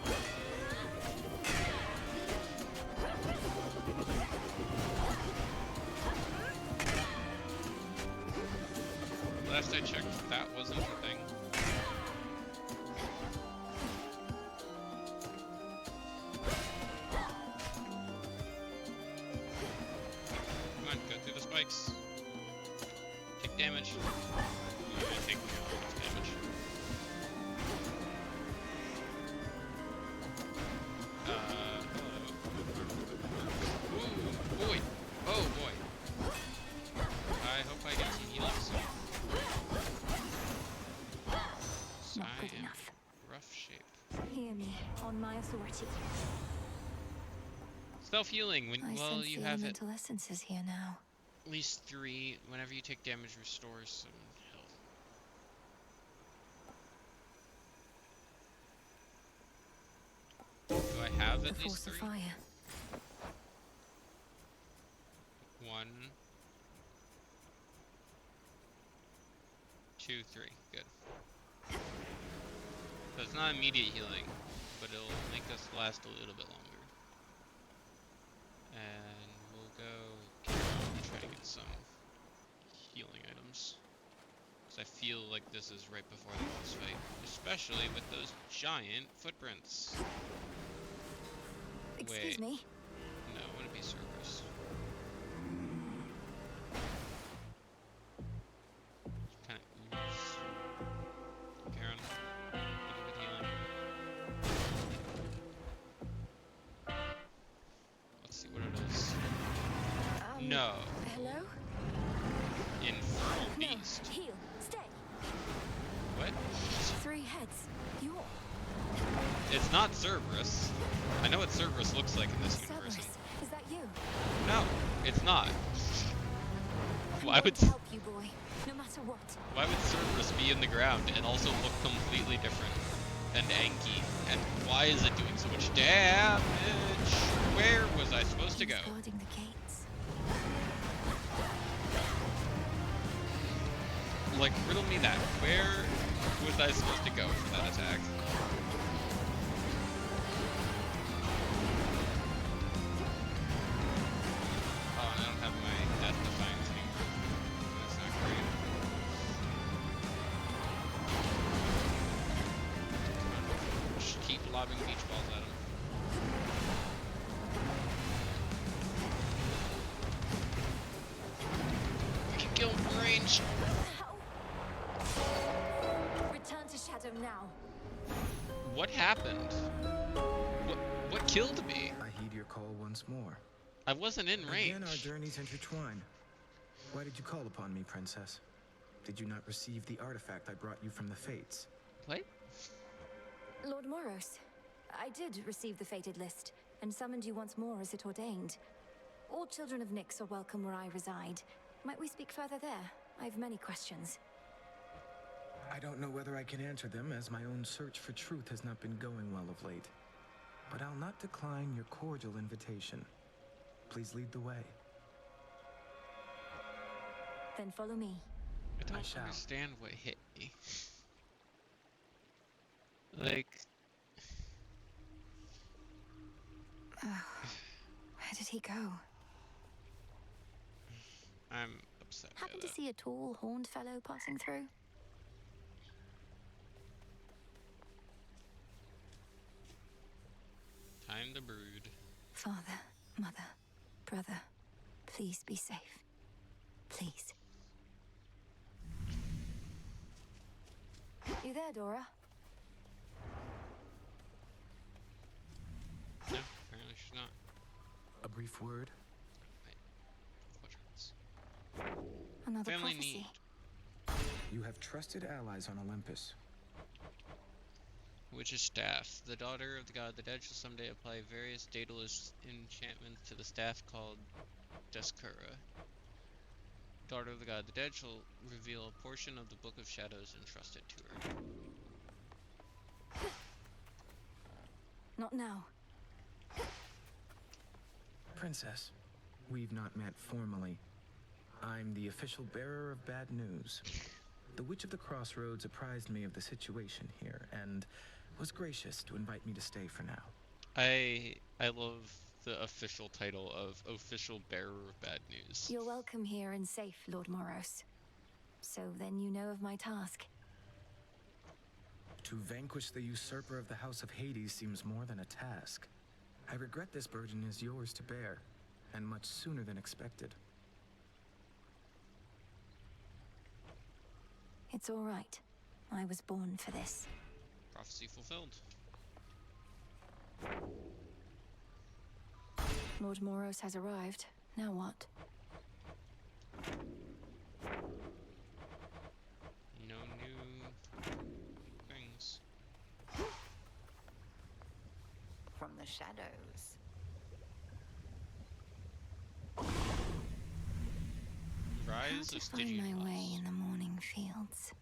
Last I checked, that wasn't a thing. Come on, go through the spikes. Take damage. You're gonna take damage. Hello. Ooh, boy. Oh, boy. I hope I get some healing soon. Not I good am enough. rough shape. Hear me, on my authority. Self-healing, when, I well, sense you the have it. elemental essences here now. At least 3. Whenever you take damage, restores some health. Do I have at The least force of 3? fire. 1, 2, 3. Good. So it's not immediate healing, but it'll make us last a little bit longer. And we'll go try to get some healing items. Because I feel like this is right before the boss fight. Especially with those giant footprints. Excuse me. No, it wouldn't be Cerberus. Kind of ooze. Karen, good with healing. Let's see what it is. No. Hello? Infernal Beast. Heal. Stay. It's not Cerberus. I know what Cerberus looks like in this universe. Cerberus, is that you? No, it's not. Why I'm going would to help you, boy, no matter what. why would Cerberus be in the ground and also look completely different and Anki? And why is it doing so much damage? Where was I supposed to go? Guarding the gates. Like, riddle me that. Where was I supposed to go for that attack? Oh, I don't have my Death Defiance anymore. That's not great. Just keep lobbing beach balls at him. We can kill him from range. Return to Shadow now. What happened? What killed me? I heed your call once more. I wasn't in range. Again, our journeys intertwine. Why did you call upon me, Princess? Did you not receive the artifact I brought you from the Fates? What? Lord Moros, I did receive the fated list, and summoned you once more as it ordained. All children of Nyx are welcome where I reside. Might we speak further there? I've many questions. I don't know whether I can answer them, as my own search for truth has not been going well of late. But I'll not decline your cordial invitation. Please lead the way. Then follow me. I don't understand what hit me. Like... Where did he go? I'm upset by Happened to that. see a tall, horned fellow passing through? Time to brood. Father, mother, brother, please be safe. Please. You there, Dora? No, apparently she's not. A brief word? Another Family prophecy. need. You have trusted allies on Olympus. Witch's staff. The daughter of the god of the dead shall someday apply various Daedalus enchantments to the staff called Deskura. Daughter of the god of the dead shall reveal a portion of the Book of Shadows entrusted to her. Not now. Princess, we've not met formally. I'm the official bearer of bad news. The Witch of the Crossroads apprised me of the situation here, and was gracious to invite me to stay for now. I love the official title of Official Bearer of Bad News. You're welcome here and safe, Lord Moros. So then you know of my task. To vanquish the usurper of the House of Hades seems more than a task. I regret this burden is yours to bear, and much sooner than expected. It's all right. I was born for this. Prophecy fulfilled. Lord Moros has arrived. Now what? No new things. From the shadows. Rise of Find Stygian my way Lost. in the morning fields.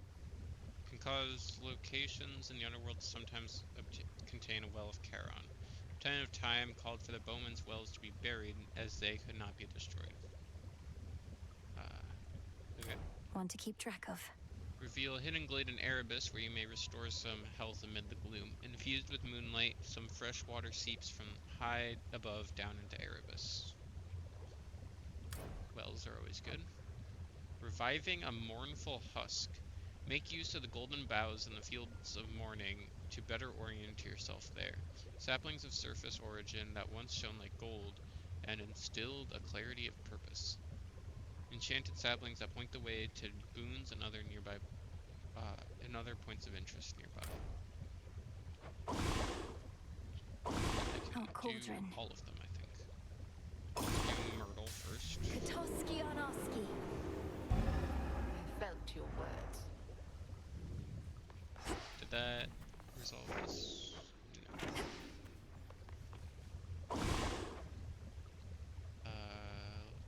Can cause locations in the underworld to sometimes contain a well of Charon. Time of time called for the bowman's wells to be buried, as they could not be destroyed. Okay. One to keep track of. Reveal a hidden glade in Erebus where you may restore some health amid the gloom. Infused with moonlight, some fresh water seeps from high above down into Erebus. Wells are always good. Reviving a mournful husk. Make use of the golden boughs in the fields of mourning to better orient yourself there. Saplings of surface origin that once shone like gold and instilled a clarity of purpose. Enchanted saplings that point the way to boons and other nearby, and other points of interest nearby. I can Cauldron. do all of them, I think. Do Myrtle first. Katoski Arnoski. I felt your words. Did that resolve this? No.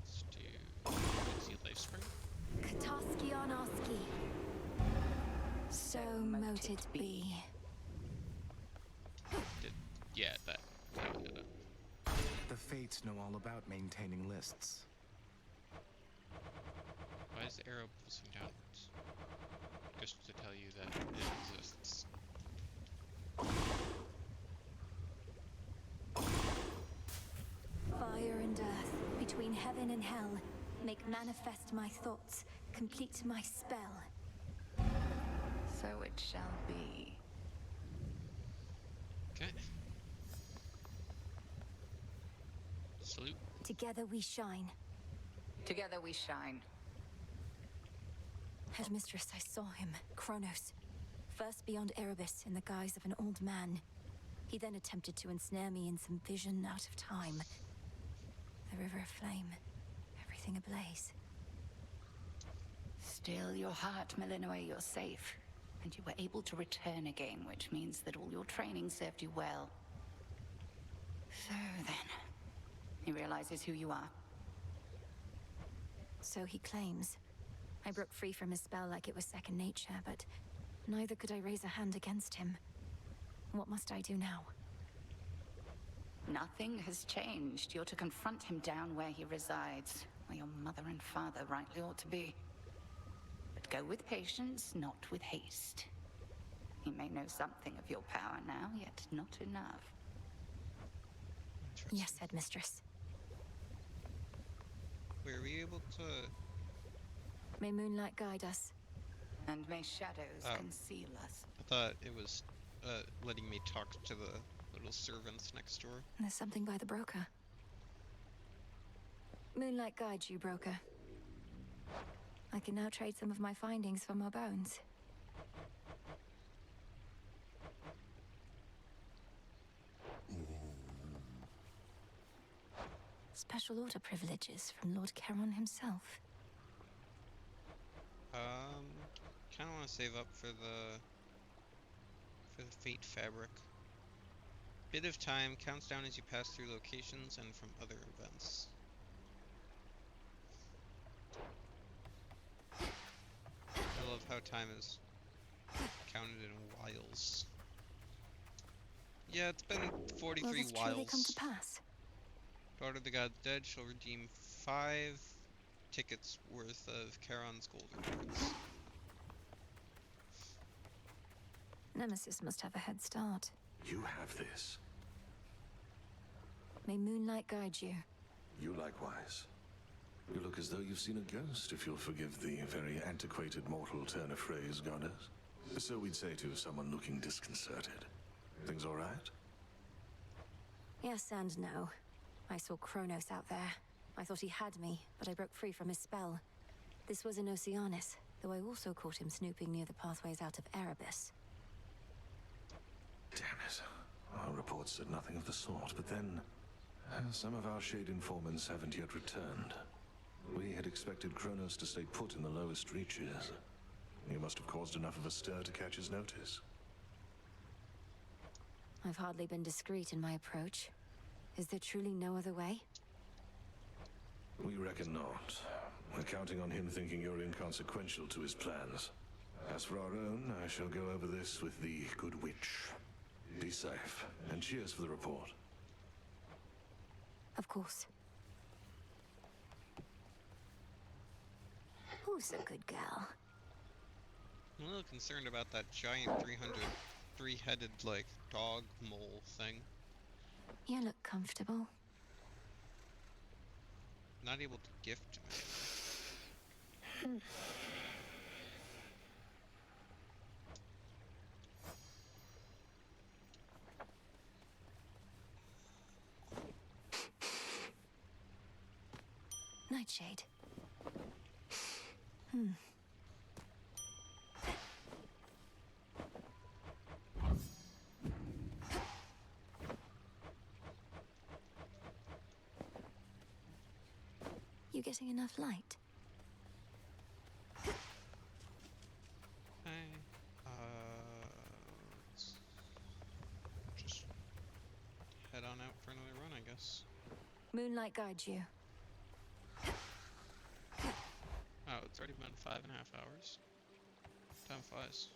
Let's do Easy Life Spring. Kataski Arnaski. So mote it be. Yeah, that would do it. The Fates know all about maintaining lists. Why is the arrow pulsing downwards? Just to tell you that it exists. Fire and earth, between heaven and hell, make manifest my thoughts, complete my spell. So it shall be. Okay. Salute. Together we shine. Together we shine. Headmistress, I saw him, Kronos. First beyond Erebus in the guise of an old man. He then attempted to ensnare me in some vision out of time. The river aflame, everything ablaze. Still your heart, Melinoe, you're safe. And you were able to return again, which means that all your training served you well. So then, he realizes who you are. So he claims. I broke free from his spell like it was second nature, but neither could I raise a hand against him. What must I do now? Nothing has changed. You're to confront him down where he resides, where your mother and father rightly ought to be. But go with patience, not with haste. He may know something of your power now, yet not enough. Yes, Headmistress. Were we able to... May moonlight guide us. And may shadows conceal us. I thought it was letting me talk to the little servants next door. There's something by the broker. Moonlight guides you, broker. I can now trade some of my findings for more bones. Special order privileges from Lord Charon himself. Kind of want to save up for the fate fabric. Bit of time counts down as you pass through locations and from other events. I love how time is counted in whiles. Yeah, it's been 43 Will this whiles. truly come to pass? Daughter of the Gods Dead shall redeem 5 tickets worth of Charon's gold rewards. Nemesis must have a head start. You have this. May moonlight guide you. You likewise. You look as though you've seen a ghost, if you'll forgive the very antiquated mortal turn of phrase, goddess. So we'd say to someone looking disconcerted. Things all right? Yes and no. I saw Kronos out there. I thought he had me, but I broke free from his spell. This was in Oceanus, though I also caught him snooping near the pathways out of Erebus. Damn it. Our reports said nothing of the sort, but then... some of our Shade informants haven't yet returned. We had expected Kronos to stay put in the lowest reaches. You must have caused enough of a stir to catch his notice. I've hardly been discreet in my approach. Is there truly no other way? We reckon not. We're counting on him thinking you're inconsequential to his plans. As for our own, I shall go over this with the Good Witch. Be safe, and cheers for the report. Of course. Who's a good gal? I'm a little concerned about that giant 300-3-headed, like, dog mole thing. You look comfortable. Not able to gift me. Nightshade. You getting enough light? Let's just guess. Moonlight guides you. Oh, it's already been 5.5 hours. Time flies.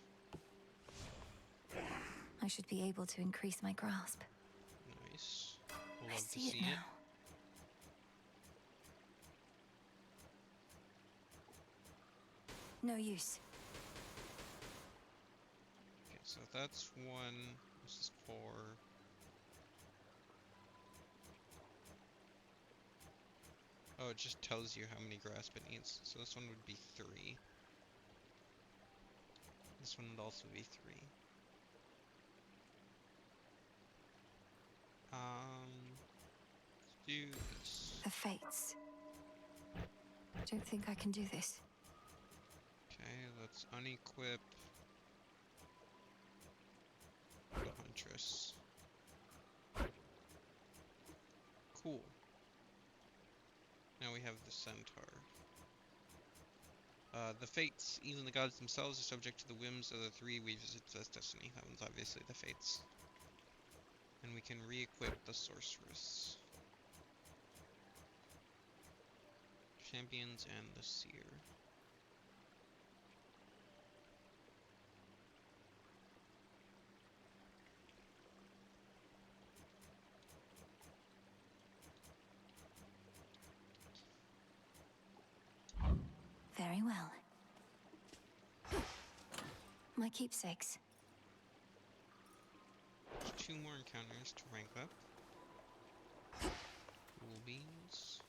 I should be able to increase my grasp. Nice. We'll I love see to it see now. No use. Okay, so that's 1. This is 4. Oh, it just tells you how many grasp it needs. So this one would be 3. This one would also be 3. Let's do this. The fates. I don't think I can do this. Okay, let's unequip the Huntress. Cool. Now we have the Centaur. The Fates, even the gods themselves, are subject to the whims of the 3 we visit as destiny. That one's obviously the Fates. And we can re-equip the Sorceress. Champions and the Seer. Very well. My keepsakes. 2 more encounters to rank up. Cool beans.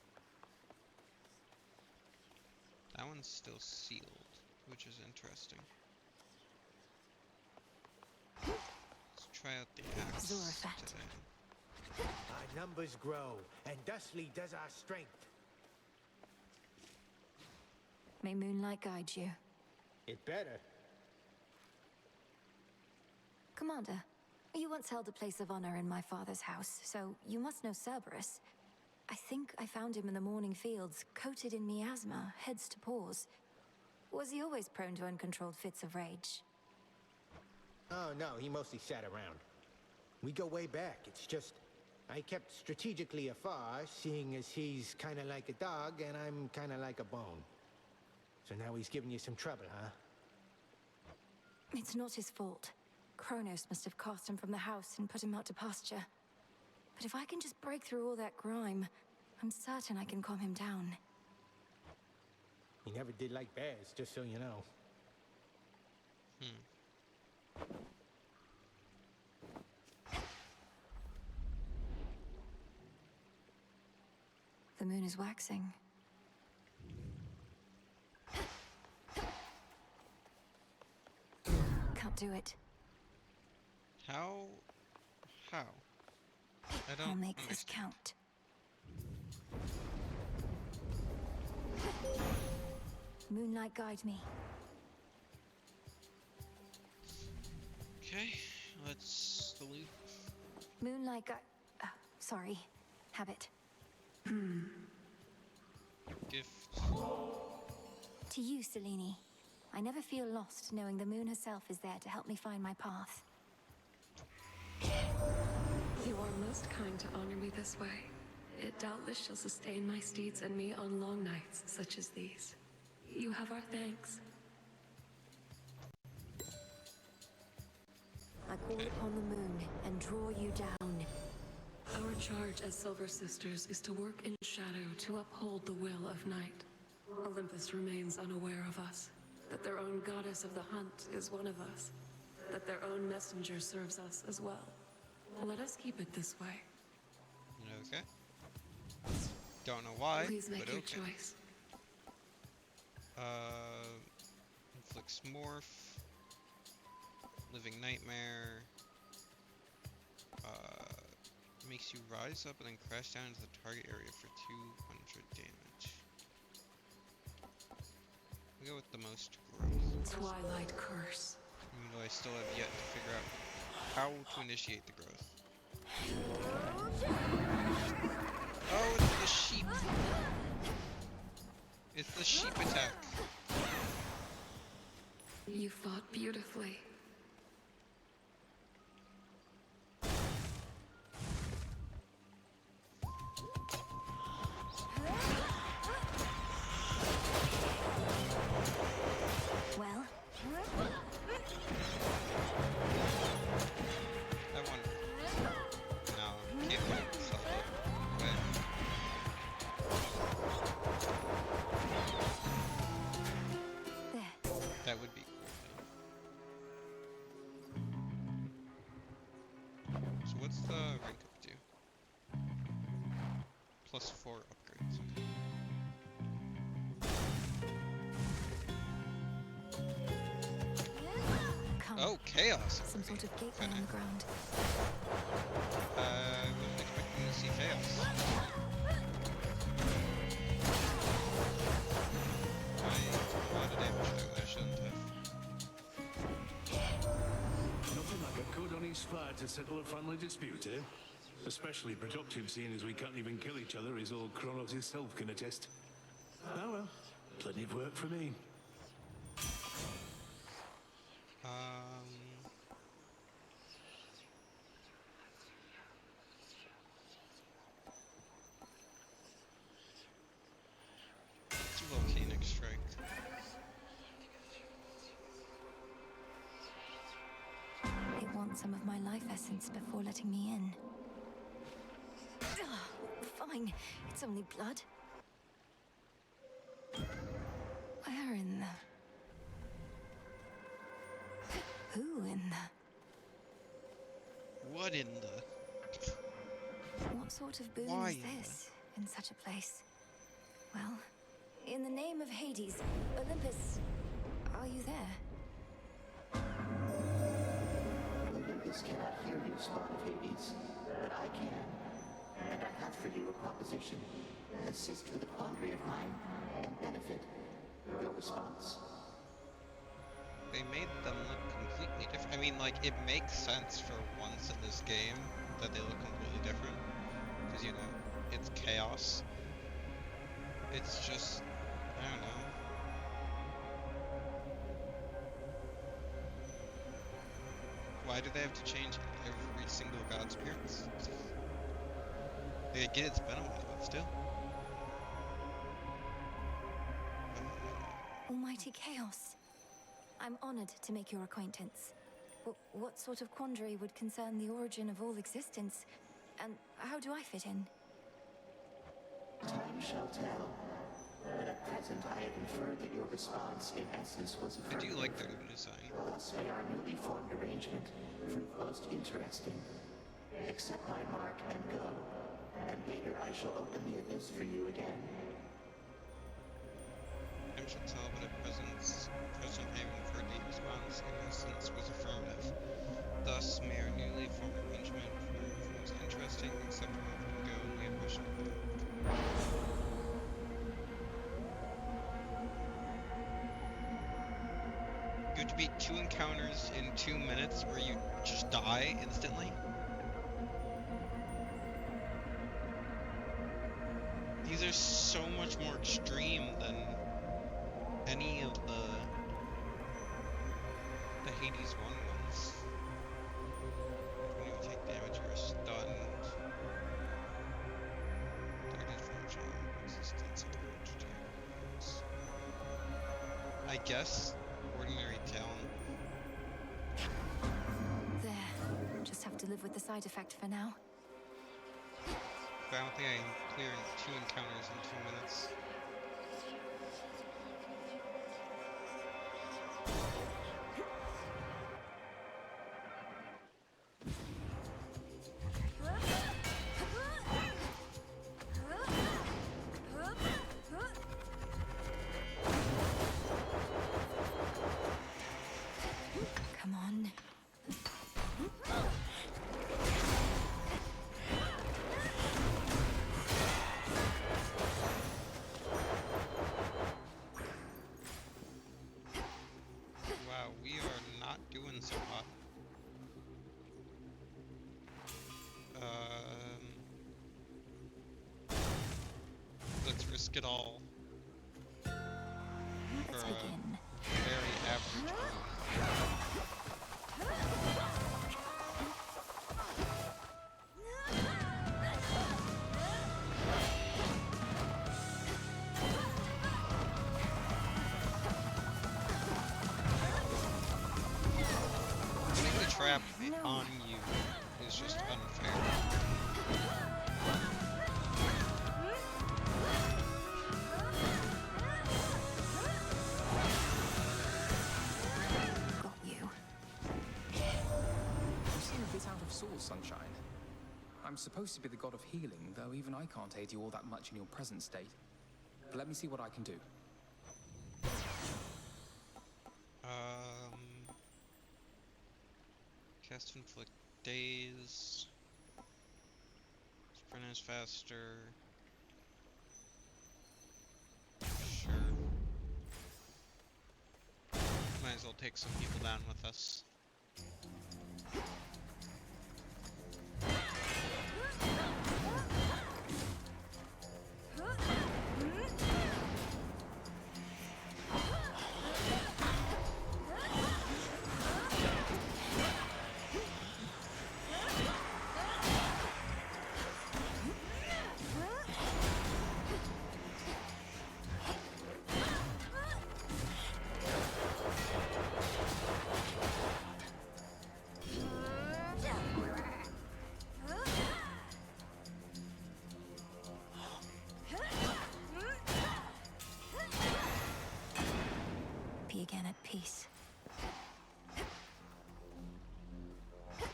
That one's still sealed, which is interesting. Let's try out the axe today. Our numbers grow, and thusly does our strength. May moonlight guide you. It better. Commander, you once held a place of honor in my father's house, so you must know Cerberus. I think I found him in the morning fields, coated in miasma, heads to paws. Was he always prone to uncontrolled fits of rage? Oh, no, he mostly sat around. We go way back. It's just, I kept strategically afar, seeing as he's kind of like a dog and I'm kind of like a bone. So now he's giving you some trouble, huh? It's not his fault. Kronos must have cast him from the house and put him out to pasture. But if I can just break through all that grime, I'm certain I can calm him down. He never did like bears, just so you know. The moon is waxing. Can't do it. How? I don't I'll make understand. this count. Moonlight guide me. Okay, let's salute. Moonlight guide. Sorry. Habit. Gift. To you, Selene. I never feel lost knowing the moon herself is there to help me find my path. You are most kind to honor me this way. It doubtless shall sustain my steeds and me on long nights such as these. You have our thanks. I call upon the moon and draw you down. Our charge as Silver Sisters is to work in shadow to uphold the will of night. Olympus remains unaware of us, that their own goddess of the hunt is one of us, that their own messenger serves us as well. Let us keep it this way. Okay. Don't know why, Please make but your okay. choice. Inflicts Morph. Living Nightmare. Makes you rise up and then crash down into the target area for 200 damage. We'll go with the most growth. Twilight Curse. Even though I still have yet to figure out how to initiate the growth. Oh, it's the sheep. It's the sheep attack. You fought beautifully. What's the rank up to? +4 upgrades. Oh, chaos! Some sort of gateway on the ground. I wasn't expecting to see chaos. I took a lot of damage there that I shouldn't have. Nothing like a good honest fight to settle a family dispute, eh? Especially productive, seeing as we can't even kill each other, as old Kronos himself can attest. Oh well, plenty of work for me. It's a volcanic strike. They want some of my life essence before letting me in. Fine, it's only blood. Where in the... Who in the... What in the... What sort of boon Why is in the... this in such a place? Well, in the name of Hades, Olympus, are you there? Olympus cannot hear you, Spawn of Hades, but I can. And I have for you a proposition. Assist with a quandary of mine and benefit. Your response. They made them look completely different. I mean, like, it makes sense for once in this game that they look completely different. Because, you know, it's chaos. It's just, I don't know. Why do they have to change every single god's appearance? They get it's been a while, but still. Almighty Chaos. I'm honored to make your acquaintance. What sort of quandary would concern the origin of all existence? And how do I fit in? Time shall tell. But at present, I have inferred that your response, in essence, was I do like their new design. Thus may our newly formed arrangement prove most interesting. Accept my mark and go, and later I shall open the abyss for you again. I should tell, but at present I have inferred the response, in essence, was affirmative. Thus may our newly formed arrangement prove most interesting. Accept my mark and go, and later I shall open. You have to beat 2 encounters in 2 minutes where you just die instantly? These are so much more extreme than any of the Hades 1 ones. When you take damage, you're stunned. 30 resistance and damage. I guess ordinary talent. There. Just have to live with the side effect for now. But I don't think I can clear 2 encounters in 2 minutes. Come on. Wow, we are not doing so hot. Let's risk it all. Let's begin. Very average putting the trap on you is just unfair. Got you. You seem a bit out of sorts, Sunshine. I'm supposed to be the god of healing, though even I can't aid you all that much in your present state. But let me see what I can do. Cast Inflict Daze. Sprint is faster. Sure. Might as well take some people down with us. Again at peace.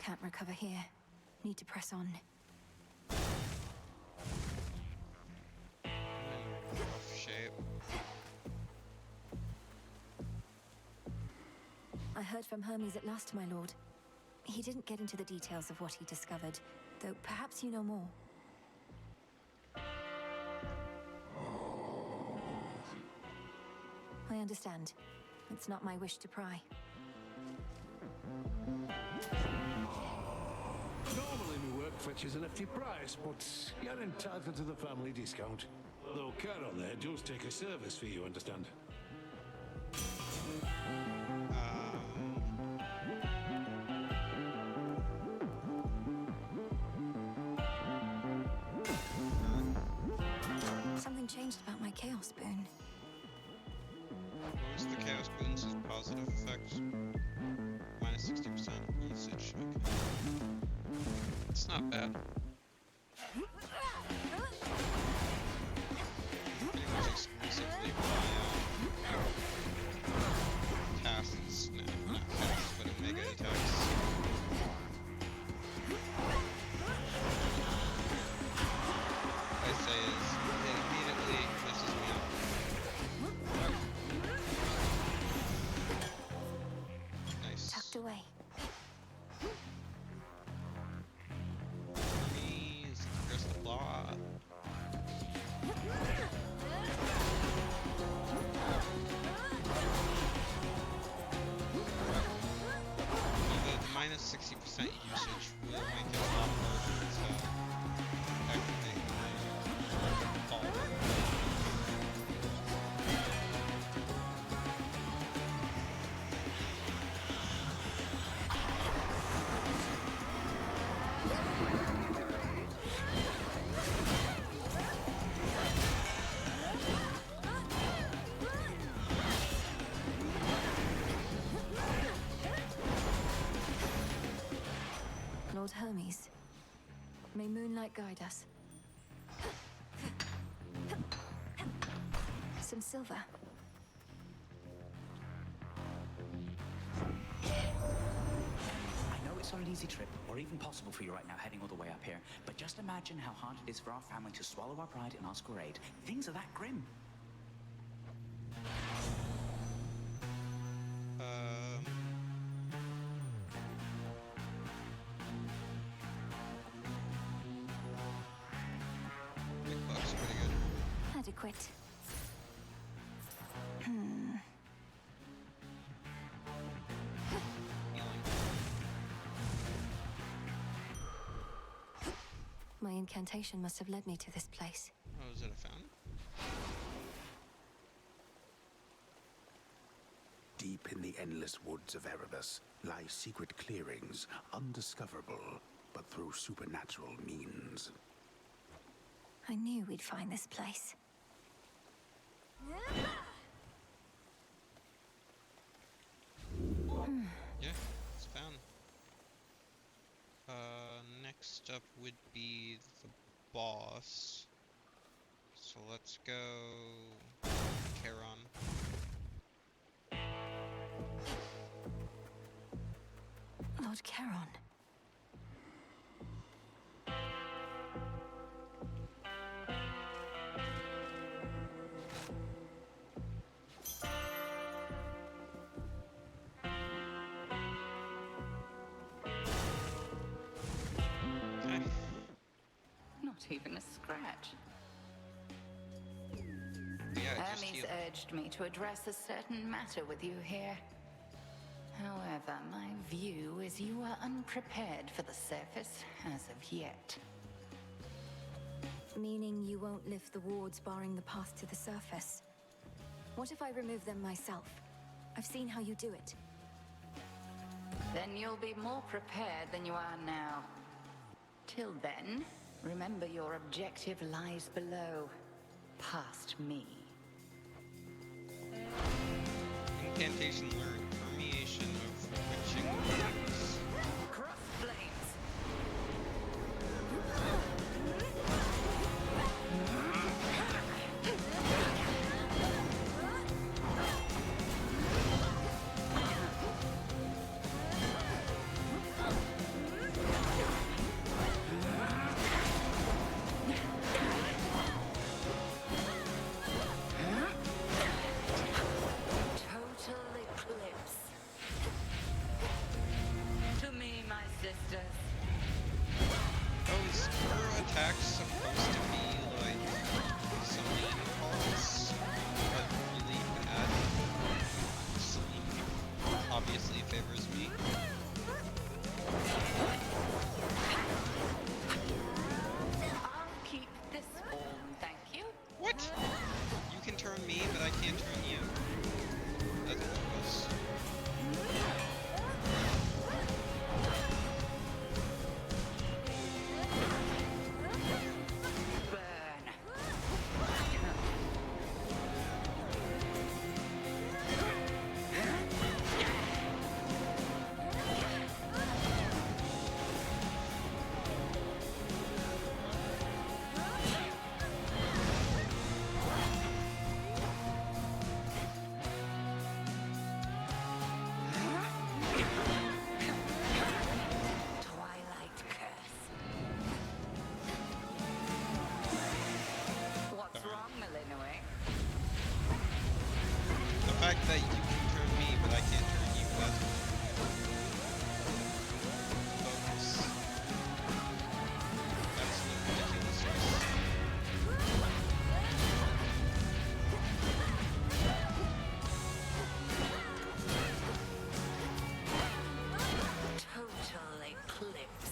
Can't recover here. Need to press on. Rough shape. I heard from Hermes at last, my lord. He didn't get into the details of what he discovered, though perhaps you know more. I understand. It's not my wish to pry. Normally my work fetches a hefty price, but you're entitled to the family discount. Though Charon there does take a service fee, you understand. Something changed about my Chaos Boon. What was the Chaos Boon's positive effect? Minus 60% usage. Okay. It's not bad. Pretty much exclusively my casts, no, not casts, but Omega attacks. What I say is, it immediately messes me up. Tucked away. Hermes, Crystal Claw. The minus 60% usage will make it a lot harder to activate my ball. Lord Hermes. May moonlight guide us. Some silver. I know it's not an easy trip, or even possible for you right now heading all the way up here, but just imagine how hard it is for our family to swallow our pride and ask for aid. Things are that grim. Adequate. My incantation must have led me to this place. Oh, is it a fountain? Deep in the endless woods of Erebus lie secret clearings, undiscoverable, but through supernatural means. I knew we'd find this place. Yeah, it's found. Next up would be the boss. So let's go Charon. Lord Charon. even a scratch. Yeah, just Hermes heal. urged me to address a certain matter with you here. However, my view is you are unprepared for the surface as of yet. Meaning you won't lift the wards barring the path to the surface? What if I remove them myself? I've seen how you do it. Then you'll be more prepared than you are now. Till then, remember your objective lies below, past me. Incantation learned. Permeation of witching flames. Cross flames! Total eclipse. To me, my sisters. Oh, is her attack supposed to be like Celine calls, but really bad? Celine obviously favors me. I'll keep this form, thank you. What? You can turn me, but I can't turn you. That's what it was. Burn. Twilight curse. What's wrong, Malinue? The fact that you can turn me, but I can't turn you, that's focus. That's ridiculous. Total eclipse.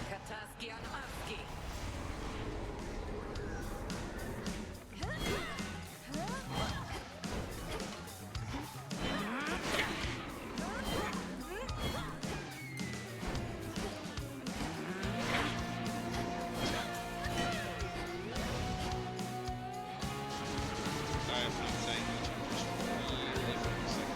Kataskian Afki. I have no saying which I'm just really focusing.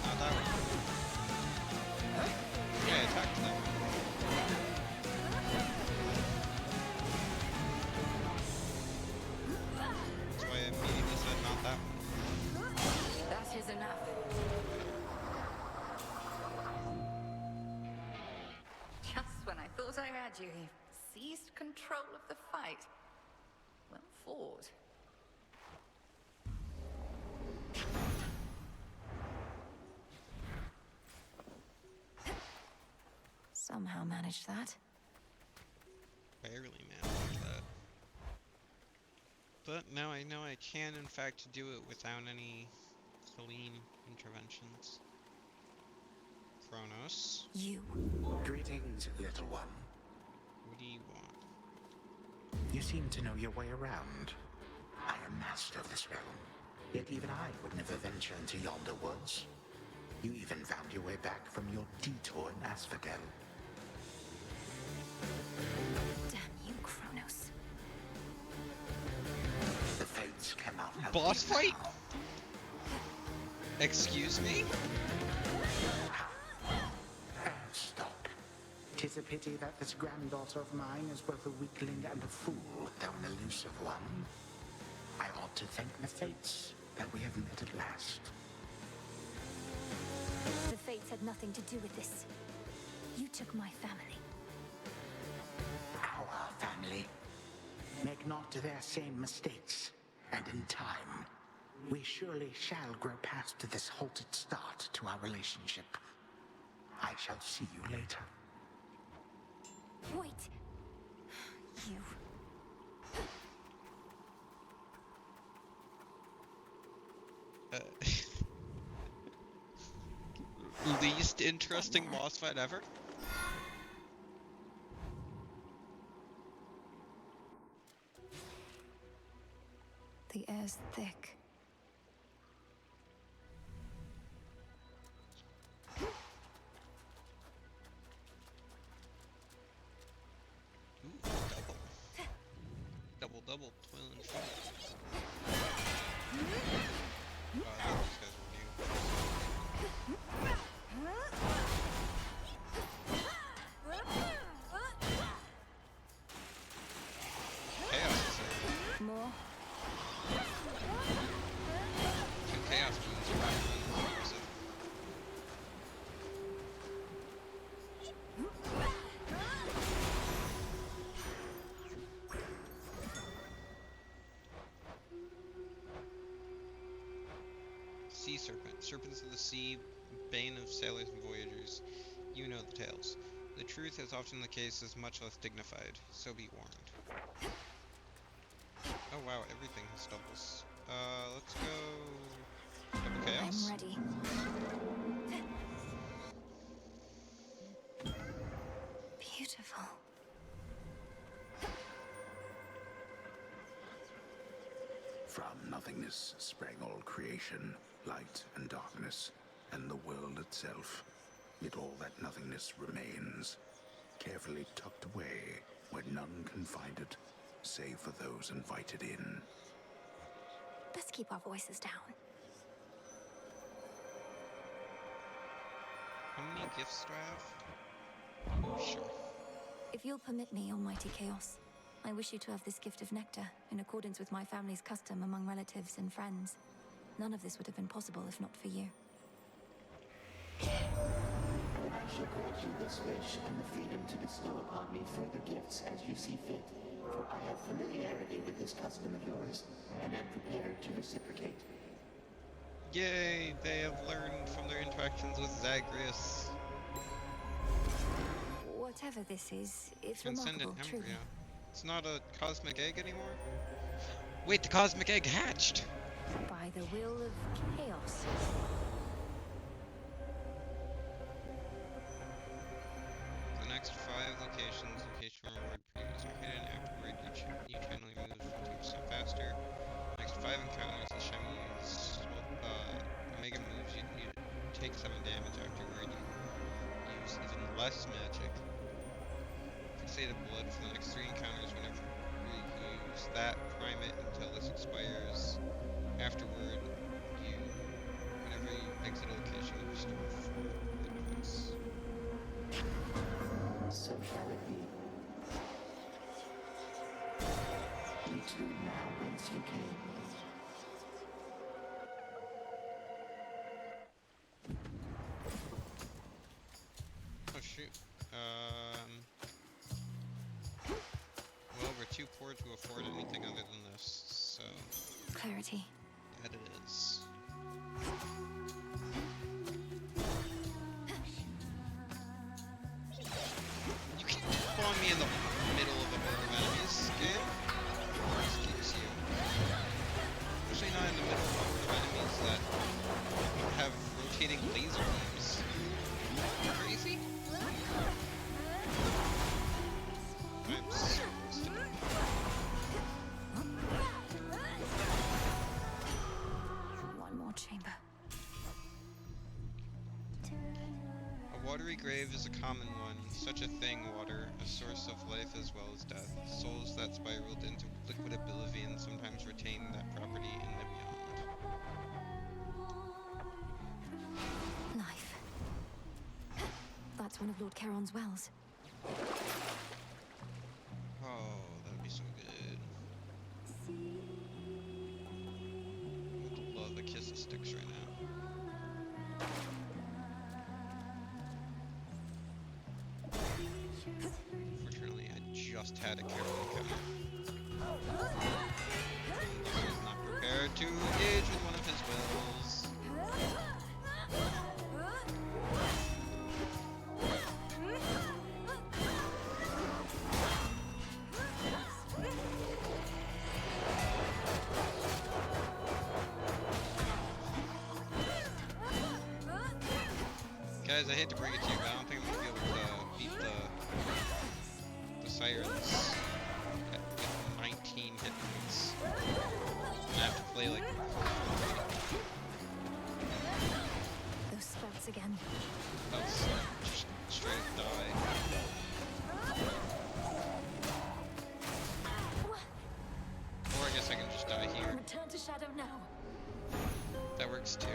Not that one. Yeah, I attacked that one. That's why I immediately said not that one. That is enough. Just when I thought I had you, he seized control of the fight. Well fought. Somehow managed that. Barely managed that. But now I know I can in fact do it without any clean interventions. Kronos, You. Greetings, little one. what do you want? You seem to know your way around. I am master of this realm, yet even I would never venture into yonder woods. You even found your way back from your detour in Asphodel. Damn you, Kronos. The fates cannot help Boss you fight? now. Excuse me? Stop. 'Tis a pity that this granddaughter of mine is both a weakling and a fool, though an elusive one. I ought to thank the fates that we have met at last. The fates had nothing to do with this. You took my family. Our family. Make not their same mistakes, and in time, we surely shall grow past this halted start to our relationship. I shall see you later. Wait. You. Least interesting boss fight ever? The air's thick. Ooh, double. Double, toil and trouble. These guys are new. Chaos is there. More. Two chaos moons are actually impressive. Sea serpent. Serpents of the sea, bane of sailors and voyagers. You know the tales. The truth, as often the case, is much less dignified, so be warned. Oh wow, everything has doubles. Let's go... Double chaos? I'm ready. Beautiful. From nothingness sprang all creation, light and darkness, and the world itself. Yet all that nothingness remains, carefully tucked away where none can find it, save for those invited in. Let's keep our voices down. How many gifts do I have? Oh, sure. If you'll permit me, Almighty Chaos, I wish you to have this gift of nectar, in accordance with my family's custom among relatives and friends. None of this would have been possible if not for you. I shall grant you this wish and the freedom to bestow upon me further gifts as you see fit, for I have familiarity with this custom of yours, and am prepared to reciprocate. Yay! They have learned from their interactions with Zagreus. Whatever this is, it's Transcendent remarkable, embryo. truly. It's not a cosmic egg anymore? Wait, the cosmic egg hatched! By the will of chaos. The next 5 locations, location reward previews are hidden. Afterward, you channel your moves 50% faster. Next 5 encounters, the Shami use Omega moves. You take 7 damage. Afterward, you use even less magic. Fixated blood for the next 3 encounters. Whenever you use that, prime it until this expires. Afterward, whenever you exit a location, you restore 4 hit points. So shall it be. Return now whence you came. Oh shoot. Well, we're too poor to afford anything other than this, so... Clarity. That it is. You can't spawn me in the middle of a horde of enemies, game. Excuse you. Especially not in the middle of a horde of enemies that have rotating laser beams. Crazy? I'm so stupid. One more chamber. A watery grave is a common one. Such a thing, water, a source of life as well as death. Souls that spiraled into liquid oblivion sometimes retain that property in the beyond. Life. That's one of Lord Charon's wells. Oh, that'd be so good. I would love a kiss of sticks right now. just had a careful encounter. He was not prepared to engage with one of his wills. Guys, I hate to break it to you, but I don't think I'm gonna be able to beat the sirens at 19 hit points. I have to play like Those spouts again. else, just straight up die. Or I guess I can just die here. Return to Shadow now. That works too.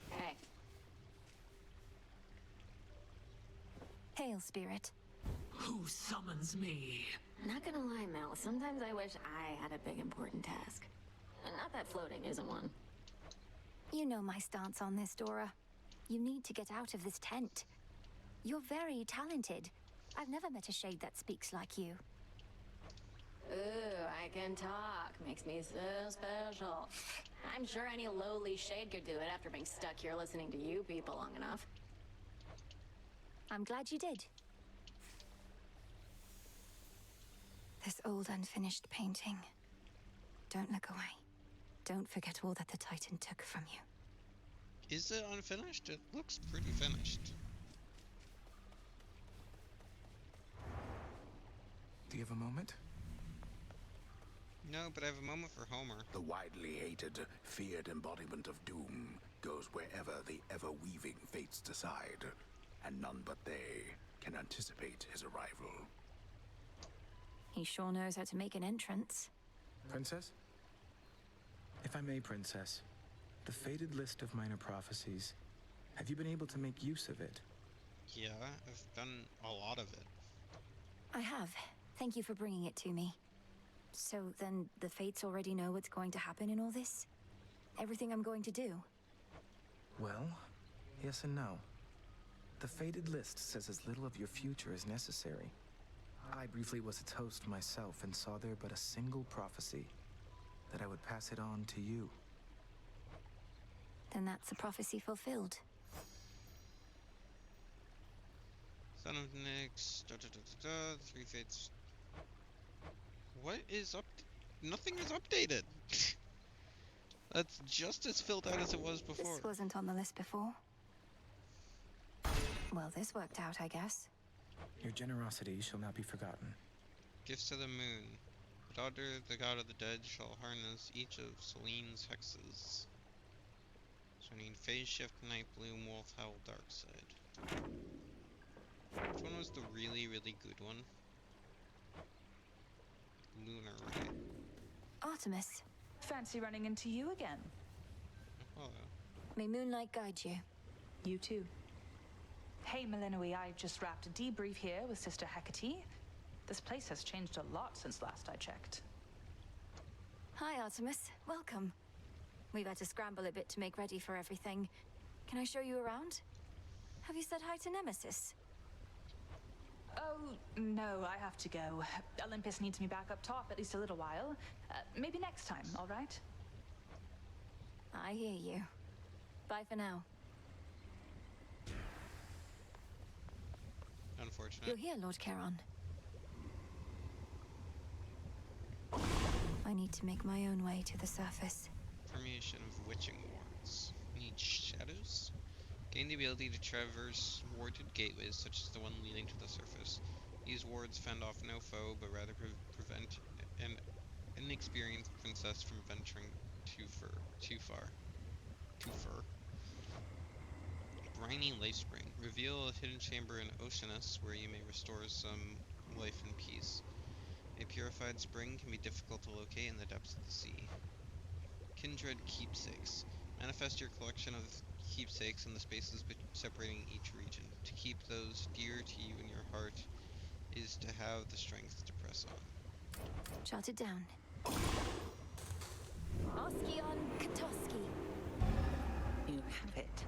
Hey. Hail, spirit. Who summons me? Not gonna lie, Mel, sometimes I wish I had a big important task. Not that floating isn't one. You know my stance on this, Dora. You need to get out of this tent. You're very talented. I've never met a shade that speaks like you. Ooh, I can talk. Makes me so special. I'm sure any lowly shade could do it after being stuck here listening to you people long enough. I'm glad you did. This old unfinished painting. Don't look away. Don't forget all that the Titan took from you. Is it unfinished? It looks pretty finished. Do you have a moment? No, but I have a moment for Homer. The widely hated, feared embodiment of doom goes wherever the ever-weaving fates decide, and none but they can anticipate his arrival. He sure knows how to make an entrance. Princess? If I may, Princess, the fated list of minor prophecies, have you been able to make use of it? Yeah, I've done a lot of it. I have. Thank you for bringing it to me. So then the Fates already know what's going to happen in all this? Everything I'm going to do? Well, yes and no. The fated list says as little of your future as necessary. I briefly was its host myself and saw there but a single prophecy, that I would pass it on to you. Then that's a prophecy fulfilled. Son of Nyx, three fates. What is up? Nothing is updated. That's just as filled out as it was before. This wasn't on the list before. Well, this worked out, I guess. Your generosity shall not be forgotten. Gifts to the moon. The daughter, the god of the dead, shall harness each of Selene's hexes. So I need Phase Shift, Night Bloom, Wolf Howl, Dark Side. Which one was the really, really good one? Lunar, right? Artemis. Fancy running into you again. Hello. May moonlight guide you. You too. Hey, Melinoi, I just wrapped a debrief here with Sister Hecate. This place has changed a lot since last I checked. Hi, Artemis. Welcome. We've had to scramble a bit to make ready for everything. Can I show you around? Have you said hi to Nemesis? Oh, no, I have to go. Olympus needs me back up top at least a little while. Maybe next time, all right? I hear you. Bye for now. Unfortunate. You're here, Lord Charon. I need to make my own way to the surface. Permeation of witching wards. Need shadows? Gain the ability to traverse warded gateways such as the one leading to the surface. These wards fend off no foe, but rather prevent an inexperienced princess from venturing too far. Briny Lifespring. Reveal a hidden chamber in Oceanus where you may restore some life and peace. A purified spring can be difficult to locate in the depths of the sea. Kindred Keepsakes. Manifest your collection of keepsakes in the spaces separating each region. To keep those dear to you in your heart is to have the strength to press on. Jot it down. Oskion Katoski. You have it.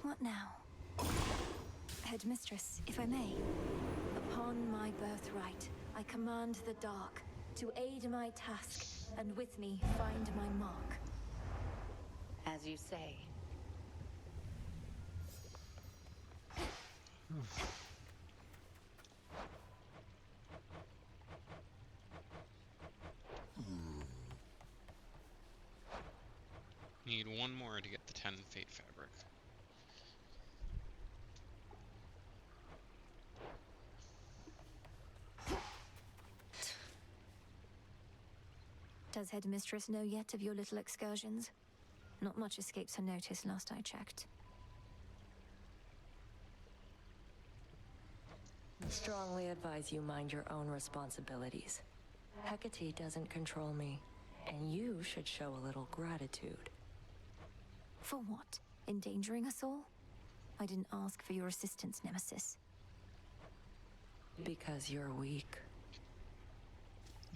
What now? Headmistress, if I may. Upon my birthright, I command the dark to aid my task, and with me find my mark. As you say. Need one more to get the 10 Fate Fabric. Does Headmistress know yet of your little excursions? Not much escapes her notice last I checked. Strongly advise you mind your own responsibilities. Hecate doesn't control me, and you should show a little gratitude. For what? Endangering us all? I didn't ask for your assistance, Nemesis. Because you're weak.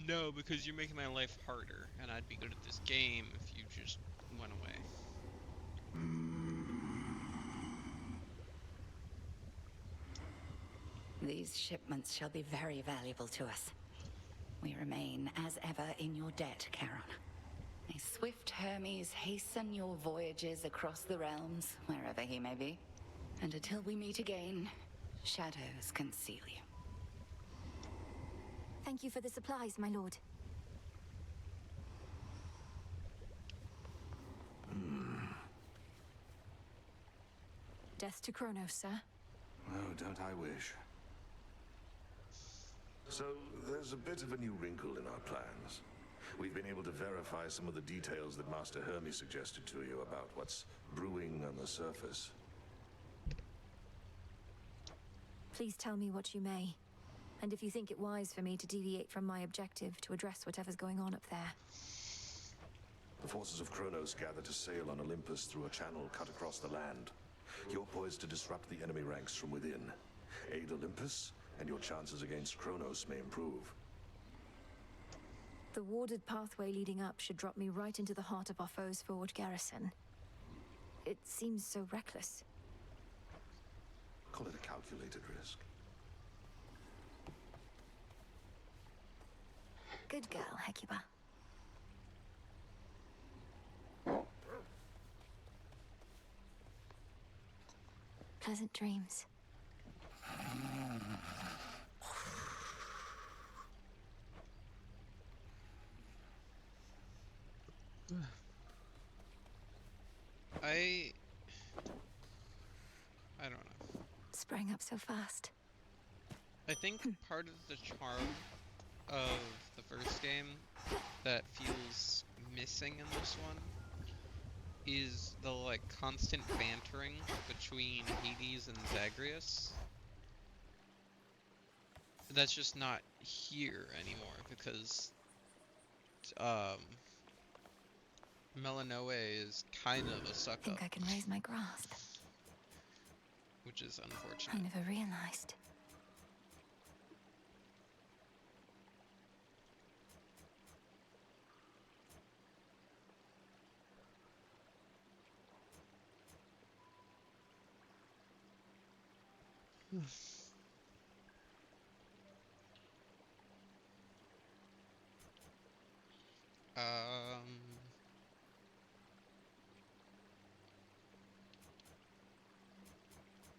No, because you're making my life harder, and I'd be good at this game if you just went away. These shipments shall be very valuable to us. We remain, as ever, in your debt, Charon. May swift Hermes hasten your voyages across the realms, wherever he may be. And until we meet again, shadows conceal you. Thank you for the supplies, my lord. Death to Kronos, sir. Oh, don't I wish. So, there's a bit of a new wrinkle in our plans. We've been able to verify some of the details that Master Hermes suggested to you about what's brewing on the surface. Please tell me what you may. And if you think it wise for me to deviate from my objective to address whatever's going on up there. The forces of Kronos gather to sail on Olympus through a channel cut across the land. You're poised to disrupt the enemy ranks from within. Aid Olympus, and your chances against Kronos may improve. The warded pathway leading up should drop me right into the heart of our foe's forward garrison. It seems so reckless. Call it a calculated risk. Good girl, Hecuba. Pleasant dreams. I don't know. Sprang up so fast. I think part of the charm of the first game that feels missing in this one is the like constant bantering between Hades and Zagreus. That's just not here anymore because Melanoe is kind of a suck I think I can raise my grasp. which is unfortunate. I never realized.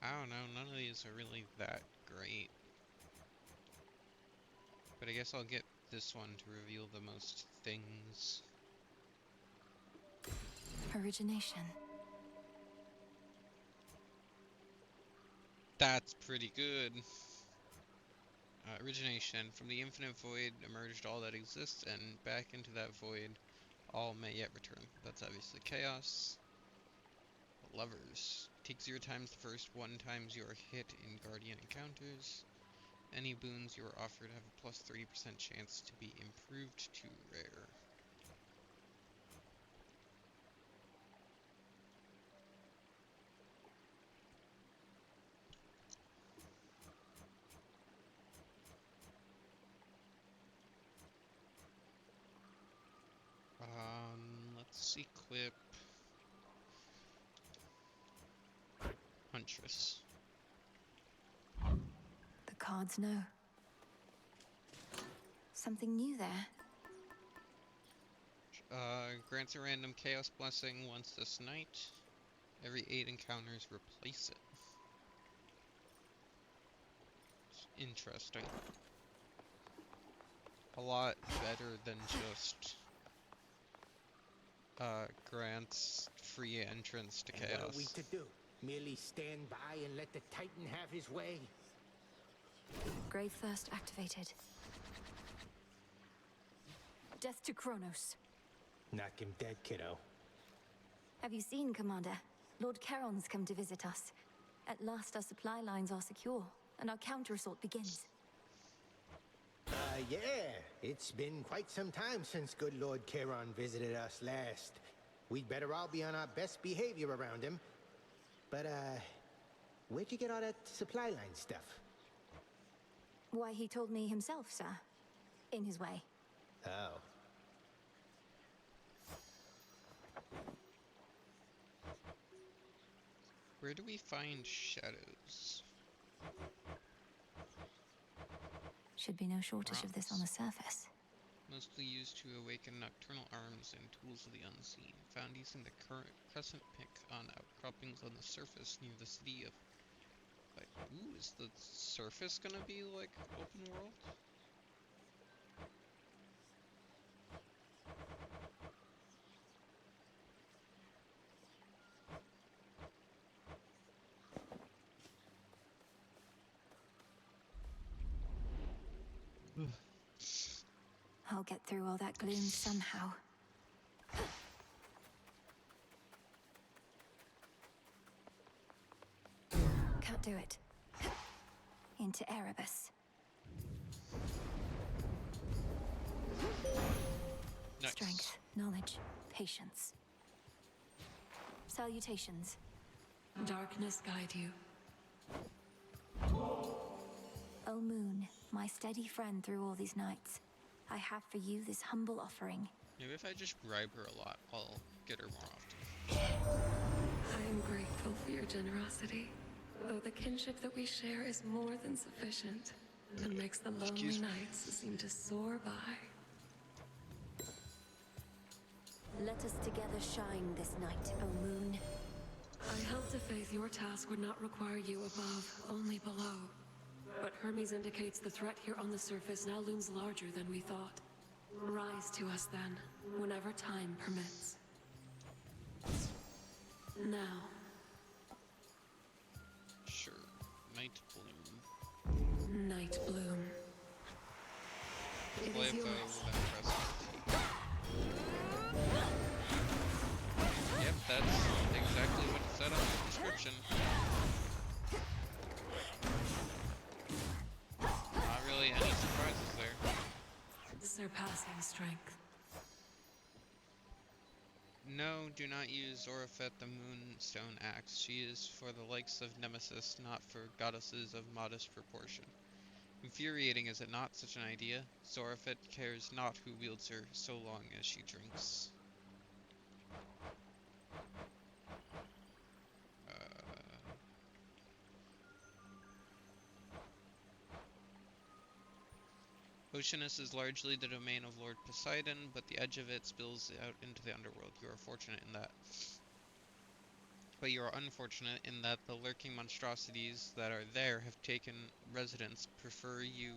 I don't know, none of these are really that great. But I guess I'll get this one to reveal the most things. Origination. That's pretty good. Origination. From the infinite void emerged all that exists, and back into that void all may yet return. That's obviously chaos. Lovers. Take 0 times the first 1 times you are hit in Guardian encounters. Any boons you are offered have a plus 30% chance to be improved to rare. Let's equip Huntress. The cards know. Something new there. Grants a random chaos blessing once this night. Every 8 encounters replace it. It's interesting. A lot better than just grants free entrance to chaos. What are we to do? Merely stand by and let the Titan have his way? Grave Thirst activated. Death to Kronos. Knock him dead, kiddo. Have you seen, Commander? Lord Charon's come to visit us. At last our supply lines are secure, and our counter-assault begins. Yeah. It's been quite some time since good Lord Charon visited us last. We'd better all be on our best behavior around him. But, where'd you get all that supply line stuff? Why, he told me himself, sir. In his way. Oh. Where do we find shadows? Should be no shortage of this on the surface. Mostly used to awaken nocturnal arms and tools of the unseen. Found using the current crescent pick on outcroppings on the surface near the city of... Like, ooh, is the surface gonna be like open world? I'll get through all that gloom somehow. Can't do it. Into Erebus. Nice. Strength, knowledge, patience. Salutations. Darkness guide you. O Moon, my steady friend through all these nights, I have for you this humble offering. Maybe if I just bribe her a lot, I'll get her more often. I am grateful for your generosity, though the kinship that we share is more than sufficient and makes the lonely nights seem to soar by. Let us together shine this night, O Moon. I held to faith your task would not require you above, only below. But Hermes indicates the threat here on the surface now looms larger than we thought. Rise to us then, whenever time permits. Now. Sure. Night Bloom. Night Bloom. It Play is bow yours. with that crescent. Yep, that's exactly what it said on the description. Not really any surprises there. Surpassing strength. No, do not use Zorafet the Moonstone Axe. She is for the likes of Nemesis, not for goddesses of modest proportion. Infuriating, is it not, such an idea? Zorafet cares not who wields her, so long as she drinks. Oceanus is largely the domain of Lord Poseidon, but the edge of it spills out into the underworld. You are fortunate in that. But you are unfortunate in that the lurking monstrosities that are there have taken residence, prefer you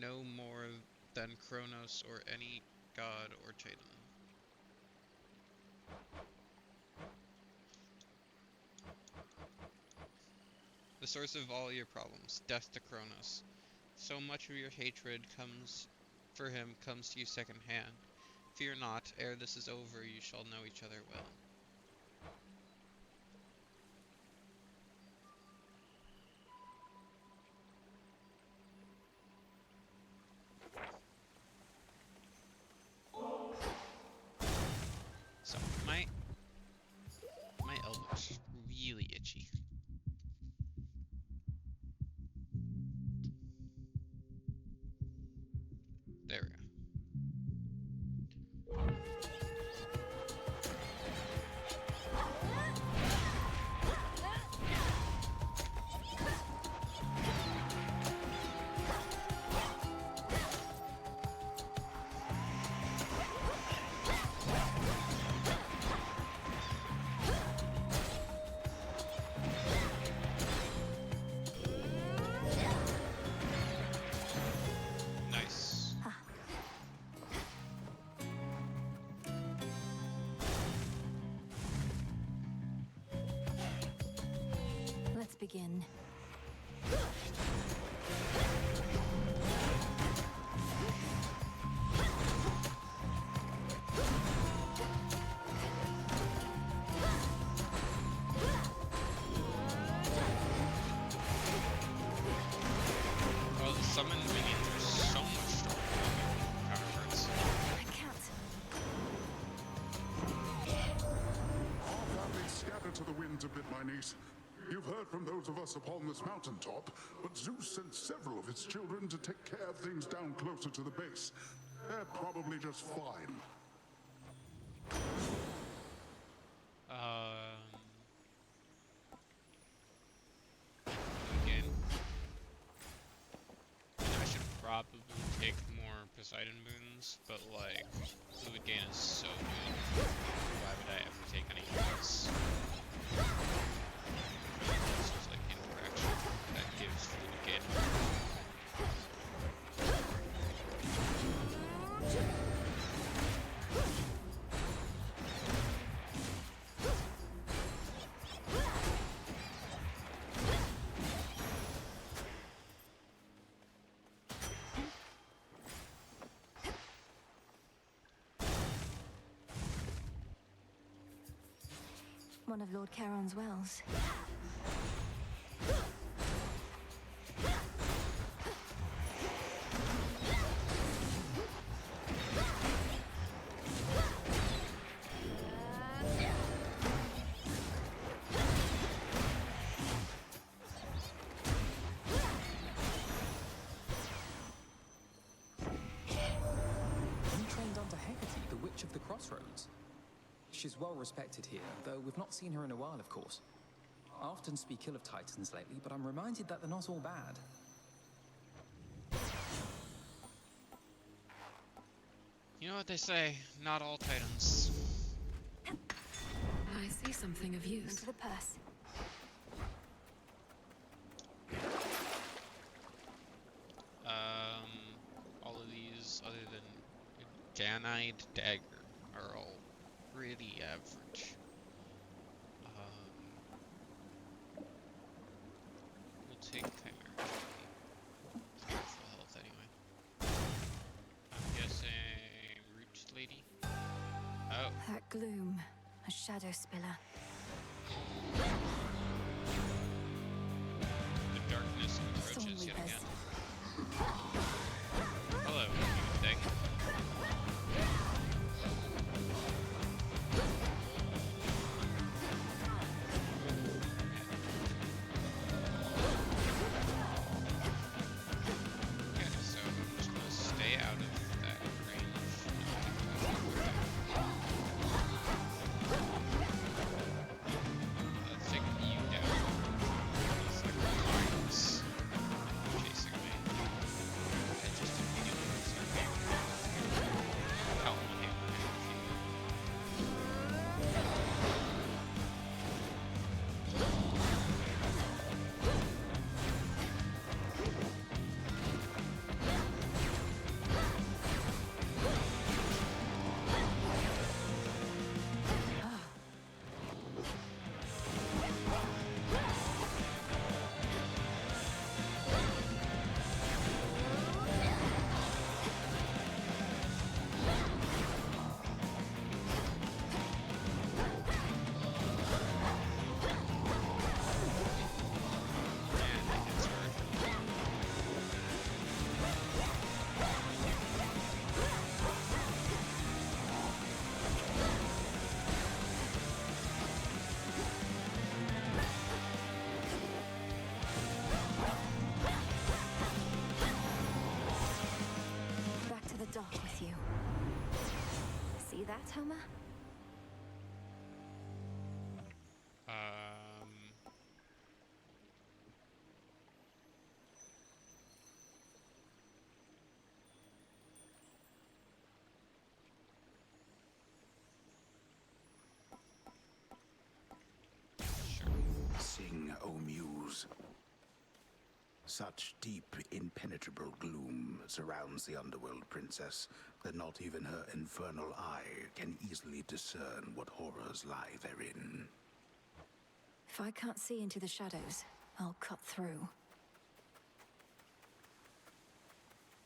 no more than Kronos or any god or titan. The source of all your problems, death to Kronos. So much of your hatred comes to you secondhand. Fear not, ere this is over, you shall know each other well. So, my elbow's really itchy. There we go. begin. Well, the summoned minions are so much stronger than counterparts. I can't. Our family scattered to the winds a bit, my niece. You've heard from those of us upon this mountaintop, but Zeus sent several of his children to take care of things down closer to the base. They're probably just fine. Again, I should probably take more Poseidon boons, but like, Fluid Gain is so good. Why would I ever take any of this? This is like interaction that gives Fluid Gain. One of Lord Charon's wells. You trained under Hecate, the Witch of the Crossroads. She's well respected here, though we've not seen her in a while, of course. I often speak ill of Titans lately, but I'm reminded that they're not all bad. You know what they say, not all Titans. I see something of use. Into the purse. All of these, other than Danide Dagger, are all pretty average. We'll take Chimera. It's got full health anyway. I'm guessing Root Lady. Oh. That gloom, a shadow spiller. The darkness encroaches yet again. Hello, thing. Dock with you. See that, Homer? Sing, O Muse. Such deep, impenetrable gloom surrounds the underworld princess that not even her infernal eye can easily discern what horrors lie therein. If I can't see into the shadows, I'll cut through.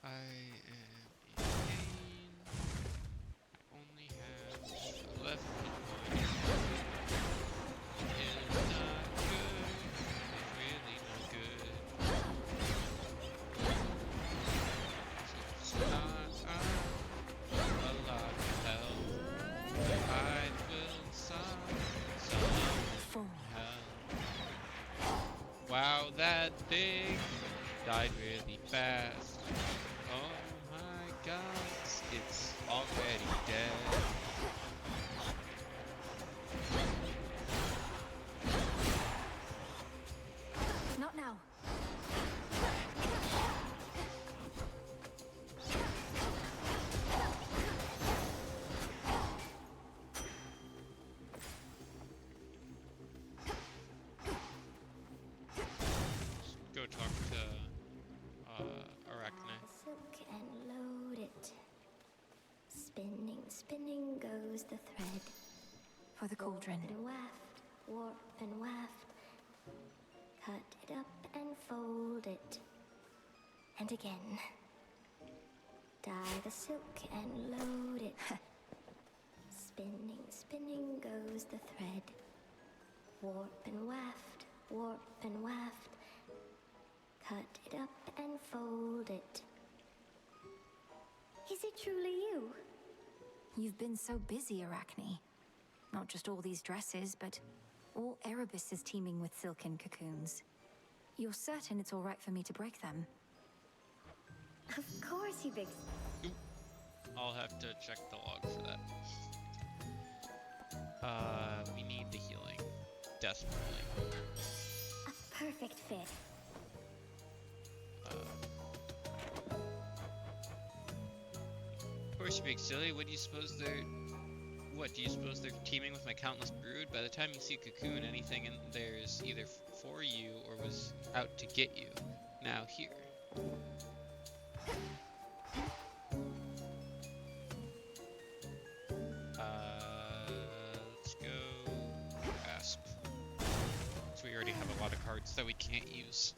I am in pain. Only have 11 hit points. It's not good. It's really not good. It's not a lot of health. I will some hell. Wow, that thing died really fast. Oh my god, it's already dead. Not now. Go talk to Arachne. Silk and load it. Spinning, spinning goes the thread. For the cauldron. And waft, warp and waft. Cut it up and fold it. And again. Dye the silk and load it. Spinning, spinning goes the thread. Warp and waft. Cut it up and fold it. Is it truly you? You've been so busy, Arachne. Not just all these dresses, but all Erebus is teeming with silken cocoons. You're certain it's all right for me to break them? Of course, you big... I'll have to check the log for that. We need the healing. Desperately. A perfect fit. Of course, you big silly. What do you suppose they're... What, do you suppose they're teaming with my countless brood? By the time you see a cocoon, anything in there is either for you or was out to get you. Now, here. Let's go... Grasp. So we already have a lot of cards that we can't use.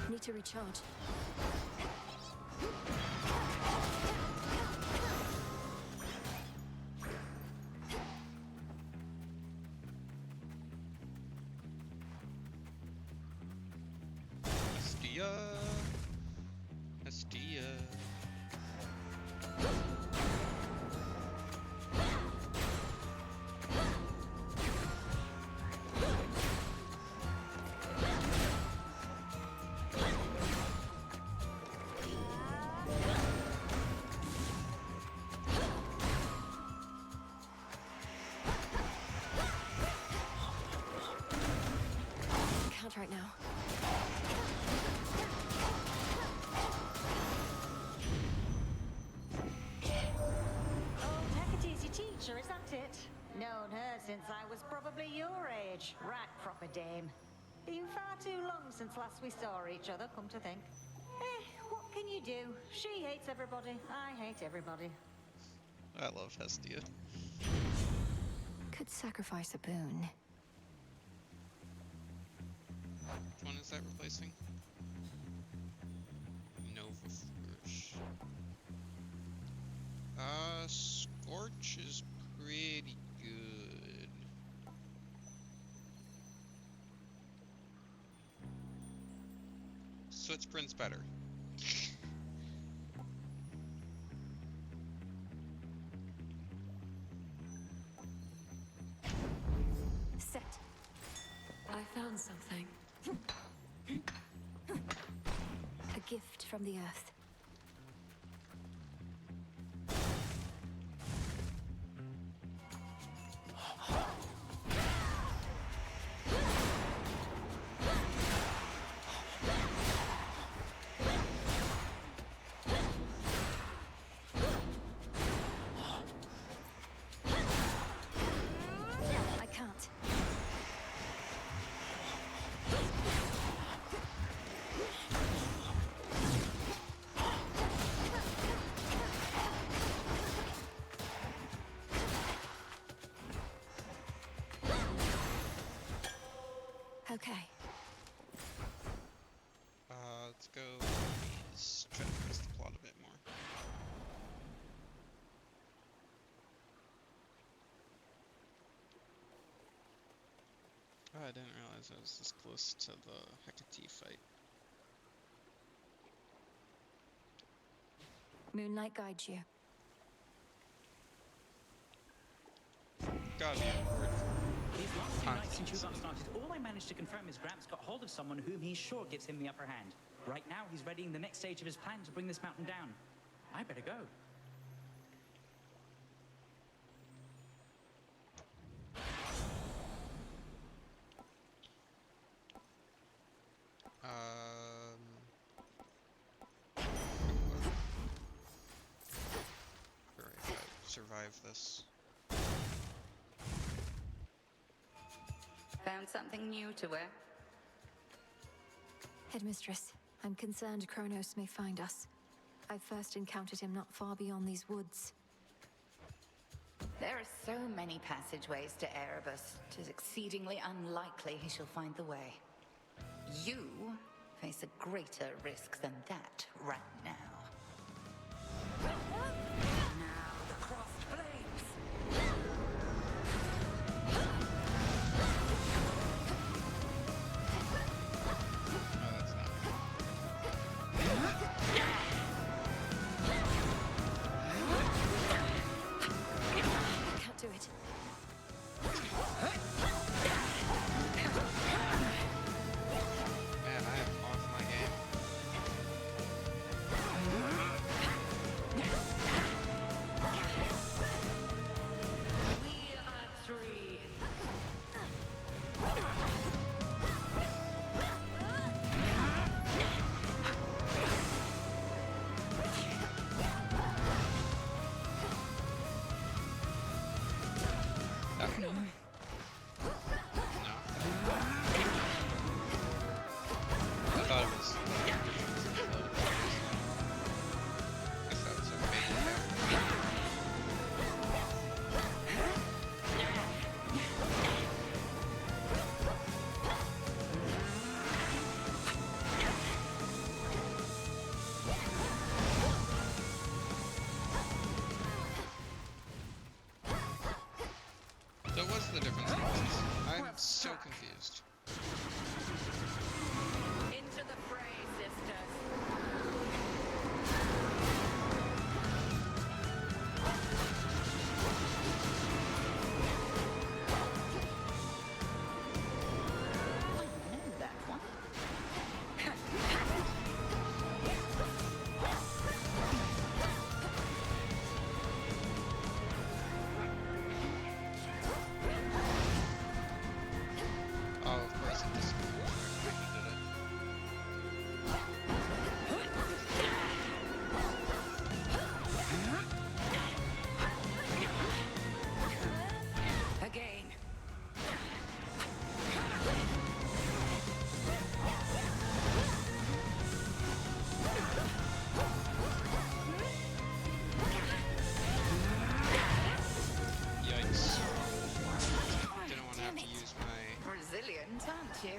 Need to recharge. Hestia. Can't right now. Old Hecate's your teacher, is that it? Known her since I was probably your age. Right proper dame. Been far too long since last we saw each other, come to think. What can you do? She hates everybody. I hate everybody. I love Hestia. Could sacrifice a boon. Which one is that replacing? Nova Flourish. Scorch is pretty good. Switchprint's better. Set. I found something. A gift from the earth. I can't. Okay. Let's go try to press the plot a bit more. Oh, I didn't realize I was this close to the Hecate fight. Moonlight guides you. Gotta be a word for These last 2 nights since you got started, all I managed to confirm is Gramps got hold of someone whom he's sure gives him the upper hand. Right now, he's readying the next stage of his plan to bring this mountain down. I better go. Alright, if I survive this. Found something new to wear? Headmistress, I'm concerned Kronos may find us. I first encountered him not far beyond these woods. There are so many passageways to Erebus. It is exceedingly unlikely he shall find the way. You face a greater risk than that right now. Now the crossed blades! Can't do it. Man, I am off my game. We are three. I thought it was. Guess that was a main So what's the difference in this? I'm so confused. Into the fray, sisters. I know that one. Oh, of course it disappeared. I did it. Again. Yikes. Didn't want to have to use my. Resilient, aren't you?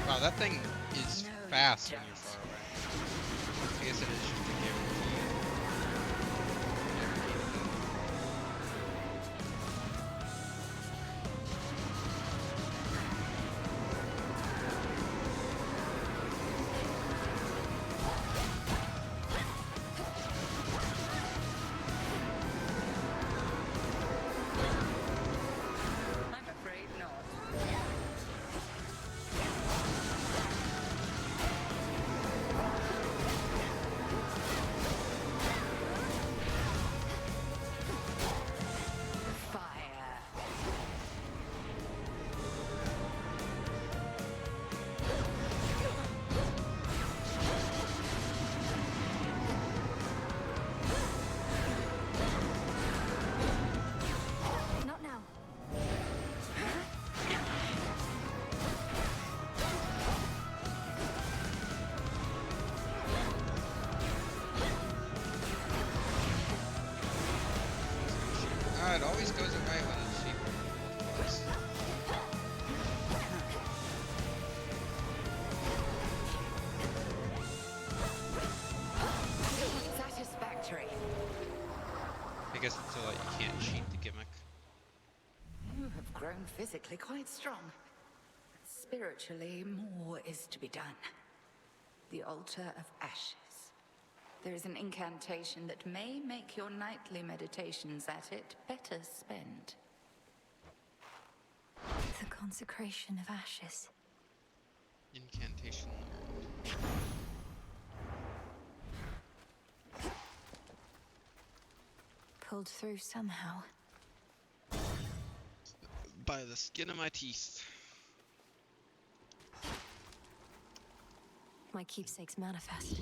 Wow, that thing is fast when you're far away. I guess it is just a guarantee. I'm afraid not. it always goes away when it's cheaper. Multiplies. Satisfactory. I guess until like, you can't cheat the gimmick. You have grown physically quite strong. Spiritually, more is to be done. The Altar of Ashes. There is an incantation that may make your nightly meditations at it better spent. The Consecration of Ashes. Incantation learned. Pulled through somehow. By the skin of my teeth. My keepsake's manifest.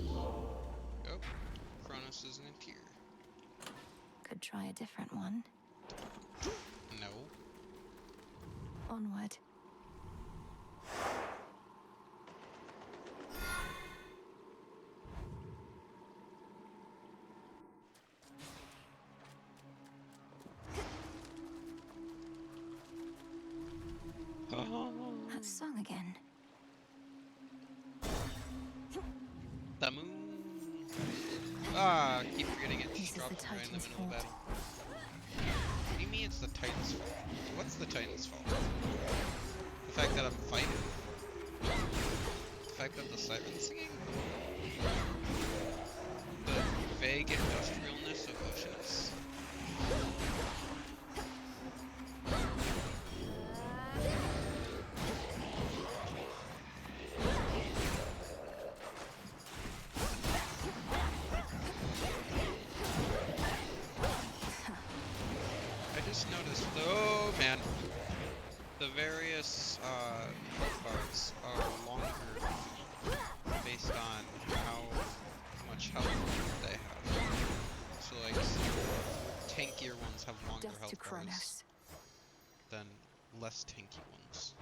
Oh, Kronos isn't here. Could try a different one. No. Onward. That song again. The moon. Ah, keep forgetting it just dropped right in the middle of battle. What do you mean it's the Titan's fault? What's the Titan's fault? The fact that I'm fighting? The fact that the siren's singing? The vague industrialness of Oceanus? The various health bars are longer based on how much health they have. So like tankier ones have longer health bars than less tanky ones.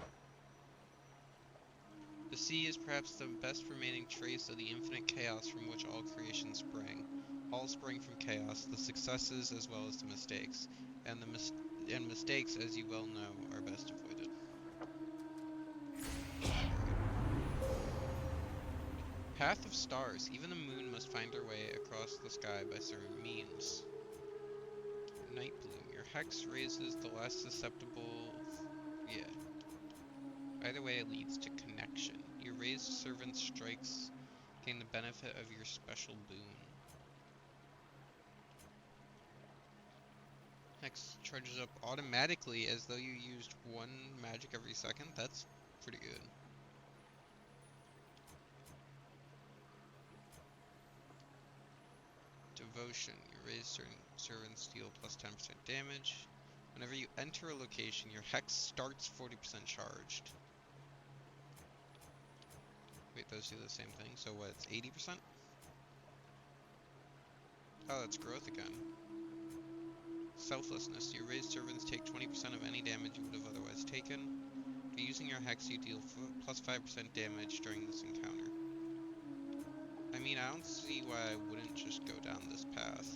The sea is perhaps the best remaining trace of the infinite chaos from which all creation sprang. All spring from chaos, the successes as well as the mistakes, and mistakes, as you well know, are best avoided. Path of stars. Even the moon must find her way across the sky by certain means. Night bloom. Your hex raises the less susceptible... Yeah. Either way, it leads to connection. Your raised servant strikes gain the benefit of your special boon. Hex charges up automatically as though you used one magic every second. That's pretty good. Devotion. You raise certain servants deal plus 10% damage. Whenever you enter a location, your hex starts 40% charged. Wait, those do the same thing. So what, it's 80%? Oh, that's growth again. Selflessness. Your raised servants take 20% of any damage you would have otherwise taken. By using your hex, you deal plus 5% damage during this encounter. I mean, I don't see why I wouldn't just go down this path.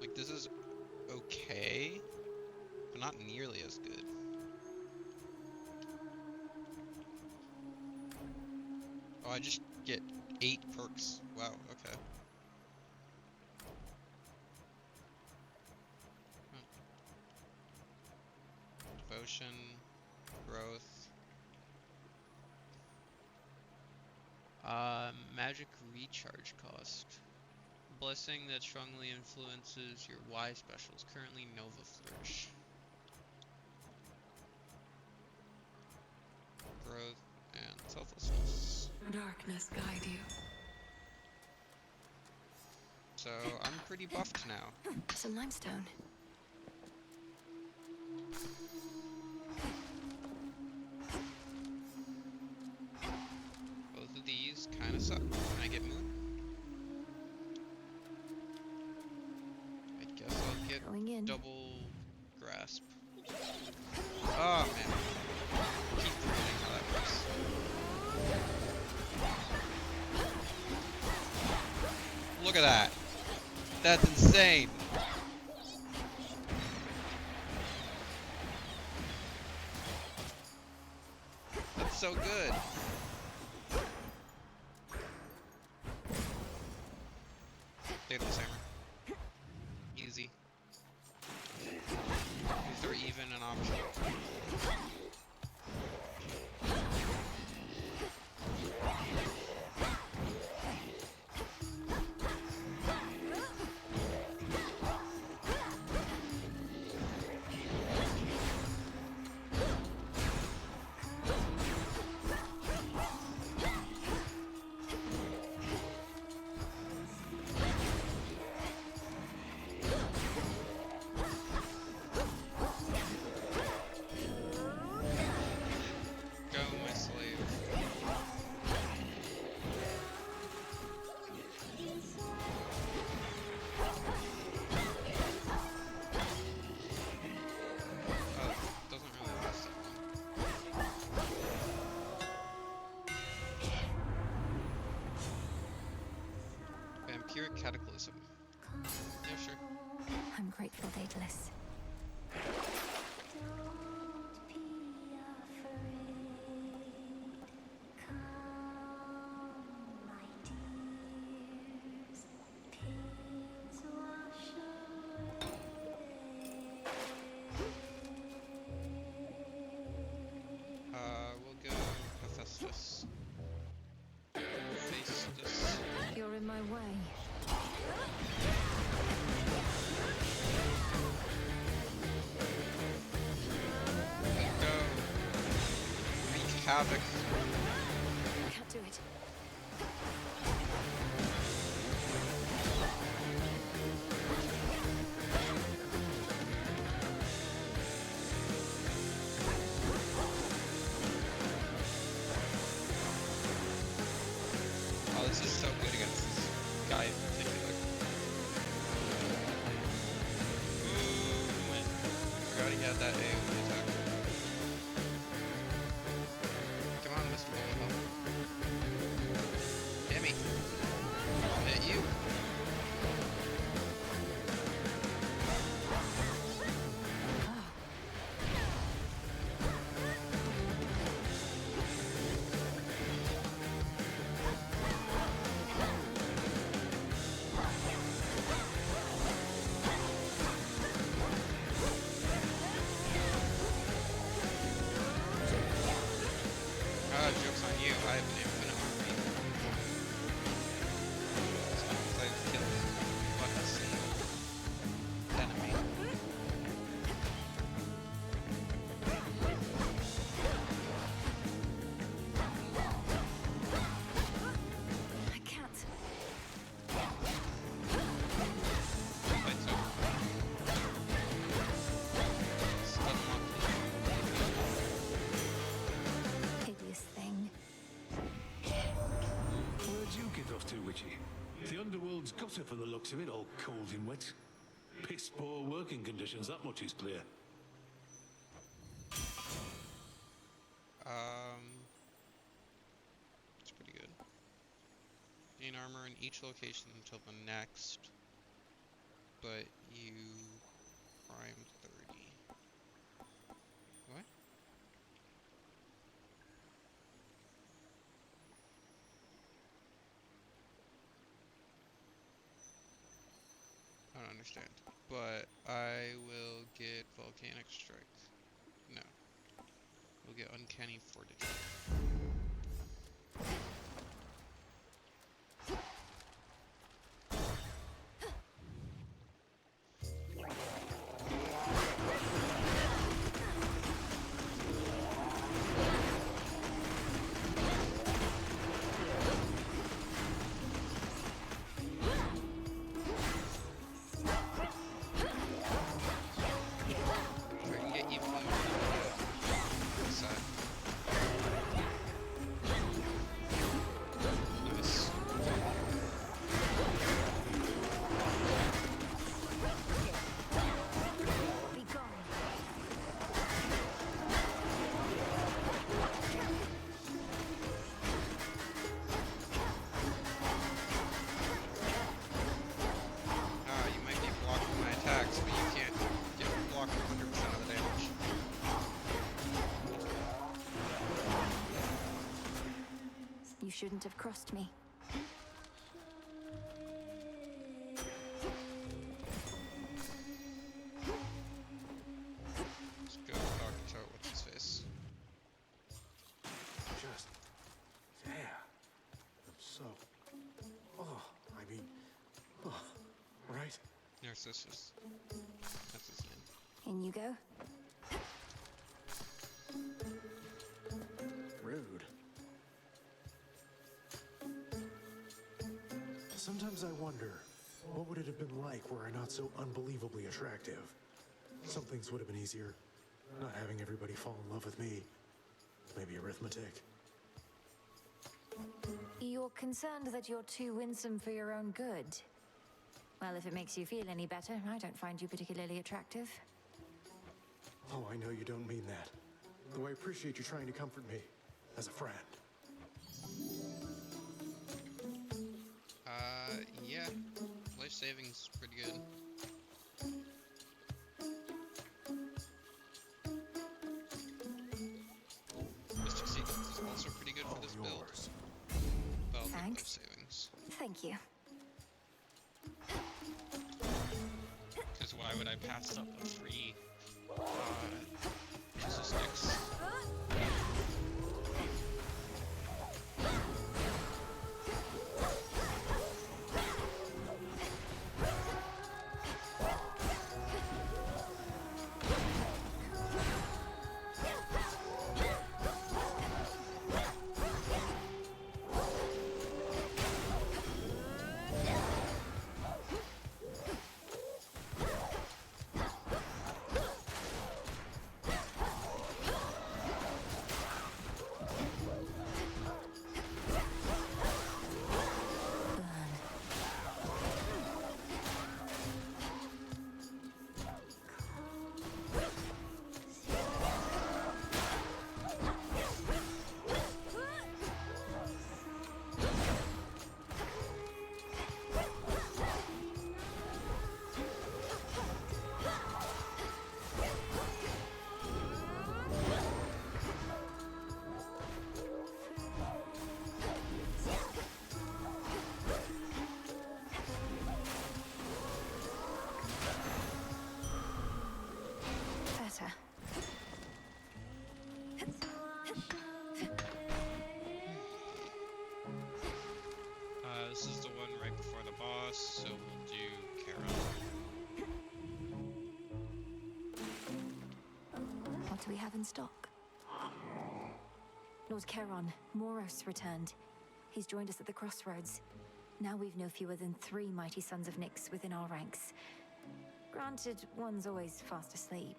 Like, this is okay, but not nearly as good. Oh, I just get 8 perks. Wow, okay. Devotion, growth. Magic recharge cost. Blessing that strongly influences your Y specials. Currently Nova Flourish. Growth and selflessness. Darkness guide you. So I'm pretty buffed now. Some limestone. Both of these kind of suck. Can I get moon? I guess I'll get double grasp. Oh man. Keep forgetting how that works. Look Look at that. That's insane. That's so good. Daedalus hammer. Easy. Is there even an option? Vampiric Cataclysm. Yeah, sure. I'm grateful, Daedalus. We'll go Hephaestus. Hephaestus. You're in my way. Go. Wreak havoc. Can't do it. Oh, this is so good against this guy in particular. Ooh, man. Forgot he had that AoE attack. Come on, Mr. Bullet. Hit me. Hit you. Joke's on you. I have an infinite army. As long as I've killed one single enemy. I can't. Fight's over. Still not Hideous thing. Where'd you get off to, Witchy? The underworld's got her from the looks of it, all cold and wet. Piss poor working conditions, that much is clear. It's pretty good. Gain armor in each location until the next, but you primed 30. What? I don't understand. But I will get Volcanic Strike. No. We'll get Uncanny Fortitude. If I can get even side. shouldn't have crossed me. Let's go talk to what's his face. Just there. So. Oh, I mean. Oh, right? Narcissus. That's his name. In you go. Rude. Sometimes I wonder, what would it have been like were I not so unbelievably attractive? Some things would have been easier. Not having everybody fall in love with me. Maybe arithmetic. You're concerned that you're too winsome for your own good. Well, if it makes you feel any better, I don't find you particularly attractive. Oh, I know you don't mean that. Though I appreciate you trying to comfort me. As a friend. Yeah. Life saving's pretty good. Mystic Sequence is also pretty good for this build. But I'll take life savings. Thank you. Because why would I pass up a free Sticks? This is the one right before the boss, so we'll do Charon. What do we have in stock? Lord Charon, Moros returned. He's joined us at the crossroads. Now we've no fewer than 3 mighty sons of Nyx within our ranks. Granted, one's always fast asleep.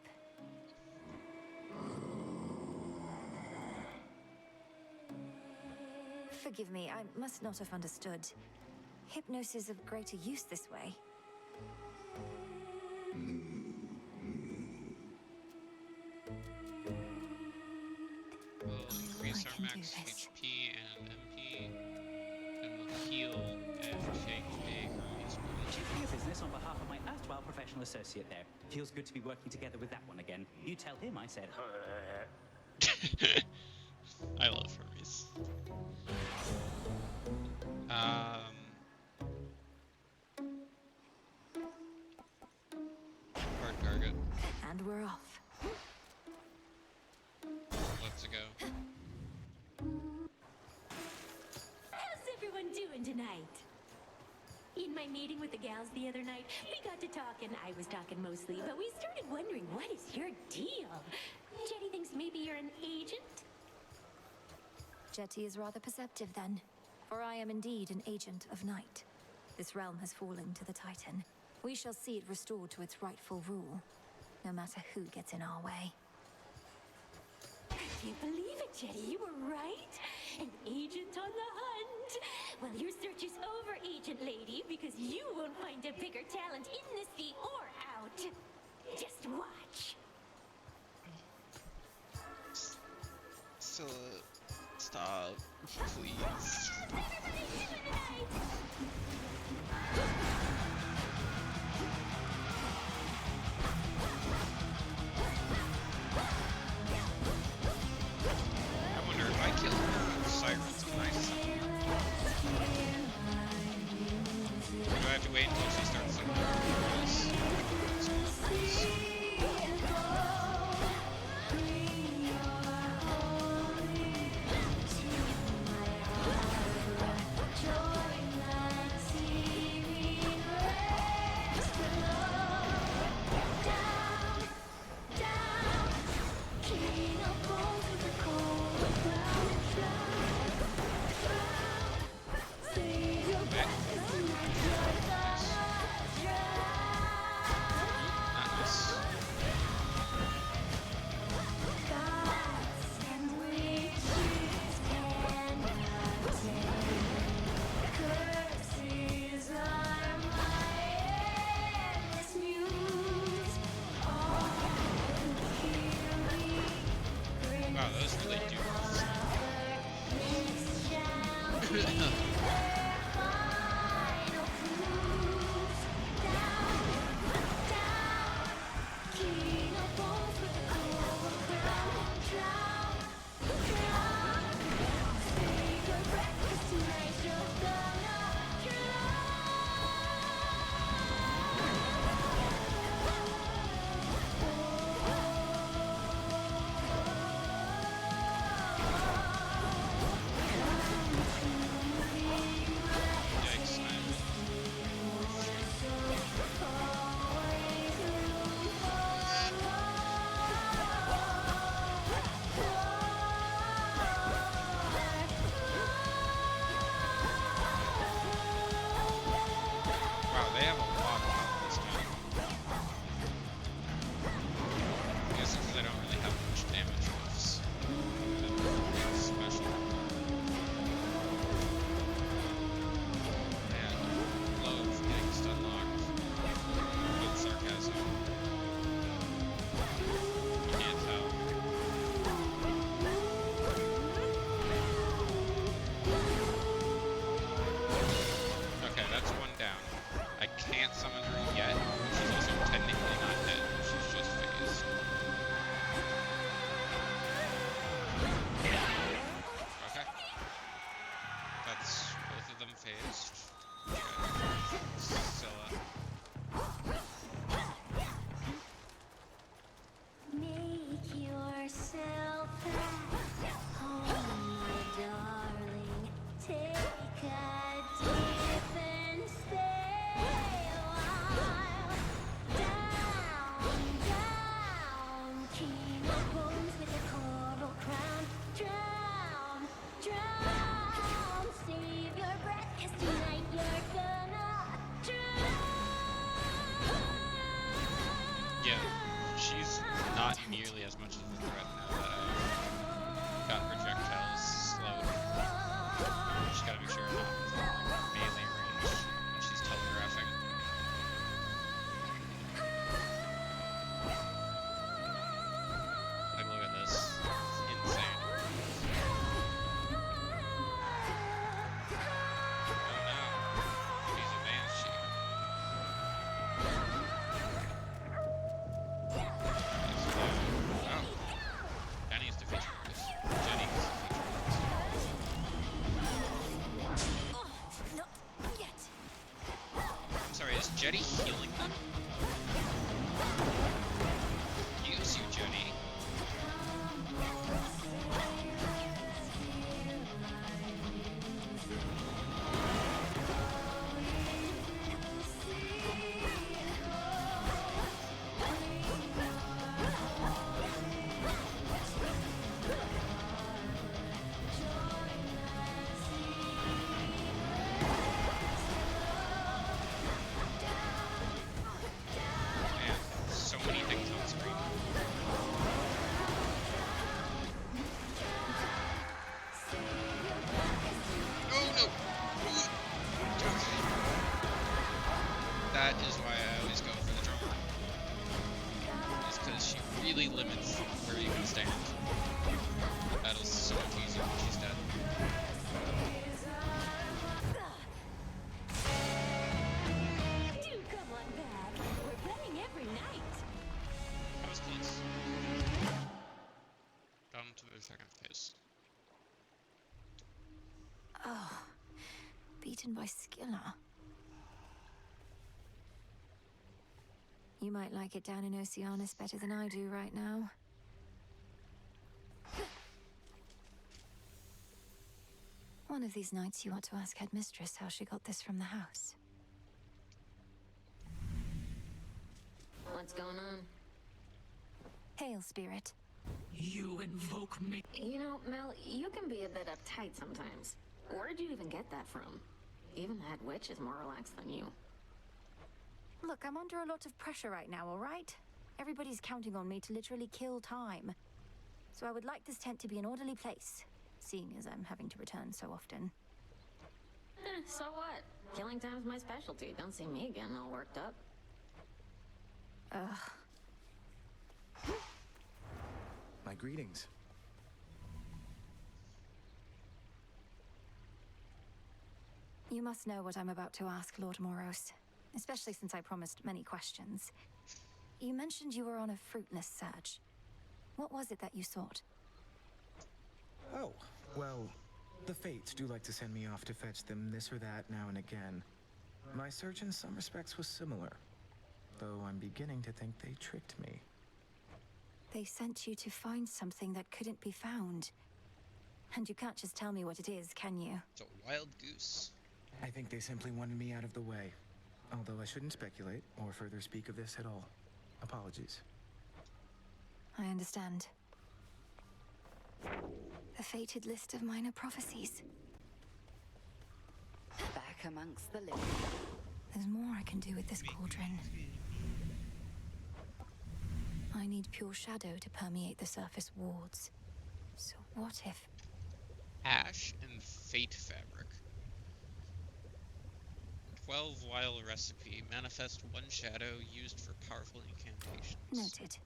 Forgive me, I must not have understood. Hypnosis of greater use this way. We'll increase our max HP and MP, and we'll heal and take a Hermes wound. Chiefing your business on behalf of my erstwhile professional associate there. Feels good to be working together with that one again. You tell him I said. I love Hermes. Hard target. And we're off. Let's go. How's everyone doing tonight? In my meeting with the gals the other night, we got to talking. I was talking mostly, but we started wondering, what is your deal? Jetty thinks maybe you're an agent? Jetty is rather perceptive then, for I am indeed an agent of night. This realm has fallen to the Titan. We shall see it restored to its rightful rule, no matter who gets in our way. I can't believe it, Jetty. You were right. An agent on the hunt. Well, your search is over, Agent Lady, because you won't find a bigger talent in the sea or out. Just watch. Stop, please. I wonder if I kill her, Sirens, can I summon her? Do I have to wait until she starts singing? Wow, those really do. They have a lot of health this time. I guess because they don't really have much damage buffs. Special. Man, love getting stun locked. With sarcasm. You can't tell. Okay, that's one down. I can't summon her yet. She's also technically not dead. She's just phased. Okay. That's both of them phased. Okay. Scylla. Make yourself at home, my darling. Take a dip and stay a while. Down, down, king of bones with a coral crown. Drown, drown, save your breath, 'cause tonight you're gonna drown. Yeah, she's not nearly as much of a threat now that I've got projectiles slowed. Just gotta make sure I'm not within like melee range when she's telegraphing. Like, look at this. It's insane. Oh no. She's a banshee. Oh. Jenny's the feature artist. Jenny is the feature artist. I'm sorry, is Jetty healing them? Use you, Jenny. Man, so many things on screen. Oh no! That is why I always go for the drummer. It's because she really limits where you can stand. The battle's so much easier when she's dead. Do come on back. We're playing every night. That was close. Down to the second phase. Oh, beaten by Skilla. You might like it down in Oceanus better than I do right now. One of these nights you ought to ask Headmistress how she got this from the house. What's going on? Hail, Spirit. You invoke me. You know, Mel, you can be a bit uptight sometimes. Where'd you even get that from? Even that witch is more relaxed than you. Look, I'm under a lot of pressure right now, all right? Everybody's counting on me to literally kill time. So I would like this tent to be an orderly place, seeing as I'm having to return so often. So what? Killing time's my specialty. Don't see me getting all worked up. Ugh. My greetings. You must know what I'm about to ask, Lord Moros, especially since I promised many questions. You mentioned you were on a fruitless search. What was it that you sought? Oh, well, the Fates do like to send me off to fetch them this or that now and again. My search in some respects was similar, though I'm beginning to think they tricked me. They sent you to find something that couldn't be found. And you can't just tell me what it is, can you? It's a wild goose. I think they simply wanted me out of the way. Although I shouldn't speculate or further speak of this at all. Apologies. I understand. The fated list of minor prophecies. Back amongst the living. There's more I can do with this cauldron. I need pure shadow to permeate the surface wards. So what if... Ash and Fate Fabric. 12 vial recipe. Manifest one shadow used for powerful incantations. Noted.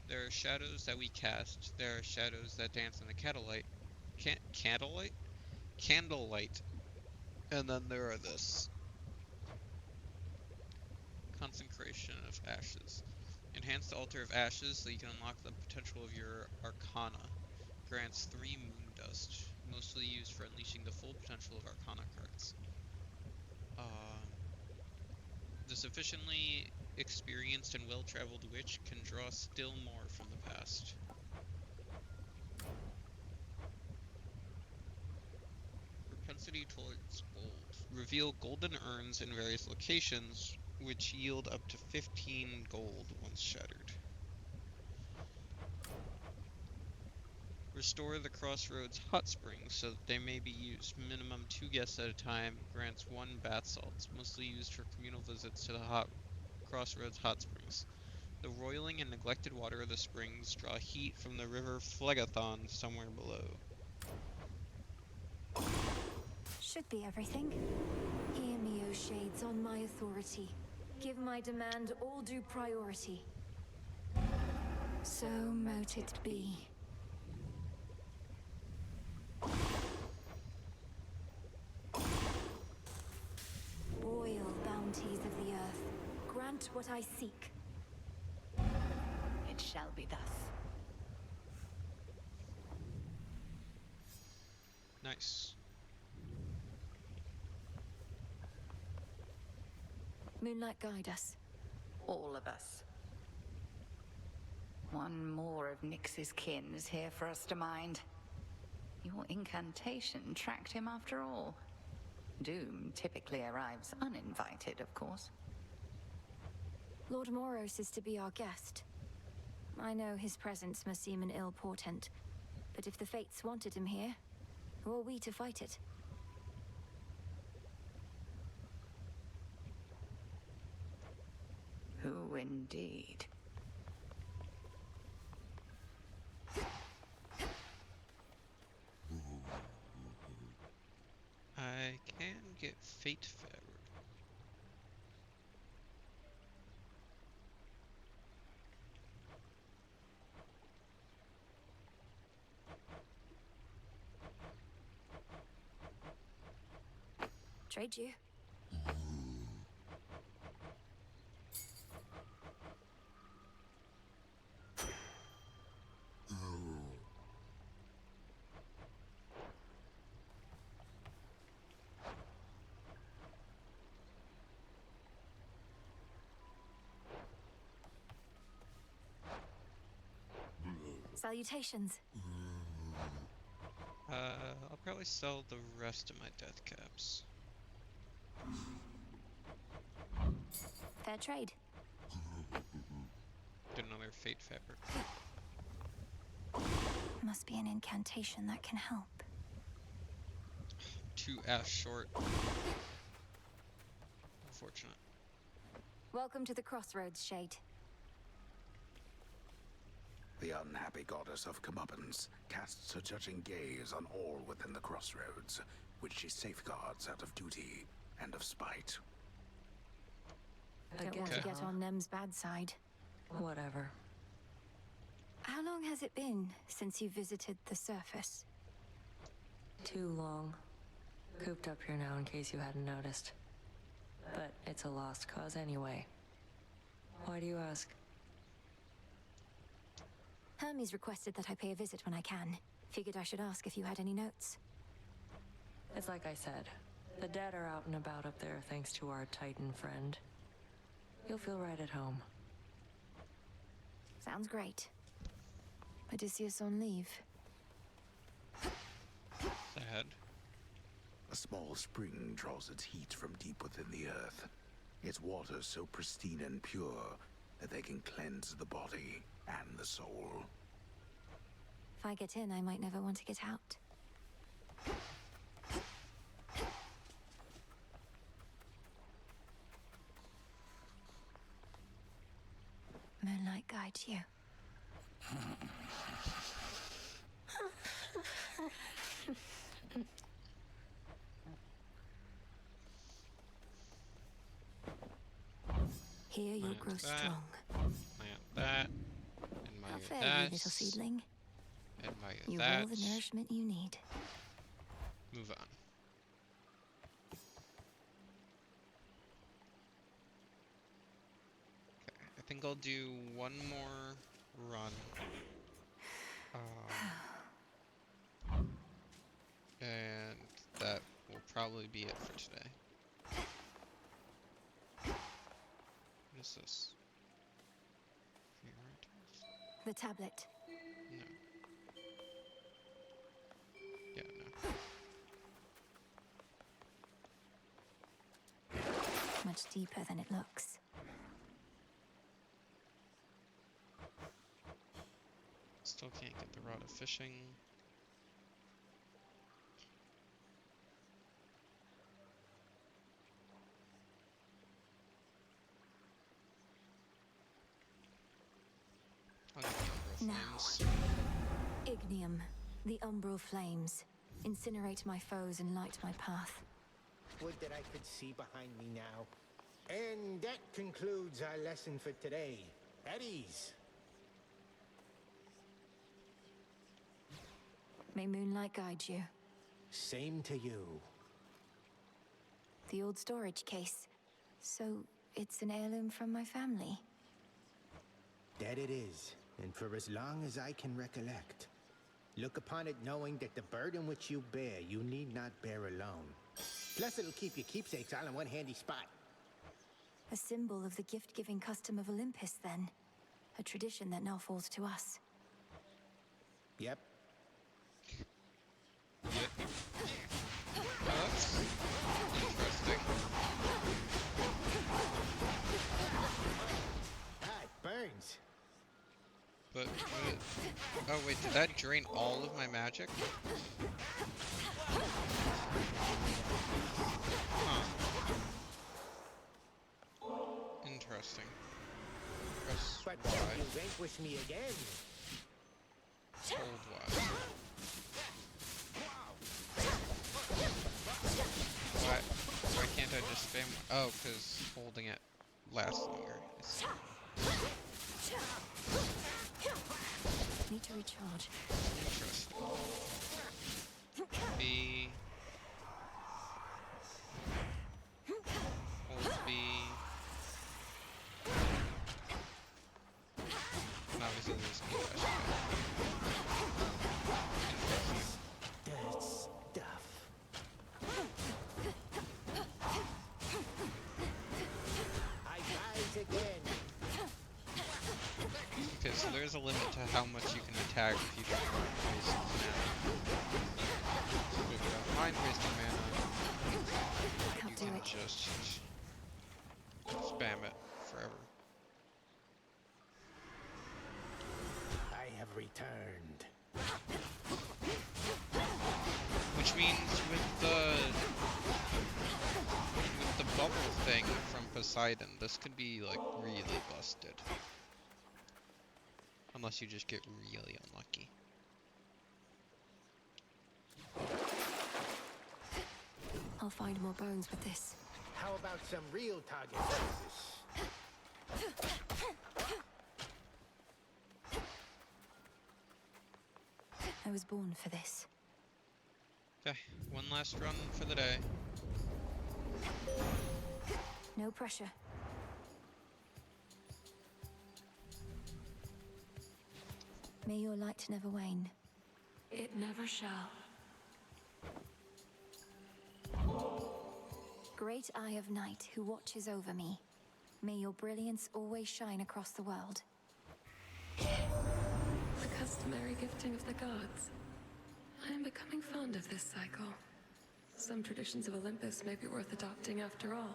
There are shadows that we cast. There are shadows that dance in the candlelight. Candlelight? Candlelight. And then there are this. Consecration of Ashes. Enhance the Altar of Ashes so you can unlock the potential of your Arcana. Grants 3 moon dust, mostly used for unleashing the full potential of Arcana cards. The sufficiently experienced and well-traveled witch can draw still more from the past. Propensity towards gold. Reveal golden urns in various locations, which yield up to 15 gold once shattered. Restore the Crossroads hot springs so that they may be used. Minimum 2 guests at a time. Grants 1 bath salts, mostly used for communal visits to the Crossroads hot springs. The roiling and neglected water of the springs draw heat from the river Phlegethon somewhere below. Should be everything. Hear me, O Shades, on my authority. Give my demand all due priority. So mote it be. Royal bounties of the earth, grant what I seek. It shall be thus. Nice. Moonlight, guide us. All of us. One more of Nyx's kin is here for us to mind. Your incantation tracked him after all. Doom typically arrives uninvited, of course. Lord Moros is to be our guest. I know his presence must seem an ill portent, but if the Fates wanted him here, who are we to fight it? Who indeed? I can get Fate Fabric. Trade you. Salutations. I'll probably sell the rest of my death caps. Fair trade. Get another fate fabric. Must be an incantation that can help. 2 F short. Unfortunate. Welcome to the Crossroads, Shade. The unhappy goddess of comeuppance casts her judging gaze on all within the Crossroads, which she safeguards out of duty and of spite. Don't want to get on Nem's bad side. Whatever. How long has it been since you visited the surface? Too long. Cooped up here now in case you hadn't noticed. But it's a lost cause anyway. Why do you ask? Hermes requested that I pay a visit when I can. Figured I should ask if you had any notes. It's like I said. The dead are out and about up there thanks to our Titan friend. You'll feel right at home. Sounds great. Odysseus on leave. Sad. A small spring draws its heat from deep within the earth. Its waters so pristine and pure that they can cleanse the body and the soul. If I get in, I might never want to get out. Moonlight guides you. Here you'll grow strong. Plant that. How Admire fair that. you, little seedling. Admire You've that. all the nourishment you need. Move on. Okay, I think I'll do one more run. And that will probably be it for today. What is this? The tablet. No. Yeah, no. Much deeper than it looks. Still can't get the rod of fishing. I'll get the Now. flames. Ignium, the umbral flames. Incinerate my foes and light my path. Would that I could see behind me now. And that concludes our lesson for today. At ease. May moonlight guide you. Same to you. The old storage case. So, it's an heirloom from my family. That it is, and for as long as I can recollect. Look upon it knowing that the burden which you bear, you need not bear alone. Plus it'll keep your keepsakes all in one handy spot. A symbol of the gift-giving custom of Olympus, then. A tradition that now falls to us. Yep. That's interesting. Ah, it burns. But oh wait, did that drain all of my magic? Huh. Interesting. Press But Y. you vanquish me again. Hold Y. Why can't I just spam? Oh, because holding it lasts longer. I see. Need to recharge. Interesting. B. Hold B. And obviously there's key dash. That stuff. I rise again. Because there's a limit to how much you can attack tag if you don't waste mana. So if you don't mind wasting mana, you can just spam it forever. I have returned. Which means with the bubble thing from Poseidon, this could be like really busted. Unless you just get really unlucky. I'll find more bones with this. How about some real target practice? I was born for this. Okay, one last run for the day. No pressure. May your light never wane. It never shall. Great Eye of Night, who watches over me, may your brilliance always shine across the world. The customary gifting of the gods. I am becoming fond of this cycle. Some traditions of Olympus may be worth adopting after all.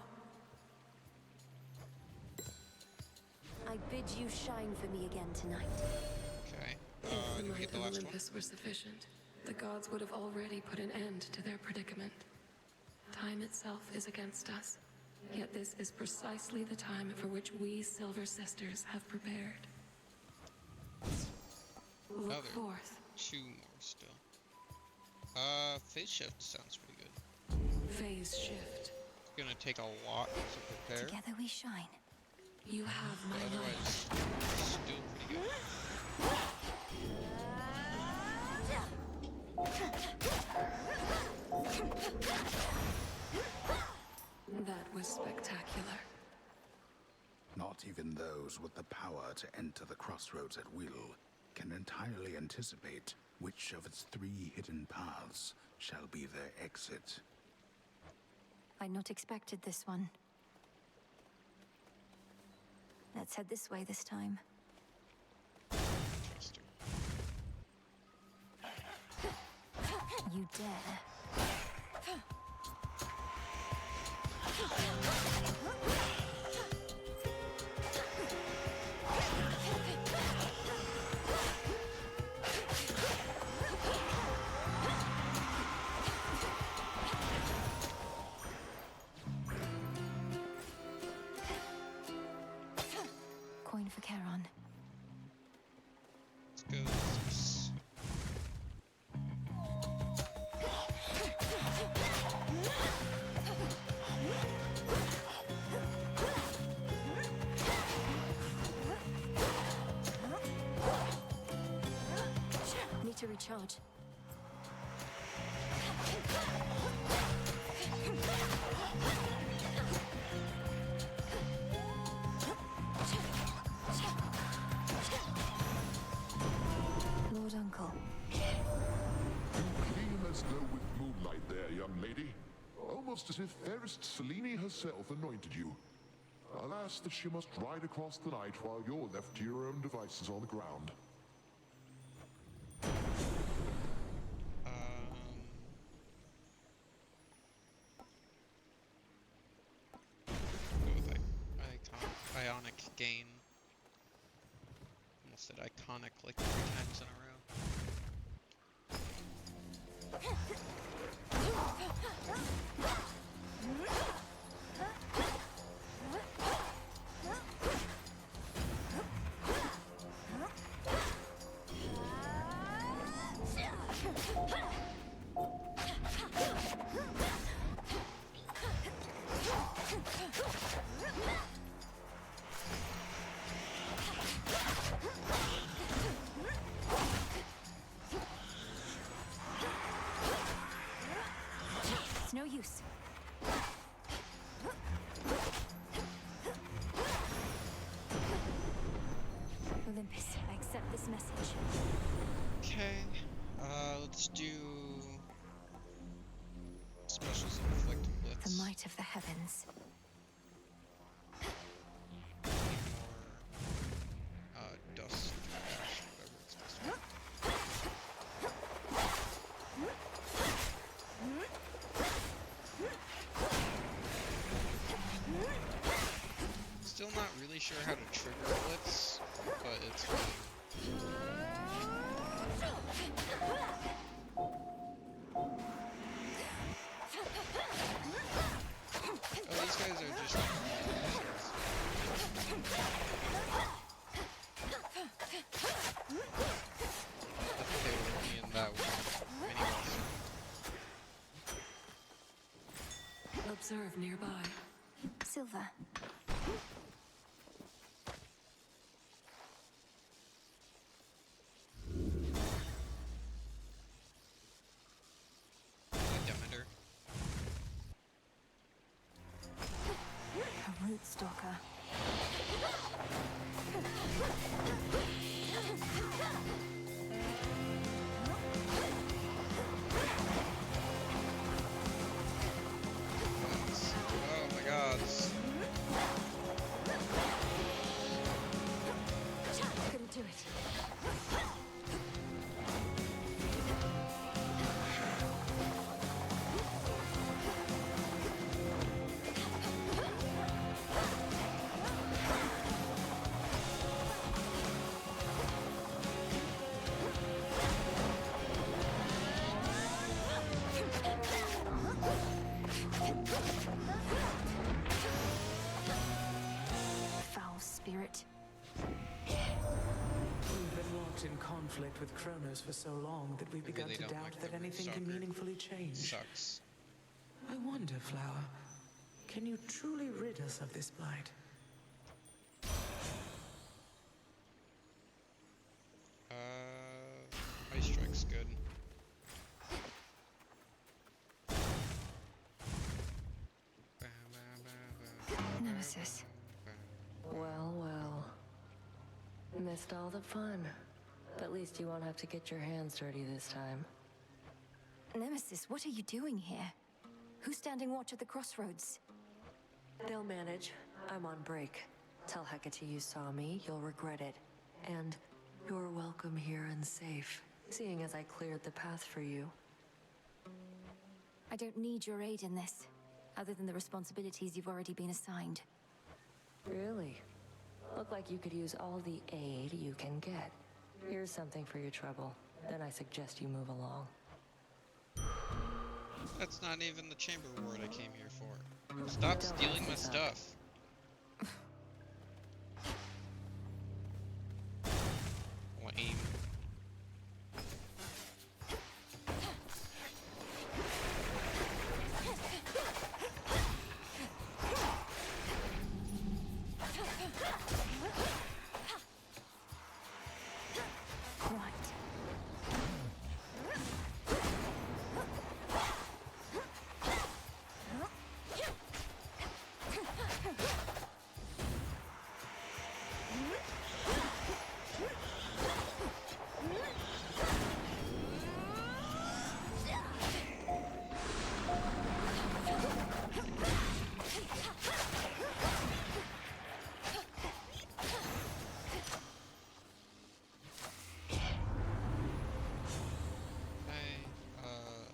I bid you shine for me again tonight. Okay. If the Did we might get the of last one? Olympus were sufficient, the gods would have already put an end to their predicament. Time itself is against us, yet this is precisely the time for which we Silver Sisters have prepared. Look Another forth. 2 more still. Phase shift sounds pretty good. Phase shift. It's gonna take a lot to prepare. Together we shine. You have my But otherwise, still pretty good. That was spectacular. Not even those with the power to enter the crossroads at will can entirely anticipate which of its 3 hidden paths shall be their exit. I'd not expected this one. Let's head this way this time. Interesting. You dare. Coin for Charon. Let's go. Zeus. Need to recharge. Lord Uncle. Clean as though with moonlight there, young lady. Almost as if fairest Selene herself anointed you. Alas, that she must ride across the night while you're left to your own devices on the ground. Go with Ionic Gain. Almost said iconic like 3 times in a row. It's no use. Olympus, I accept this message. Okay. Let's do specials and reflect and blitz. The might of the heavens. Dust, ash, whatever it's supposed to be. sure how to trigger Blitz, but it's fine. Oh, these guys are just... I think they were only in that one mini boss. Observe nearby. Silver. Demeter. A root stalker. Oh my god. Couldn't do it. Foul spirit. We've been locked in conflict with Kronos for so long that we've I begun really to don't doubt like that the anything can Stalker. meaningfully change. Sucks. I wonder, Flower, can you truly rid us of this blight? Ice Strike's good. Nemesis. Well, well. Missed all the fun. At least you won't have to get your hands dirty this time. Nemesis, what are you doing here? Who's standing watch at the crossroads? They'll manage. I'm on break. Tell Hecate you saw me, you'll regret it. And you're welcome here and safe, seeing as I cleared the path for you. I don't need your aid in this, other than the responsibilities you've already been assigned. Really? Look like you could use all the aid you can get. Here's something for your trouble. Then I suggest you move along. That's not even the chamber ward I came here for. Stop stealing my stuff. Lame.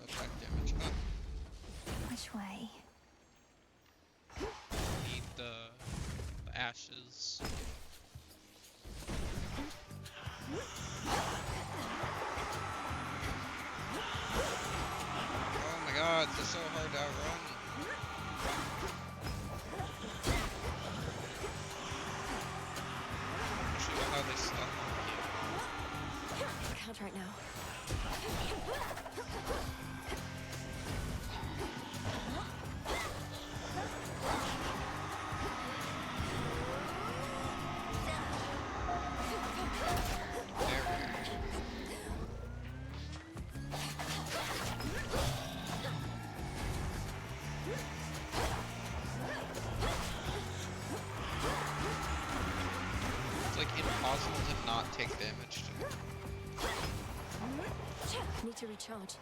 Attack damage up. Which way? Need the ashes. Oh my god, they're so hard to outrun. Actually, look how they stun Can't right now. It's like impossible to not take damage to. Need to recharge.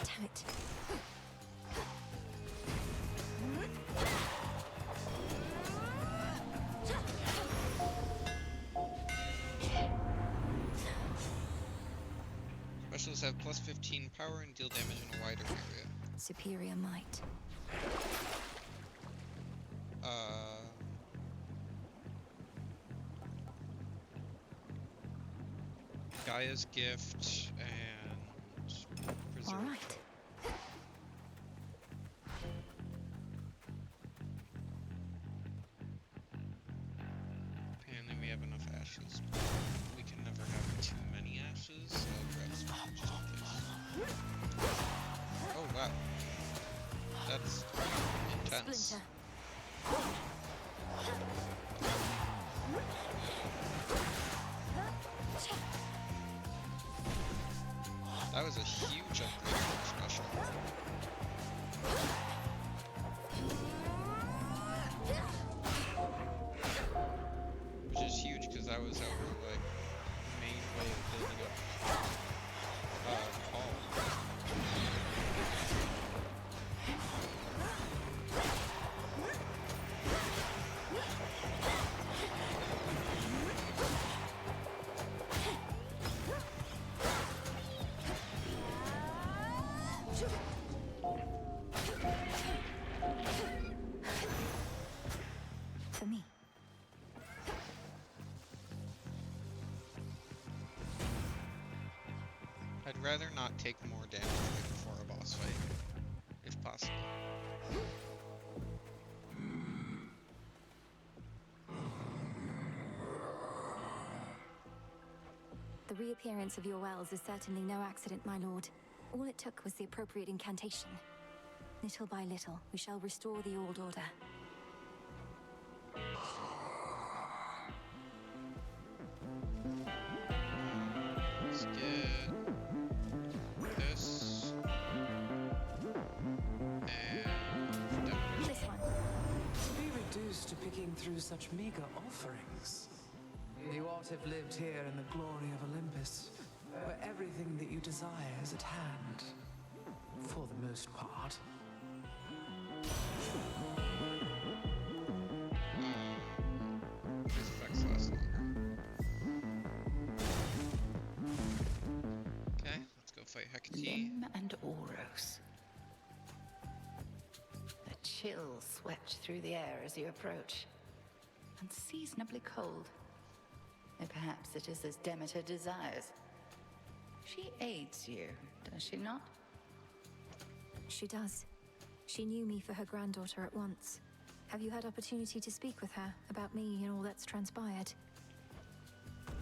Damn it. Specials have plus 15 power and deal damage in a wider area. Superior might. Gaia's Gift and Preserve. All right. Apparently we have enough ashes. We can never have too many ashes, so I'll grab some just in case. Oh wow. That's intense. Splinter. That was a huge upgrade for the special. Which is huge because that was our like main way of building up Paul. For me. I'd rather not take more damage right before a boss fight, if possible. The reappearance of your wells is certainly no accident, my lord. All it took was the appropriate incantation. Little by little, we shall restore the old order. Let's get this. And This one. To be reduced to picking through such meager offerings. You ought to have lived here in the glory of Olympus, where everything that you desire is at hand. For the most part. These effects last longer. Okay, let's go fight Hecate. Lim and Oros. The chill swept through the air as you approach. Unseasonably cold. And perhaps it is as Demeter desires. She aids you, does she not? She does. She knew me for her granddaughter at once. Have you had opportunity to speak with her about me and all that's transpired?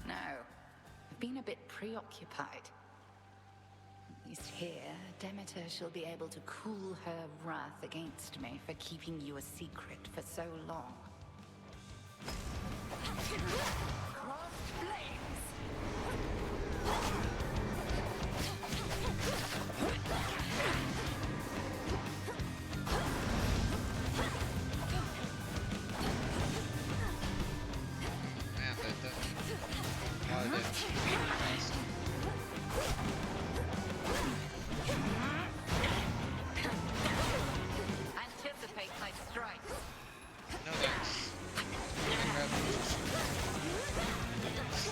No. I've been a bit preoccupied. At least here, Demeter shall be able to cool her wrath against me for keeping you a secret for so long. Crossed flames! Man, that does a lot of damage really fast. Anticipate my strikes. No thanks. I grab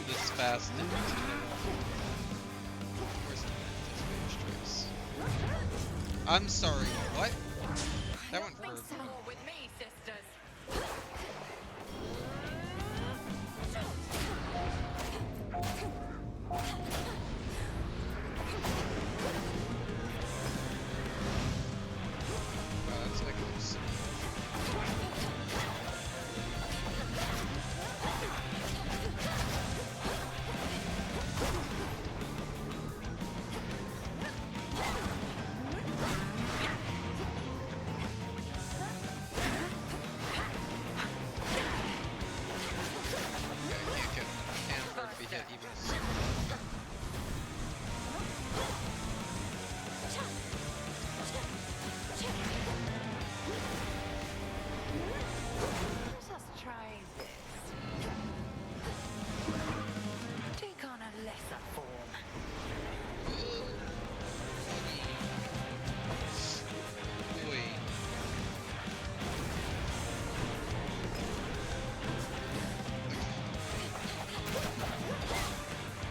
this fast and of course I'm anticipating strikes. I'm sorry, what? That went for With me, sisters. wow, that's like close. Let us try this. Take on a lesser form.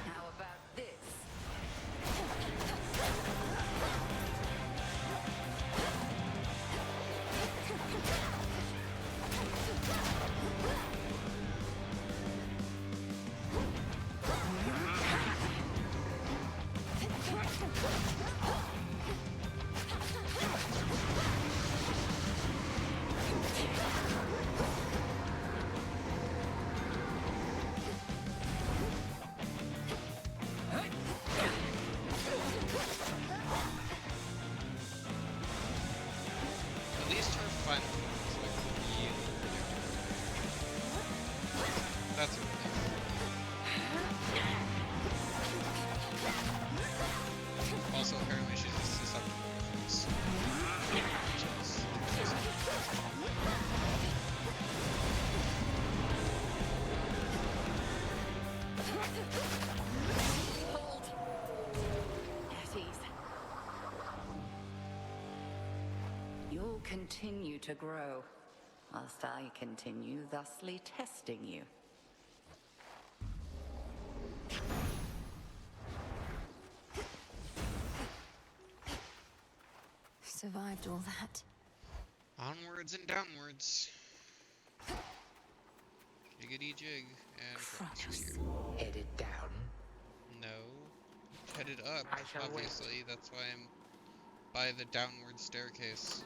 How about this? At least her fun is like really predictable. That's a relief. Also, apparently she's susceptible to this. Hold. At ease. You'll continue to grow, whilst I continue thusly testing you. Survived all that. Onwards and downwards. Jiggity jig. And Kratos here. Headed down? No. Headed up, obviously. That's why I'm by the downward staircase.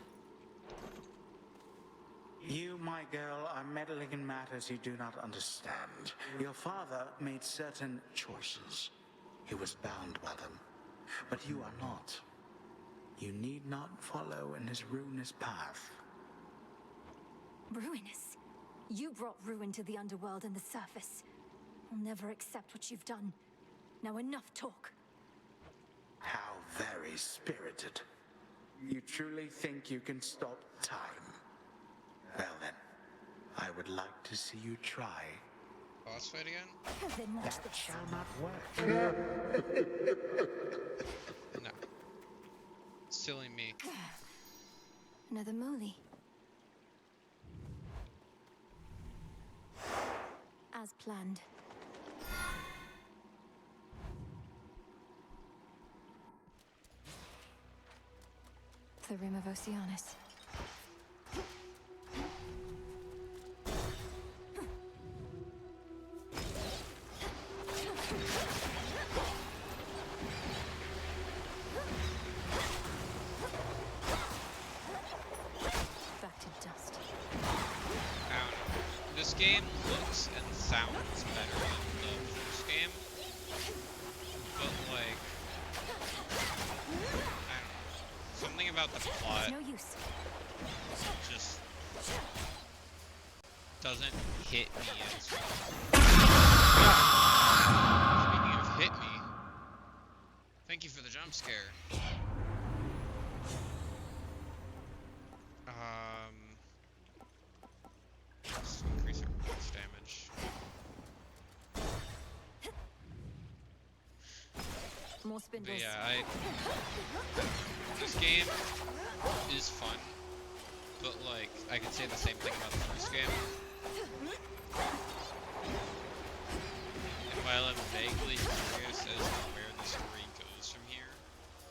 You, my girl, are meddling in matters you do not understand. Your father made certain choices. He was bound by them. But you are not. You need not follow in his ruinous path. Ruinous? You brought ruin to the underworld and the surface. I'll never accept what you've done. Now enough talk. How very spirited. You truly think you can stop time? Well then, I would like to see you try. Boss fight again? Then watch That this. shall not work. No. Silly me. Another Moli. As planned. The Rim of Oceanus. Back to dust. This game looks and sounds better than the first game, but like, I don't know, something about the plot No use. just doesn't hit me as well. Speaking of hit me, thank you for the jump scare. Let's increase our pulse damage. More But spindles. yeah, this game is fun, but like, I could say the same thing about the first game. And while I'm vaguely curious as to where the story goes from here,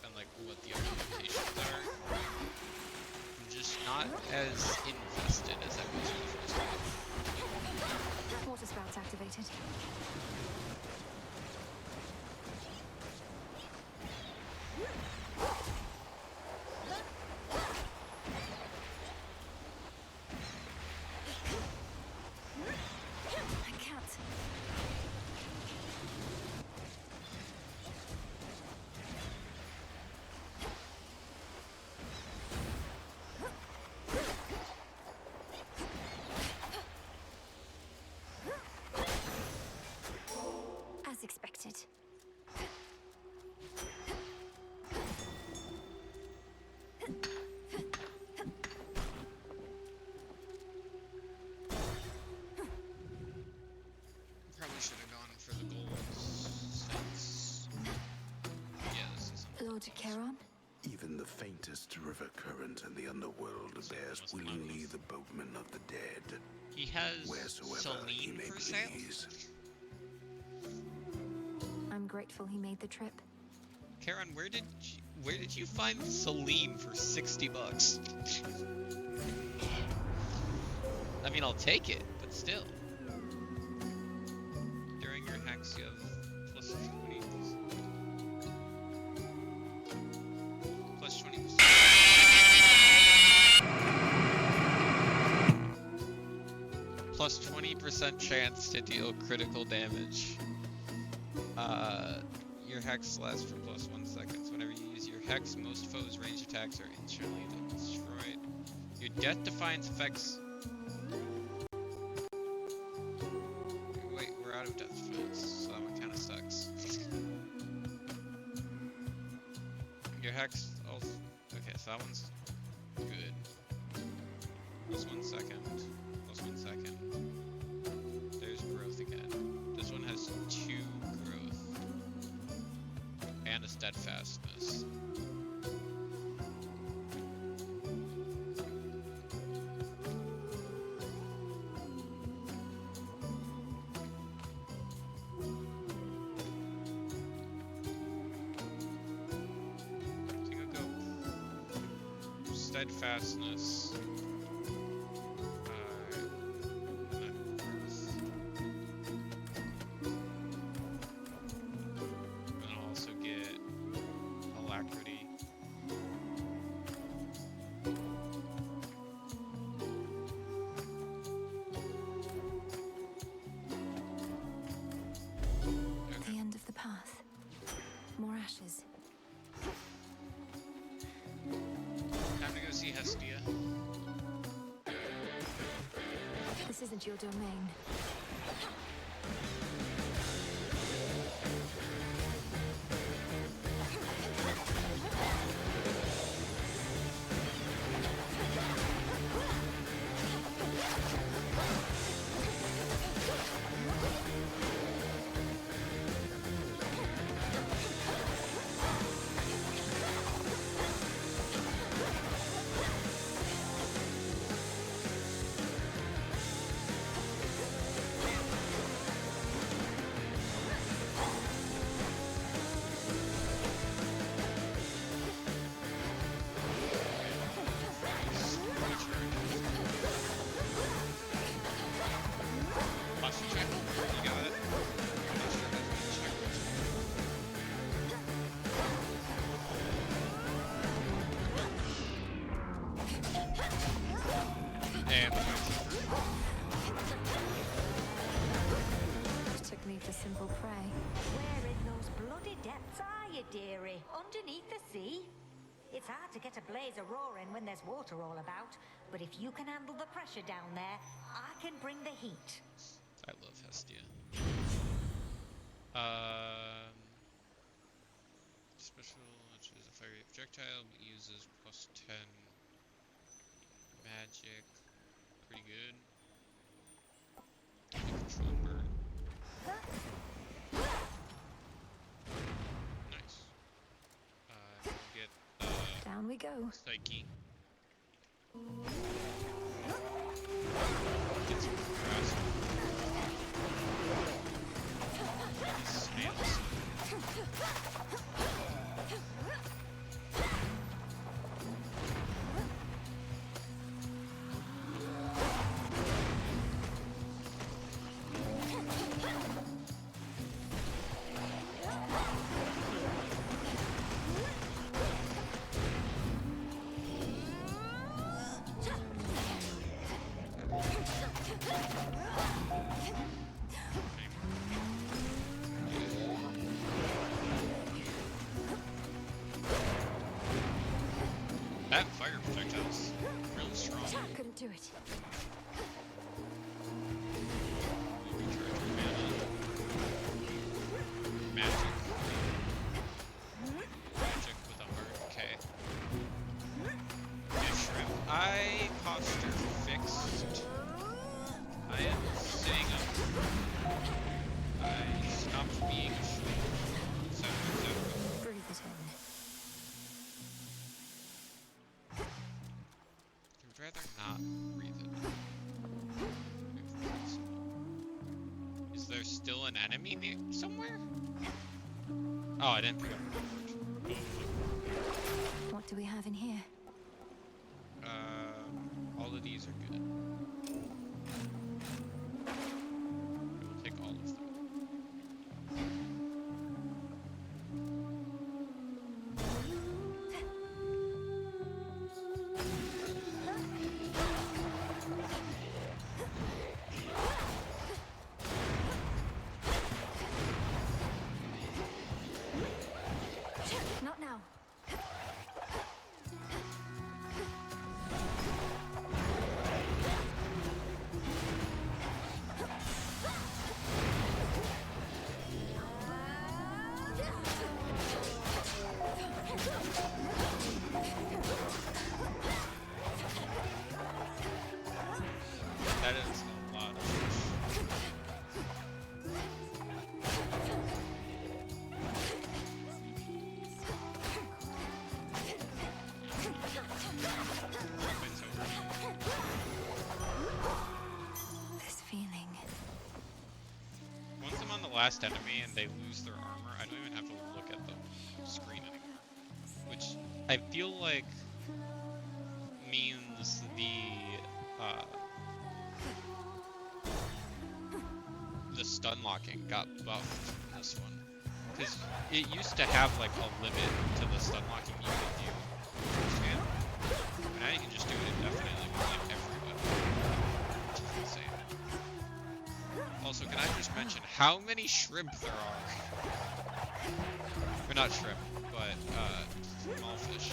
and like what the implications are, I'm just not as invested as I was in the first game. Water sprouts activated. to Charon? Even the faintest river current in the underworld bears willingly the boatman of the dead. He has wheresoever he Celine may for sale? please. I'm grateful he made the trip. Charon, where did you find Celine for $60? I mean, I'll take it, but still. During your hex, you have plus 20. Plus 20%. Plus 20% chance to deal critical damage. Your hex lasts for plus 1 second. So whenever you use your hex, most foes' range attacks are instantly destroyed. Your death defiance effects. Wait, we're out of death defense, so that one kind of sucks. Your hex also. Okay, so that one's good. Plus 1 second. Plus 1 second. There's growth again. This one has 2 growth. And a steadfastness. I think I'll go steadfastness. This isn't your domain. Took me for simple prey. Where in those bloody depths are you, dearie? Underneath the sea? It's hard to get a blaze a roaring when there's water all about, but if you can handle the pressure down there, I can bring the heat. I love Hestia. Special, which is a fiery projectile, but uses plus 10 magic. Pretty good. Control burn. Nice. We'll get down we go. Psyche. Get some grass. Snails. That fire projectile is really strong. Couldn't do it. Magic. Magic with a heart, okay. Yeah, shrimp. I posture fixed. I am sitting up. I stopped being a shrimp. Etc. Breathe it in. there's still an enemy somewhere? Oh, I didn't pick up. What do we have in here? All of these are good. We'll take all of them. Not now. That is a lot of This feeling. Once I'm on the last enemy and they lose their armor, I don't even have to look at the screen anymore. Which I feel like means the stun locking got buffed in this one. Because it used to have like a limit to the stun locking you could do. Understand? But now you can just do it indefinitely with like everybody. Which is insane. Also, can I just mention how many shrimp there are? Or not shrimp, but small fish.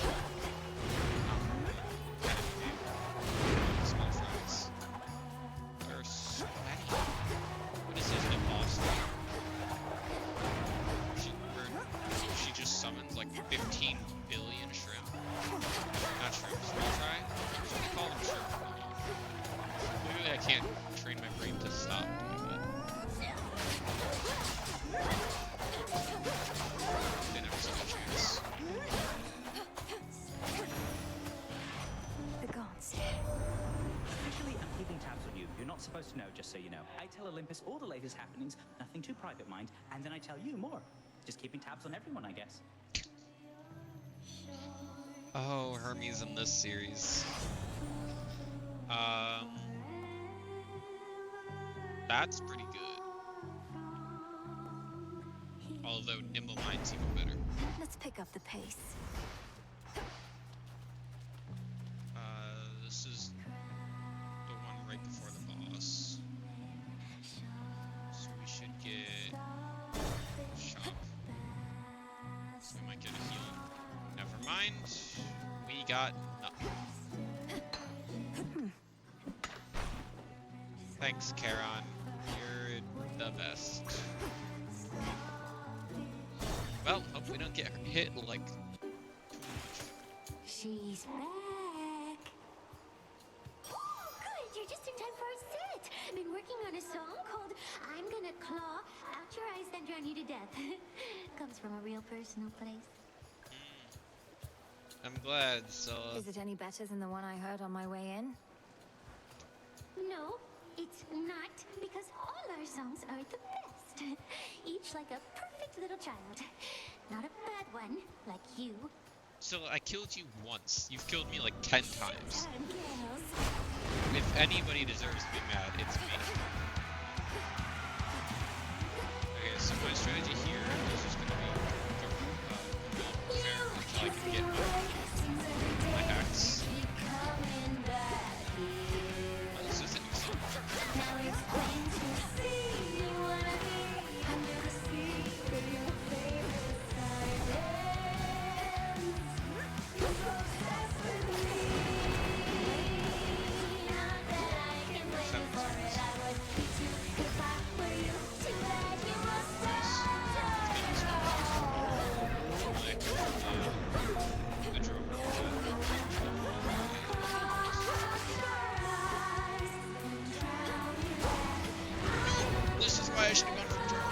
Small fries. There are so many. What is this, the boss thing? She just summons like 15 billion shrimp. Not shrimp, small fry? What do they call them shrimp? Literally, I can't train my brain to stop doing it. They never stood a chance. The gods. Officially, I'm keeping tabs on you. You're not supposed to know, just so you know. I tell Olympus all the latest happenings, nothing too private, mind, and then I tell you more. Just keeping tabs on everyone, I guess. Oh, Hermes in this series. That's pretty good. Although Nimble Mind's even better. Let's pick up the pace. This is the one right before the boss. So we should get shop. So we might get a heal. Never mind. We got nothing. Thanks, Charon. You're the best. Well, hope we don't get hit like too much. She's back. Oh, good. You're just in time for our set. Been working on a song called I'm Gonna Claw Out Your Eyes Then Drown You to Death. Comes from a real personal place. I'm glad, so... Is it any better than the one I heard on my way in? No, it's not, because all our songs are the best. Each like a perfect little child. Not a bad one, like you. So I killed you once. You've killed me like 10 times. If anybody deserves to be mad, it's me. Okay, so my strategy here is just gonna be fair until I can get my hacks. Oh, this is a new song. This is why I should have gone for Jordan.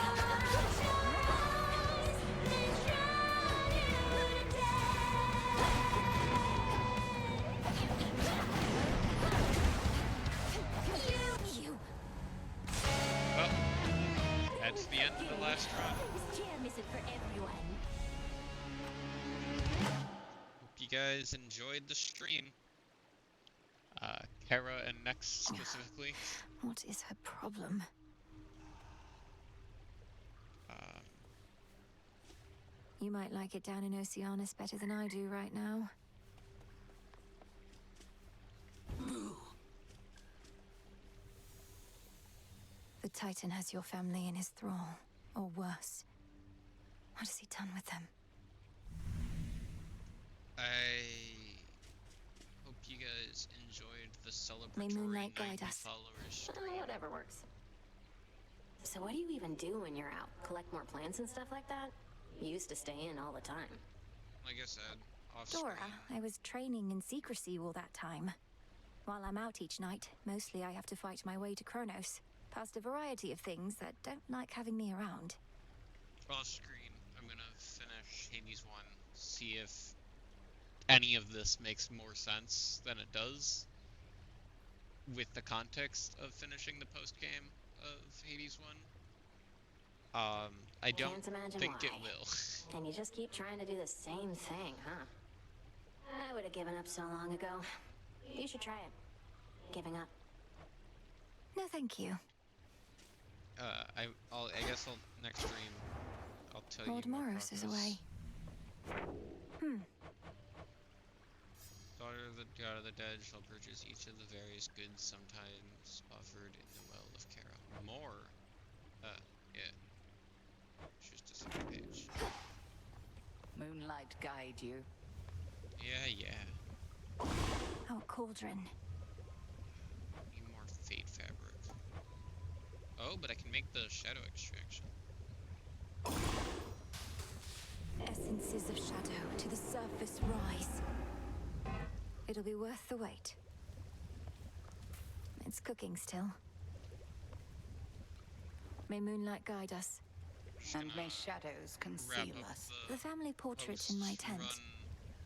Well, much the end of the last run. This jam isn't for everyone. Hope you guys enjoyed the stream. Kara and Nex specifically. What is her problem? You might like it down in Oceanus better than I do right now. The Titan has your family in his thrall, or worse. What has he done with them? I hope you guys enjoyed the May celebratory moonlight guide 90 us. followers stream. Whatever works. So what do you even do when you're out? Collect more plants and stuff like that? You used to stay in all the time. Like I said, off Dora, screen. I was training in secrecy all that time. While I'm out each night, mostly I have to fight my way to Kronos, past a variety of things that don't like having me around. Off screen, I'm gonna finish Hades 1, see if any of this makes more sense than it does with the context of finishing the post-game of Hades 1. I don't Can't imagine think why. it will. And you just keep trying to do the same thing, huh? I would have given up so long ago. You should try it. Giving up. No, thank you. I guess next stream, I'll tell Lord you more Moros is progress. away. Daughter of the God of the Dead shall purchase each of the various goods sometimes offered in the Well of Kara. More? Yeah. It's just a second page. Moonlight guide you. Yeah. Oh, cauldron. Need more fate fabric. Oh, but I can make the shadow extraction. Essences of shadow to the surface rise. It'll be worth the wait. It's cooking still. May moonlight guide us. And may shadows conceal us. The family portrait in my tent.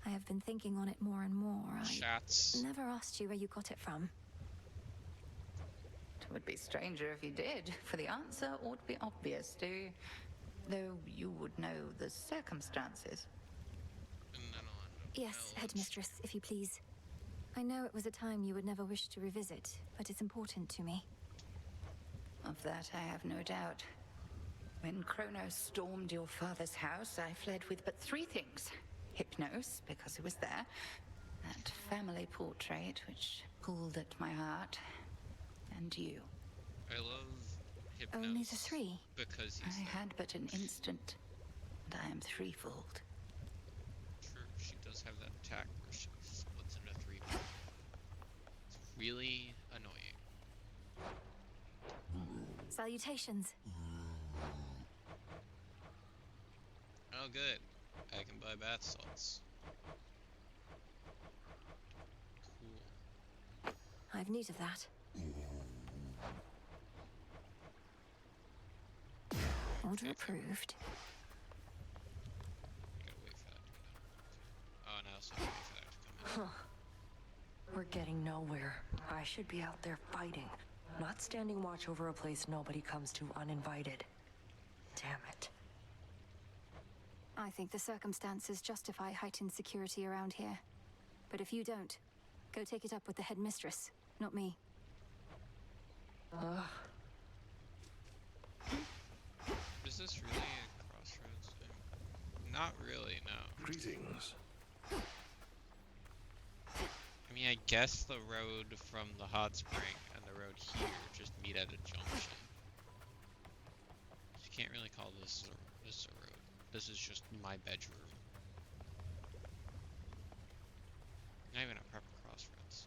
I have been thinking on it more and more. Chats. Never asked you where you got it from. It would be stranger if you did, for the answer ought to be obvious, though you would know the circumstances. Yes, headmistress, if you please. I know it was a time you would never wish to revisit, but it's important to me. Of that I have no doubt. When Kronos stormed your father's house, I fled with but 3 things. Hypnos, because it was there. That family portrait, which pulled at my heart. And you. I love Hypnos. Only the 3? Because he's I had but an instant, and I am threefold. true. She does have that attack where she splits into 3 people. It's really annoying. Salutations. Oh, good. I can buy bath salts. Cool. I've need of that. Order approved. Gotta wait for that to go down. Oh, and I also have to wait for that to come in. We're getting nowhere. I should be out there fighting, not standing watch over a place nobody comes to uninvited. Damn it. I think the circumstances justify heightened security around here. But if you don't, go take it up with the headmistress, not me. Is this really a crossroads thing? Not really, no. Greetings. I mean, I guess the road from the hot spring and the road here just meet at a junction. You can't really call this a road. This is just my bedroom. Not even a proper crossroads.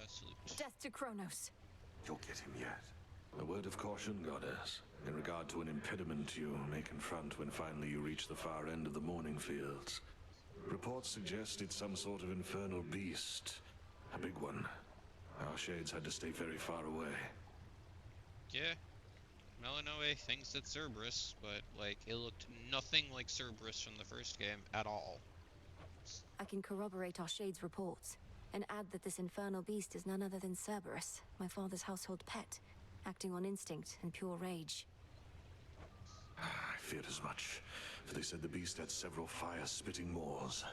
Salute. Death to Kronos. You'll get him yet. A word of caution, Goddess, in regard to an impediment you may confront when finally you reach the far end of the Morning Fields. Reports suggest it's some sort of infernal beast. A big one. Our shades had to stay very far away. Yeah. Melanoe thinks it's Cerberus, but, like, it looked nothing like Cerberus from the first game at all. I can corroborate our Shade's reports, and add that this infernal beast is none other than Cerberus, my father's household pet. acting on instinct and pure rage. I feared as much, for they said the beast had several fire-spitting maws.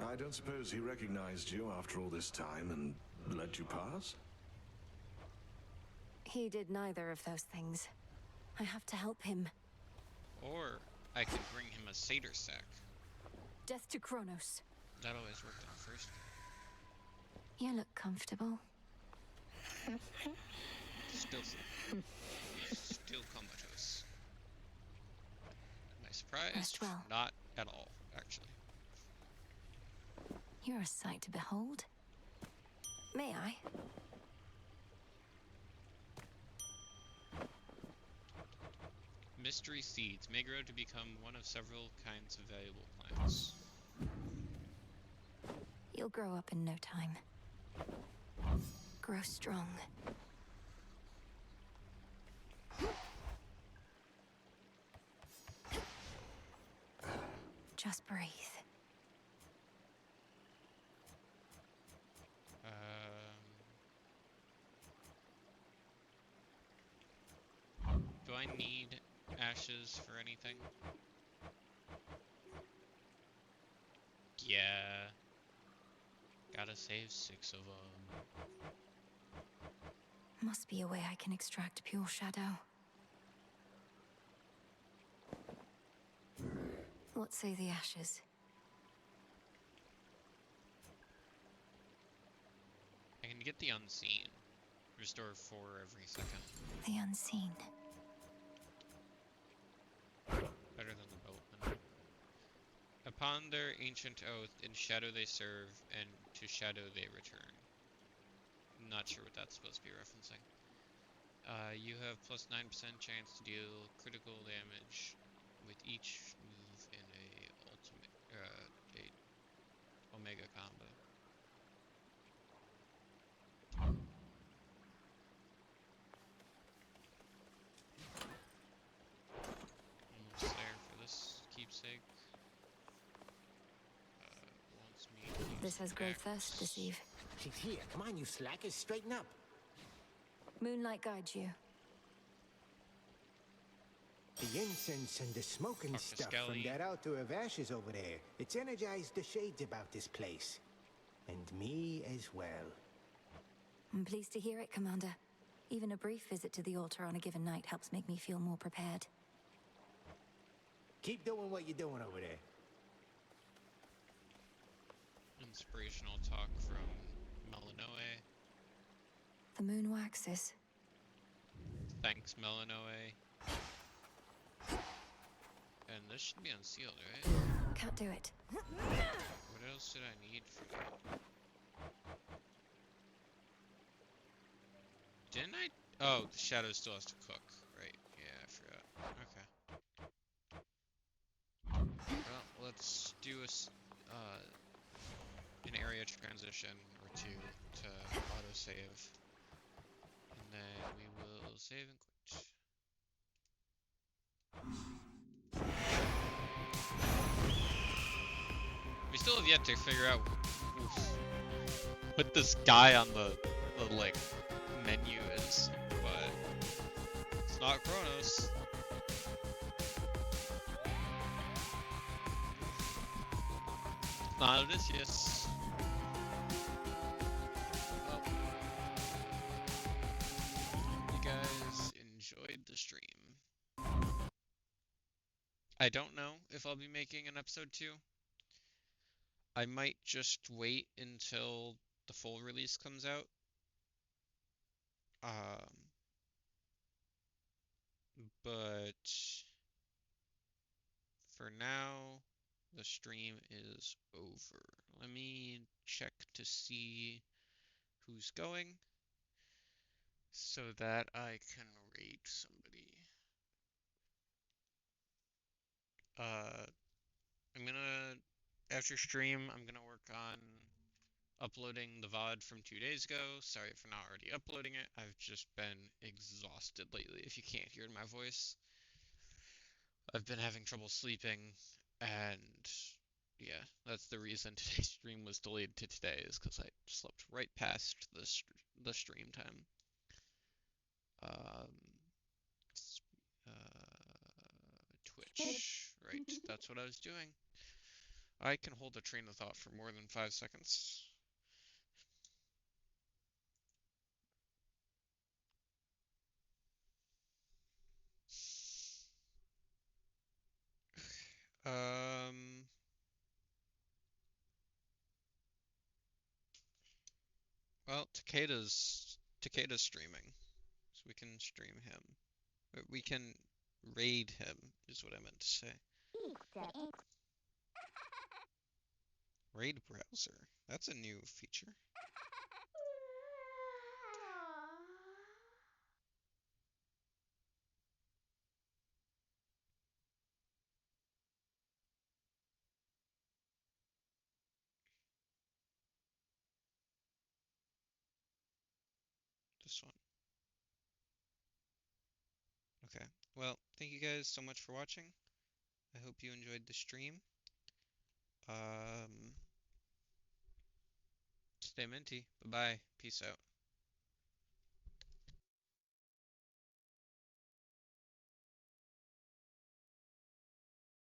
I don't suppose he recognized you after all this time and let you pass? He did neither of those things. I have to help him. Or I could bring him a satyr sack. Death to Kronos. That always worked on the first. You look comfortable. Still comatose. Am I surprised? Rest well. Not at all, actually. You're a sight to behold. May I? Mystery seeds may grow to become one of several kinds of valuable plants. You'll grow up in no time. Grow strong. Just breathe. Do I need ashes for anything? Yeah. Gotta save 6 of them. Must be a way I can extract pure shadow. What say the ashes? I can get the unseen. Restore 4 every second. The unseen. Better than the boatman. Upon their ancient oath, in shadow they serve, and to shadow they return. Not sure what that's supposed to be referencing. You have plus 9% chance to deal critical damage with each move in a Omega combo. Almost there for this keepsake. Wants me to use This has great axe. thirst this eve. She's here. Come on, you slackers. Straighten up. Moonlight guides you. The incense and the smoking Dr. stuff Scully. from that altar of ashes over there. It's energized the shades about this place. And me as well. I'm pleased to hear it, Commander. Even a brief visit to the altar on a given night helps make me feel more prepared. Keep doing what you're doing over there. Inspirational talk from Melanoe. The moon waxes. Thanks, Melanoe. And this should be unsealed, right? Can't do it. What else did I need for that? Didn't I? Oh, the shadow still has to cook. Right. Yeah, I forgot. Okay. Well, let's do an area transition or 2 to autosave. And then we will save and quit. We still have yet to figure out what this guy on the like menu is, but it's not Kronos. It's not Odysseus. Well, you guys enjoyed the stream. I don't know if I'll be making an episode 2. I might just wait until the full release comes out. But for now, the stream is over. Let me check to see who's going so that I can rate somebody. After stream, I'm gonna work on uploading the VOD from 2 days ago. Sorry for not already uploading it. I've just been exhausted lately, if you can't hear it in my voice. I've been having trouble sleeping, and yeah, that's the reason today's stream was delayed to today, is because I slept right past the stream time. Right, that's what I was doing. I can hold a train of thought for more than 5 seconds. Well, Takeda's streaming, so we can stream him. We can raid him, is what I meant to say. Raid browser. That's a new feature. This one. Okay. Well, thank you guys so much for watching. I hope you enjoyed the stream. Stay minty. Bye-bye. Peace out.